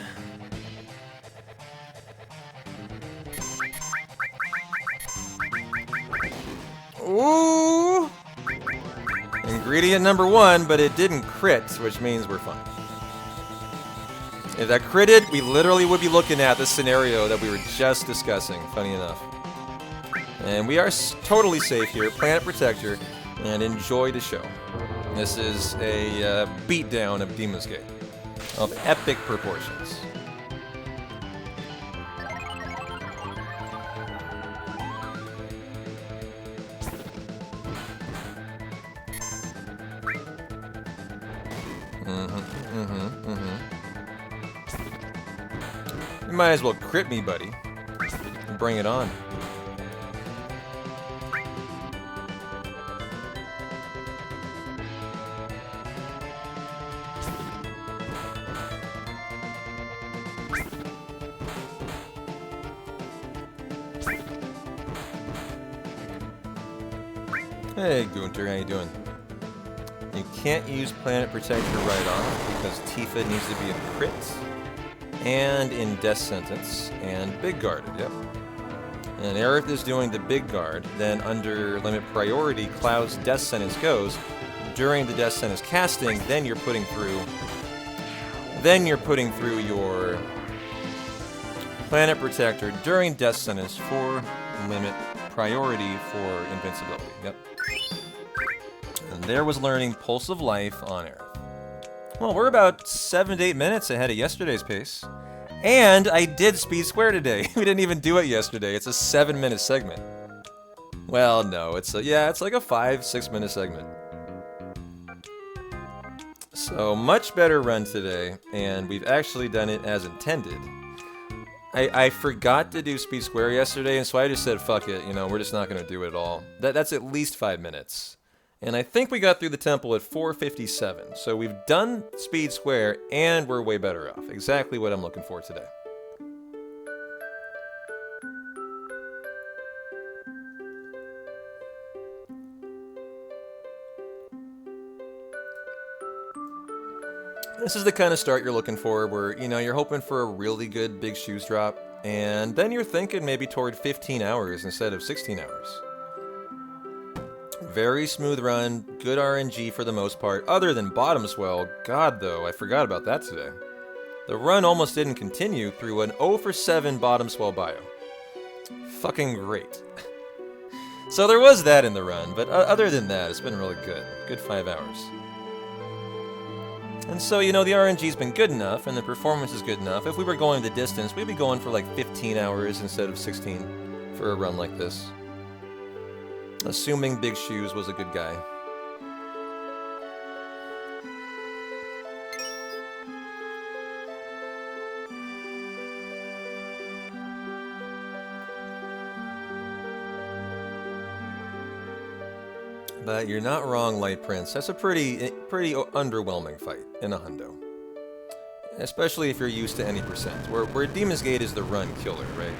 Ooh! Ingredient number 1, but it didn't crit, which means we're fine. If that critted, we literally would be looking at the scenario that we were just discussing, funny enough. And we are totally safe here, Planet Protector, and enjoy the show. This is a beatdown of Demon's Gate. Of epic proportions. You might as well crit me, buddy. Bring it on. Hey Gunter, how you doing? You can't use Planet Protector right off because Tifa needs to be in crit and in death sentence and big guarded, yep. And Aerith is doing the big guard, then under limit priority, Cloud's death sentence goes. During the death sentence casting, then you're putting through your Planet Protector during death sentence for limit priority for invincibility, yep. And there was learning Pulse of Life on Aerith. Well, we're about 7 to 8 minutes ahead of yesterday's pace. And I did Speed Square today. We didn't even do it yesterday. It's a 7-minute segment. Well, no, it's like a 5-6 minute segment. So, much better run today, and we've actually done it as intended. I forgot to do Speed Square yesterday, and so I just said, fuck it, you know, we're just not going to do it at all. That's at least 5 minutes. And I think we got through the temple at 4:57. So we've done Speed Square, and we're way better off. Exactly what I'm looking for today. This is the kind of start you're looking for where, you know, you're hoping for a really good big shoes drop, and then you're thinking maybe toward 15 hours instead of 16 hours. Very smooth run, good RNG for the most part, other than bottom swell. God, though, I forgot about that today. The run almost didn't continue through an 0 for 7 bottom swell bio. Fucking great. So there was that in the run, but other than that, it's been really good. Good 5 hours. And so, you know, the RNG's been good enough, and the performance is good enough. If we were going the distance, we'd be going for like 15 hours instead of 16 for a run like this. Assuming Big Shoes was a good guy. But you're not wrong, Light Prince. That's a pretty underwhelming fight in a hundo. Especially if you're used to any percent. Where Demon's Gate is the run killer, right?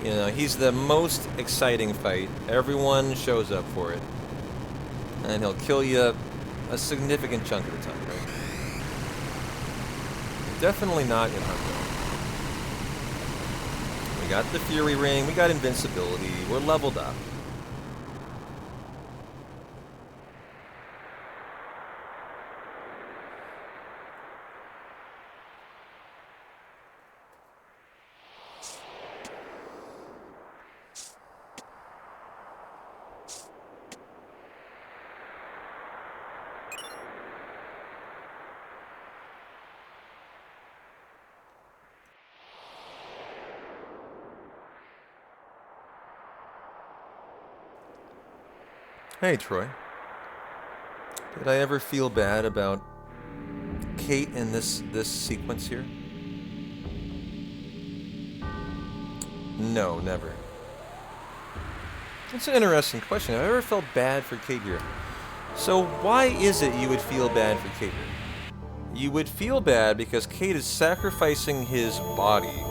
You know, he's the most exciting fight. Everyone shows up for it. And he'll kill you a significant chunk of the time, right? Definitely not in hundo. We got the Fury Ring, we got invincibility, we're leveled up. Hey, Troy. Did I ever feel bad about Kate in this sequence here? No, never. That's an interesting question. Have I ever felt bad for Kate here? So why is it you would feel bad for Kate here? You would feel bad because Kate is sacrificing his body,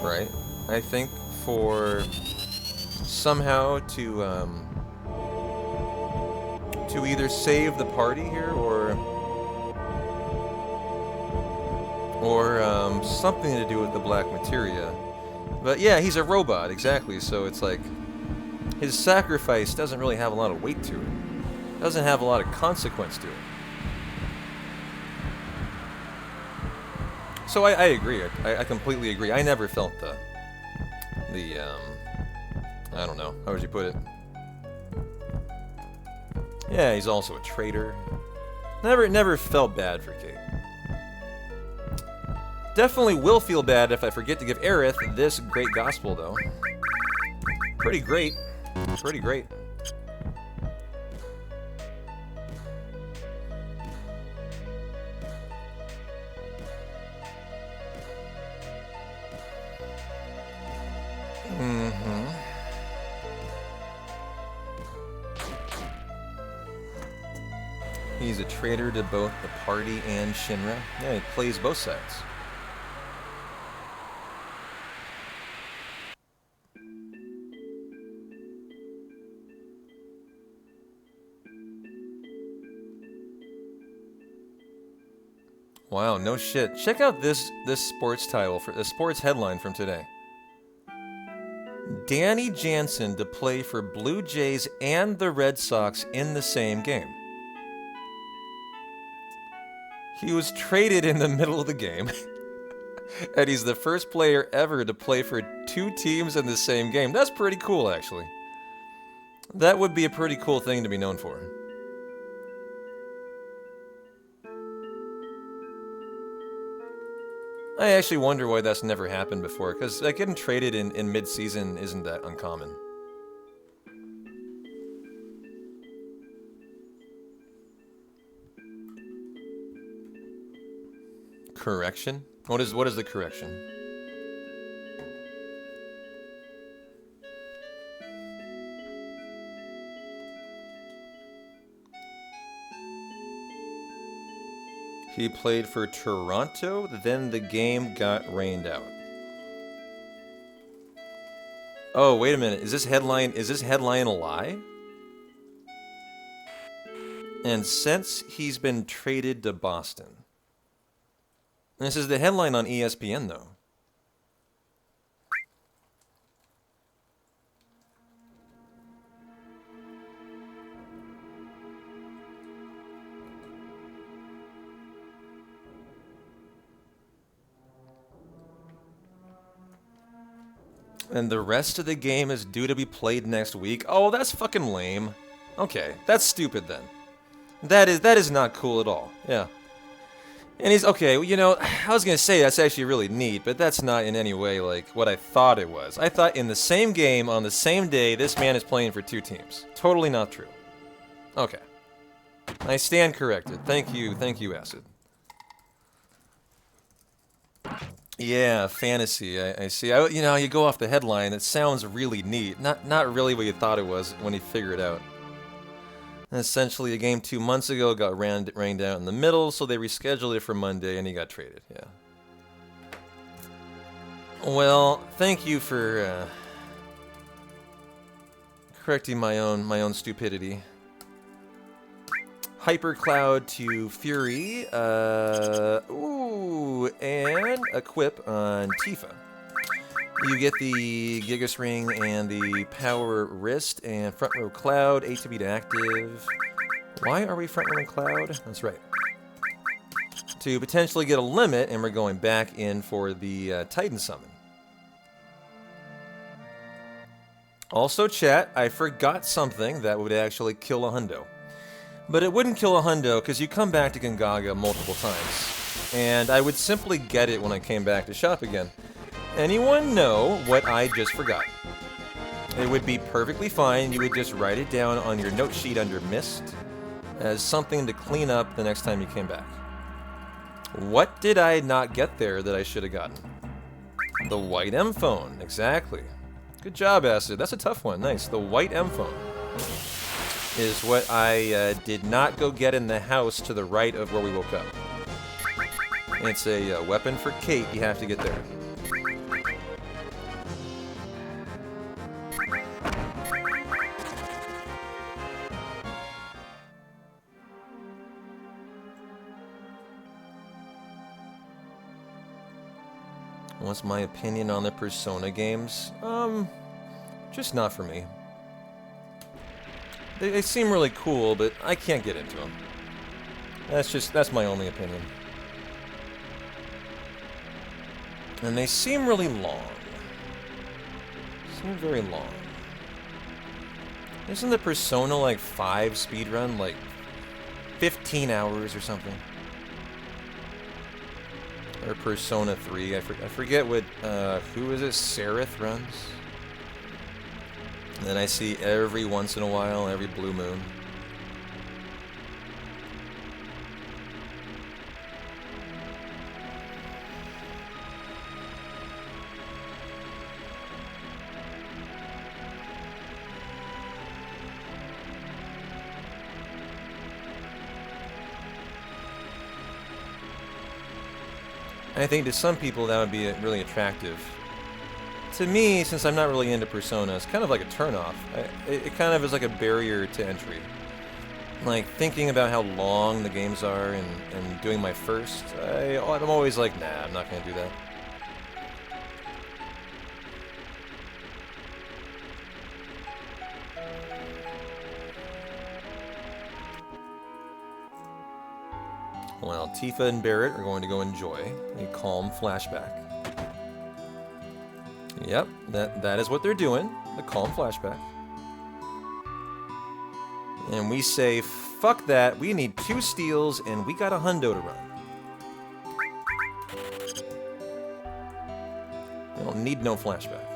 right? I think for somehow to either save the party here or something to do with the black materia. But yeah, he's a robot, exactly, so it's like his sacrifice doesn't really have a lot of weight to it. Doesn't have a lot of consequence to it. So I agree. I completely agree. I never felt the I don't know, how would you put it? Yeah, he's also a traitor. Never felt bad for Kate. Definitely will feel bad if I forget to give Aerith this great gospel, though. Pretty great. Pretty great. He's a traitor to both the party and Shinra. Yeah, he plays both sides. Wow, no shit. Check out this sports title, for the sports headline from today. Danny Jansen to play for Blue Jays and the Red Sox in the same game. He was traded in the middle of the game, and he's the first player ever to play for two teams in the same game. That's pretty cool, actually. That would be a pretty cool thing to be known for. I actually wonder why that's never happened before, because like, getting traded in mid-season isn't that uncommon. Correction? What is the correction? He played for Toronto, then the game got rained out. Oh, wait a minute. Is this headline a lie? And since he's been traded to Boston. And this is the headline on ESPN, though. And the rest of the game is due to be played next week. Oh, that's fucking lame. Okay, that's stupid then. That is not cool at all. Yeah. And he's, okay, you know, I was going to say that's actually really neat, but that's not in any way like what I thought it was. I thought in the same game, on the same day, this man is playing for two teams. Totally not true. Okay. I stand corrected. Thank you, Acid. Yeah, fantasy. I see. You know, you go off the headline. It sounds really neat. Not really what you thought it was when you figure it out. Essentially, a game 2 months ago got rained out in the middle, so they rescheduled it for Monday, and he got traded. Yeah. Well, thank you for correcting my own stupidity. Hypercloud to Fury. Ooh, and equip on Tifa. You get the Gigas Ring and the Power Wrist and Front Row Cloud, ATB to active. Why are we Front Row Cloud? That's right. To potentially get a limit, and we're going back in for the Titan Summon. Also, chat, I forgot something that would actually kill a hundo. But it wouldn't kill a hundo because you come back to Gongaga multiple times. And I would simply get it when I came back to shop again. Anyone know what I just forgot? It would be perfectly fine. You would just write it down on your note sheet under Mist as something to clean up the next time you came back. What did I not get there that I should have gotten? The white M phone, exactly. Good job, Acid. That's a tough one. Nice. The white M phone is what I did not go get in the house to the right of where we woke up. It's a weapon for Kate. You have to get there. What's my opinion on the Persona games? Just not for me. They seem really cool, but I can't get into them. That's my only opinion. And they seem really long. Seem very long. Isn't the Persona like 5 speedrun like 15 hours or something? Or Persona 3, I forget what, who is it, Seraph runs? And then I see every once in a while, every blue moon. I think to some people that would be really attractive. To me, since I'm not really into Persona, it's kind of like a turnoff. It kind of is like a barrier to entry. Like, thinking about how long the games are and doing my first, I'm always like, nah, I'm not going to do that. Well, Tifa and Barrett are going to go enjoy a calm flashback. Yep, that is what they're doing, the calm flashback. And we say, fuck that, we need 2 steals and we got a hundo to run. We don't need no flashback.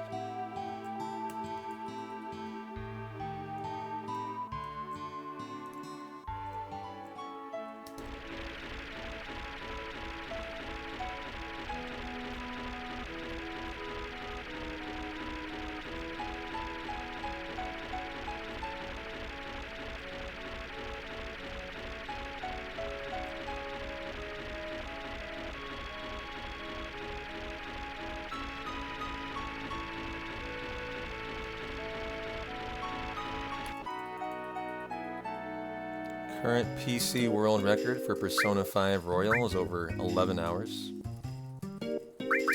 Current PC world record for Persona 5 Royal is over 11 hours.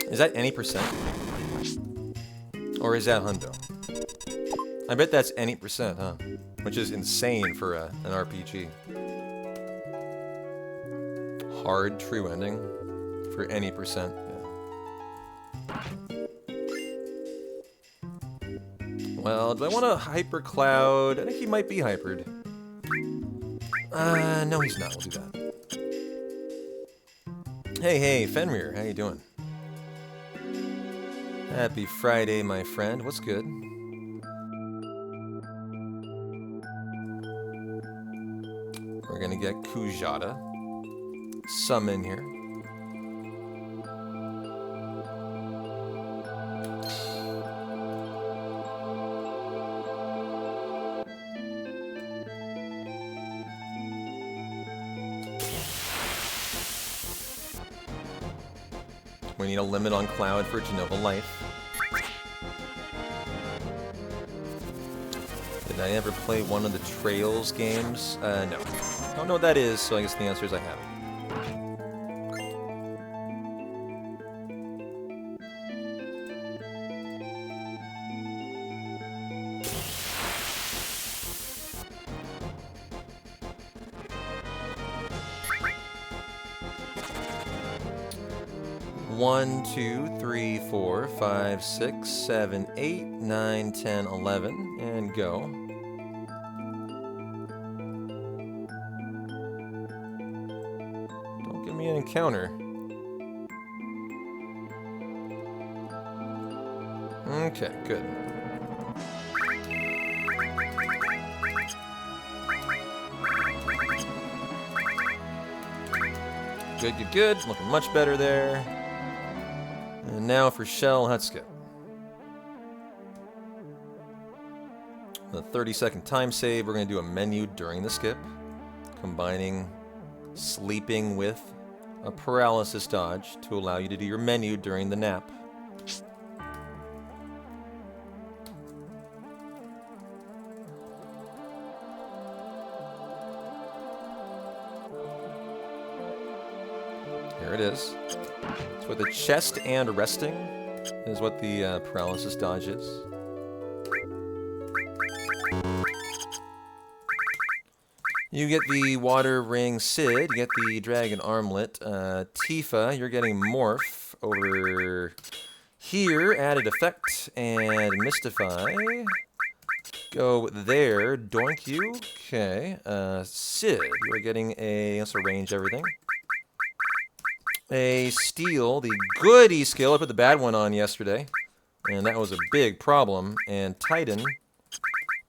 Is that any percent? Or is that hundo? I bet that's any percent, huh? Which is insane for an RPG. Hard true ending for any percent. Yeah. Well, do I want a Hyper Cloud? I think he might be hypered. No, he's not. We'll do that. Hey, Fenrir, how you doing? Happy Friday, my friend. What's good? We're gonna get Kujata. Summon here. We need a limit on Cloud for Genova Life. Did I ever play one of the Trails games? No. I don't know what that is, so I guess the answer is I haven't. One, 2, 3, 4, 5, 6, 7, 8, 9, 10, 11, and go. Don't give me an encounter. Okay, good. Good, good, good. Looking much better there. And now for Shell Hut Skip. The 30-second time save, we're going to do a menu during the skip, combining sleeping with a paralysis dodge to allow you to do your menu during the nap. Here it is. So with the chest and resting is what the paralysis dodge is. You get the water ring Sid, you get the dragon armlet. Tifa, you're getting morph over here, added effect, and mystify. Go there, doink you. Okay, Sid, you're getting a, let's arrange everything. A steal, the good E-skill. I put the bad one on yesterday, and that was a big problem. And Titan,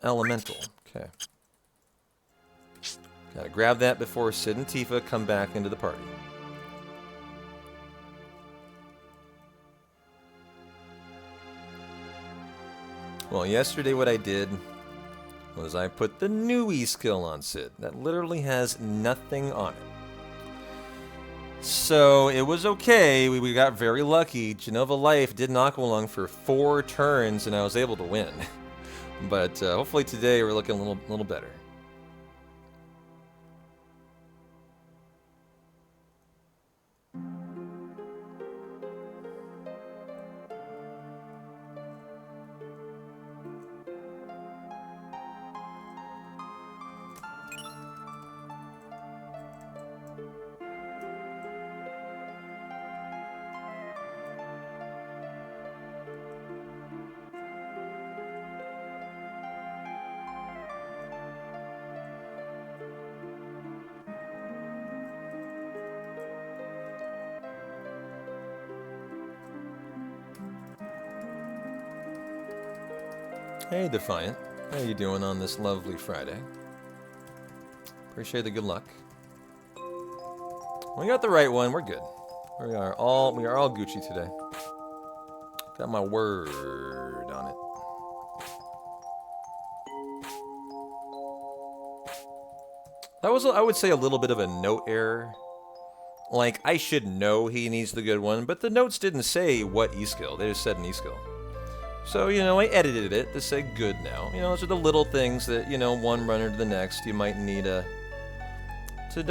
elemental. Okay. Gotta grab that before Sid and Tifa come back into the party. Well, yesterday what I did was I put the new E-skill on Sid. That literally has nothing on it. So it was okay. We got very lucky. Genova Life did knock along for 4 turns, and I was able to win. But hopefully today we're looking a little better. Hey, Defiant. How you doing on this lovely Friday? Appreciate the good luck. We got the right one. We're good. We are all Gucci today. Got my word on it. That was, I would say, a little bit of a note error. Like, I should know he needs the good one, but the notes didn't say what E-skill. They just said an E-skill. So, you know, I edited it to say good now. You know, those are the little things that, you know, one runner to the next, you might need to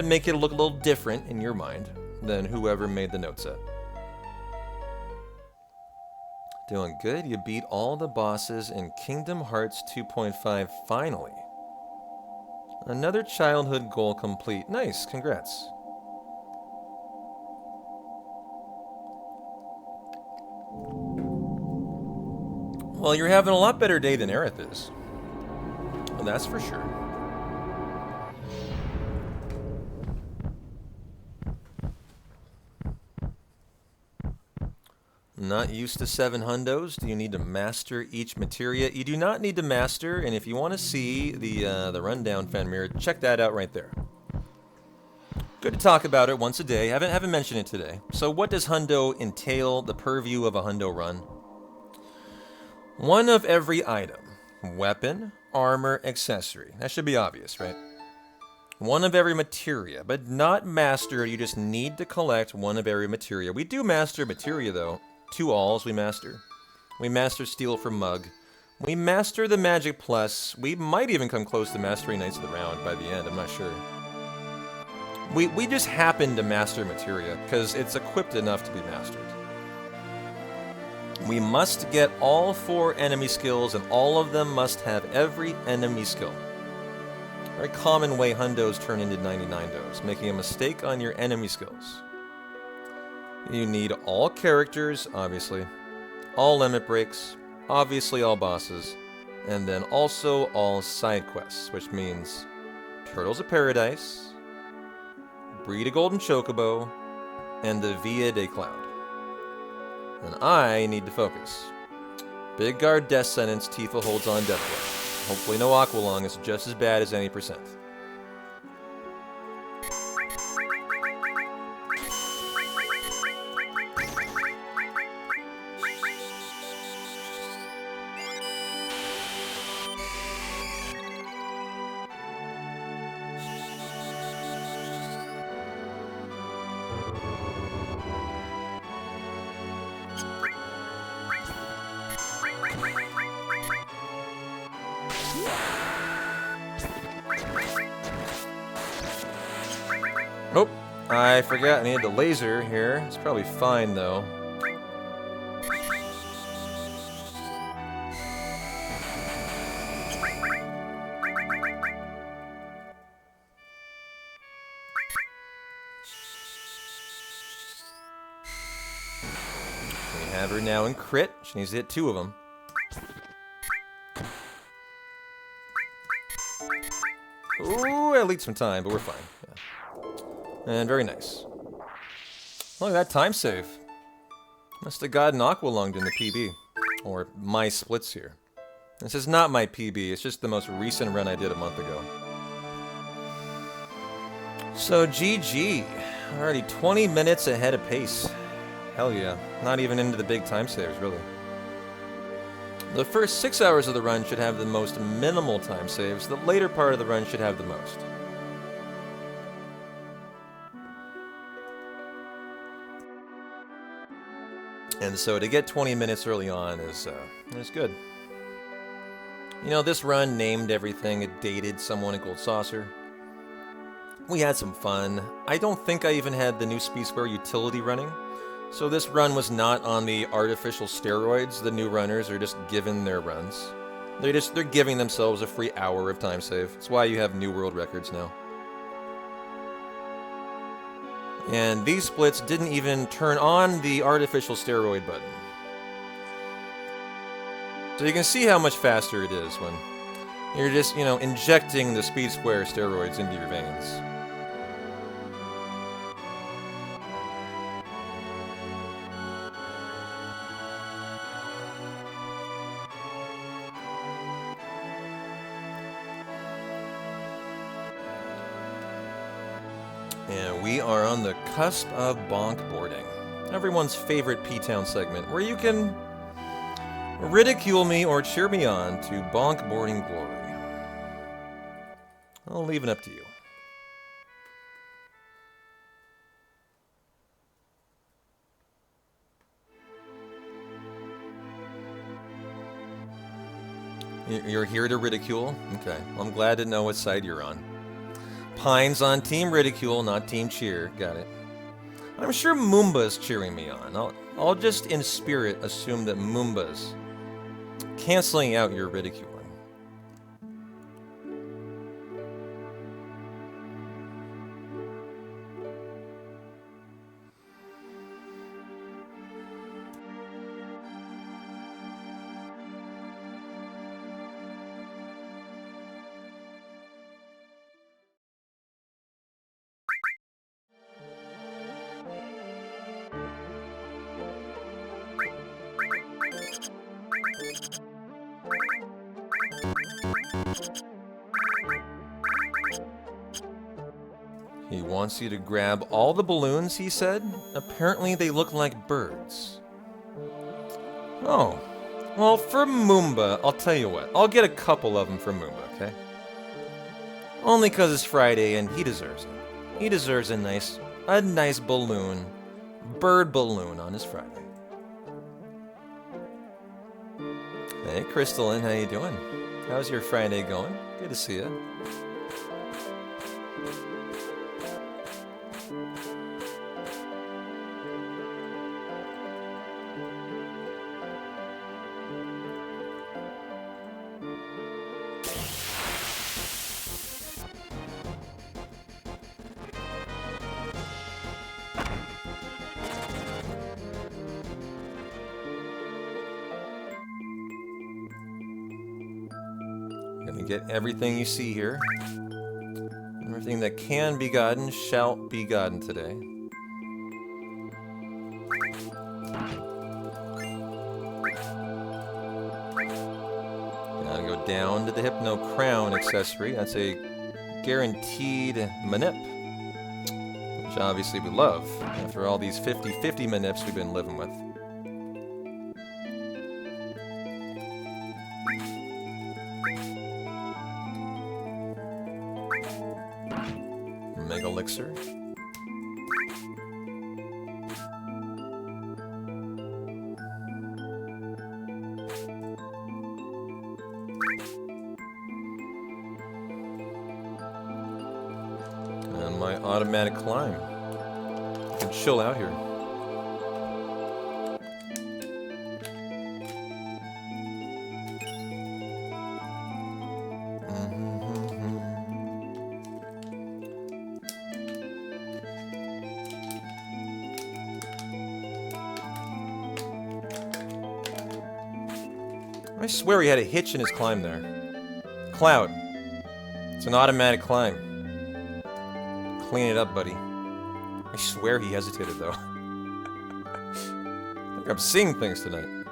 make it look a little different in your mind than whoever made the note set. Doing good. You beat all the bosses in Kingdom Hearts 2.5 finally. Another childhood goal complete. Nice. Congrats. Well, you're having a lot better day than Aerith is. Well, that's for sure. Not used to 7 hundos. Do you need to master each materia? You do not need to master, and if you want to see the rundown, Fanmir, check that out right there. Good to talk about it once a day. Haven't mentioned it today. So what does hundo entail, the purview of a hundo run? One of every item. Weapon, armor, accessory. That should be obvious, right? One of every materia, but not mastered. You just need to collect one of every materia. We do master materia, though. 2 alls we master. We master Steel for Mug. We master the Magic Plus. We might even come close to mastering Knights of the Round by the end. I'm not sure. We just happen to master materia, because it's equipped enough to be mastered. We must get all 4 enemy skills, and all of them must have every enemy skill. Very common way hundos turn into 99dos, making a mistake on your enemy skills. You need all characters, obviously, all limit breaks, obviously all bosses, and then also all side quests, which means Turtles of Paradise, Breed a Golden Chocobo, and the Via de Cloud. And I need to focus. Big Guard Death Sentence, Tifa holds on Deathblow. Hopefully no Aqualung, it's just as bad as any percent. Oh, I forgot I needed the laser here. It's probably fine, though. We have her now in crit. She needs to hit 2 of them. Ooh, I leaked some time, but we're fine. Yeah. And very nice. Look at that time save. Must have gotten Aqualunged in the PB. Or my splits here. This is not my PB, it's just the most recent run I did a month ago. So GG. Already 20 minutes ahead of pace. Hell yeah. Not even into the big time saves, really. The first 6 hours of the run should have the most minimal time saves. The later part of the run should have the most. And so to get 20 minutes early on is good. You know, this run named everything. It dated someone at Gold Saucer. We had some fun. I don't think I even had the new Speed Square utility running. So this run was not on the artificial steroids. The new runners are just given their runs. They're giving themselves a free hour of time save. That's why you have new world records now. And these splits didn't even turn on the artificial steroid button. So you can see how much faster it is when you're just, you know, injecting the Speed Square steroids into your veins. And we are on the cusp of bonk boarding. Everyone's favorite P-Town segment, where you can ridicule me or cheer me on to bonk boarding glory. I'll leave it up to you. You're here to ridicule? Okay. Well, I'm glad to know what side you're on. Pine's on Team Ridicule, not Team Cheer. Got it. I'm sure Moomba's cheering me on. I'll just in spirit assume that Moomba's canceling out your ridiculing. He wants you to grab all the balloons, he said. Apparently they look like birds. Oh. Well, for Moomba, I'll tell you what. I'll get a couple of them for Moomba, okay? Only because it's Friday and he deserves it. He deserves a nice balloon, bird balloon on his Friday. Hey, Crystalline, how you doing? How's your Friday going? Good to see you. Gonna get everything you see here. Everything that can be gotten shall be gotten today. Gotta go down to the Hypno Crown accessory. That's a guaranteed manip, which obviously we love after all these 50-50 manips we've been living with. Mega Elixir. And my automatic climb. I can chill out here. I swear he had a hitch in his climb there. Cloud. It's an automatic climb. Clean it up, buddy. I swear he hesitated, though. I think I'm seeing things tonight.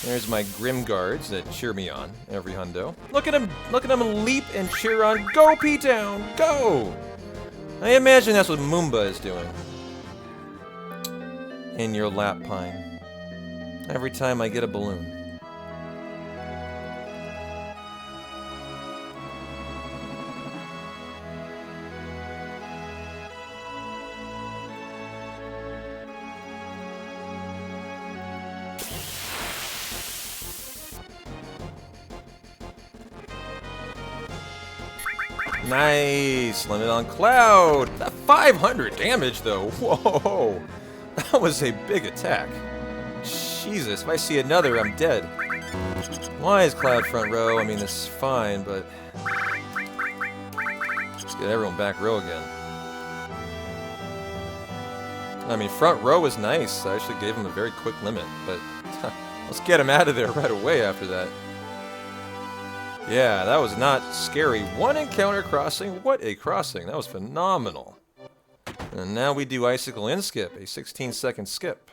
There's my Grim Guards that cheer me on every hundo. Look at him leap and cheer on. Go, P-Town, go! I imagine that's what Moomba is doing. In your lap, Pine. Every time I get a balloon. Nice! Limit on Cloud! That 500 damage, though! Whoa! That was a big attack. Jesus, if I see another, I'm dead. Why is Cloud front row? I mean, this is fine, but... let's get everyone back row again. I mean, front row was nice. I actually gave him a very quick limit, but... let's get him out of there right away after that. Yeah, that was not scary. One encounter crossing. What a crossing. That was phenomenal. And now we do Icicle in skip, a 16-second skip.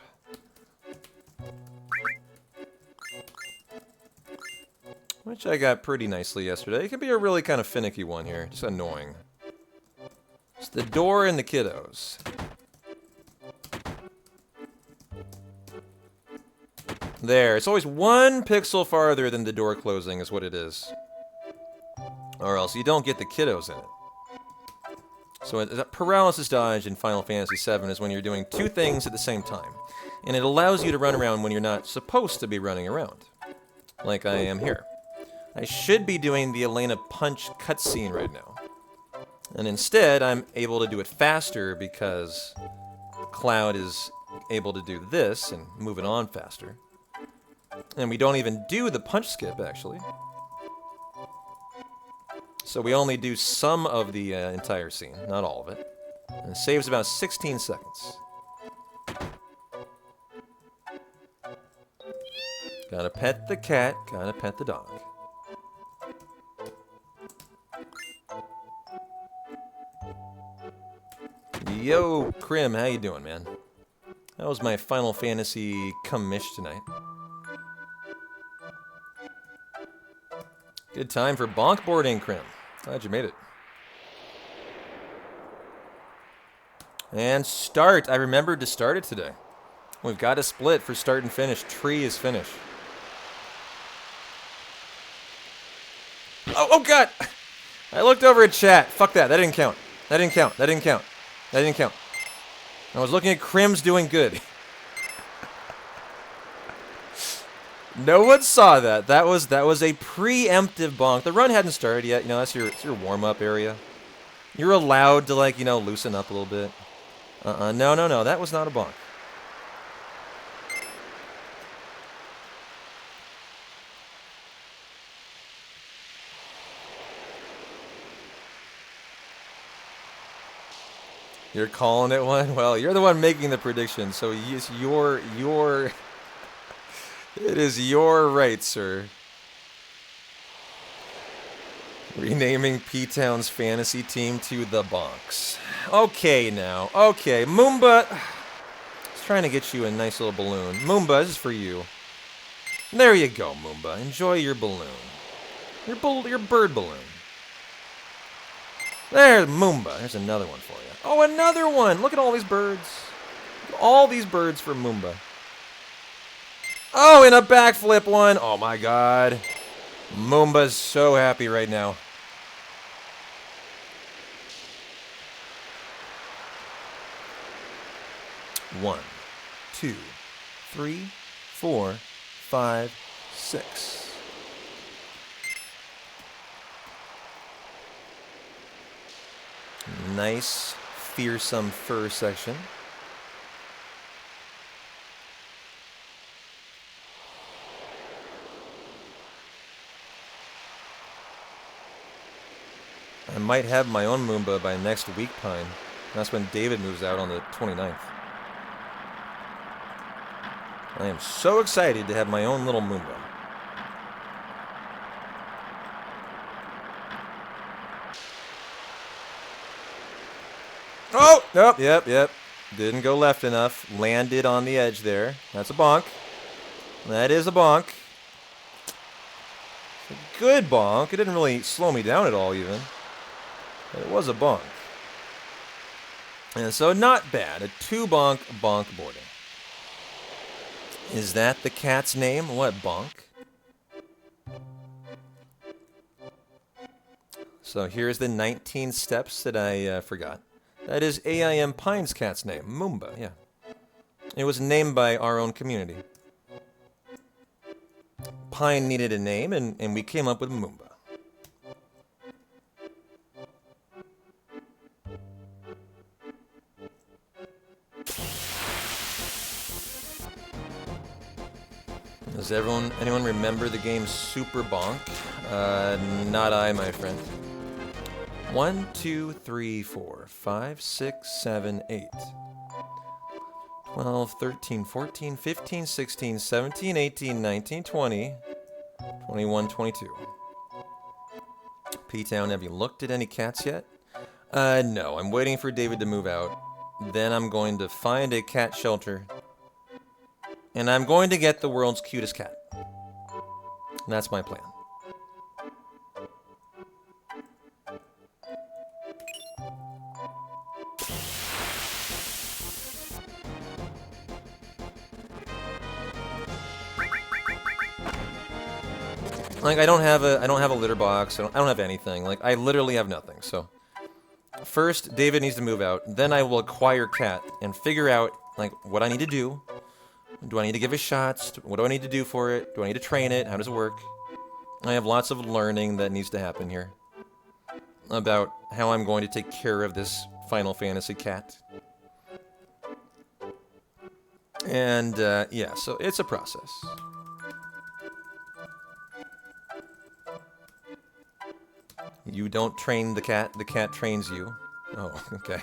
Which I got pretty nicely yesterday. It can be a really kind of finicky one here. Just annoying. It's the door and the kiddos. There. It's always 1 pixel farther than the door closing is what it is. Or else you don't get the kiddos in it. So a paralysis dodge in Final Fantasy VII is when you're doing 2 things at the same time. And it allows you to run around when you're not supposed to be running around. Like I am here. I should be doing the Elena punch cutscene right now. And instead, I'm able to do it faster because Cloud is able to do this and move it on faster. And we don't even do the punch skip, actually. So we only do some of the entire scene, not all of it. And it saves about 16 seconds. Gotta pet the cat, gotta pet the dog. Yo, Krim, how you doing, man? That was my Final Fantasy commish tonight. Good time for bonk boarding, Krim. Glad you made it. And start. I remembered to start it today. We've got a split for start and finish. Tree is finish. Oh God! I looked over at chat. Fuck that. That didn't count. That didn't count. That didn't count. That didn't count. I was looking at Crim's doing good. No one saw that. That was a preemptive bonk. The run hadn't started yet. You know, that's your warm-up area. You're allowed to, like, you know, loosen up a little bit. No. That was not a bonk. You're calling it one? Well, you're the one making the prediction, so it's your it is your right, sir. Renaming P-Town's fantasy team to the Bonks. Okay, now. Okay, Moomba. I was trying to get you a nice little balloon. Moomba, this is for you. There you go, Moomba. Enjoy your balloon. Your bird balloon. There's Moomba. There's another one for you. Oh, another one! Look at all these birds. All these birds for Moomba. Oh, and a backflip one. Oh my God. Moomba's so happy right now. One, 2, 3, 4, 5, 6. Nice, fearsome fur section. I might have my own Moomba by next week, Pine. That's when David moves out on the 29th. I am so excited to have my own little Moomba. Oh! Nope, yep. Didn't go left enough. Landed on the edge there. That's a bonk. That is a bonk. A good bonk. It didn't really slow me down at all, even. But it was a bonk. And so not bad. A 2-bonk bonk boarding. Is that the cat's name? What, bonk? So here's the 19 steps that I forgot. That is AIM Pine's cat's name, Moomba, yeah. It was named by our own community. Pine needed a name, and we came up with Moomba. Does anyone remember the game Super Bonk? Not I, my friend. 1, 2, 3, 4, 5, 6, 7, 8. 12, 13, 14, 15, 16, 17, 18, 19, 20, 21, 22. P-Town, have you looked at any cats yet? No, I'm waiting for David to move out. Then I'm going to find a cat shelter. And I'm going to get the world's cutest cat. And that's my plan. Like, I don't have a litter box. I don't have anything. Like, I literally have nothing. So, first, David needs to move out. Then I will acquire cat and figure out, like, what I need to do. Do I need to give it shots? What do I need to do for it? Do I need to train it? How does it work? I have lots of learning that needs to happen here about how I'm going to take care of this Final Fantasy cat. And, yeah, so it's a process. You don't train the cat trains you. Oh, okay.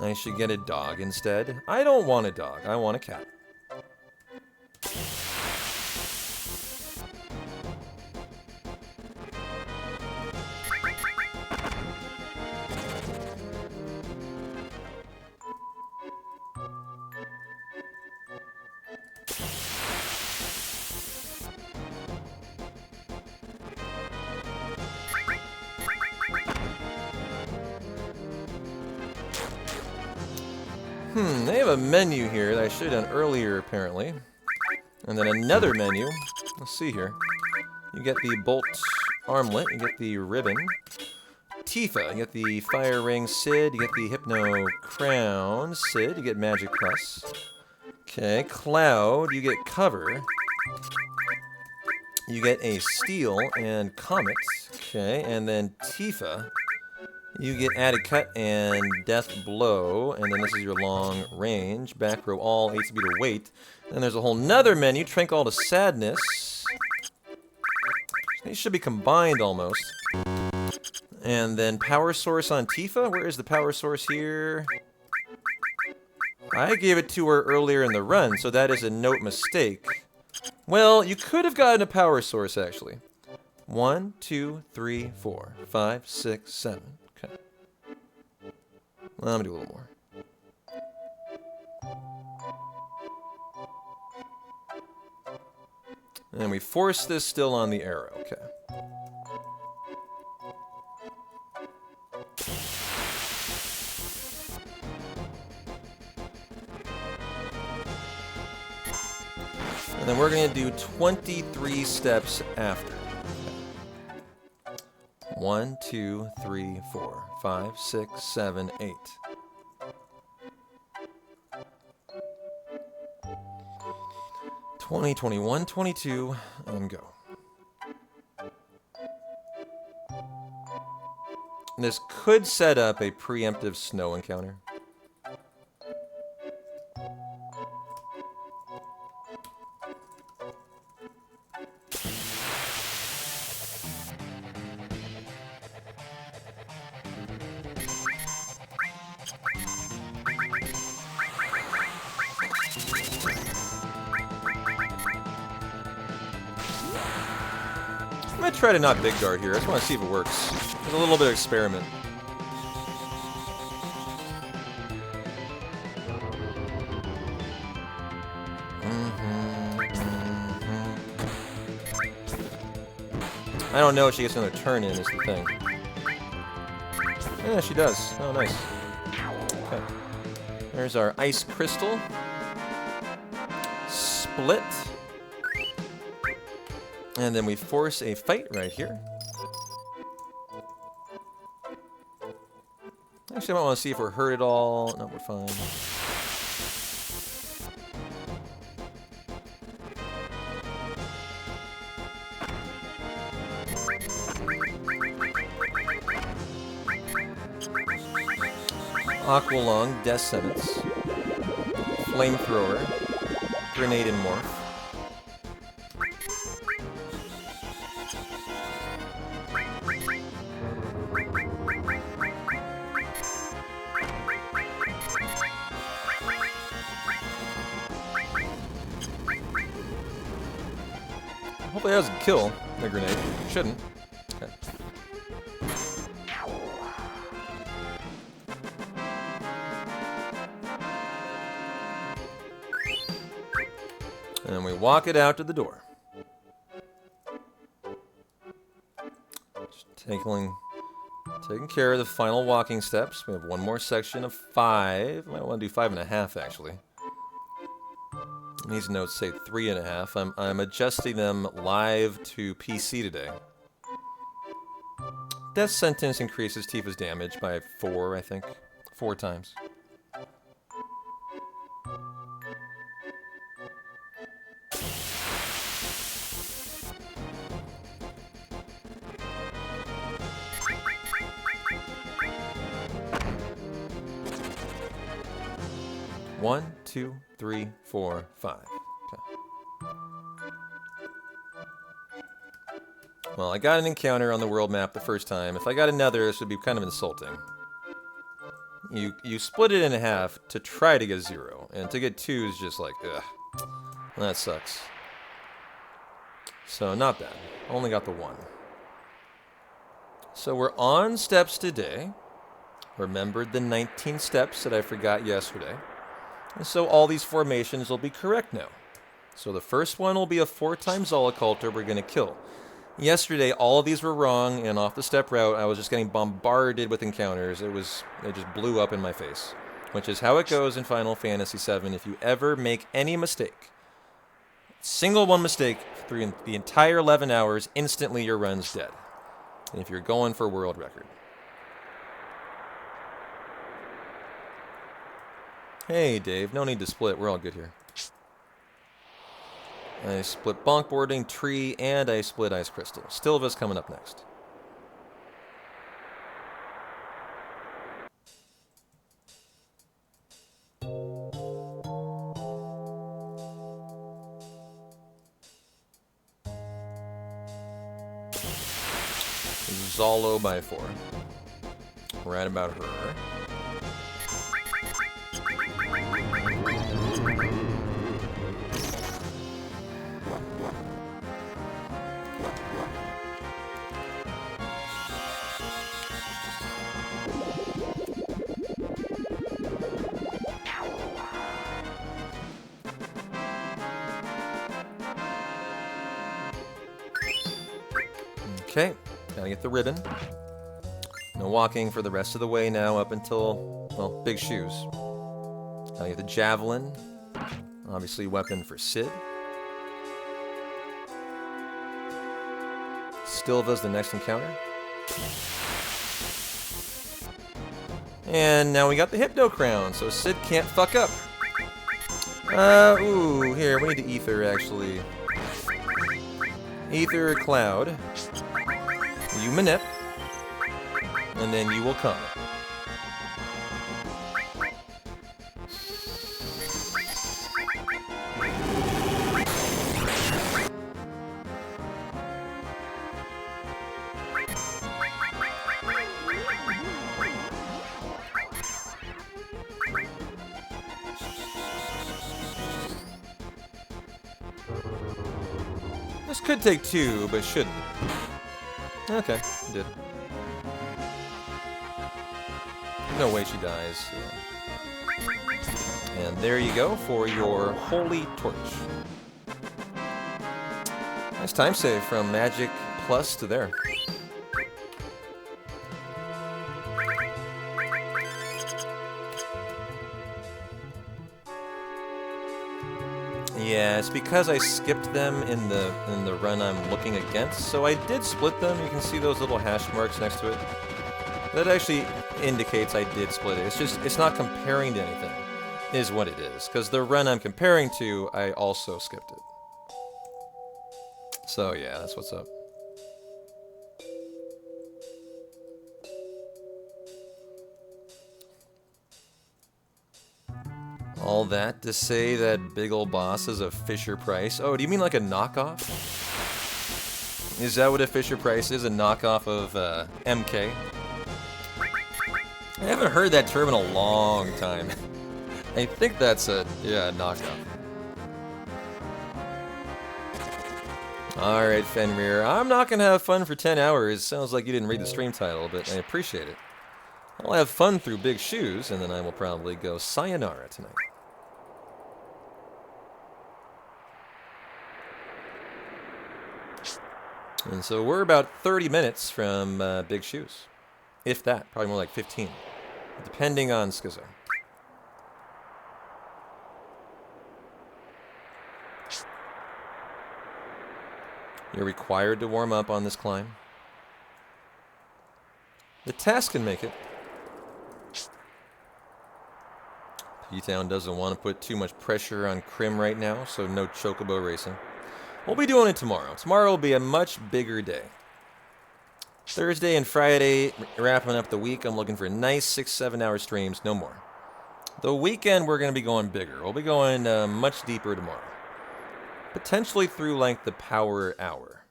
I should get a dog instead. I don't want a dog, I want a cat. They have a menu here that I should have done earlier, apparently. And then another menu. Let's see here. You get the bolt armlet, you get the ribbon. Tifa, you get the fire ring. Sid, you get the hypno crown. Sid, you get magic press. Okay, Cloud, you get cover. You get a steel and comet. Okay, and then Tifa, you get added cut and death blow. And then this is your long range. Back row all, ATB to wait. Then there's a whole nother menu, Trank all to sadness. These should be combined almost. And then power source on Tifa. Where is the power source here? I gave it to her earlier in the run, so that is a note mistake. Well, you could have gotten a power source, actually. 1, 2, 3, 4, 5, 6, 7. Okay. Well, let me do a little more. And we force this still on the arrow. Okay. And then we're going to do 23 steps after. 1, 2, 3, 4, 5, 6, 7, 8. Twenty, 21, 22, and go. This could set up a preemptive snow encounter. I'm going to try to not big guard here. I just want to see if it works. There's a little bit of experiment. I don't know if she gets another turn in, is the thing. Yeah, she does. Oh, nice. Okay. There's our ice crystal. Split. And then we force a fight right here. Actually, I might want to see if we're hurt at all. No, we're fine. Aqualung, Death Sentence. Flamethrower. Grenade and Morph. Hopefully that doesn't kill the grenade. Shouldn't. Okay. And we walk it out to the door. Just taking care of the final walking steps. We have one more section of 5. I might want to do 5.5 actually. These notes say 3.5. I'm adjusting them live to PC today. Death Sentence increases Tifa's damage by 4, I think. 4 times. One, 2, 3, 4, 5. Okay. Well, I got an encounter on the world map the first time. If I got another, this would be kind of insulting. You split it in half to try to get 0, and to get 2 is just like, ugh. That sucks. So, not bad. Only got the 1. So we're on steps today. Remembered the 19 steps that I forgot yesterday. And so all these formations will be correct now. So the first one will be a 4-time Zolaculter we're going to kill. Yesterday, all of these were wrong, and off the step route, I was just getting bombarded with encounters. It just blew up in my face. Which is how it goes in Final Fantasy VII. If you ever make any mistake, Single one mistake through the entire 11 hours, instantly your run's dead. And if you're going for world record. Hey, Dave. No need to split. We're all good here. I split bonk boarding, tree, and I split ice crystal. Stilva's coming up next. Zolo by 4. Right about her. Okay, gotta get the ribbon. No walking for the rest of the way now up until, well, big shoes. Gotta get the javelin. Obviously weapon for Sid. Stilva's the next encounter. And now we got the Hypno Crown, so Sid can't fuck up. Ooh, here, we need to ether, actually. Ether Cloud. You manip. And then you will come. This could take 2, but shouldn't. Okay, it did. No way she dies. Yeah. And there you go for your Holy Torch. Nice time save from Magic Plus to there. Yeah, it's because I skipped them in the run I'm looking against. So I did split them. You can see those little hash marks next to it. That actually indicates I did split it. It's just, it's not comparing to anything, is what it is. Because the run I'm comparing to, I also skipped it. So yeah, that's what's up. All that to say that big ol' boss is a Fisher Price. Oh, do you mean like a knockoff? Is that what a Fisher Price is? A knockoff of MK? I haven't heard that term in a long time. I think that's a knockoff. Alright, Fenrir. I'm not gonna have fun for 10 hours. Sounds like you didn't read the stream title, but I appreciate it. I'll have fun through Big Shoes, and then I will probably go sayonara tonight. And so we're about 30 minutes from Big Shoes. If that. Probably more like 15. Depending on Schizo. You're required to warm up on this climb. The task can make it. P-Town doesn't want to put too much pressure on Crim right now, so no chocobo racing. We'll be doing it tomorrow. Tomorrow will be a much bigger day. Thursday and Friday, wrapping up the week. I'm looking for nice 6-7 hour streams, no more. The weekend, we're going to be going bigger. We'll be going much deeper tomorrow. Potentially through, like, the Power Hour.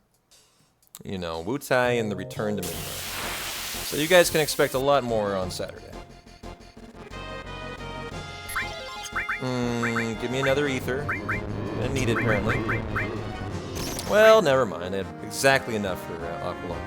You know, Wu-Tai and the Return to Midnight. So you guys can expect a lot more on Saturday. Give me another ether. I need it, apparently. Well, never mind. I had exactly enough for Aqualung.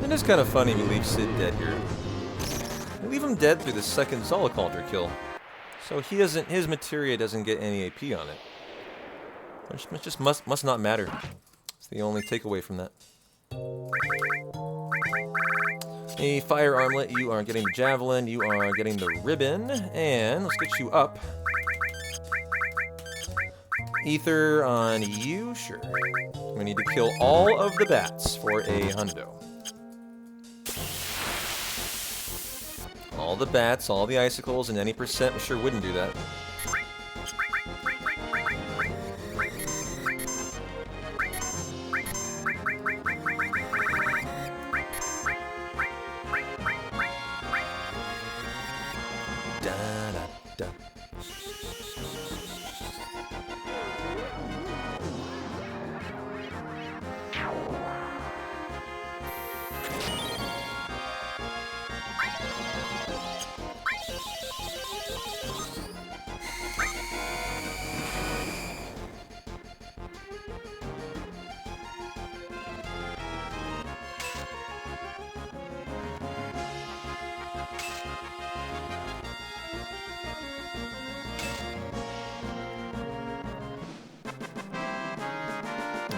It is kind of funny we leave Sid dead here. We leave him dead through the second Zollicalder kill. So his materia doesn't get any AP on it. Which just must not matter. It's the only takeaway from that. A fire armlet, you are getting the javelin, you are getting the ribbon, and let's get you up. Ether on you, sure. We need to kill all of the bats for a hundo. All the bats, all the icicles, and any percent, we sure wouldn't do that.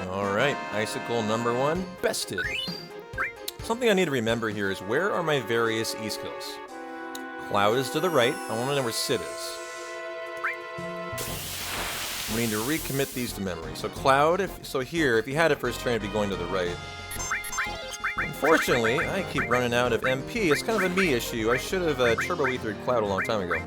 Alright, icicle number 1, bested. Something I need to remember here is where are my various E-skills? Cloud is to the right, I want to know where Sid is. We need to recommit these to memory. So Cloud, here, if you had it first turn, it'd be going to the right. Unfortunately, I keep running out of MP. It's kind of a me issue. I should have turbo ethered Cloud a long time ago.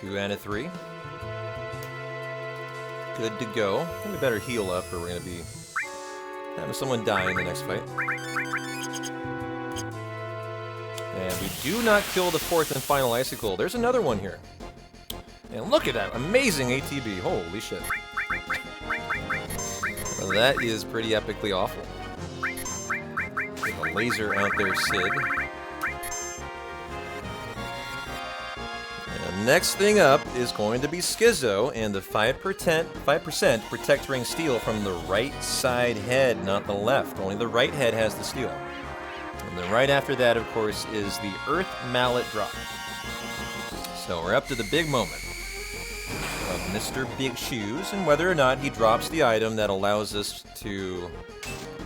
Two out of 3. Good to go. We better heal up or we're going to be having someone die in the next fight. And we do not kill the 4th and final icicle. There's another one here. And look at that amazing ATB. Holy shit. Well, that is pretty epically awful. Get a laser out there, Sid. Next thing up is going to be Schizo and the 5% protect ring steal from the right side head, not the left. Only the right head has the steal. And then right after that, of course, is the Earth Mallet drop. So we're up to the big moment of Mr. Big Shoes and whether or not he drops the item that allows us to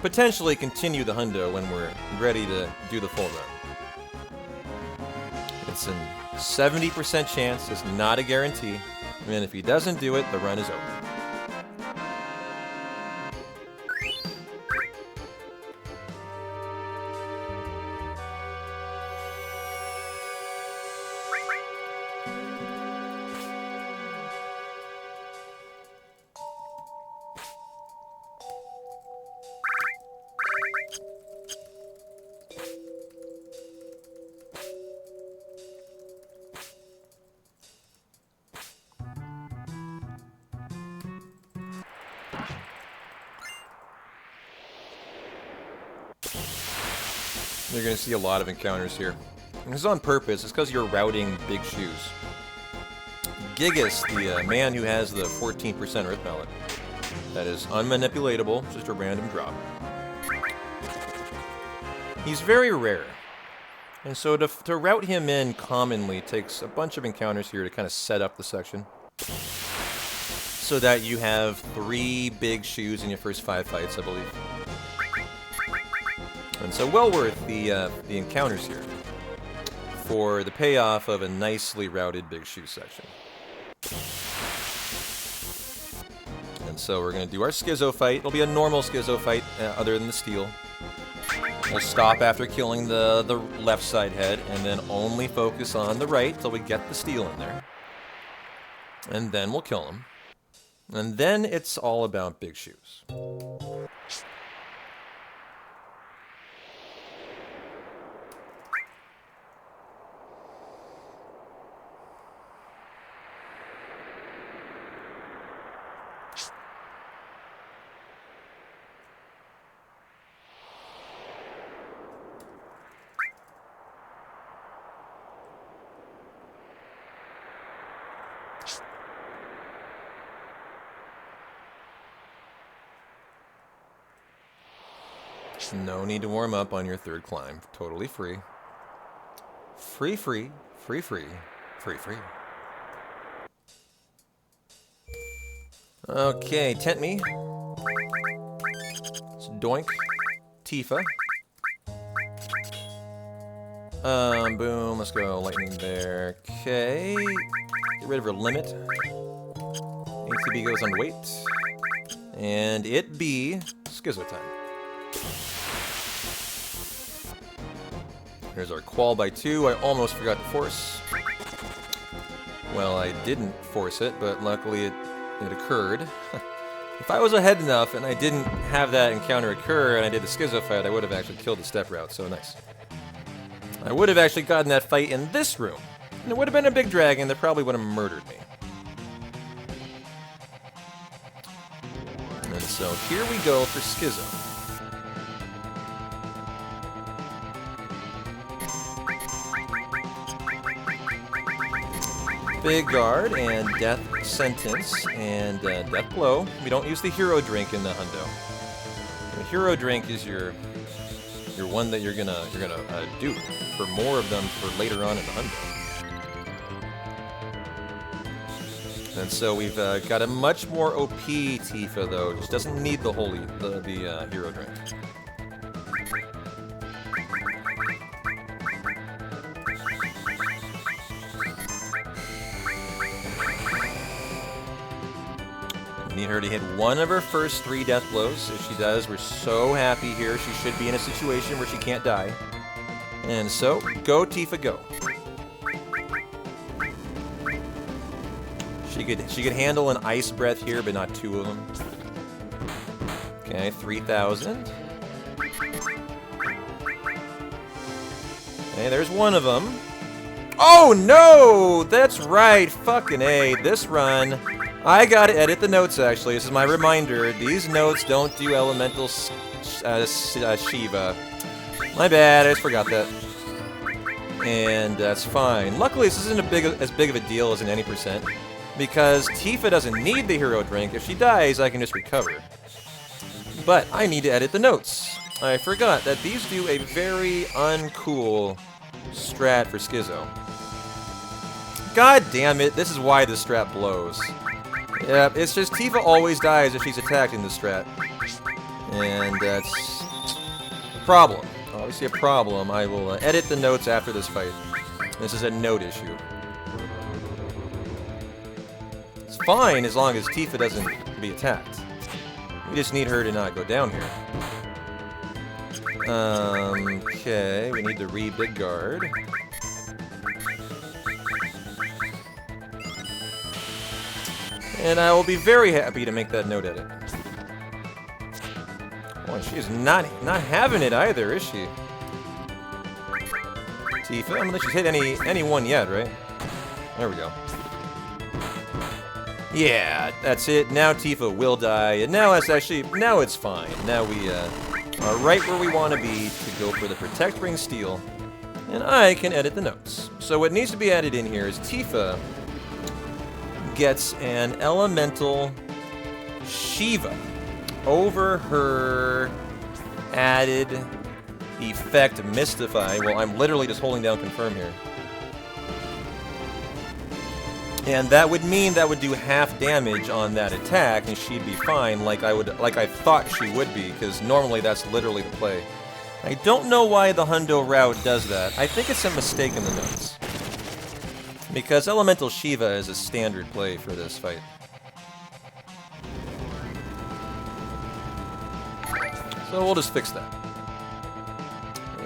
potentially continue the hundo when we're ready to do the full run. It's an 70% chance, it's not a guarantee, and if he doesn't do it, the run is over. You're going to see a lot of encounters here. And this is on purpose. It's because you're routing Big Shoes. Gigas, the man who has the 14% Earth Mallet. That is unmanipulatable, just a random drop. He's very rare. And so to route him in commonly takes a bunch of encounters here to kind of set up the section. So that you have 3 Big Shoes in your first 5 fights, I believe. And so well worth the encounters here for the payoff of a nicely routed Big Shoe section. And so we're going to do our Schizo fight. It'll be a normal Schizo fight, other than the steal. We'll stop after killing the left side head, and then only focus on the right till we get the steal in there. And then we'll kill him. And then it's all about big shoes. No need to warm up on your third climb. Totally free. Free, free, free, free, free, free. Okay, tent me. It's Doink. Tifa. Boom. Let's go lightning there. Okay. Get rid of her limit. ATB goes on weight. And it be Schizo time. Here's our qual by 2. I almost forgot to force. Well, I didn't force it, but luckily it occurred. If I was ahead enough and I didn't have that encounter occur and I did the Schizo fight, I would have actually killed the step route, so nice. I would have actually gotten that fight in this room. And it would have been a big dragon that probably would have murdered me. And so here we go for Schizo. Big guard and death sentence and death blow. We don't use the hero drink in the hundo. The hero drink is your one that you're gonna do for more of them for later on in the hundo. And so we've got a much more OP Tifa though. Just doesn't need the hero drink. Need her to hit one of her first 3 death blows. If she does, we're so happy here. She should be in a situation where she can't die. And so, go Tifa, go. She could handle an ice breath here, but not 2 of them. Okay, 3,000. Okay, there's one of them. Oh no! That's right, fucking A. This run. I gotta edit the notes, actually. This is my reminder. These notes don't do elemental Shiva. My bad, I just forgot that. And that's fine. Luckily, this isn't as big of a deal as in any percent, because Tifa doesn't need the hero drink. If she dies, I can just recover. But I need to edit the notes. I forgot that these do a very uncool strat for Schizo. God damn it, this is why this strat blows. Yeah, it's just Tifa always dies if she's attacked in this strat. And that's a problem. Obviously a problem. I will edit the notes after this fight. This is a note issue. It's fine as long as Tifa doesn't be attacked. We just need her to not go down here. Okay, we need to re-big guard. And I will be very happy to make that note edit. Boy, she is not having it either, is she? Tifa, I don't think she's hit any one yet, right? There we go. Yeah, that's it. Now Tifa will die, and now it's fine. Now we are right where we want to be to go for the Protect Ring Steal, and I can edit the notes. So what needs to be added in here is Tifa gets an elemental Shiva over her added effect Mystify. Well, I'm literally just holding down confirm here. And that would mean that would do half damage on that attack, and she'd be fine like I thought she would be, because normally that's literally the play. I don't know why the hundo route does that. I think it's a mistake in the notes. Because Elemental Shiva is a standard play for this fight. So we'll just fix that.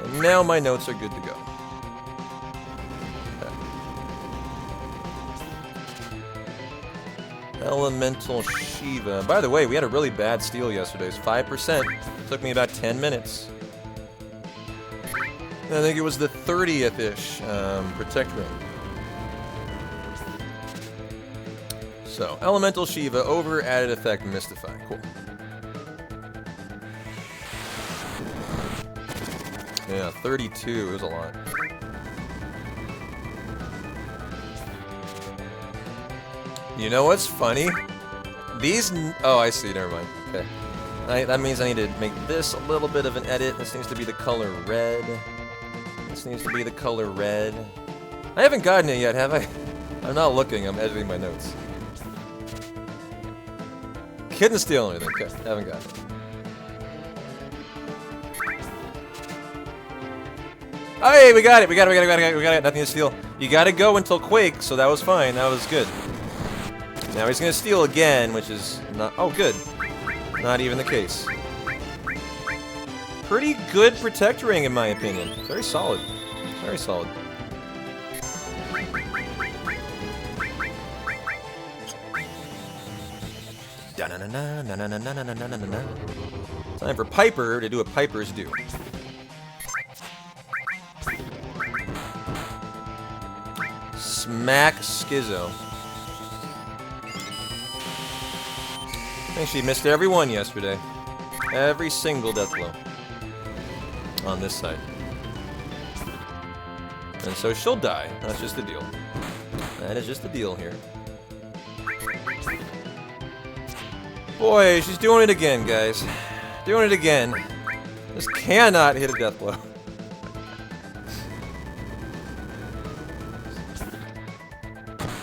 And now my notes are good to go. Elemental Shiva. By the way, we had a really bad steal yesterday. It's 5%. Took me about 10 minutes. I think it was the 30th-ish Protect Ring. So, Elemental Shiva over added effect Mystify. Cool. Yeah, 32. It was a lot. You know what's funny? These... Oh, I see. Never mind. Okay. That means I need to make this a little bit of an edit. This needs to be the color red. This needs to be the color red. I haven't gotten it yet, have I? I'm not looking. I'm editing my notes. Couldn't steal anything. Okay. Haven't got it. Oh, hey, we got it. We got it. Nothing to steal. You gotta go until Quake, so that was fine. That was good. Now he's gonna steal again, which is not... Oh, good. Not even the case. Pretty good Protect Ring, in my opinion. Very solid. Very solid. Time for Piper to do what Pipers do. Smack Schizo. I think she missed every one yesterday. Every single death blow. On this side. And so she'll die. That's just the deal. That is just the deal here. Boy, she's doing it again, guys. Doing it again. Just cannot hit a death blow.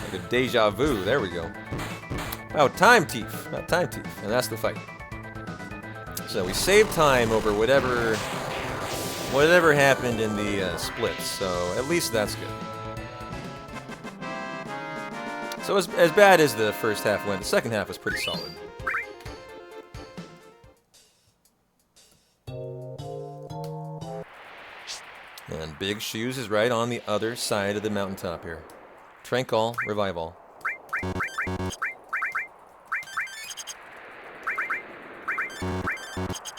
Like a deja vu. There we go. Oh, time thief. Not time thief. And that's the fight. So we save time over whatever happened in the splits. So at least that's good. So as bad as the first half went, the second half was pretty solid. And Big Shoes is right on the other side of the mountaintop here. Tranquil, Revival.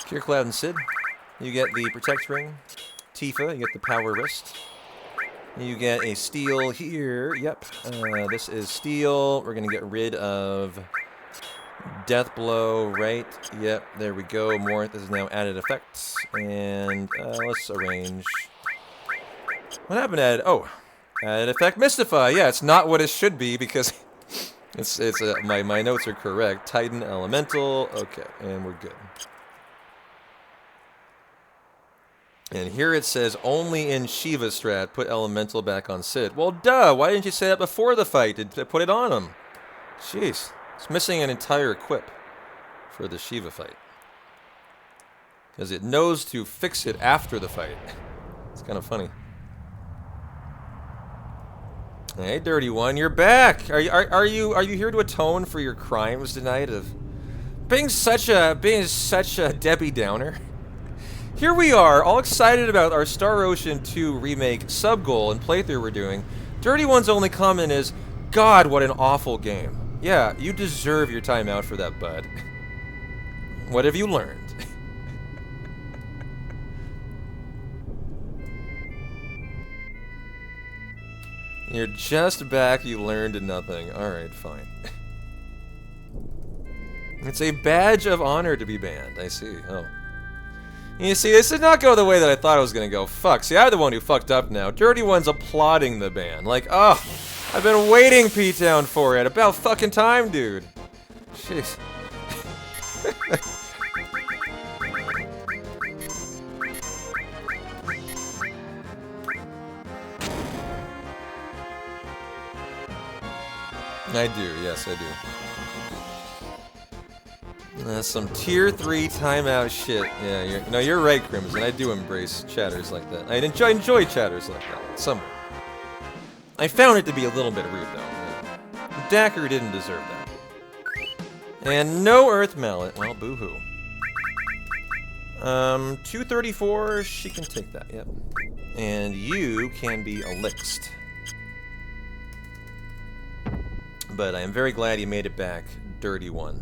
Cure Cloud and Sid. You get the Protect Ring. Tifa, you get the Power Wrist. You get a Steel here. Yep. This is Steel. We're going to get rid of Death Blow, right? Yep, there we go. More. This is now added effects. And let's arrange. What happened to added? Oh, added effect Mystify. Yeah, it's not what it should be because my notes are correct. Titan Elemental. Okay, and we're good. And here it says, only in Shiva strat, put Elemental back on Sid. Well, duh, why didn't you say that before the fight? To put it on him. Jeez, it's missing an entire equip for the Shiva fight. Because it knows to fix it after the fight. It's kind of funny. Hey, Dirty One, you're back! Are you here to atone for your crimes tonight of being such a Debbie Downer? Here we are, all excited about our Star Ocean 2 remake sub-goal and playthrough we're doing. Dirty One's only comment is, God, what an awful game. Yeah, you deserve your time out for that, bud. What have you learned? You're just back, you learned nothing. Alright, fine. It's a badge of honor to be banned, I see. Oh. You see, this did not go the way that I thought it was gonna go. Fuck, see, I'm the one who fucked up now. Dirty One's applauding the ban. Like, oh, I've been waiting, P-Town, for it. About fucking time, dude. Jeez. I do, yes, I do. Some tier 3 timeout shit. Yeah, you're right, Crimson. I do embrace chatters like that. I enjoy chatters like that. Somewhat. I found it to be a little bit rude, though. Yeah. Dacker didn't deserve that. And no Earth Mallet. Well, boo-hoo. 234, she can take that, yep. And you can be elixed. But I am very glad you made it back, dirty one.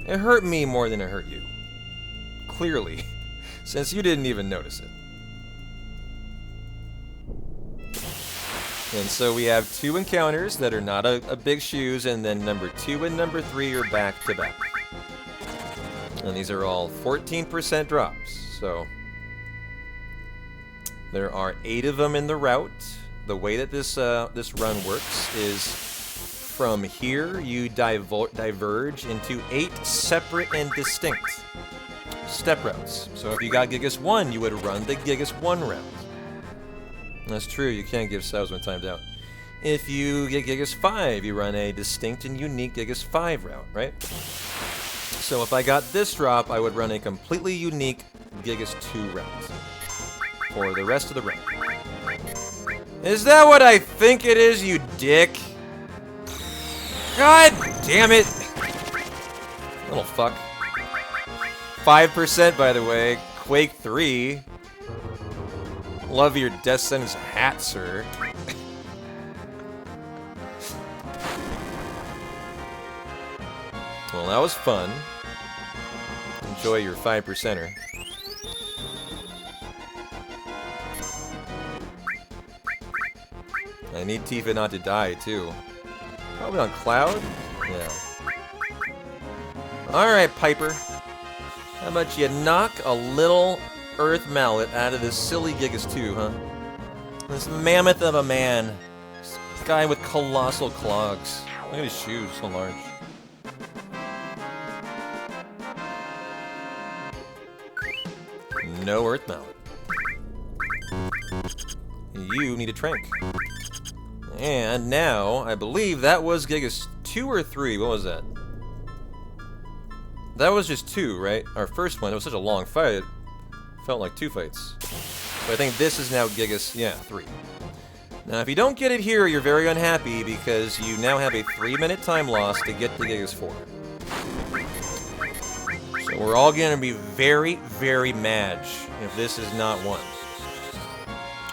It hurt me more than it hurt you. Clearly, since you didn't even notice it. And so we have 2 encounters that are not a big shoes, and then number 2 and number 3 are back to back. And these are all 14% drops, so there are 8 of them in the route. The way that this run works is from here you diverge into 8 separate and distinct step routes. So if you got Gigas 1, you would run the Gigas 1 route. That's true, you can't give subs when timed out. If you get Gigas 5, you run a distinct and unique Gigas 5 route, right? So if I got this drop, I would run a completely unique Gigas 2 route for the rest of the run. Is that what I think it is, you dick? God damn it! Little fuck. 5% by the way, Quake 3. Love your death sentence hat, sir. Well, that was fun. Enjoy your 5%er. I need Tifa not to die, too. Probably on Cloud? Yeah. Alright, Piper. How about you knock a little Earth Mallet out of this silly Gigas 2, huh? This mammoth of a man. This guy with colossal clogs. Look at his shoes, so large. No Earth Mallet. You need a trank. And now, I believe that was Gigas 2 or 3. What was that? That was just 2, right? Our first one. It was such a long fight. It felt like 2 fights. But I think this is now Gigas, yeah, 3. Now, if you don't get it here, you're very unhappy because you now have a 3-minute time loss to get to Gigas 4. So we're all going to be very, very mad if this is not one.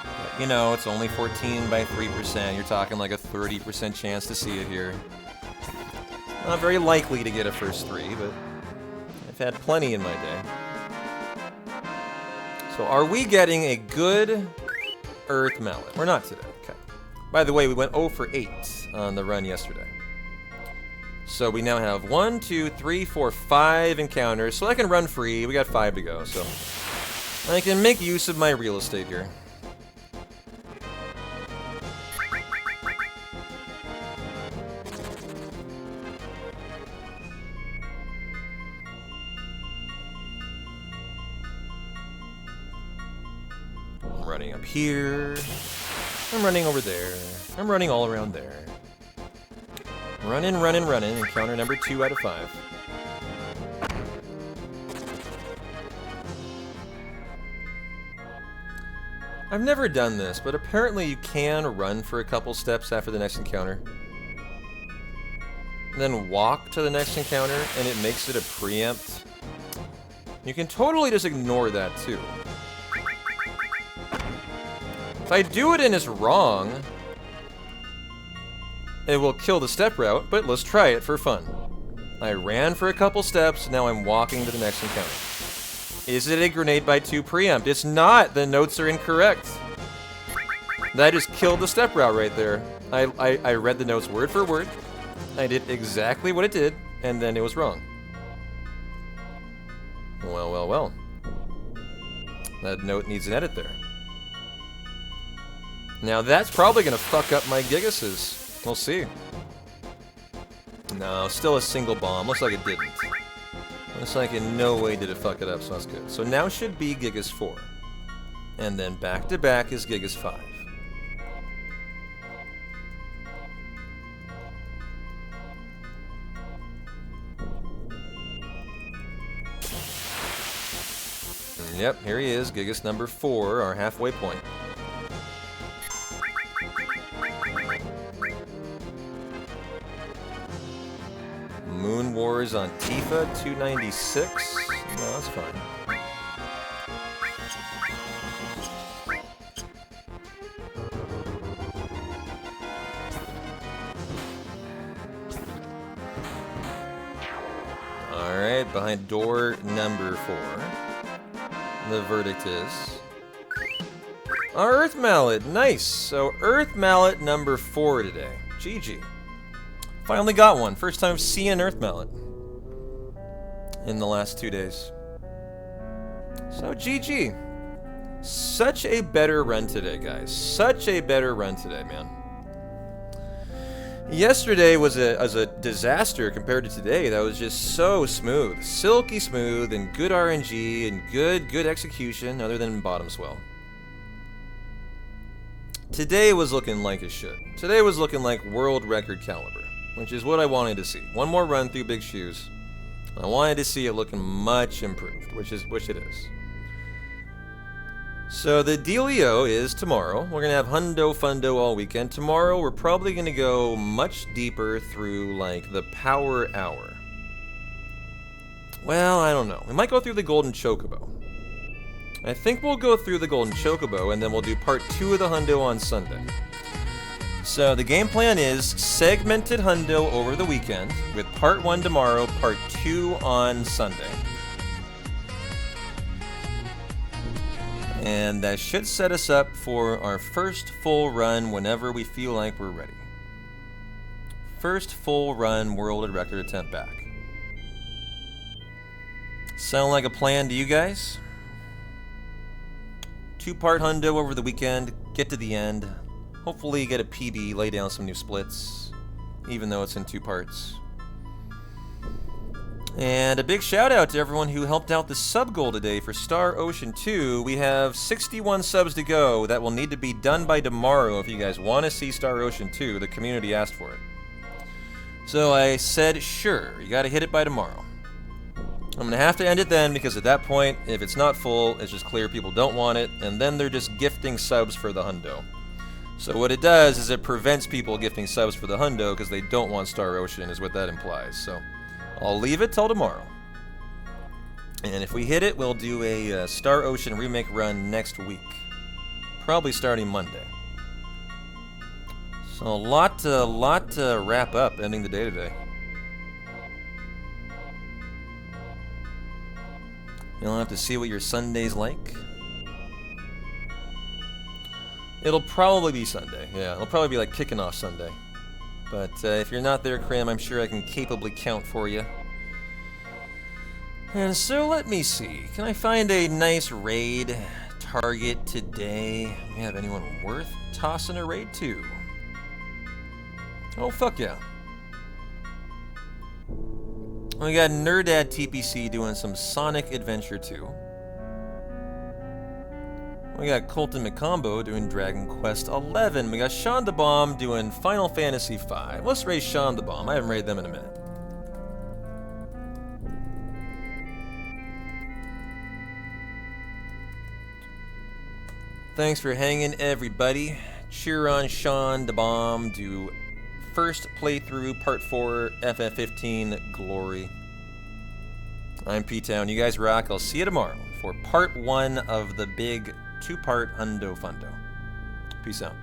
But, you know, it's only 14 by 3%. You're talking like a 30% chance to see it here. Not very likely to get a first 3, but I've had plenty in my day. So are we getting a good Earth Mallet? We're not today. Okay. By the way, we went 0 for 8 on the run yesterday. So we now have 1, 2, 3, 4, 5 encounters. So I can run free. We got 5 to go. So I can make use of my real estate here. I'm running up here. I'm running over there. I'm running all around there. Running, running, running. Encounter number 2 out of 5. I've never done this, but apparently you can run for a couple steps after the next encounter. And then walk to the next encounter, and it makes it a preempt. You can totally just ignore that, too. If I do it and it's wrong, it will kill the step route, but let's try it for fun. I ran for a couple steps, now I'm walking to the next encounter. Is it a grenade by 2 preempt? It's not! The notes are incorrect. That just killed the step route right there. I read the notes word for word. I did exactly what it did, and then it was wrong. Well, well, well. That note needs an edit there. Now that's probably gonna fuck up my Gigases. We'll see. No, still a single bomb. Looks like it didn't. Looks like in no way did it fuck it up, so that's good. So now should be Gigas 4. And then back to back is Gigas 5. And yep, here he is, Gigas number 4, our halfway point. Moon Wars on Tifa, 296. No, that's fine. behind door number 4. The verdict is... our Earth Mallet, nice! So Earth Mallet number 4 today. GG. Finally got one. First time seeing Earth Mallet in the last 2 days. So GG. Such a better run today, guys. Such a better run today, man. Yesterday was a disaster compared to today. That was just so smooth. Silky smooth and good RNG and good execution other than bottom swell. Today was looking like it should. Today was looking like world record caliber, which is what I wanted to see. One more run through Big Shoes. I wanted to see it looking much improved, which it is. So the dealio is tomorrow. We're going to have Hundo Fundo all weekend. Tomorrow we're probably going to go much deeper through like the Power Hour. Well, I don't know. We might go through the Golden Chocobo. I think we'll go through the Golden Chocobo and then we'll do part 2 of the Hundo on Sunday. So the game plan is segmented Hundo over the weekend with part 1 tomorrow, part 2 on Sunday. And that should set us up for our first full run whenever we feel like we're ready. First full run world record attempt back. Sound like a plan to you guys? 2-part Hundo over the weekend, get to the end. Hopefully get a PB, lay down some new splits, even though it's in 2 parts. And a big shout out to everyone who helped out the sub goal today for Star Ocean 2. We have 61 subs to go. That will need to be done by tomorrow if you guys want to see Star Ocean 2. The community asked for it. So I said, sure, you gotta hit it by tomorrow. I'm gonna have to end it then because at that point, if it's not full, it's just clear people don't want it, and then they're just gifting subs for the Hundo. So what it does is it prevents people gifting subs for the Hundo because they don't want Star Ocean, is what that implies. So I'll leave it till tomorrow. And if we hit it, we'll do a Star Ocean remake run next week. Probably starting Monday. So a lot to wrap up ending the day today. You'll have to see what your Sunday's like. It'll probably be Sunday. Yeah, it'll probably be like kicking off Sunday. But if you're not there, Cram, I'm sure I can capably count for you. And so let me see. Can I find a nice raid target today? We have anyone worth tossing a raid to? Oh, fuck yeah. We got Nerdad TPC doing some Sonic Adventure 2. We got Colton McCombo doing Dragon Quest 11. We got Sean the Bomb doing Final Fantasy 5. Let's raid Sean the Bomb. I haven't raided them in a minute. Thanks for hanging, everybody. Cheer on Sean the Bomb. Do first playthrough, part 4, FF15 Glory. I'm P-Town. You guys rock. I'll see you tomorrow for part 1 of the big 2-part Hundo Fundo. Peace out.